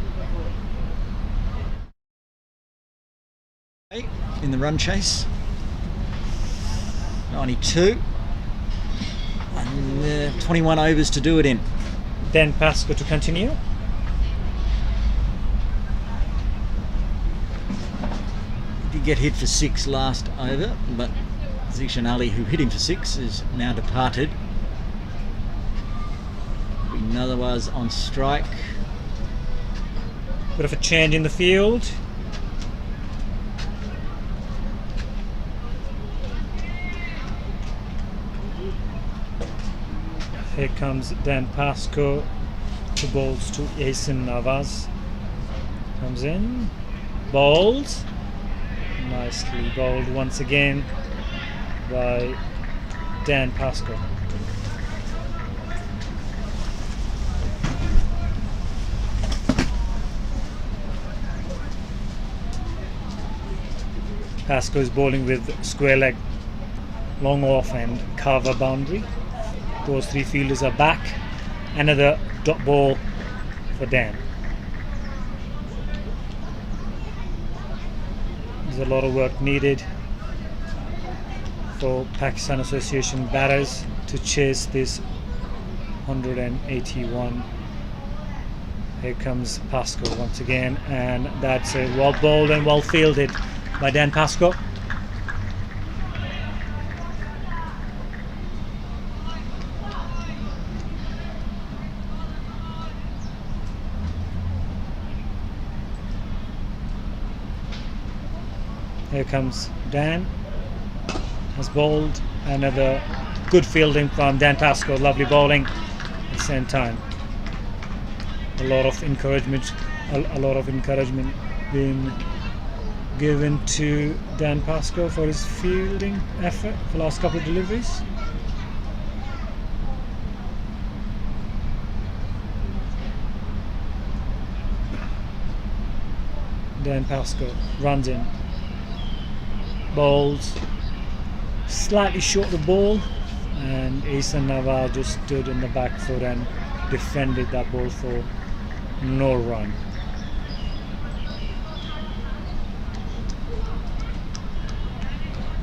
In the run chase. 92. And 21 overs to do it in. Then Pasco to continue. He did get hit for 6 last over, but Zishan Ali, who hit him for 6, is now departed. Another was on strike. Bit of a change in the field. Here comes Dan Pasco to bowls to Yasin Nawaz. Comes in, bowls. Nicely bowled once again by Dan Pasco. Pasco is bowling with square leg, long off and cover boundary. Those 3 fielders are back. Another dot ball for Dan. There's a lot of work needed for Pakistan Association batters to chase this 181. Here comes Pasco once again, and that's a well bowled and well fielded by Dan Pasco. Here comes Dan, has bowled. Another good fielding from Dan Pasco, lovely bowling at the same time. A lot of encouragement being given to Dan Pasco for his fielding effort for the last couple of deliveries. Dan Pasco runs in, bowls slightly short the ball, and Yasin Nawaz just stood in the back foot and defended that ball for no run.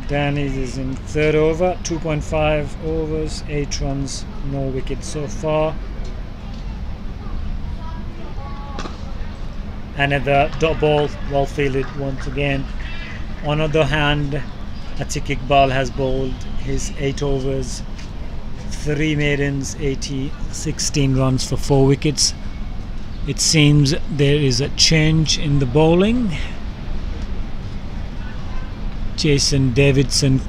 Dan is in 3rd over, 2.5 overs, 8 runs, no wickets so far. Another dot ball, well fielded once again. On the other hand, Atiq Iqbal has bowled his 8 overs, 3 maidens, 16 runs for 4 wickets. It seems there is a change in the bowling. Jason Davidson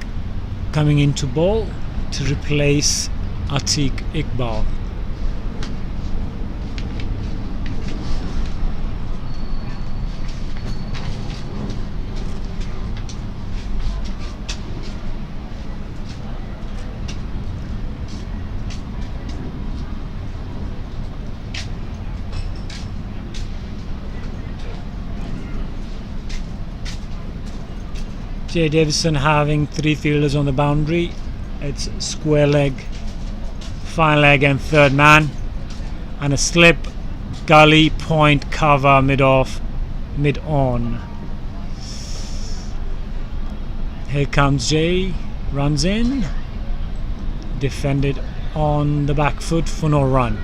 coming into bowl to replace Atiq Iqbal. Jay Davison having 3 fielders on the boundary. It's square leg, fine leg and 3rd man, and a slip, gully, point, cover, mid off, mid on. Here comes Jay, runs in, defended on the back foot for no run.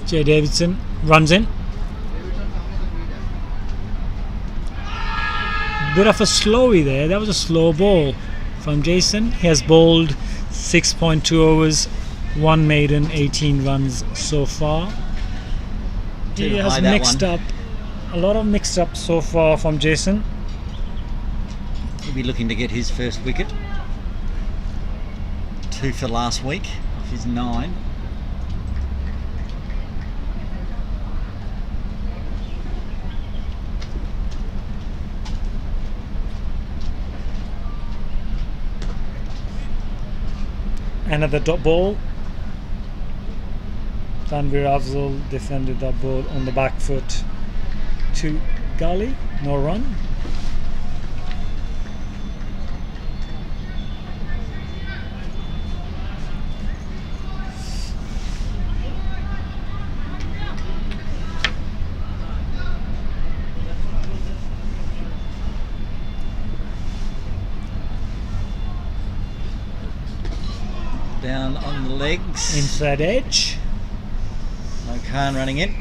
Jay Davidson runs in. Bit of a slowie there. That was a slow ball from Jason. He has bowled 6.2 overs, 1 maiden, 18 runs so far. Too He high, has that mixed one. up, a lot of mixed up so far from Jason. He'll be looking to get his first wicket. 2 for last week off his 9. Another dot ball. Tanvir Afzal defended that ball on the back foot to Gali, no run. Down on the legs. Inside edge. No Khan running in.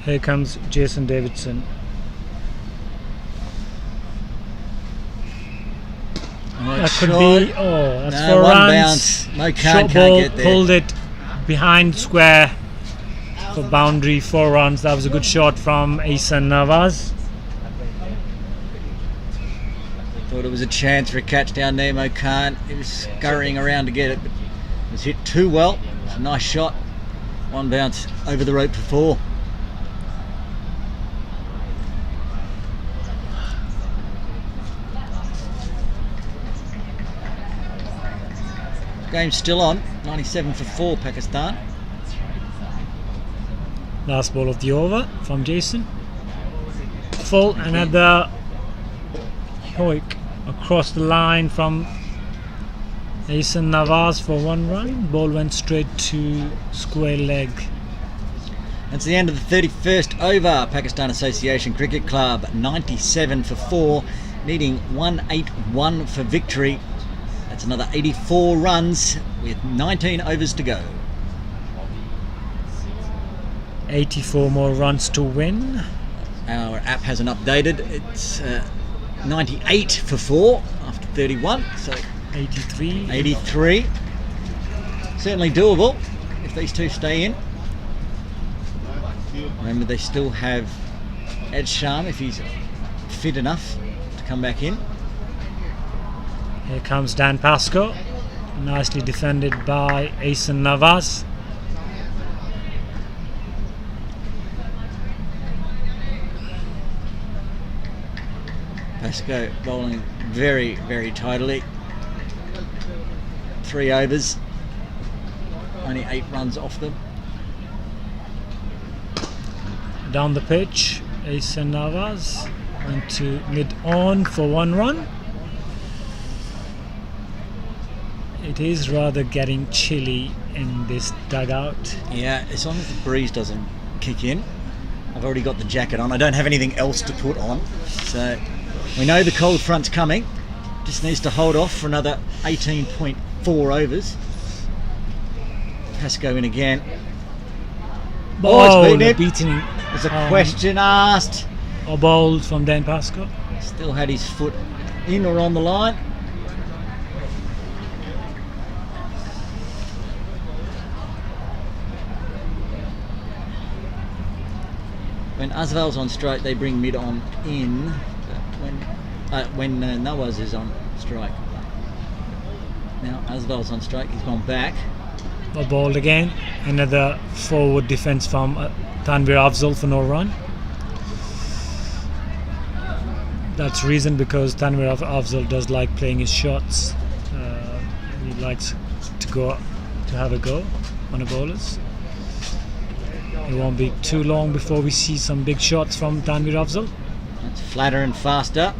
Here comes Jason Davidson. That could be, that's No, for one runs. bounce. No Khan Short can't ball, get there. pulled it behind square for boundary, 4 runs. That was a good shot from Ahsan Nawaz. Thought it was a chance for a catch down there, Mo Khan. He was scurrying around to get it, but it was hit too well. It's a nice shot. One bounce over the rope for 4. Game's still on. 97 for 4, Pakistan. Last ball of the over from Jason. Full, another hoik across the line from Ahsan Nawaz for 1 run. Ball went straight to square leg. That's the end of the 31st over. Pakistan Association Cricket Club 97 for 4, needing 181 for victory. That's another 84 runs with 19 overs to go. 84 more runs to win. Our app hasn't updated. It's 98 for 4 after 31, so 83. 83. Certainly doable if these two stay in. Remember, they still have Ed Sham if he's fit enough to come back in. Here comes Dan Pascoe, nicely defended by Ahsan Nawaz. Pascoe bowling very, very tidily. 3 overs, only 8 runs off them. Down the pitch, Ahsan Nawaz went to mid-on for 1 run. It is rather getting chilly in this dugout. Yeah, as long as the breeze doesn't kick in. I've already got the jacket on. I don't have anything else to put on. So we know the cold front's coming. Just needs to hold off for another 18.4 overs. Pascoe in again. Oh, it's beaten him. There's a question asked. A ball from Dan Pascoe. Still had his foot in or on the line. When Azval's on strike, they bring mid on in. When Nawaz is on strike. Now Azval's on strike. He's gone back. A ball again. Another forward defense from Tanvir Afzal for no run. That's reason because Tanvir Afzal does like playing his shots. He likes to have a go on the bowlers. It won't be too long before we see some big shots from Tanvir Afzal. That's flatter and faster.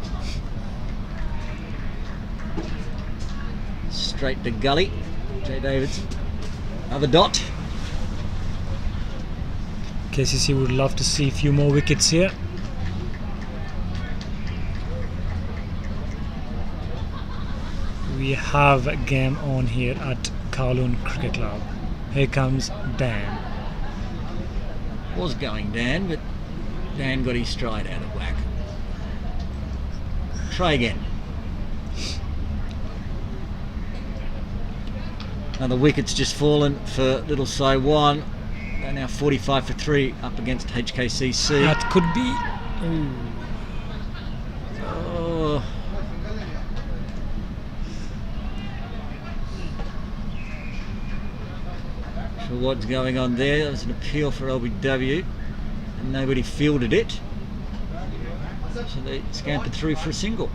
Straight to gully. Jay Davids. Another dot. KCC would love to see a few more wickets here. We have a game on here at Kowloon Cricket Club. Here comes Dan. Was going Dan, but Dan got his stride out of whack. Try again. Now the wicket's just fallen for Little Saiwan. They're now 45 for 3 up against HKCC. That could be... Ooh. Oh. So what's going on there? There was an appeal for LBW and nobody fielded it. So they scampered through for a single.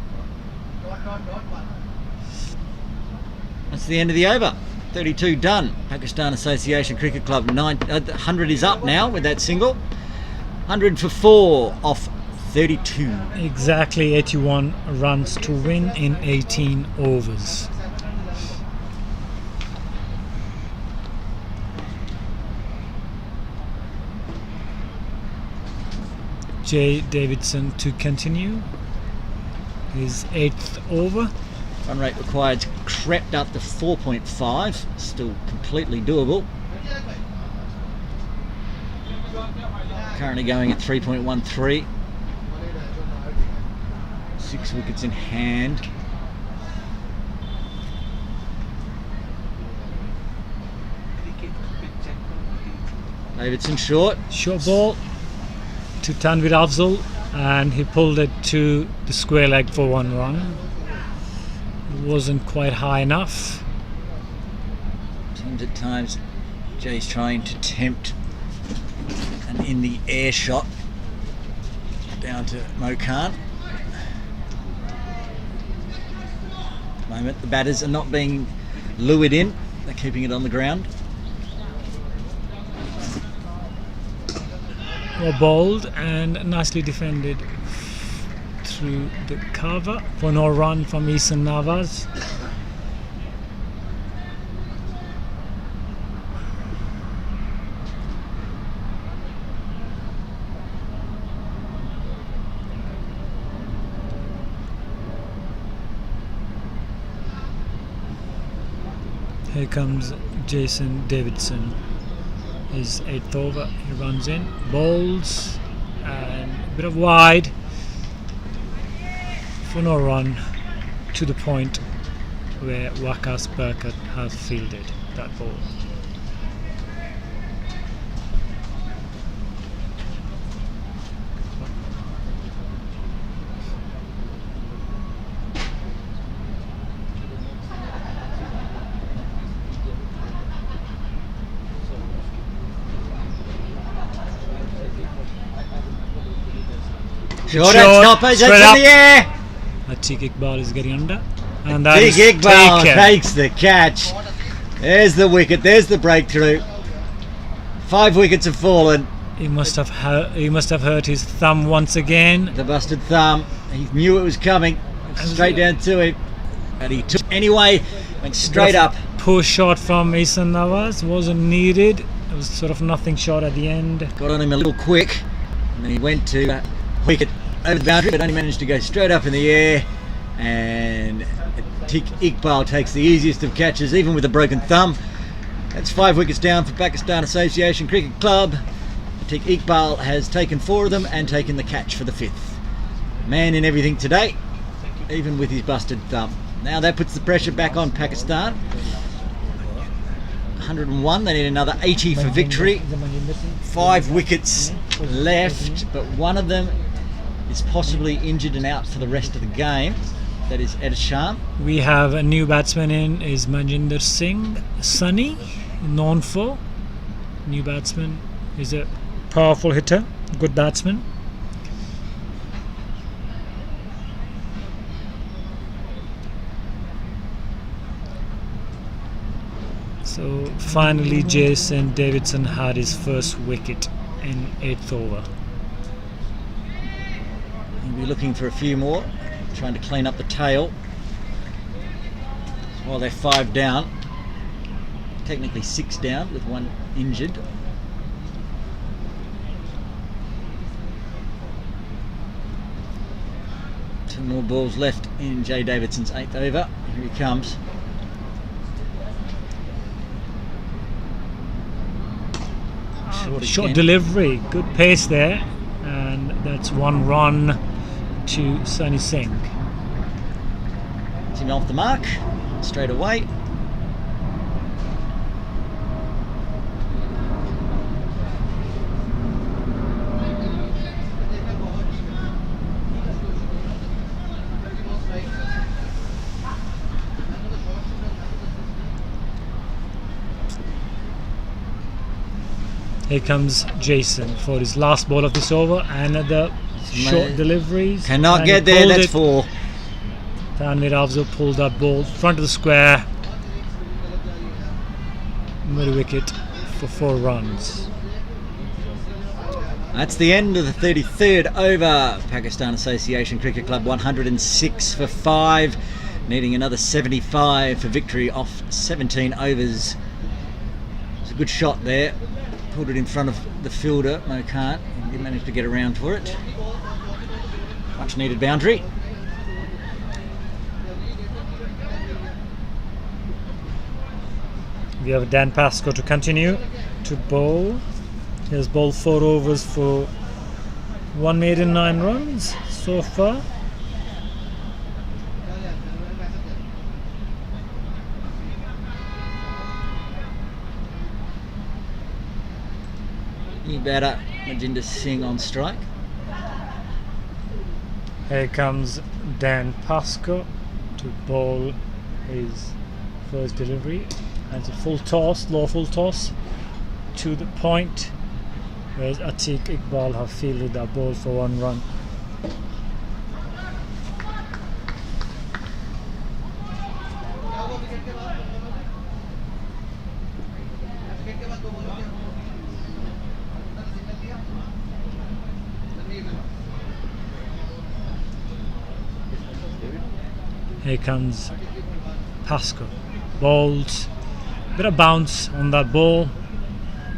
That's the end of the over. 32 done. Pakistan Association Cricket Club 100 is up now with that single. 100 for 4 off 32. Exactly 81 runs to win in 18 overs. Jay Davidson to continue his 8th over. Run rate required crept up to 4.5, still completely doable. Currently going at 3.13. 6 wickets in hand. Davidson short. Short ball to Tanvir Afzal, and he pulled it to the square leg for 1 run. Wasn't quite high enough. Seems at times Jay's trying to tempt an in the air shot down to Mo Khan. At the moment the batters are not being lured in, they're keeping it on the ground. Well bowled and nicely defended through the cover for no run from Eason Navas. Here comes Jason Davidson. His 8th over, he runs in, bowls, and a bit of wide for no run to the point where Wakas Burkett has fielded that ball. Short stoppers, it's in the air! Atiq Iqbal is getting under, and that Atiq is Iqbal taken. takes the catch. There's the wicket, there's the breakthrough. 5 wickets have fallen. He must have hurt his thumb once again. The busted thumb. He knew it was coming. Straight down to him. And he took anyway, went straight up. Poor shot from Eason Navas, wasn't needed. It was sort of nothing shot at the end. Got on him a little quick, and then he went to wicket over the boundary, but only managed to go straight up in the air. And Atiq Iqbal takes the easiest of catches, even with a broken thumb. That's 5 wickets down for Pakistan Association Cricket Club. Atiq Iqbal has taken 4 of them and taken the catch for the 5th. Man in everything today, even with his busted thumb. Now that puts the pressure back on Pakistan. 101, they need another 80 for victory. 5 wickets left, but one of them is possibly injured and out for the rest of the game. That is Ed Sham. We have a new batsman in, is Manjinder Singh Sunny, known for. New batsman, he's a powerful hitter, good batsman. So finally Jason Davidson had his first wicket in 8th over. He'll be looking for a few more, trying to clean up the tail. While they're 5 down, technically 6 down with 1 injured. Two more balls left in Jay Davidson's 8th over. Here he comes. Short delivery, good pace there, and that's 1 run to Sunny Singh. It's him off the mark straight away. Here comes Jason for his last ball of this over. Another short deliveries. Cannot get there, that's 4. Tanvir Afzal pulled that ball front of the square. Middle wicket for 4 runs. That's the end of the 33rd over. Pakistan Association Cricket Club 106 for 5. Needing another 75 for victory off 17 overs. It's a good shot there. Pulled it in front of the fielder, Mo Khan. He managed to get around for it. Much needed boundary. We have Dan Pascoe to continue to bowl. He has bowled 4 overs for 1 maiden 9 runs so far. New batter Majinder Singh on strike. Here comes Dan Pascoe to bowl his first delivery. And it's a full toss, low full toss to the point, whereas Atiq Iqbal have fielded that ball for 1 run. Here comes Pascoe. Bowled. Bit of bounce on that ball.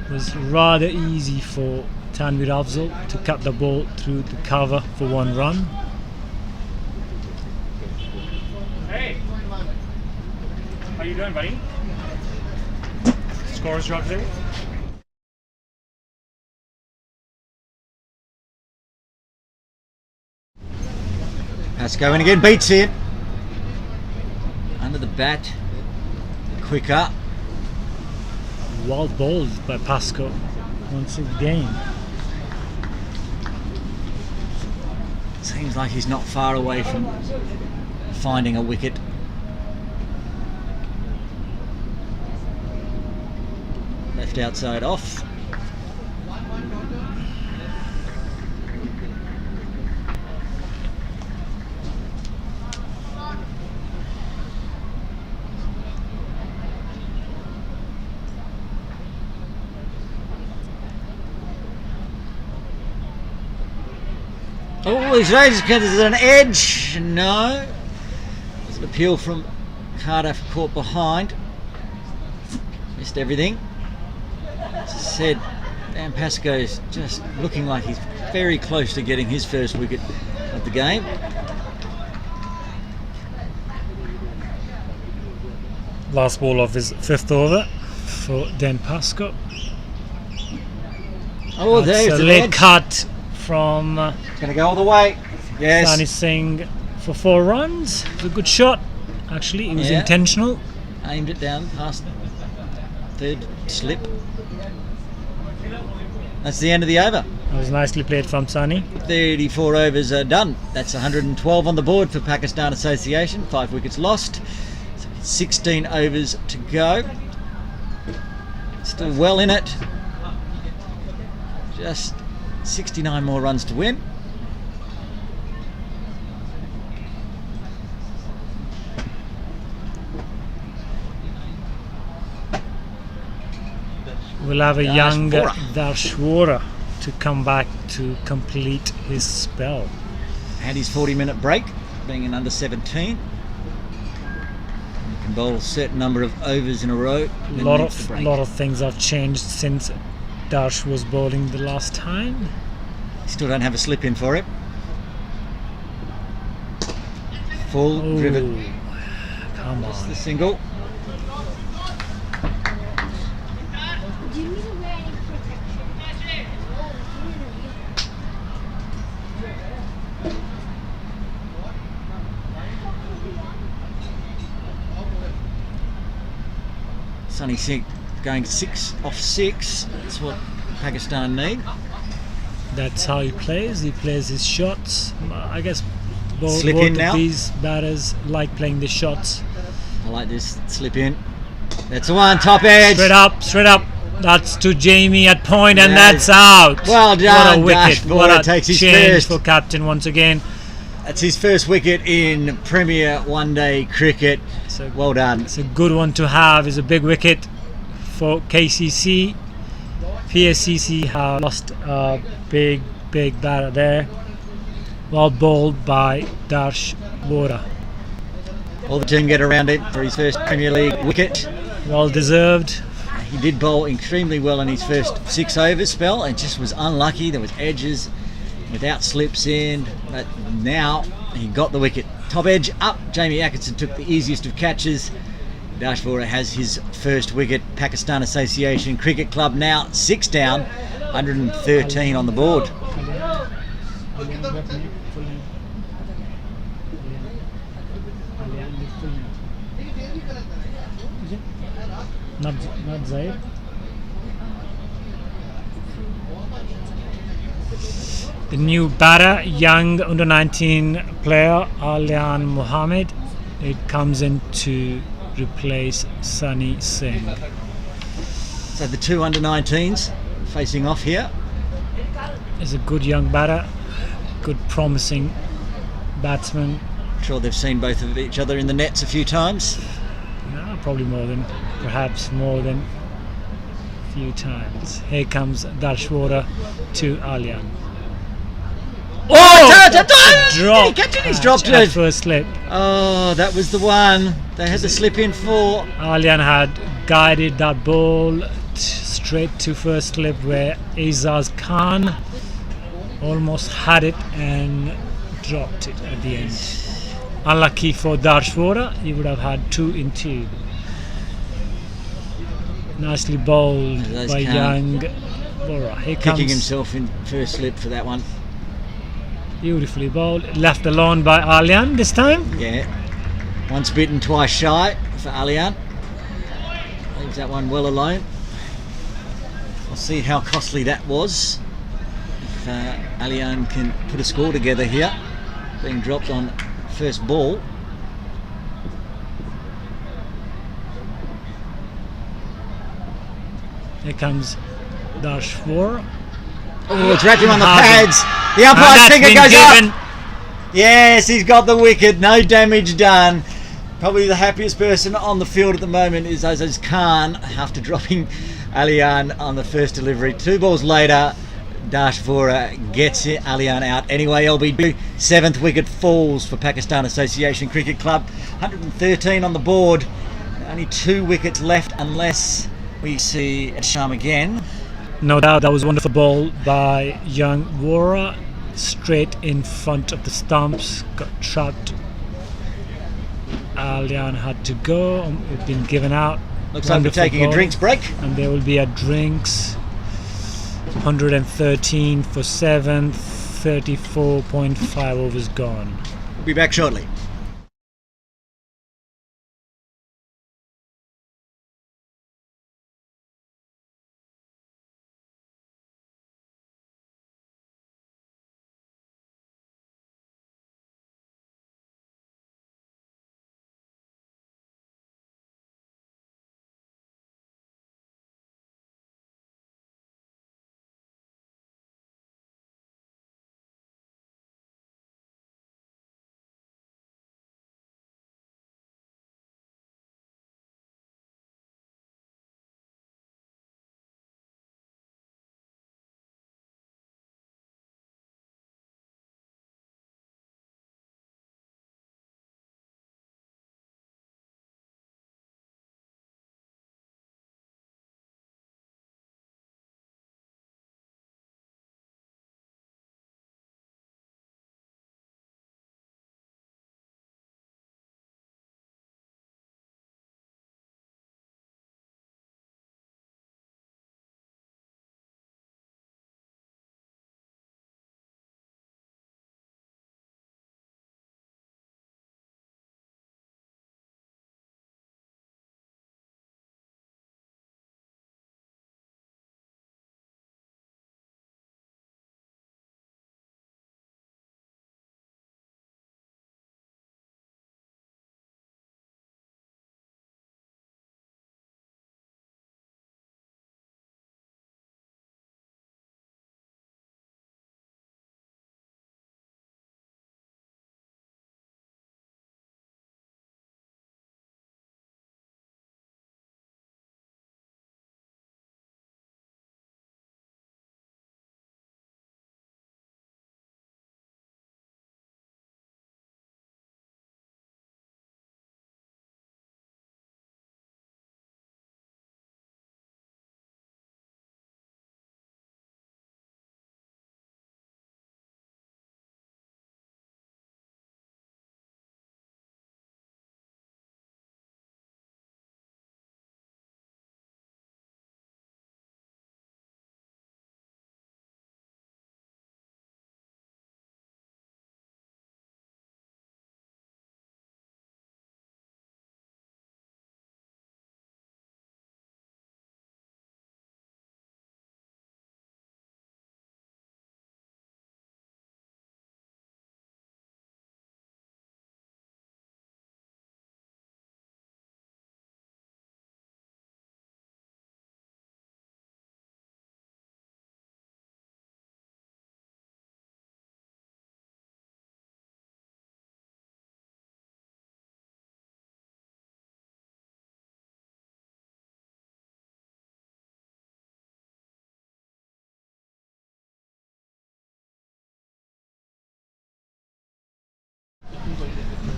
It was rather easy for Tanvir Afzal to cut the ball through the cover for 1 run. Hey! How you doing, buddy? Scores dropped there? Pascoe in again, beats it. Under the bat. Quicker. Well bowled by Pascoe once again. Seems like he's not far away from finding a wicket. Left outside off. Oh, he's raised because there's an edge. No. There's an appeal from Cardiff, caught behind. Missed everything. As I said, Dan Pascoe's just looking like he's very close to getting his first wicket of the game. Last ball of his 5th over for Dan Pascoe. Oh, that's there's a the late edge. cut from It's going to go all the way. Yes. Sunny Singh for 4 runs. It was a good shot. Actually, it was intentional. Aimed it down past 3rd slip. That's the end of the over. It was nicely played from Sunny. 34 overs are done. That's 112 on the board for Pakistan Association. 5 wickets lost. 16 overs to go. Still well in it. Just 69 more runs to win. We'll have a young Darshwara to come back to complete his spell. Had his 40-minute break, being an under 17. He can bowl a certain number of overs in a row. A lot of things have changed since Darsh was bowling the last time. Still don't have a slip in for him. Full driven. Come That's on. the single. Do you need to wear any protection? Sunny Singh going 6 off 6. That's what Pakistan need. That's how he plays. He plays his shots. I guess both Slip in of now. these batters like playing the shots. I like this slip in. That's the one, top edge. Straight up, straight up. That's to Jamie at point, and Yeah. that's out. Well done, What a wicket. Dashboard. What a Takes his change first. for captain once again. That's his first wicket in Premier One Day cricket. Well done. It's a good one to have. It's a big wicket for KCC. PACC have lost a big batter there. Well bowled by Darsh Vora. All the team get around it for his first Premier League wicket. Well deserved. He did bowl extremely well in his first 6 overs spell and just was unlucky. There was edges without slips in, but now he got the wicket. Top edge up. Jamie Atkinson took the easiest of catches. Darsh Vora has his first wicket. Pakistan Association Cricket Club now 6 down, 113 on the board. Not Zaid. The new batter, young under 19 player Alian Mohammed. It comes in to replace Sunny Singh. So the 2 under-19s facing off here. Is a good young batter, good promising batsman. I'm sure they've seen both of each other in the nets a few times. No, probably perhaps more than a few times. Here comes Darsh Vora to Alian. Oh, Drop. Did he catch it? He's dropped At it. first slip. Oh, that was the one. They had the slip in for. Alian had guided that ball straight to first slip where Aizaz Khan almost had it and dropped it at the end. Unlucky for Darsh Vora, he would have had 2 in 2. Nicely bowled by young Vora. Here Kicking comes himself in first slip for that one. beautifully bowled. Left alone by Alian this time. Yeah. Once bitten, twice shy for Alian. Leaves that one well alone. We'll see how costly that was. If Alian can put a score together here. Being dropped on first ball. Here comes Darsh Vora. Oh, it's wrapped him on the Hasn't. pads. The umpire's that's finger been goes given. up. Yes, he's got the wicket. No damage done. Probably the happiest person on the field at the moment is Aziz Khan after dropping Alian on the first delivery. 2 balls later, Darsh Vora gets Alian out. Anyway, LBW, 7th wicket falls for Pakistan Association Cricket Club. 113 on the board. Only 2 wickets left unless we see Sham again. No doubt that was a wonderful ball by young Vora. Straight in front of the stumps. Got trapped. Alian had to go. It's been given out. Looks like we're taking a drinks break. And there will be a drinks. 113 for 7th. 34.5 overs gone. We'll be back shortly.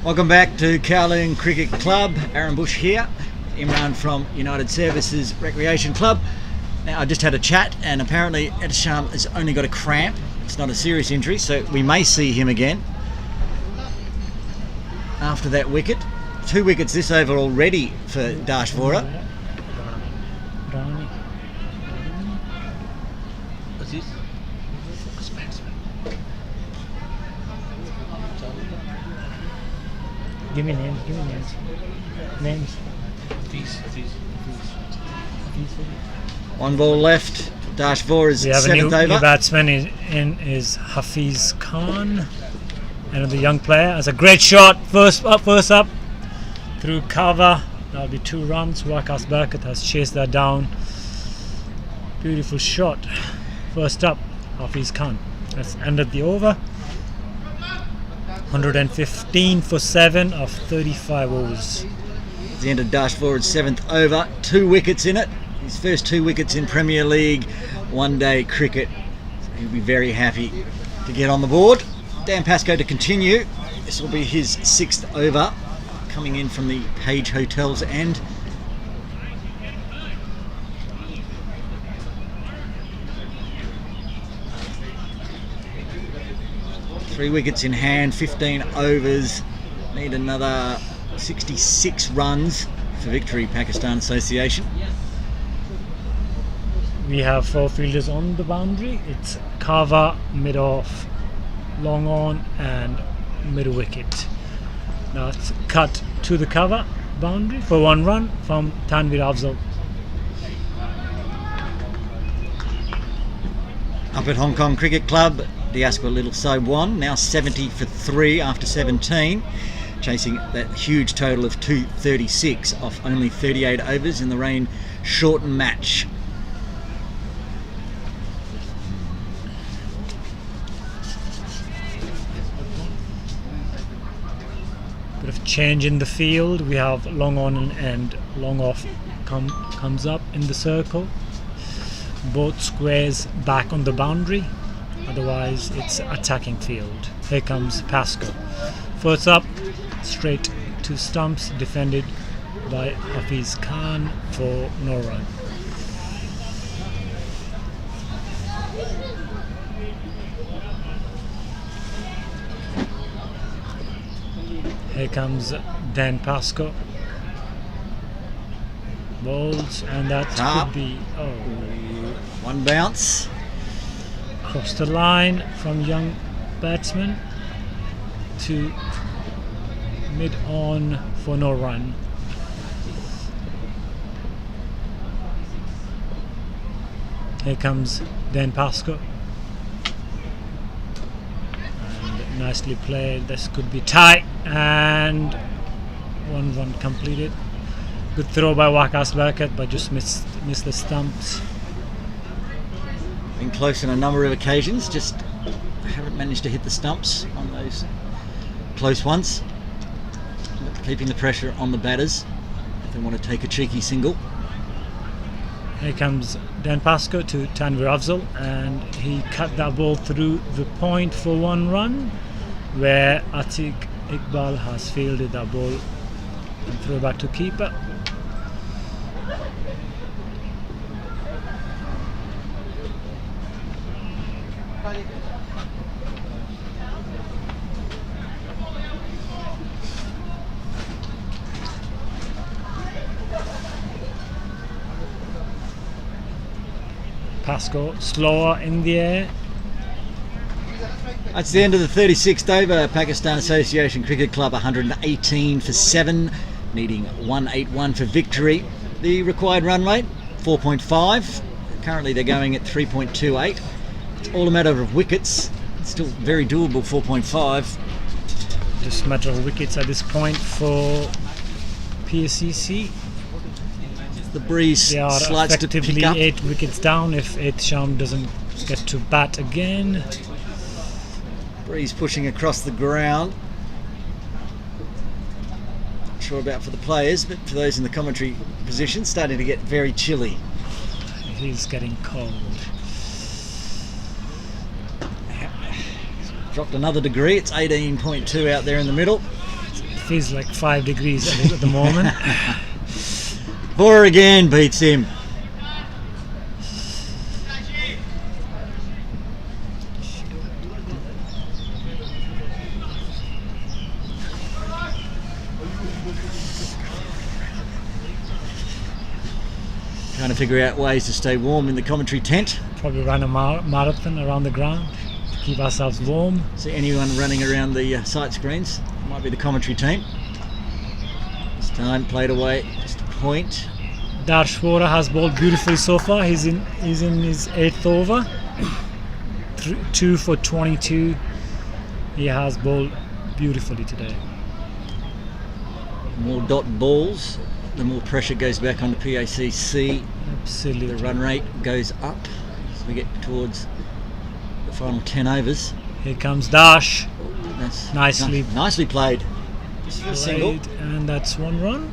Welcome back to Kowloon Cricket Club. Aaron Bush here, Imran from United Services Recreation Club. Now, I just had a chat, and apparently Etisham has only got a cramp. It's not a serious injury, so we may see him again after that wicket. 2 wickets this over already for Dashvora. What's this? Give me names. Names. These. 1 ball left. Dashvora's We have 7th a new over. batsman is Hafiz Khan, another young player. Has a great shot. First up through cover. That'll be 2 runs. Waqas Barkat has chased that down. Beautiful shot. First up, Hafiz Khan. That's ended the over. 115 for 7 of 35 overs. It's the end of Dashvora's 7th over. 2 wickets in it. His first 2 wickets in Premier League one-day cricket. So he'll be very happy to get on the board. Dan Pascoe to continue. This will be his 6th over, coming in from the Page Hotel's end. Three wickets in hand, 15 overs. Need another 66 runs for victory, Pakistan Association. We have 4 fielders on the boundary. It's cover, mid-off, long on and mid-wicket. Now it's cut to the cover boundary for 1 run from Tanvir Afzal. Up at Hong Kong Cricket Club, Diaspora Little So Won, now 70 for 3 after 17, chasing that huge total of 236 off only 38 overs in the rain shortened match. Bit of change in the field. We have long on and long off comes up in the circle. Both squares back on the boundary. Otherwise, it's attacking field. Here comes Pascoe. First up, straight to stumps, defended by Hafiz Khan for no run. Here comes Dan Pascoe. Balls, and that Top. could be 1 bounce. Across the line from young batsman to mid on for no run. Here comes Dan Pascoe. And nicely played. This could be tight, and 1 run completed. Good throw by Waqas Barkat, but just missed the stumps. Been close on a number of occasions, just haven't managed to hit the stumps on those close ones. Keeping the pressure on the batters if they want to take a cheeky single. Here comes Dan Pascoe to Tanvir Afzal, and he cut that ball through the point for 1 run, where Atiq Iqbal has fielded that ball and throw back to keeper. Pascoe slower in the air. That's the end of the 36th over. Pakistan Association Cricket Club 118 for 7, needing 181 for victory. The required run rate 4.5. Currently they're going at 3.28. It's all a matter of wickets. It's still very doable, 4.5. Just a matter of wickets at this point for PACC. The breeze They are slides to effectively pick up. 8 wickets down if Etisham doesn't get to bat again. Breeze pushing across the ground. Not sure about for the players, but for those in the commentary position, starting to get very chilly. It is getting cold. Dropped another degree. It's 18.2 out there in the middle. feels like 5 degrees at the moment. Vora again beats him. Trying to figure out ways to stay warm in the commentary tent. Probably run a marathon around the ground to keep ourselves warm. See anyone running around the sight screens? Might be the commentary team. This time played away just a point. Darsh Vora has bowled beautifully so far. He's in his 8th over. 2 for 22. He has bowled beautifully today. More dot balls, the more pressure goes back on the PACC. Absolutely. The run rate goes up as we get towards the final 10 overs. Here comes Dash. That's nicely played. Just for a single. And that's 1 run.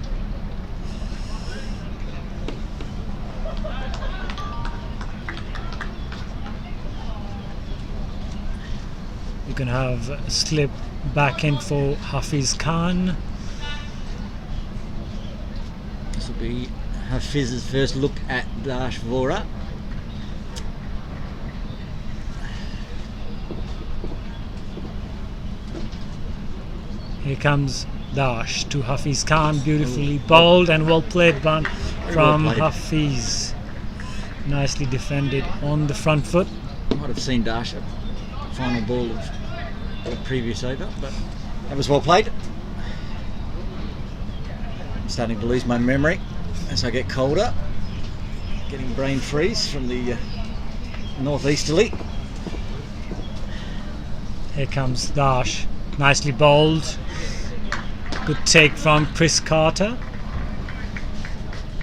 You can have a slip back in for Hafiz Khan. This will be Hafiz's first look at Dash Vora. Here comes Dash to Hafiz Khan, beautifully bowled and well played from Hafiz. Nicely defended on the front foot. Might have seen Dash at the final ball of the previous over, but that was well played. I'm starting to lose my memory as I get colder. Getting brain freeze from the northeasterly. Here comes Dash, nicely bowled. Good take from Chris Carter.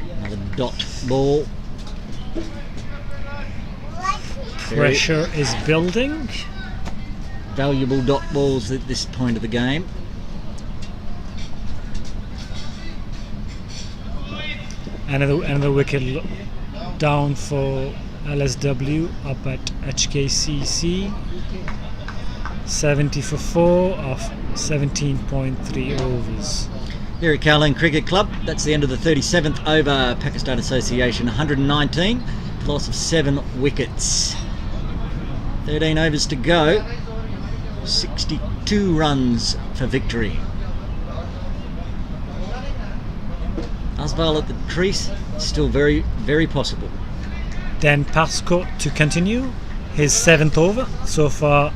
Another dot ball. Pressure is building. Valuable dot balls at this point of the game. Another wicket down for LSW up at HKCC. 70 for 4 of 17.3 overs. Here at Kowloon Cricket Club, that's the end of the 37th over. Pakistan Association 119, loss of 7 wickets. 13 overs to go. 62 runs for victory. Asval at the crease, still very, very possible. Dan Pascoe to continue his 7th over. So far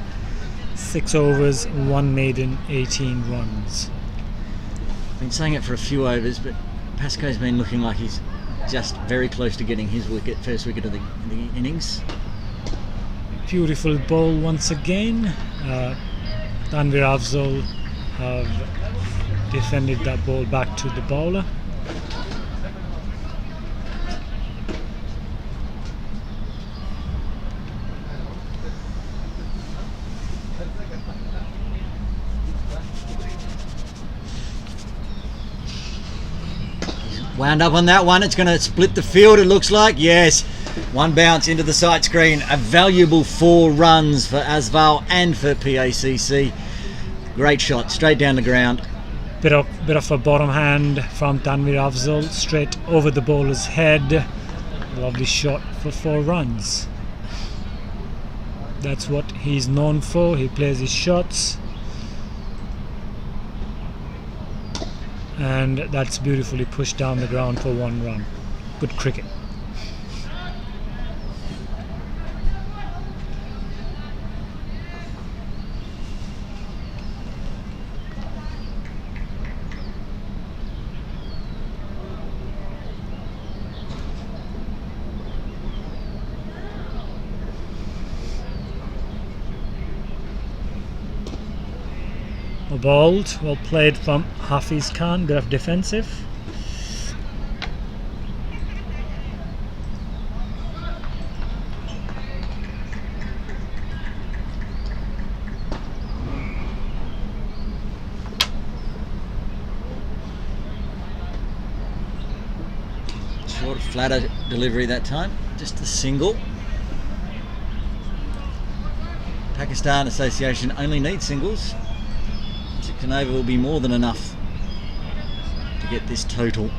6 overs, 1 maiden, 18 runs. I've been saying it for a few overs, but Pascoe's been looking like he's just very close to getting his first wicket of the innings. Beautiful ball once again. Tanvir Afzal have defended that ball back to the bowler. Wound up on that one. It's going to split the field, it looks like. Yes. 1 bounce into the sight screen. A valuable 4 runs for Asval and for PACC. Great shot, straight down the ground. Bit of a bottom hand from Tanvir Afzal, straight over the bowler's head. Lovely shot for 4 runs. That's what he's known for. He plays his shots. And that's beautifully pushed down the ground for 1 run. Good cricket. Bowled, well played from Hafiz Khan, bit of defensive. Short, flatter delivery that time, just a single. Pakistan Association only needs singles. 6 and over will be more than enough get this total.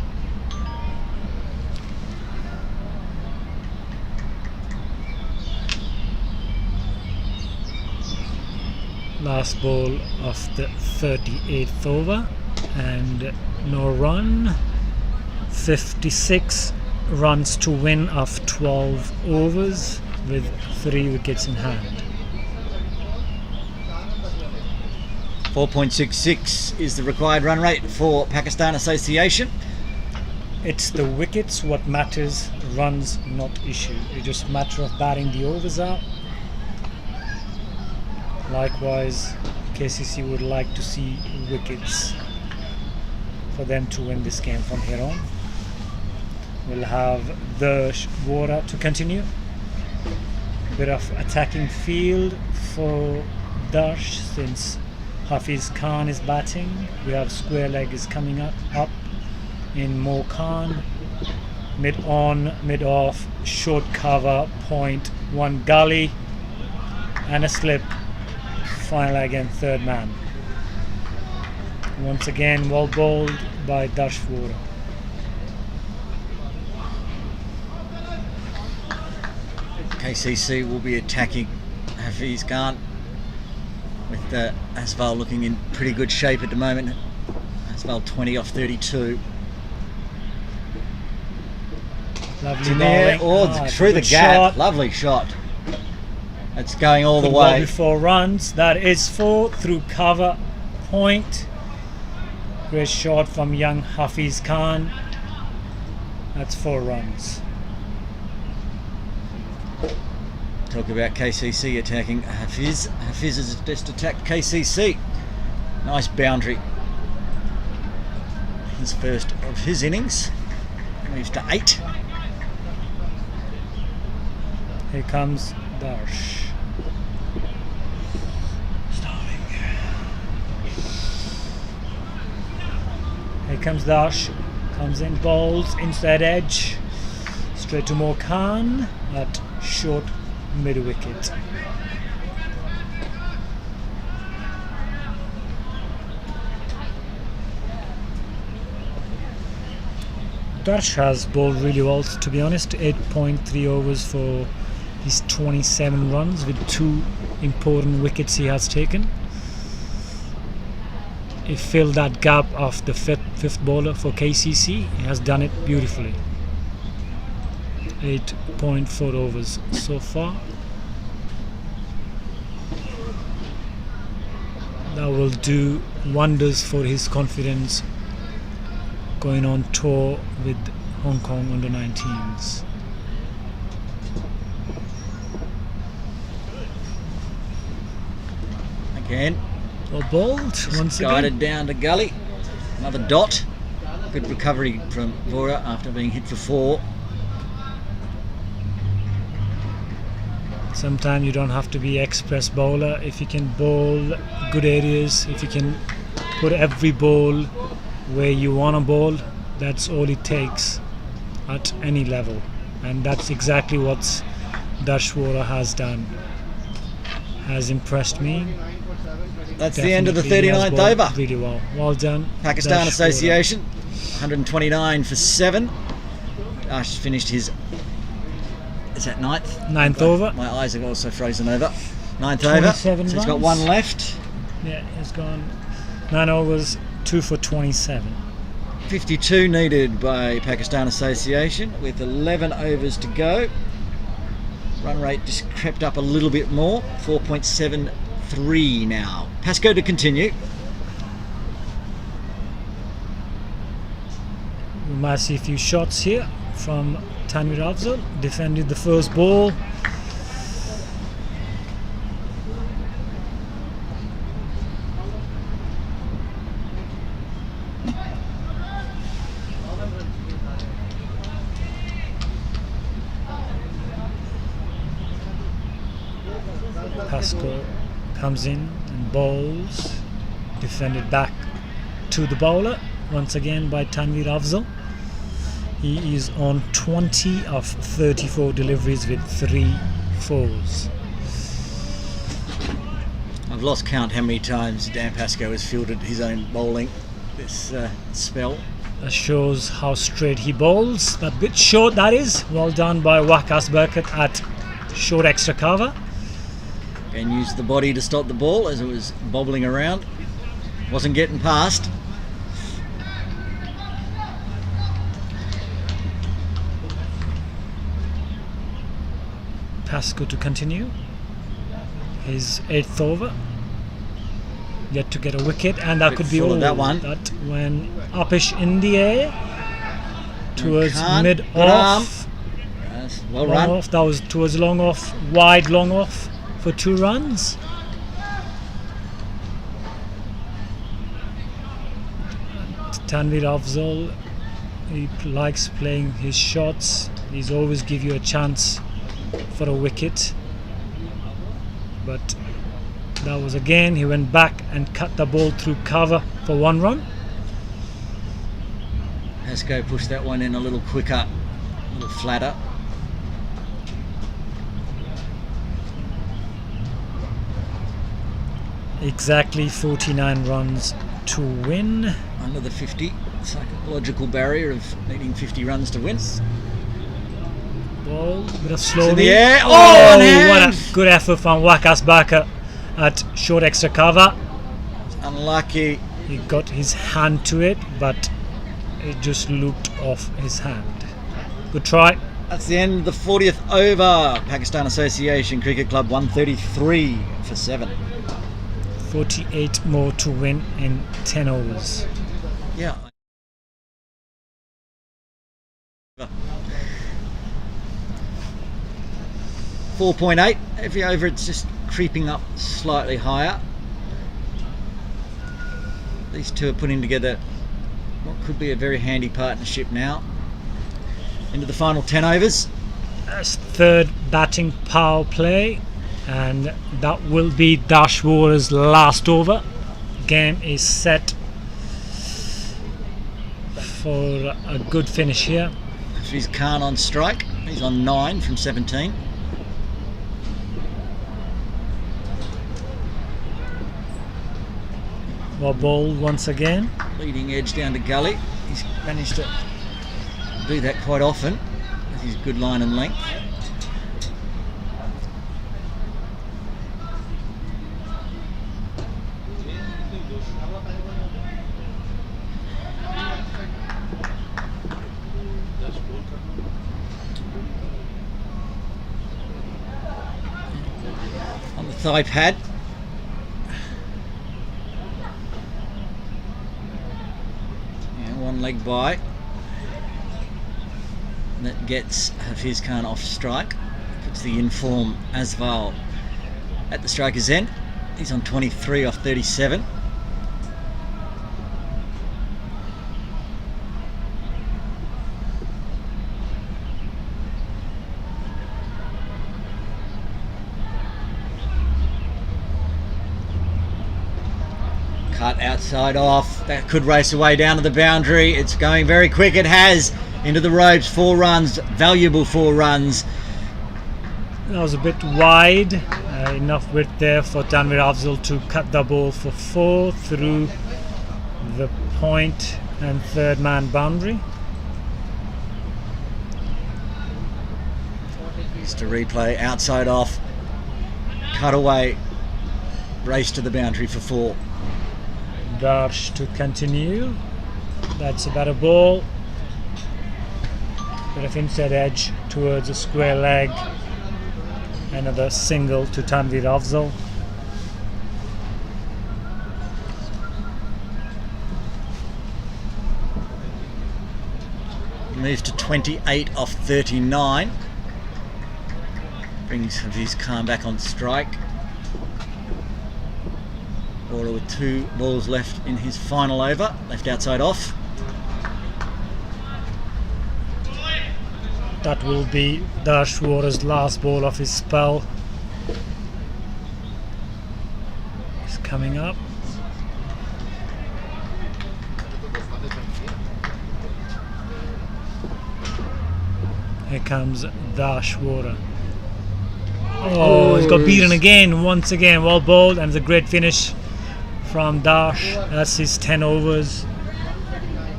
Last ball of the 38th over and no run. 56 runs to win of 12 overs with 3 wickets in hand. 4.66 is the required run rate for Pakistan Association. It's the wickets what matters, runs not issue. It's just a matter of batting the overs out. Likewise, KCC would like to see wickets for them to win this game from here on. We'll have the Vora to continue. Bit of attacking field for Darsh since Hafiz Khan is batting. We have square leg is coming up in Mo Khan. Mid on, mid off, short cover, point, 1 gully and a slip. Final again, third man. Once again, well bowled by Darsh Vora. KCC will be attacking Hafiz Khan with Asval looking in pretty good shape at the moment. Asval 20 off 32. Lovely in there, bowling. Through the gap. Shot. Lovely shot. It's going all the Good way. ball before runs. That is 4 through cover, point. Great shot from young Hafiz Khan. That's 4 runs. Talk about KCC attacking Hafiz. Hafiz has just attacked KCC. Nice boundary. His first of his innings. Moves to 8. Here comes Darsh. Here comes Darsh. Comes in, bowls, inside edge. Straight to Mo Khan at short mid wicket. Darsh has bowled really well, to be honest. 8.3 overs for his 27 runs with 2 important wickets he has taken. He filled that gap of the fifth bowler for KCC. He has done it beautifully. 8.4 overs so far. That will do wonders for his confidence going on tour with Hong Kong under-19s. Again. Well bowled once again. Guided down to gully. Another dot. Good recovery from Vora after being hit for 4. Sometimes you don't have to be express bowler. If you can bowl good areas, if you can put every ball where you want to bowl, that's all it takes at any level. And that's exactly what Darsh Vora has done. Has impressed me. That's the end of the 39th over. Really well. Well done. Pakistan Darsh Association, 129 for 7. Darsh finished his... Is that 9th? 9th over. My eyes have also frozen over. 9th over. So he's got 1 left. Yeah, he's gone 9 overs, 2 for 27. 52 needed by Pakistan Association with 11 overs to go. Run rate just crept up a little bit more, 4.73 now. Pasco to continue. We might see a few shots here from Tanvir Afzal. Defended the first ball. Pasco comes in and bowls, defended back to the bowler once again by Tanvir Afzal. He is on 20 of 34 deliveries with 3 fours. I've lost count how many times Dan Pasco has fielded his own bowling this spell. That shows how straight he bowls. That bit short, that is. Well done by Wakas Burkett at short extra cover. And used the body to stop the ball as it was bobbling around. Wasn't getting past. Pascoe to continue. His 8th over. Yet to get a wicket, and that could be all. That one. That went upish in the air towards mid off. Well long run. Off. That was towards long off, wide long off for 2 runs. Tanvir Afzal, he likes playing his shots. He's always give you a chance for a wicket, but that was again, he went back and cut the ball through cover for 1 run. Pascoe pushed that one in a little quicker, a little flatter. Exactly 49 runs to win. Under the 50, psychological barrier of needing 50 runs to win. Ball, bit of slow. In the air. Oh, one hand. what a good effort from Wakas Burkett at short extra cover. Unlucky. He got his hand to it, but it just looped off his hand. Good try. That's the end of the 40th over. Pakistan Association Cricket Club 133 for 7. 48 more to win in 10 overs. Yeah. .8 every over. It's just creeping up slightly higher. These two are putting together what could be a very handy partnership now. Into the final 10 overs. That's 3rd batting power play, and that will be Dashwar's last over. Game is set for a good finish here. Hafiz Khan on strike. He's on 9 from 17. Well bowled once again. Leading edge down to gully. He's managed to do that quite often with his good line and length. On the thigh pad. One leg by. And that gets Hafiz Khan off strike. Puts the inform Asval at the striker's end. He's on 23 off 37. Cut outside off. That could race away down to the boundary. It's going very quick. It has. Into the ropes. 4 runs. Valuable 4 runs. That was a bit wide. Enough width there for Tanvir Afzal to cut the ball for 4 through the point and 3rd man boundary. Just a replay. Outside off. Cut away. Race to the boundary for 4. Darsh to continue. That's a better ball. Bit of inside edge towards a square leg. Another single to Tanvir Afzal. Moves to 28 off 39. Brings Hafiz Khan back on strike. Bowler with 2 balls left in his final over. Left outside off. That will be Dashwar's last ball of his spell. He's coming up. Here comes Dashwar. Oh, he's got beaten again, once again. Well bowled, and it's a great finish from Dash. That's his 10 overs.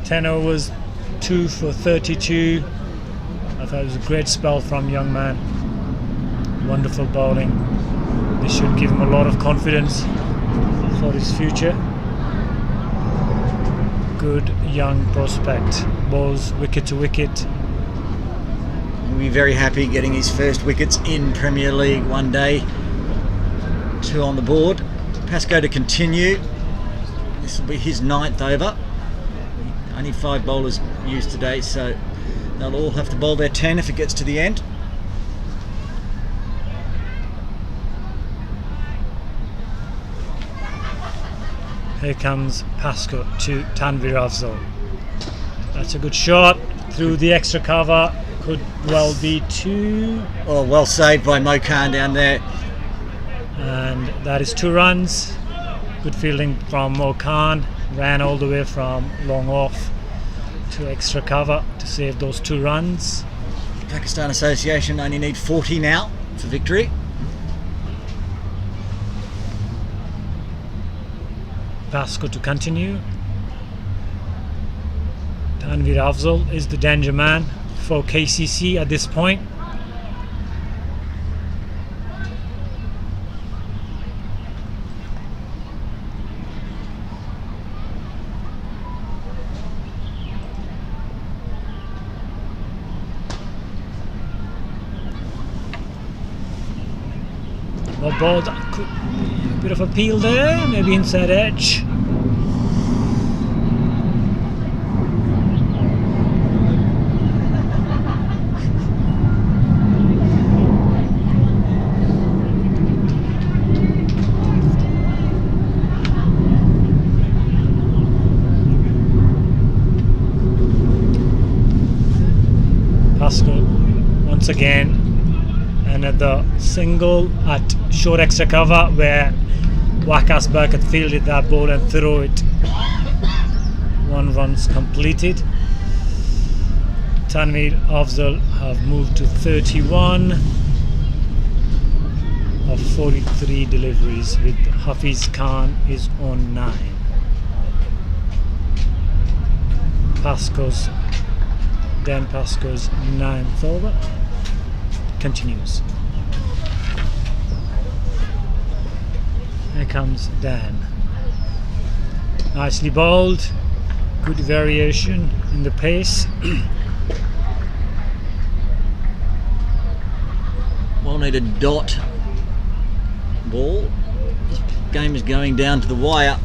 10 overs, 2 for 32. I thought it was a great spell from young man. Wonderful bowling. This should give him a lot of confidence for his future. Good young prospect. Bowls wicket to wicket. He'll be very happy getting his first wickets in Premier League one day. 2 on the board. Pascoe to continue. This will be his 9th over. Only 5 bowlers used today, so they'll all have to bowl their 10 if it gets to the end. Here comes Pascoe to Tanvir Afzal. That's a good shot through the extra cover. Could well be 2. Oh, well saved by Mo Khan down there. And that is 2 runs. Good fielding from Mo Khan. Ran all the way from long off to extra cover to save those 2 runs. Pakistan Association only need 40 now for victory. Pascoe to continue. Tanvir Afzal is the danger man for KCC at this point. Well, ball, a bit of a peel there, maybe inside edge. Pascoe once again. Another single at short extra cover where Waqas Burkett fielded that ball and threw it. 1 run's completed. Tanvir Afzal have moved to 31 of 43 deliveries, with Hafiz Khan is on 9. Pascoe's 9th over continues. Here comes Dan. Nicely bowled. Good variation in the pace. Well needed dot ball. This game is going down to the wire.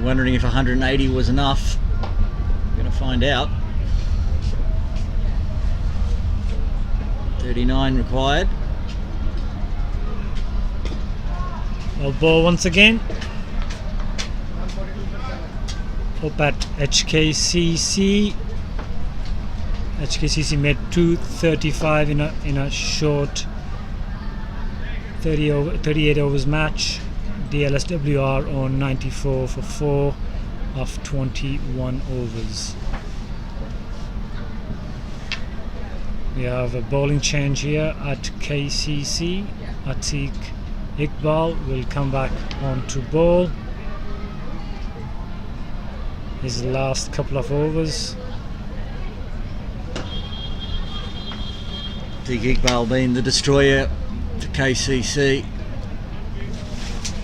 Wondering if 180 was enough. We're going to find out. 39 required. Well, ball once again. Up at HKCC. HKCC made 235 in a short 38 overs match. DLSWR on 94 for 4 of 21 overs. We have a bowling change here at KCC. Atiq Iqbal will come back on to bowl his last couple of overs. Atiq Iqbal being the destroyer for KCC.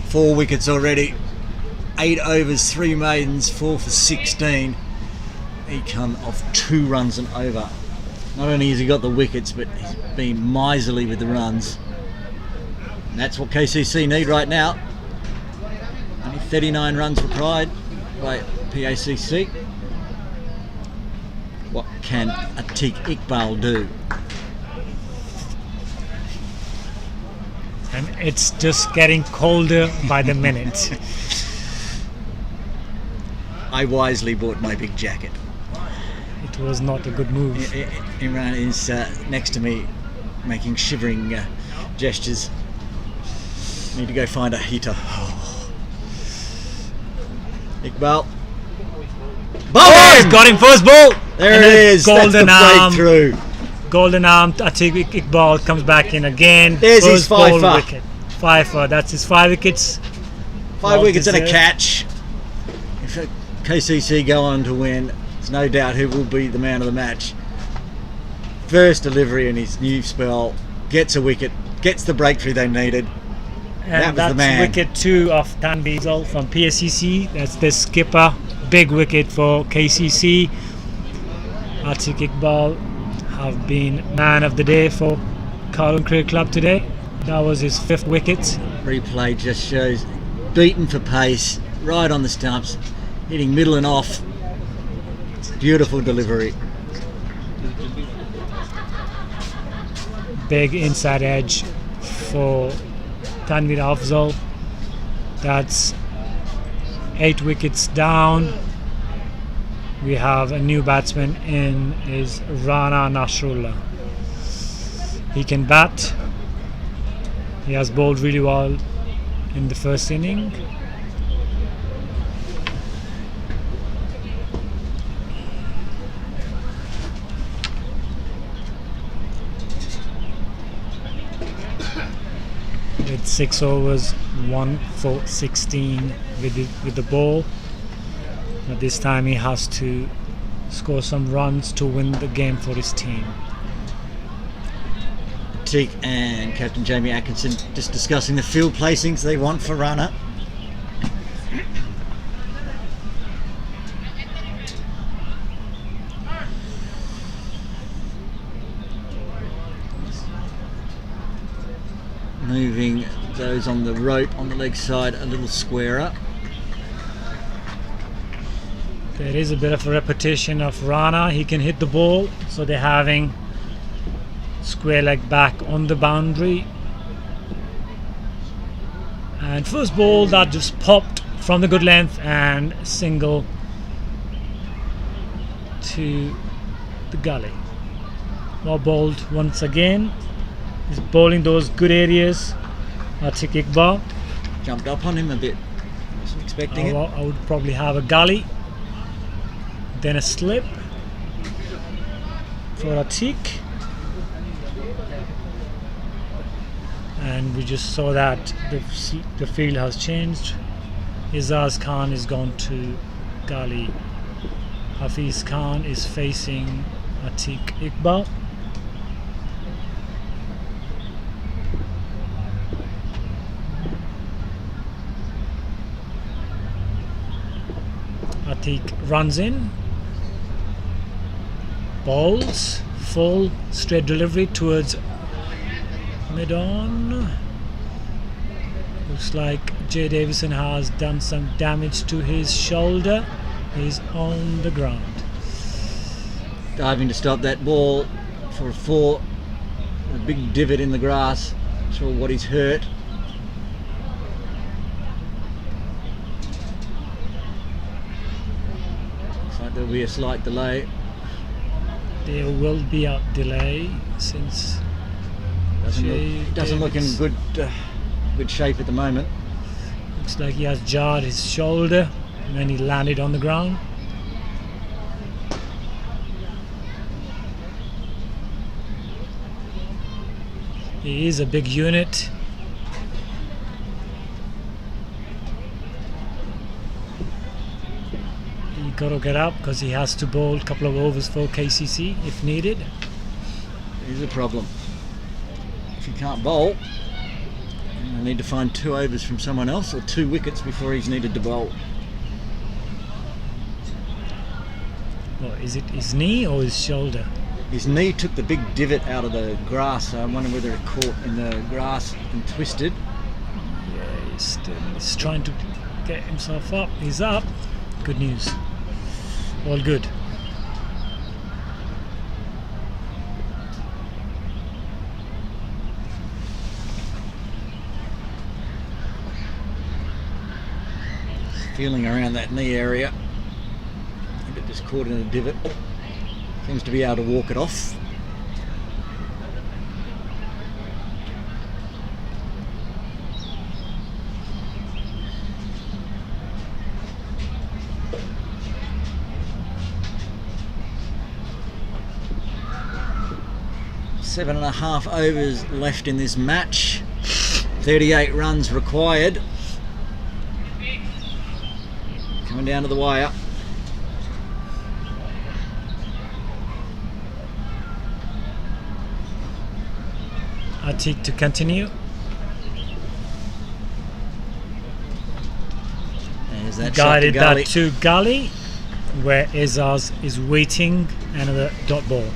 4 wickets already. 8 overs, 3 maidens, 4 for 16. He come off 2 runs and over. Not only has he got the wickets, but he's been miserly with the runs. And that's what KCC need right now. Only 39 runs required by PACC. What can Atiq Iqbal do? And it's just getting colder by the minute. I wisely bought my big jacket. It was not a good move. Imran is next to me making shivering gestures. Need to go find a heater. Iqbal. Oh, he's got him first ball. There it is. Golden That's the breakthrough. Golden arm. Atiq Iqbal comes back in again. There's his fifer. Wicket. Fifer. That's his 5 wickets. 5 wickets and a catch. KCC go on to win. There's no doubt who will be the man of the match. First delivery in his new spell, gets a wicket, gets the breakthrough they needed. And that was the man. Wicket 2 of Tanbizal from PACC. That's the skipper. Big wicket for KCC. Atiq Iqbal have been man of the day for Carlton Cricket Club today. That was his 5th wicket. Replay just shows beaten for pace, right on the stumps, hitting middle and off. Beautiful delivery. Big inside edge for Tanvir Afzal. That's 8 wickets down. We have a new batsman in, is Rana Nasrullah. He can bat. He has bowled really well in the first inning. With 6 overs, 1 for 16 with the ball. But this time he has to score some runs to win the game for his team. Teak and Captain Jamie Atkinson just discussing the field placings they want for Rana. Moving those on the rope on the leg side a little squarer. There is a bit of a repetition of Rana. He can hit the ball, so they're having square leg back on the boundary. And first ball that just popped from the good length and single to the gully. Well bowled once again. He's bowling those good areas. Atiq Iqbal jumped up on him a bit. Wasn't expecting it. I would probably have a gully, then a slip for Atiq. And we just saw that the field has changed. Izaz Khan is gone to gully. Hafiz Khan is facing Atiq Iqbal. Atiq runs in, bowls, full straight delivery towards mid-on. Looks like Jay Davison has done some damage to his shoulder. He's on the ground. Diving to stop that ball for a 4. A big divot in the grass. Not sure what he's hurt. Looks like there'll be a slight delay. There will be a delay since doesn't look in good shape at the moment. Looks like he has jarred his shoulder and then he landed on the ground. He is a big unit. He got to get up because he has to bowl a couple of overs for KCC if needed. Here's a problem. If he can't bowl, I need to find 2 overs from someone else or 2 wickets before he's needed to bowl. Well, is it his knee or his shoulder? His knee took the big divot out of the grass, so I'm wondering whether it caught in the grass and twisted. Yeah, he's trying to get himself up. He's up. Good news. All good. Feeling around that knee area. I think it just caught in a divot. Seems to be able to walk it off. Seven and a half overs left in this match. 38 runs required. Coming down to the wire. Atik to continue. There's that Guided shot to that to gully, where Ezaz is waiting another dot ball.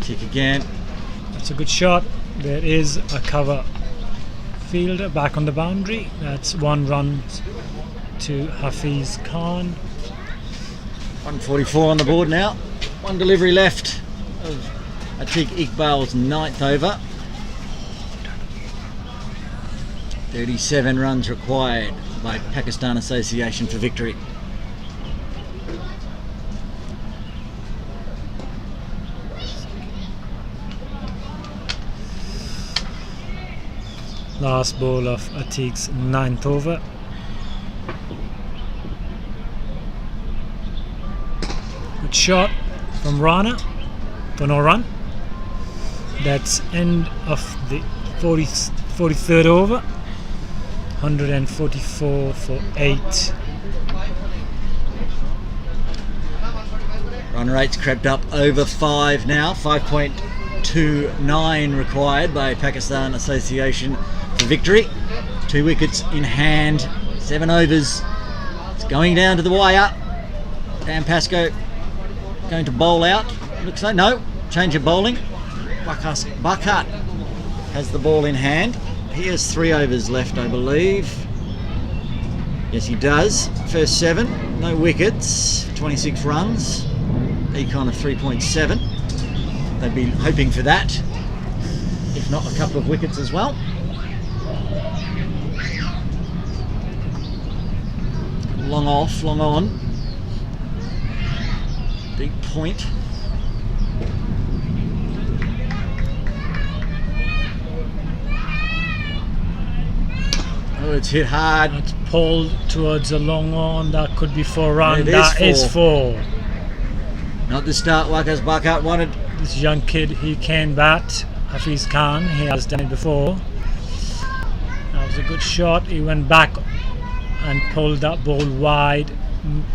Kick again. That's a good shot. There is a cover fielder back on the boundary. That's 1 run to Hafiz Khan. 144 on the board now. 1 delivery left of Atik Iqbal's 9th over. 37 runs required by Pakistan Association for victory. Last ball of Atik's 9th over. Good shot from Rana for no run. That's end of the 43rd over. 144 for 8. Run rate's crept up over 5 now. 5.29 required by Pakistan Association for victory. 2 wickets in hand, 7 overs. It's going down to the wire. Dan Pascoe going to bowl out. Looks like no, change of bowling. Bakat has the ball in hand. He has 3 overs left, I believe. Yes, he does. First 7, no wickets, 26 runs. Econ of 3.7. They'd be hoping for that, if not a couple of wickets as well. Long off, long on. Big point. Oh, it's hit hard. It's pulled towards a long on. That could be 4 run. That is 4. Not the start Waqas Bakat wanted. This young kid, he can bat. Hafiz Khan, he has done it before. That was a good shot. He went back and pulled that ball wide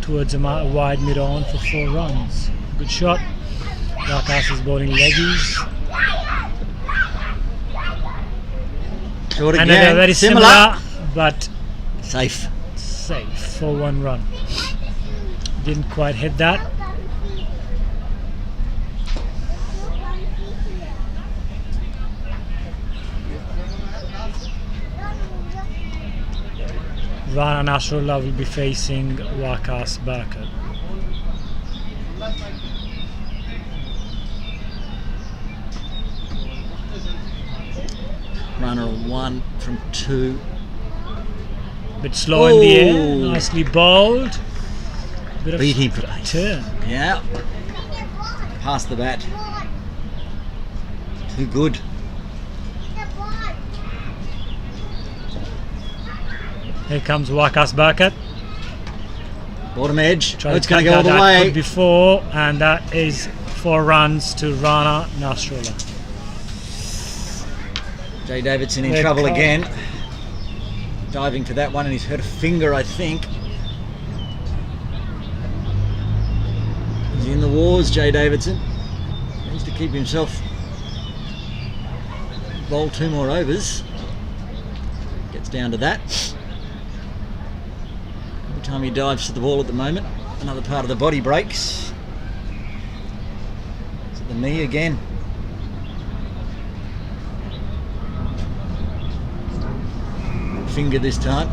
towards a wide mid-on for 4 runs. Good shot. Waqas is bowling leggies. Short And again. they're very similar, but safe for 1 run. Didn't quite hit that. Rana Nasrullah will be facing Waqas Bakat. Runner 1 from 2. Bit slow in the air, nicely bowled. Bit of Beating turn. Yeah. Past the bat. Too good. Here comes Waqas Bakat. Bottom edge. Try It's to going to cut go all the that way. could be 4, and that is 4 runs to Rana Nasrullah. Jay Davidson in Red trouble card. again. Diving for that one, and he's hurt a finger, I think. He's in the wars, Jay Davidson. Needs to keep himself. Bowl 2 more overs. Gets down to that. Every time he dives to the ball at the moment, another part of the body breaks. It's at the knee again. Finger this time.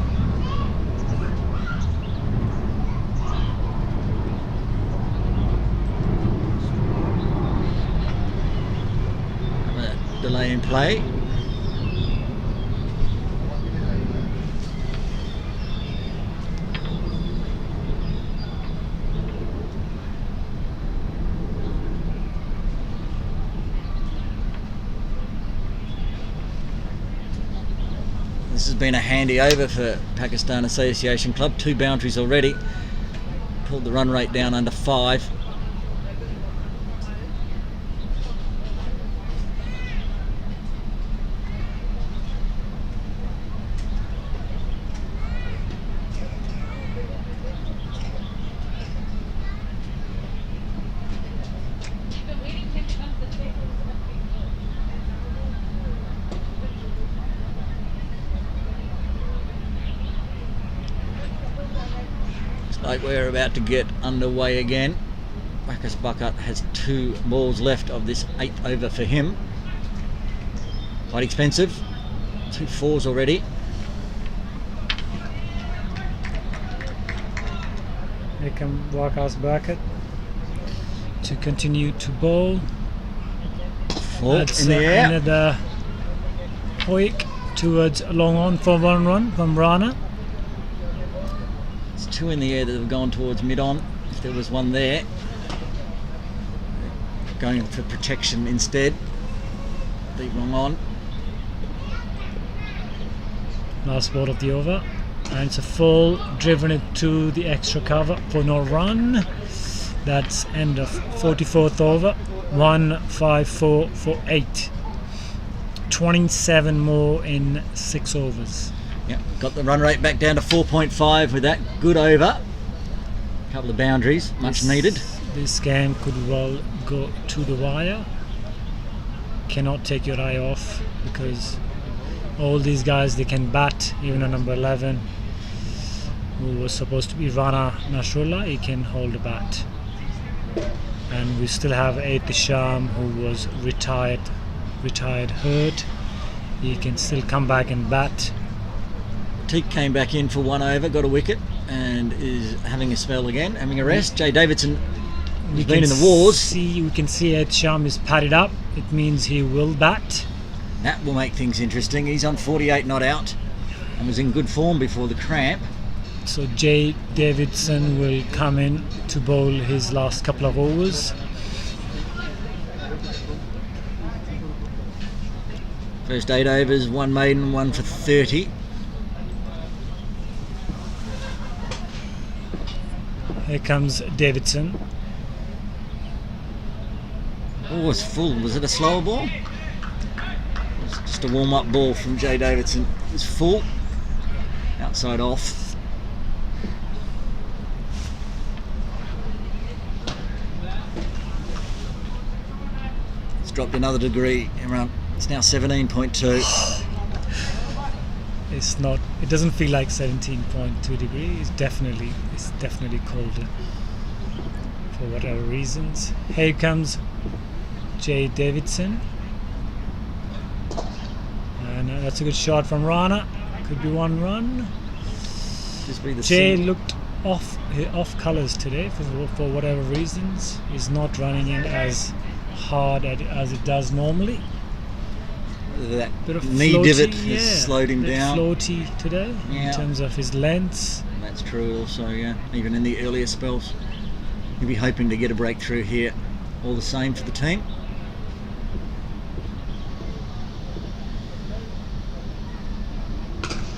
Delay in play. This has been a handy over for Pakistan Association Club. 2 boundaries already. Pulled the run rate down under 5. like we're about to get underway again. Bacchus Bucket has 2 balls left of this 8th over for him. Quite expensive. 2 4s already. Here come Bacchus Bucket to continue to bowl. That's in the air. Another hoik towards a long on for 1 run from Rana. It's 2 in the air that have gone towards mid-on. If there was one there. Going for protection instead. Deep long on. Last ball of the over. And it's a full, driven it to the extra cover for no run. That's end of 44th over. 1-5-4 for 8. 27 more in 6 overs. Yeah, got the run rate back down to 4.5 with that good over. Couple of boundaries, much needed. This game could well go to the wire. Cannot take your eye off because all these guys, they can bat. Even a number 11 who was supposed to be Rana Nasrullah, he can hold a bat. And we still have Sham, who was retired hurt. He can still come back and bat. Teague came back in for 1 over, got a wicket, and is having a spell again, having a rest. Jay Davidson has been in the wars. We can see Sham is padded up. It means he will bat. That will make things interesting. He's on 48 not out and was in good form before the cramp. So Jay Davidson will come in to bowl his last couple of overs. First 8 overs, 1 maiden, 1 for 30. Here comes Davidson. Oh, it's full. Was it a slower ball? It was just a warm-up ball from Jay Davidson. It was full. Outside off. It's dropped another degree. Around. It's now 17.2. It's not. It doesn't feel like 17.2 degrees. It's definitely colder for whatever reasons. Here comes Jay Davidson, and that's a good shot from Rana. Could be 1 run. Jay looked off colours today for whatever reasons. He's not running in as hard as it does normally. That bit of knee floaty, divot has slowed him down. Floaty today in terms of his lengths. That's true also, yeah. Even in the earlier spells. He'll be hoping to get a breakthrough here. All the same for the team.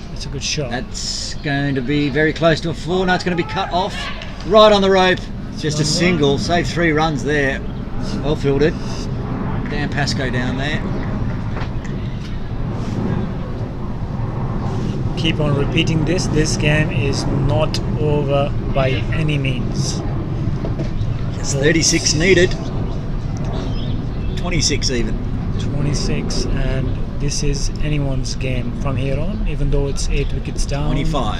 That's a good shot. That's going to be very close to a 4. Now it's going to be cut off. Right on the rope. Just a single. Save 3 runs there. Well fielded. Dan Pascoe down there. Keep on repeating this. This game is not over by any means. It's 36 needed. 26 even. 26, and this is anyone's game from here on, even though it's 8 wickets down. 25.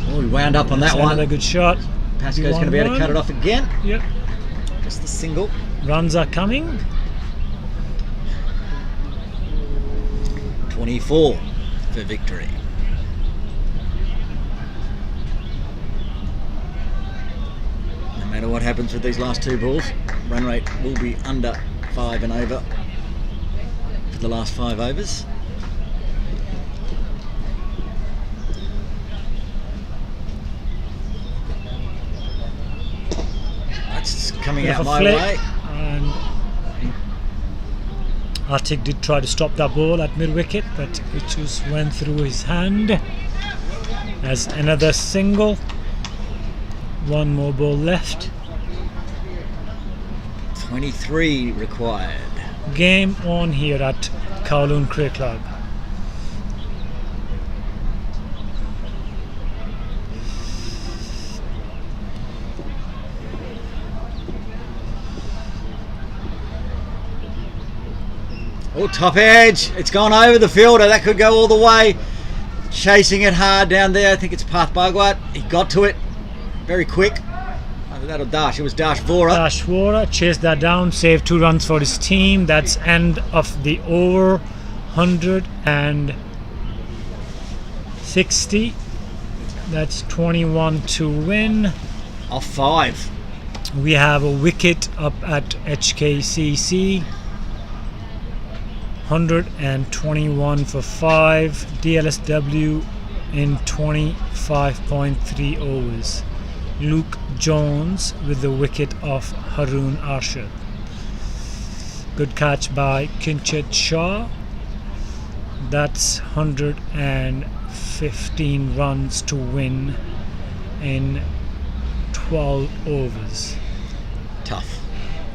Oh, he wound up on that one. Another good shot. Pascoe's going to be able to cut it off again. Yep. Just the single. Runs are coming. 24 for victory. No matter what happens with these last 2 balls, run rate will be under 5 and over for the last 5 overs. That's coming out my way. And Artik did try to stop that ball at mid-wicket, but it just went through his hand. As another single. 1 more ball left. 23 required. Game on here at Kowloon Cricket Club. Oh, top edge. It's gone over the fielder. That could go all the way. chasing it hard down there. I think it's Path Bhagwat. He got to it very quick. Either that or Dash. It was Dash Vora. Dash Vora chased that down, saved 2 runs for his team. That's end of the over. 160. That's 21 to win. Off 5. We have a wicket up at HKCC. 121 for 5. DLSW in 25.3 overs. Luke Jones with the wicket of Haroon Arshad. Good catch by Kinchet Shah. That's 115 runs to win in 12 overs. Tough.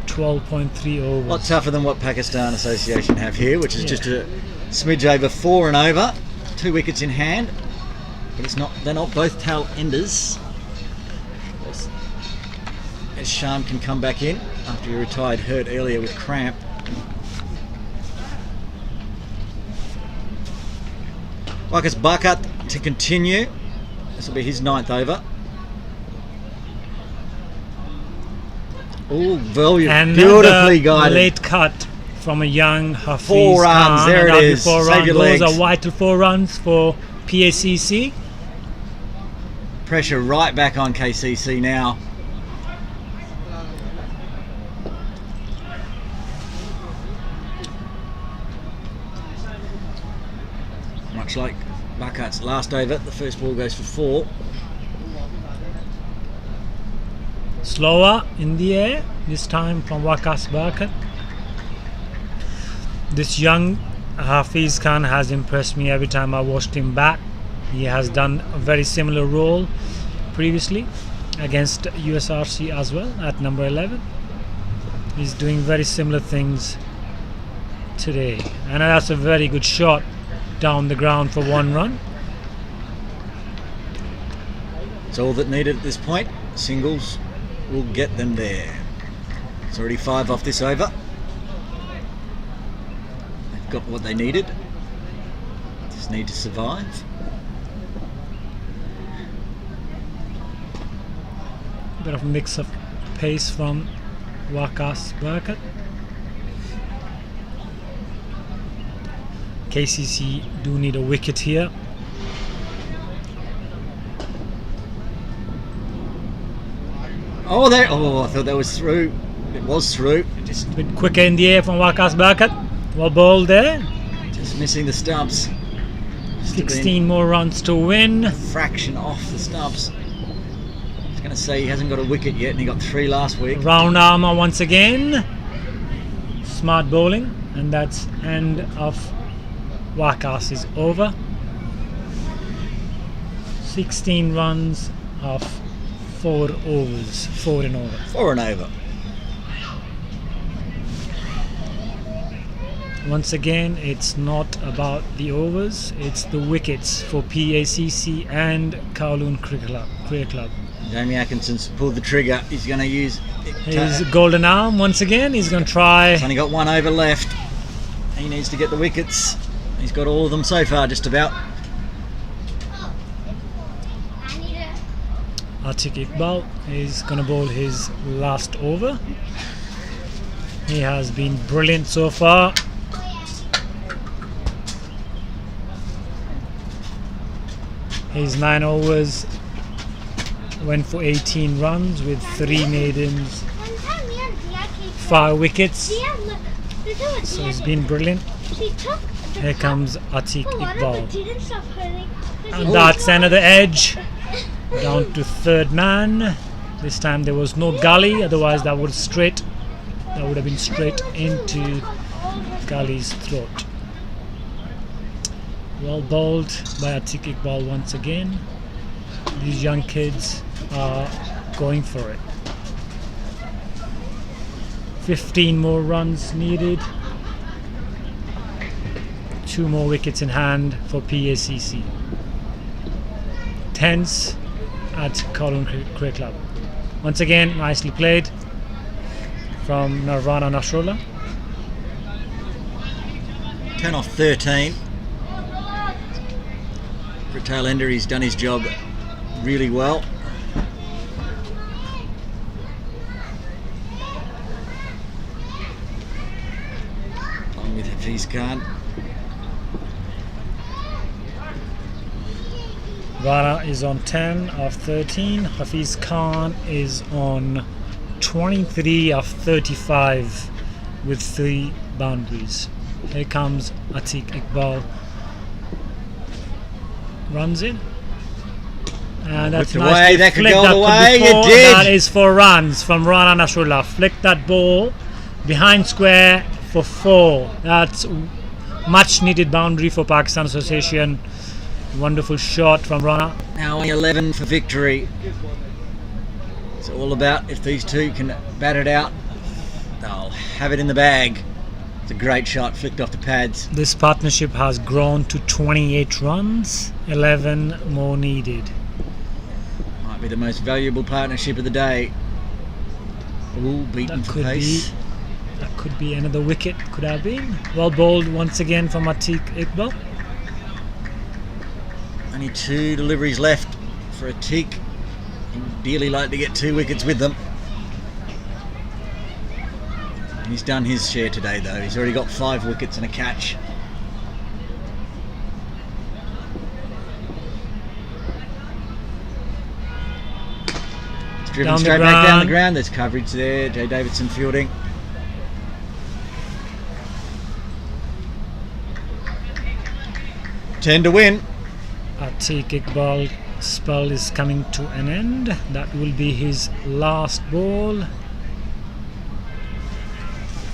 12.3 overs. A lot tougher than what Pakistan Association have here, which is just a smidge over 4 and over. 2 wickets in hand, but it's not. They're not both tail enders. As Sham can come back in after he retired hurt earlier with cramp. Wakas Bakat to continue. This will be his 9th over. Oh, beautifully guided. Late cut from a young Hafiz 4 runs, Khan. there it is. Save your legs. Those are vital 4 runs for PACC. Pressure right back on KCC now. Much like Bakat's last over, the first ball goes for 4. Slower in the air, this time from Wakas Bakat. This young Hafiz Khan has impressed me every time I watched him bat. He has done a very similar role previously against USRC as well at number 11. He's doing very similar things today, and that's a very good shot down the ground for 1 run. It's all that needed at this point. Singles will get them there. It's already 5 off this over. They've got what they needed. Just need to survive. Bit of mix of pace from Wakas Bakat. KCC do need a wicket here. Oh, there! Oh, I thought that was through. It was through. Just a bit quicker in the air from Wakas Bakat. Well bowled there. Just missing the stumps. 16 more runs to win. A fraction off the stumps. I was going to say he hasn't got a wicket yet, and he got 3 last week. Round armour once again. Smart bowling, and that's end of Wakas is over. 16 runs of 4 overs. 4 and over. 4 and over. Once again, it's not about the overs, it's the wickets for PACC and Kowloon Cricket Club. Jamie Atkinson's pulled the trigger. He's going to use his golden arm once again. He's going to try. He's only got 1 over left. He needs to get the wickets. He's got all of them so far, just about. Atiq Iqbal is going to bowl his last over. He has been brilliant so far. His 9 overs went for 18 runs with 3 maidens, 5 wickets. So he's been brilliant. Here comes Atiq Iqbal. And that's another edge. Down to 3rd man. This time there was no gully, otherwise that would have been straight into Gully's throat. Well bowled by Atiq Iqbal once again. These young kids are going for it. 15 more runs needed. 2 more wickets in hand for PACC. Tense at Kowloon Cricket Club. Once again, nicely played from Nirvana Nasrullah. 10 off 13. For a tail ender, he's done his job really well. Along with Hafiz Khan. Rana is on 10 of 13. Hafiz Khan is on 23 of 35 with 3 boundaries. Here comes Atiq Iqbal. Runs in. And that's Whipped nice. away, that could Flick go that all the could way, be it four. did. That is for runs from Rana Nasrullah. Flick that ball behind square for 4. That's much needed boundary for Pakistan Association. Wonderful shot from Rana. Now only 11 for victory. It's all about if these two can bat it out, they'll have it in the bag. It's a great shot, flicked off the pads. This partnership has grown to 28 runs, 11 more needed. Might be the most valuable partnership of the day. Ooh, beaten That for could pace. That could be another wicket, could have been. Well bowled once again from Atiq Iqbal. Only 2 deliveries left for Atiq. He'd dearly like to get 2 wickets with them. He's done his share today though. He's already got 5 wickets and a catch. It's driven Down the straight back down the ground. ground. There's coverage there. Jay Davidson fielding. Ten to win. Atiq Iqbal spell is coming to an end. That will be his last ball.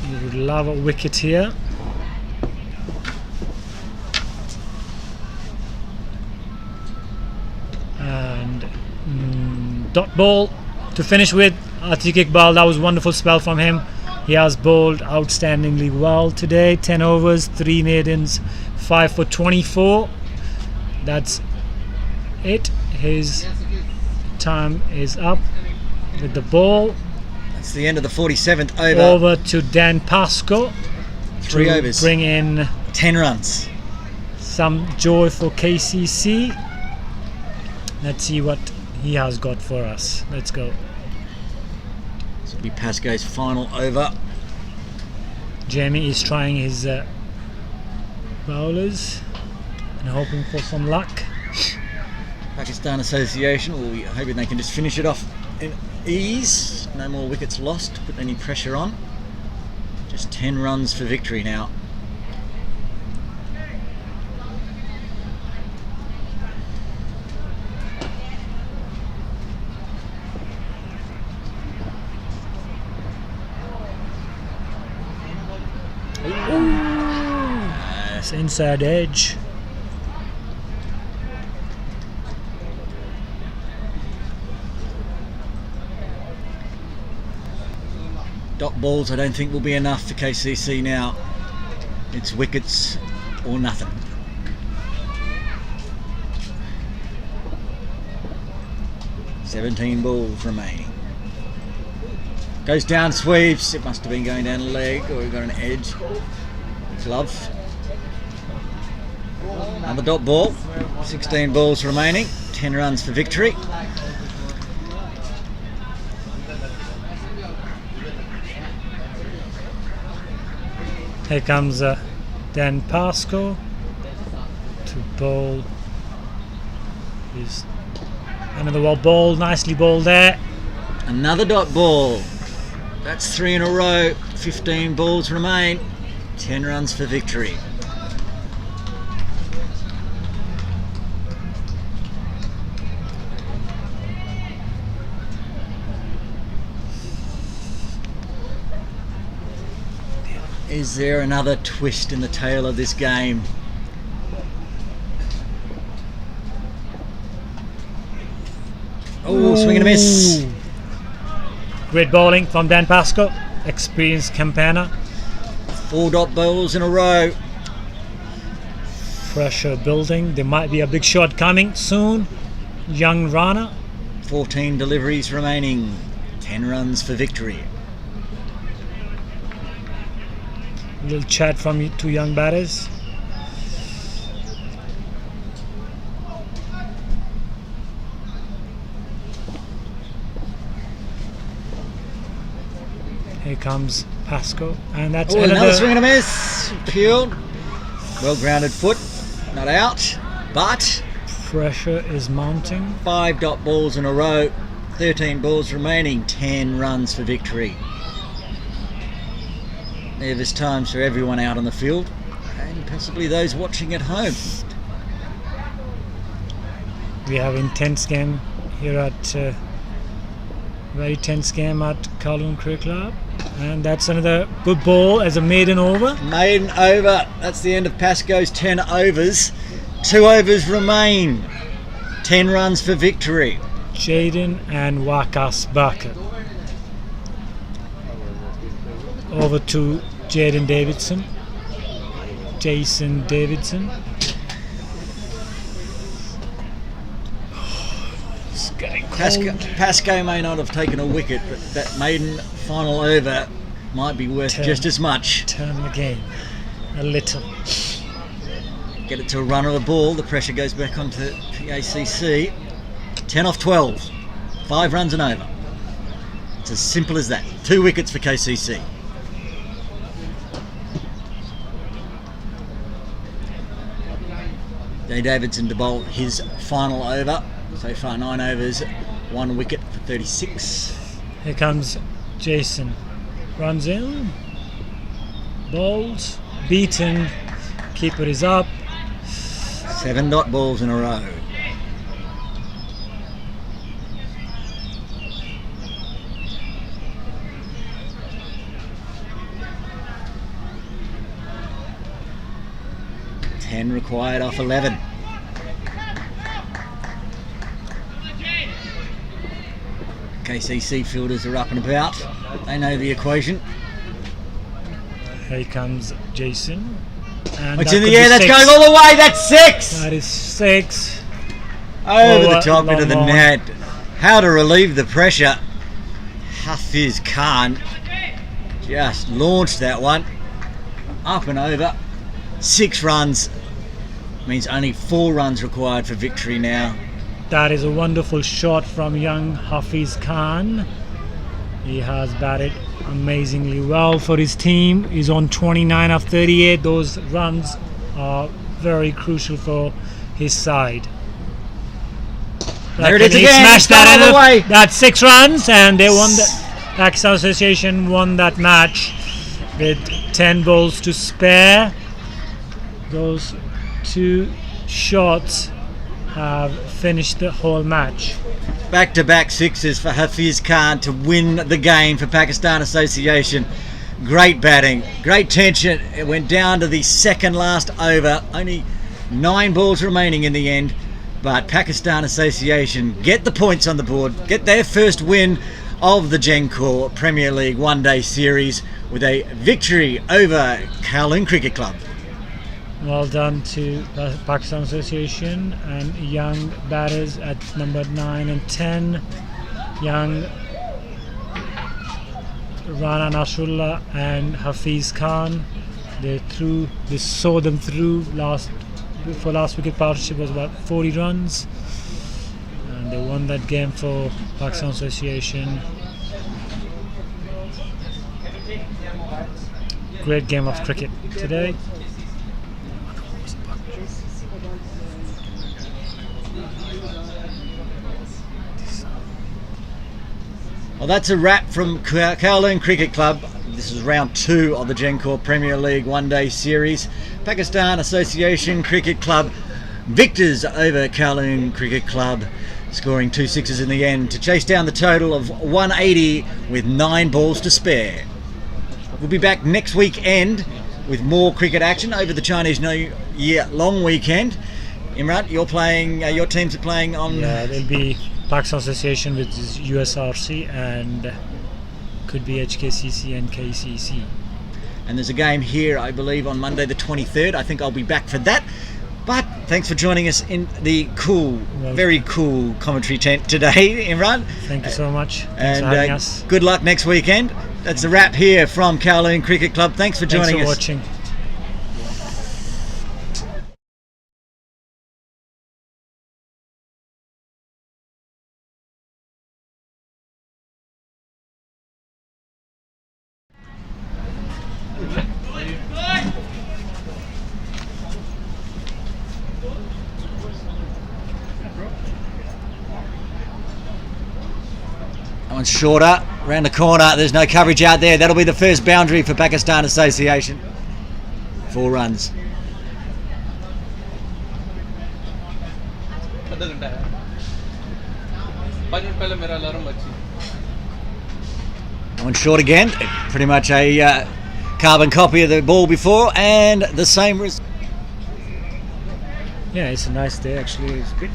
You would love a wicket here. And dot ball to finish with. Atiq Iqbal, that was a wonderful spell from him. He has bowled outstandingly well today. 10 overs, 3 maidens, 5 for 24. That's it. His time is up with the ball. That's the end of the 47th over. Over to Dan Pascoe. 3 to overs. Bring in 10 runs. some joy for KCC. Let's see what he has got for us. Let's go. This will be Pascoe's final over. Jamie is trying his bowlers and hoping for some luck. Pakistan Association will be hoping they can just finish it off in ease. No more wickets lost, put any pressure on. Just 10 runs for victory now. Nice inside edge. Dot balls I don't think will be enough for KCC now. It's wickets or nothing. "17 balls remaining. Goes down, sweeps. It must have been going down a leg, or we've got an edge. Glove. Another dot ball. 16 balls remaining. 10 runs for victory. Here comes Dan Pascoe to bowl. He's another well ball, nicely bowled there. Another dot ball. That's 3 in a row. 15 balls remain. 10 runs for victory. Is there another twist in the tail of this game? Oh, swing and a miss. Great bowling from Dan Pascoe, experienced campaigner. 4 dot balls in a row. Pressure building. There might be a big shot coming soon. Young Rana. 14 deliveries remaining. 10 runs for victory. A little chat from 2 young batters. comes Pasco, and that's another swing and a miss. Peeled. Well grounded foot, not out, but pressure is mounting. 5 dot balls in a row, 13 balls remaining, 10 runs for victory. Nervous times for everyone out on the field, and possibly those watching at home. We have intense game here at very tense game at Kowloon Cricket Club, and that's another good ball as a maiden over. Maiden over. That's the end of Pasco's 10 overs. 2 overs remain. 10 runs for victory. Jaden and Wakas Barker. Over to Jaden Davidson. Jason Davidson. Pasco may not have taken a wicket, but that maiden final over might be worth just as much. Turn the game a little. Get it to a run or a ball. The pressure goes back onto PACC. 10 off 12. 5 runs and over. It's as simple as that. 2 wickets for KCC. Jay Davidson to bowl his final over. So far 9 overs, 1 wicket for 36. Here comes Jason. Runs in. Bowls. Beaten. Keeper is up. 7 dot balls in a row. Ten required off 11. KCC fielders are up and about. They know the equation. Here comes Jason. And it's in the air, that's going all the way, that's 6! That is 6. Over the top into the net. How to relieve the pressure. Hafiz Khan just launched that one. Up and over. 6 runs. Means only 4 runs required for victory now. That is a wonderful shot from young Hafiz Khan. He has batted amazingly well for his team. He's on 29 of 38. Those runs are very crucial for his side. There it is again. Smashed that all the way. That's 6 runs, and they won. Pakistan Association won that match with 10 balls to spare. Those 2 shots have finished the whole match. Back-to-back 6s for Hafiz Khan to win the game for Pakistan Association. Great batting, great tension. It went down to the second last over. Only 9 balls remaining in the end. But Pakistan Association get the points on the board, get their first win of the Gencor Premier League one-day series with a victory over Kowloon Cricket Club. Well done to Pakistan Association and young batters at number 9 and 10. Young Rana Nasrullah and Hafiz Khan. They saw them through. Last wicket partnership was about 40 runs. And they won that game for Pakistan Association. Great game of cricket today. Well, that's a wrap from Kowloon Cricket Club. This is round 2 of the Gencor Premier League one-day series. Pakistan Association Cricket Club victors over Kowloon Cricket Club, scoring 2 sixes in the end to chase down the total of 180 with 9 balls to spare. We'll be back next weekend with more cricket action over the Chinese New Year long weekend. Imran, you're playing. Your teams are playing on. Yeah, there'll be Pakistan Association with USRC and could be HKCC and KCC. And there's a game here, I believe, on Monday the 23rd. I think I'll be back for that. But thanks for joining us in the very cool commentary tent today, Imran. Thank you so much. Thanks for having us. Good luck next weekend. That's the wrap here from Kowloon Cricket Club. Thanks for joining us. Thanks for watching. One's shorter, round the corner. There's no coverage out there. That'll be the first boundary for Pakistan Association. 4 runs. One short again. Pretty much a carbon copy of the ball before, and the same result. Yeah, it's a nice day actually. It's a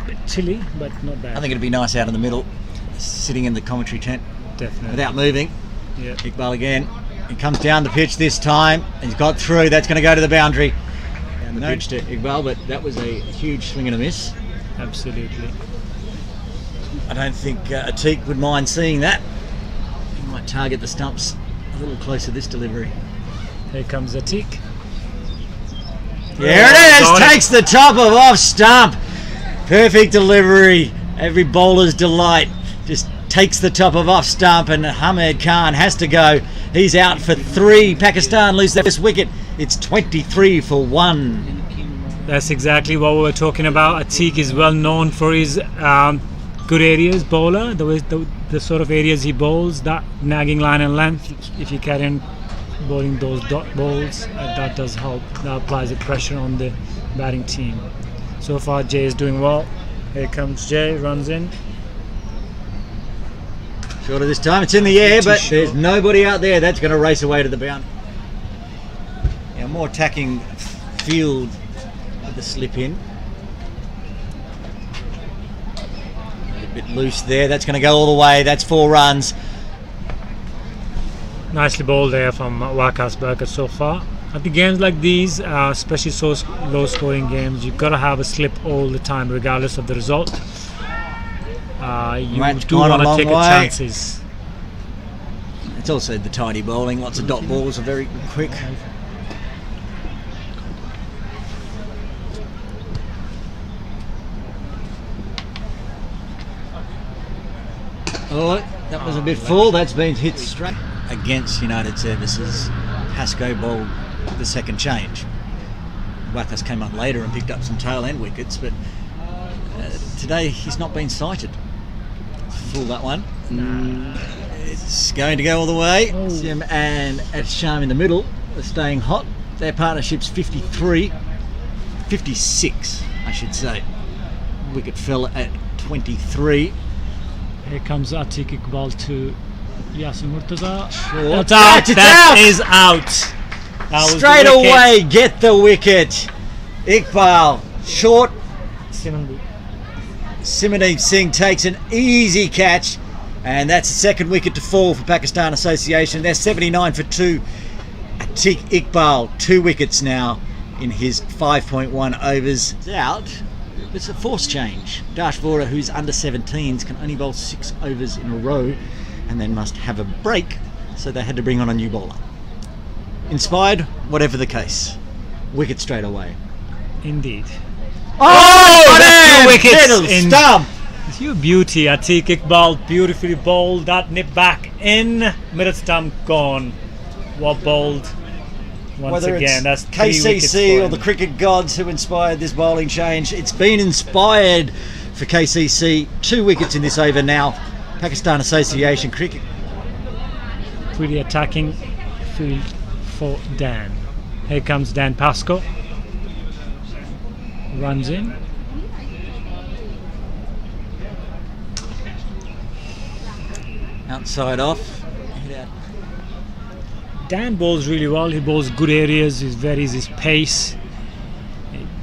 bit chilly, but not bad. I think it'd be nice out in the middle, sitting in the commentary tent. Definitely. Without moving. Yeah. Iqbal again. He comes down the pitch this time. He's got through. That's going to go to the boundary. Down the pitch to Iqbal, but that was a huge swing and a miss. Absolutely. I don't think Atiq would mind seeing that. He might target the stumps a little closer this delivery. Here comes Atiq. There it is! Takes the top of off stump. Perfect delivery. Every bowler's delight. Just takes the top of off stump, and Hamed Khan has to go. He's out for 3. Pakistan lose their first wicket. It's 23 for 1. That's exactly what we were talking about. Atiq is well known for his good areas bowler, the sort of areas he bowls, that nagging line and length. If you carry on bowling those dot balls, that does help. That applies the pressure on the batting team. So far Jay is doing well. Here comes Jay, runs in. Shorter this time, it's in the air, but there's nobody out there. That's going to race away to the boundary. Yeah, more attacking field with the slip in. A bit loose there. That's going to go all the way. That's 4 runs. Nicely bowled there from Waqas Berger so far. At the games like these, especially so low scoring games, you've got to have a slip all the time regardless of the result. You do want to take chances. It's also the tidy bowling. Lots of dot balls are very quick. Oh, that was a bit full. That's been hit straight against United Services. Pascoe bowled the second change. Waqas came up later and picked up some tail end wickets, but today he's not been sighted. Full that one. It's going to go all the way. Sim and Sham in the middle are staying hot. Their partnership's 56, I should say. Wicket fell at 23. Here comes Atiq Iqbal to Yasin Murtaza. Short. That is out. That was straight away, get the wicket. Iqbal, short. Simandeep Singh takes an easy catch, and that's the second wicket to fall for Pakistan Association. They're 79 for 2. Atiq Iqbal, 2 wickets now in his 5.1 overs. Out. It's a force change. Dash Vora, who's under 17s, can only bowl 6 overs in a row and then must have a break, so they had to bring on a new bowler. Inspired, whatever the case. Wicket straight away. Indeed. Oh, that's 2 wickets in stump. It's your beauty. Atiq Iqbal beautifully bowled that, nip back in, middle stump gone. Well bowled once Whether again. It's that's 3 KCC or the cricket gods who inspired this bowling change, it's been inspired for KCC. 2 wickets in this over now. Pakistan Association cricket. Pretty attacking field for Dan. Here comes Dan Pascoe. Runs in. Outside off. Dan bowls really well. He bowls good areas. He varies his pace.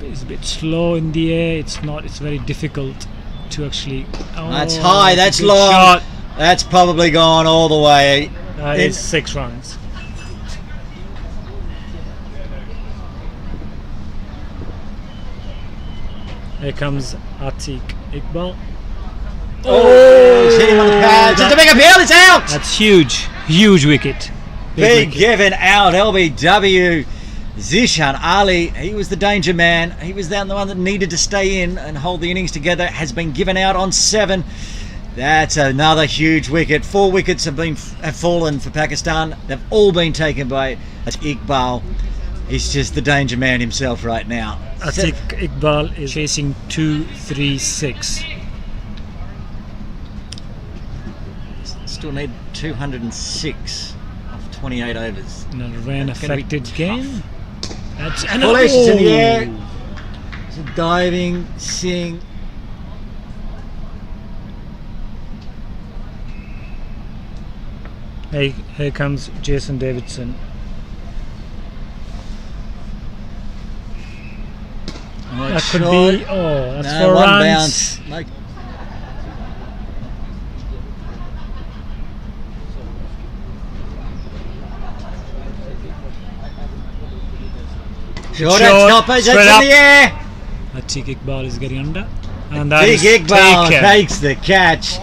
He's a bit slow in the air. It's very difficult to actually. Oh, that's high. That's long. Shot. That's probably gone all the way. It's 6 runs. Here comes Atiq Iqbal. Oh, he's hitting on the pad. Just a big appeal. It's out. That's huge. Huge wicket. Big given out. LBW. Zishan Ali, he was the danger man. He was the one that needed to stay in and hold the innings together. Has been given out on 7. That's another huge wicket. 4 wickets have fallen for Pakistan. They've all been taken by Iqbal. He's just the danger man himself right now. Atiq Iqbal is chasing 2-3-6. still need 206 of 28 overs. Another rain affected game. That's Full edge in the air. So diving, seeing. Hey, here comes Jason Davidson. That could be. Oh, that's for one runs. bounce. No. Short, stoppers, it's in the air. Atiq Iqbal is getting under. And that Big is Iqbal taken. takes the catch.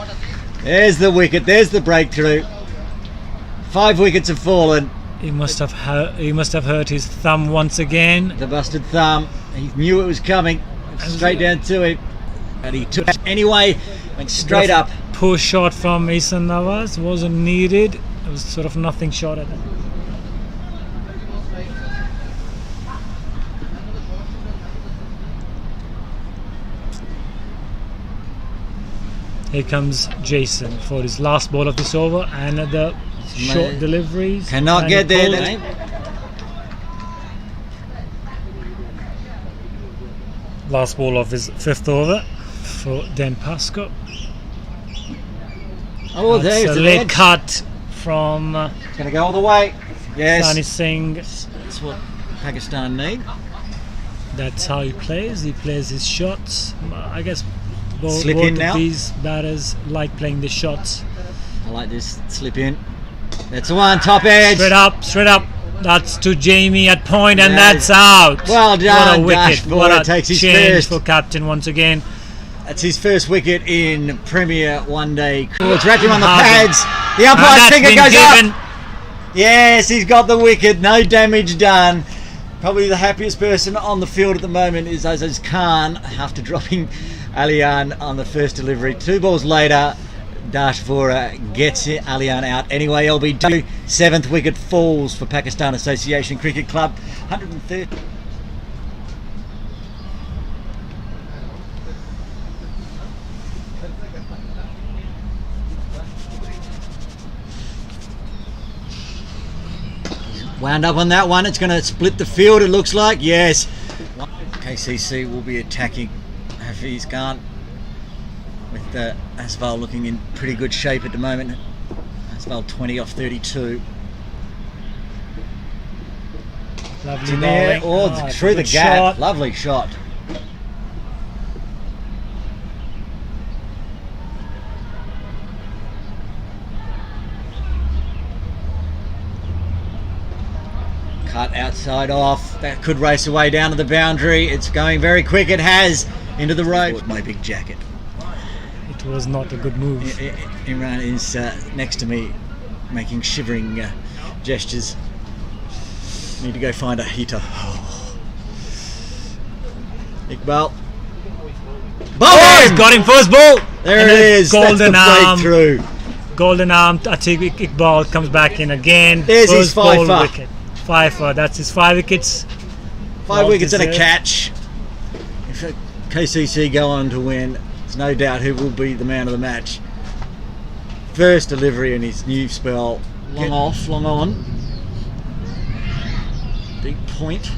There's the wicket, there's the breakthrough. 5 wickets have fallen. He must have hurt his thumb once again. The busted thumb. He knew it was coming. Straight down to him. And he took it anyway, went straight up. Poor shot from Ihsan Nawaz wasn't needed. It was sort of nothing shot at him. Here comes Jason for his last ball of this over, and the short deliveries. Cannot get there. Last ball of his 5th over for Dan Pascoe. Oh, that's there's a the late edge. cut from It's going to go all the way. Yes. Sani Singh. That's what Pakistan need. That's how he plays. He plays his shots. I guess both Slip in of now. these batters like playing the shots. I like this slip in. That's the one, top edge. Straight up, straight up. That's to Jamie at point, and Yes. that's out. Well done, What a wicket. Dashboard. What a Takes his change first. for captain once again. That's his first wicket in Premier One Day. It's wrapped him on the Harden. pads. The And umpire's that's finger been goes given. up. Yes, he's got the wicket. No damage done. Probably the happiest person on the field at the moment is Aziz Khan after dropping Aliyan on the first delivery. 2 balls later, Dashvora gets Aliyan out. Anyway, LBW, 7th wicket falls for Pakistan Association Cricket Club. 130. Wound up on that one. It's going to split the field, it looks like. Yes. KCC will be attacking Hafiz Khan with Asval looking in pretty good shape at the moment. Asval 20 off 32. Lovely It's in there. bowling. Oh, through the good gap. shot. Lovely shot. Cut outside off. That could race away down to the boundary. It's going very quick. It has into the road. My big jacket. It was not a good move. Imran is next to me making shivering gestures. Need to go find a heater. Iqbal. Oh, he's got him first ball. There And it a is. Golden That's the arm. breakthrough. Golden arm. Atiq Iqbal comes back in again. There's his First ball fifer. wicket. Fifer. That's his 5 wickets. 5 Well wickets and a deserved. catch. If KCC go on to win, there's no doubt who will be the man of the match. First delivery in his new spell. Long off, long on. Big point.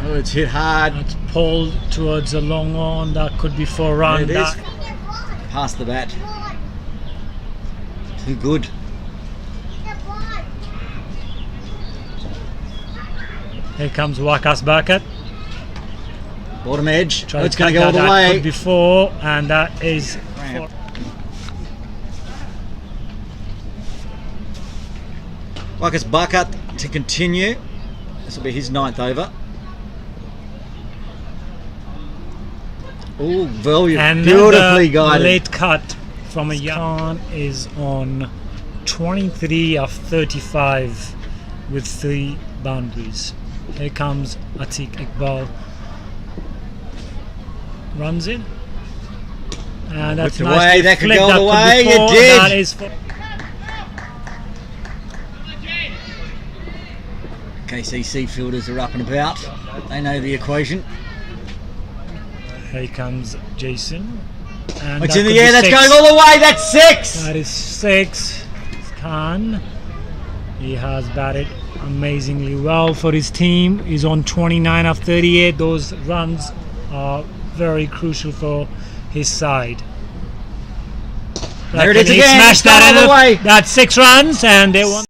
Oh, it's hit hard. It's pulled towards a long on. That could be for a run. There it is. That- Past the bat. Too good. Here comes Wakas Bakat. Bottom edge. Try Oh, it's to going to cut go all the that. way. Could be 4, and that is Ramp. Wakas Bakat to continue. This will be his 9th over. Oh, volume. And Beautifully the guided. late cut from a yarn is on 23 of 35 with 3 boundaries. Here comes Atiq Iqbal. Runs in. And that's Whipped nicely away. That could flicked. go all the That way. could be It 4. did. That is 4. KCC fielders are up and about. They know the equation. Here comes Jason. And It's that in could the air, be that's 6. going all the way, that's 6! That is 6. Khan. He has batted amazingly well for his team. He's on 29 of 38. Those runs are very crucial for his side. There it is He again, smashed he's gone that all the in. way. That's 6 runs and they won.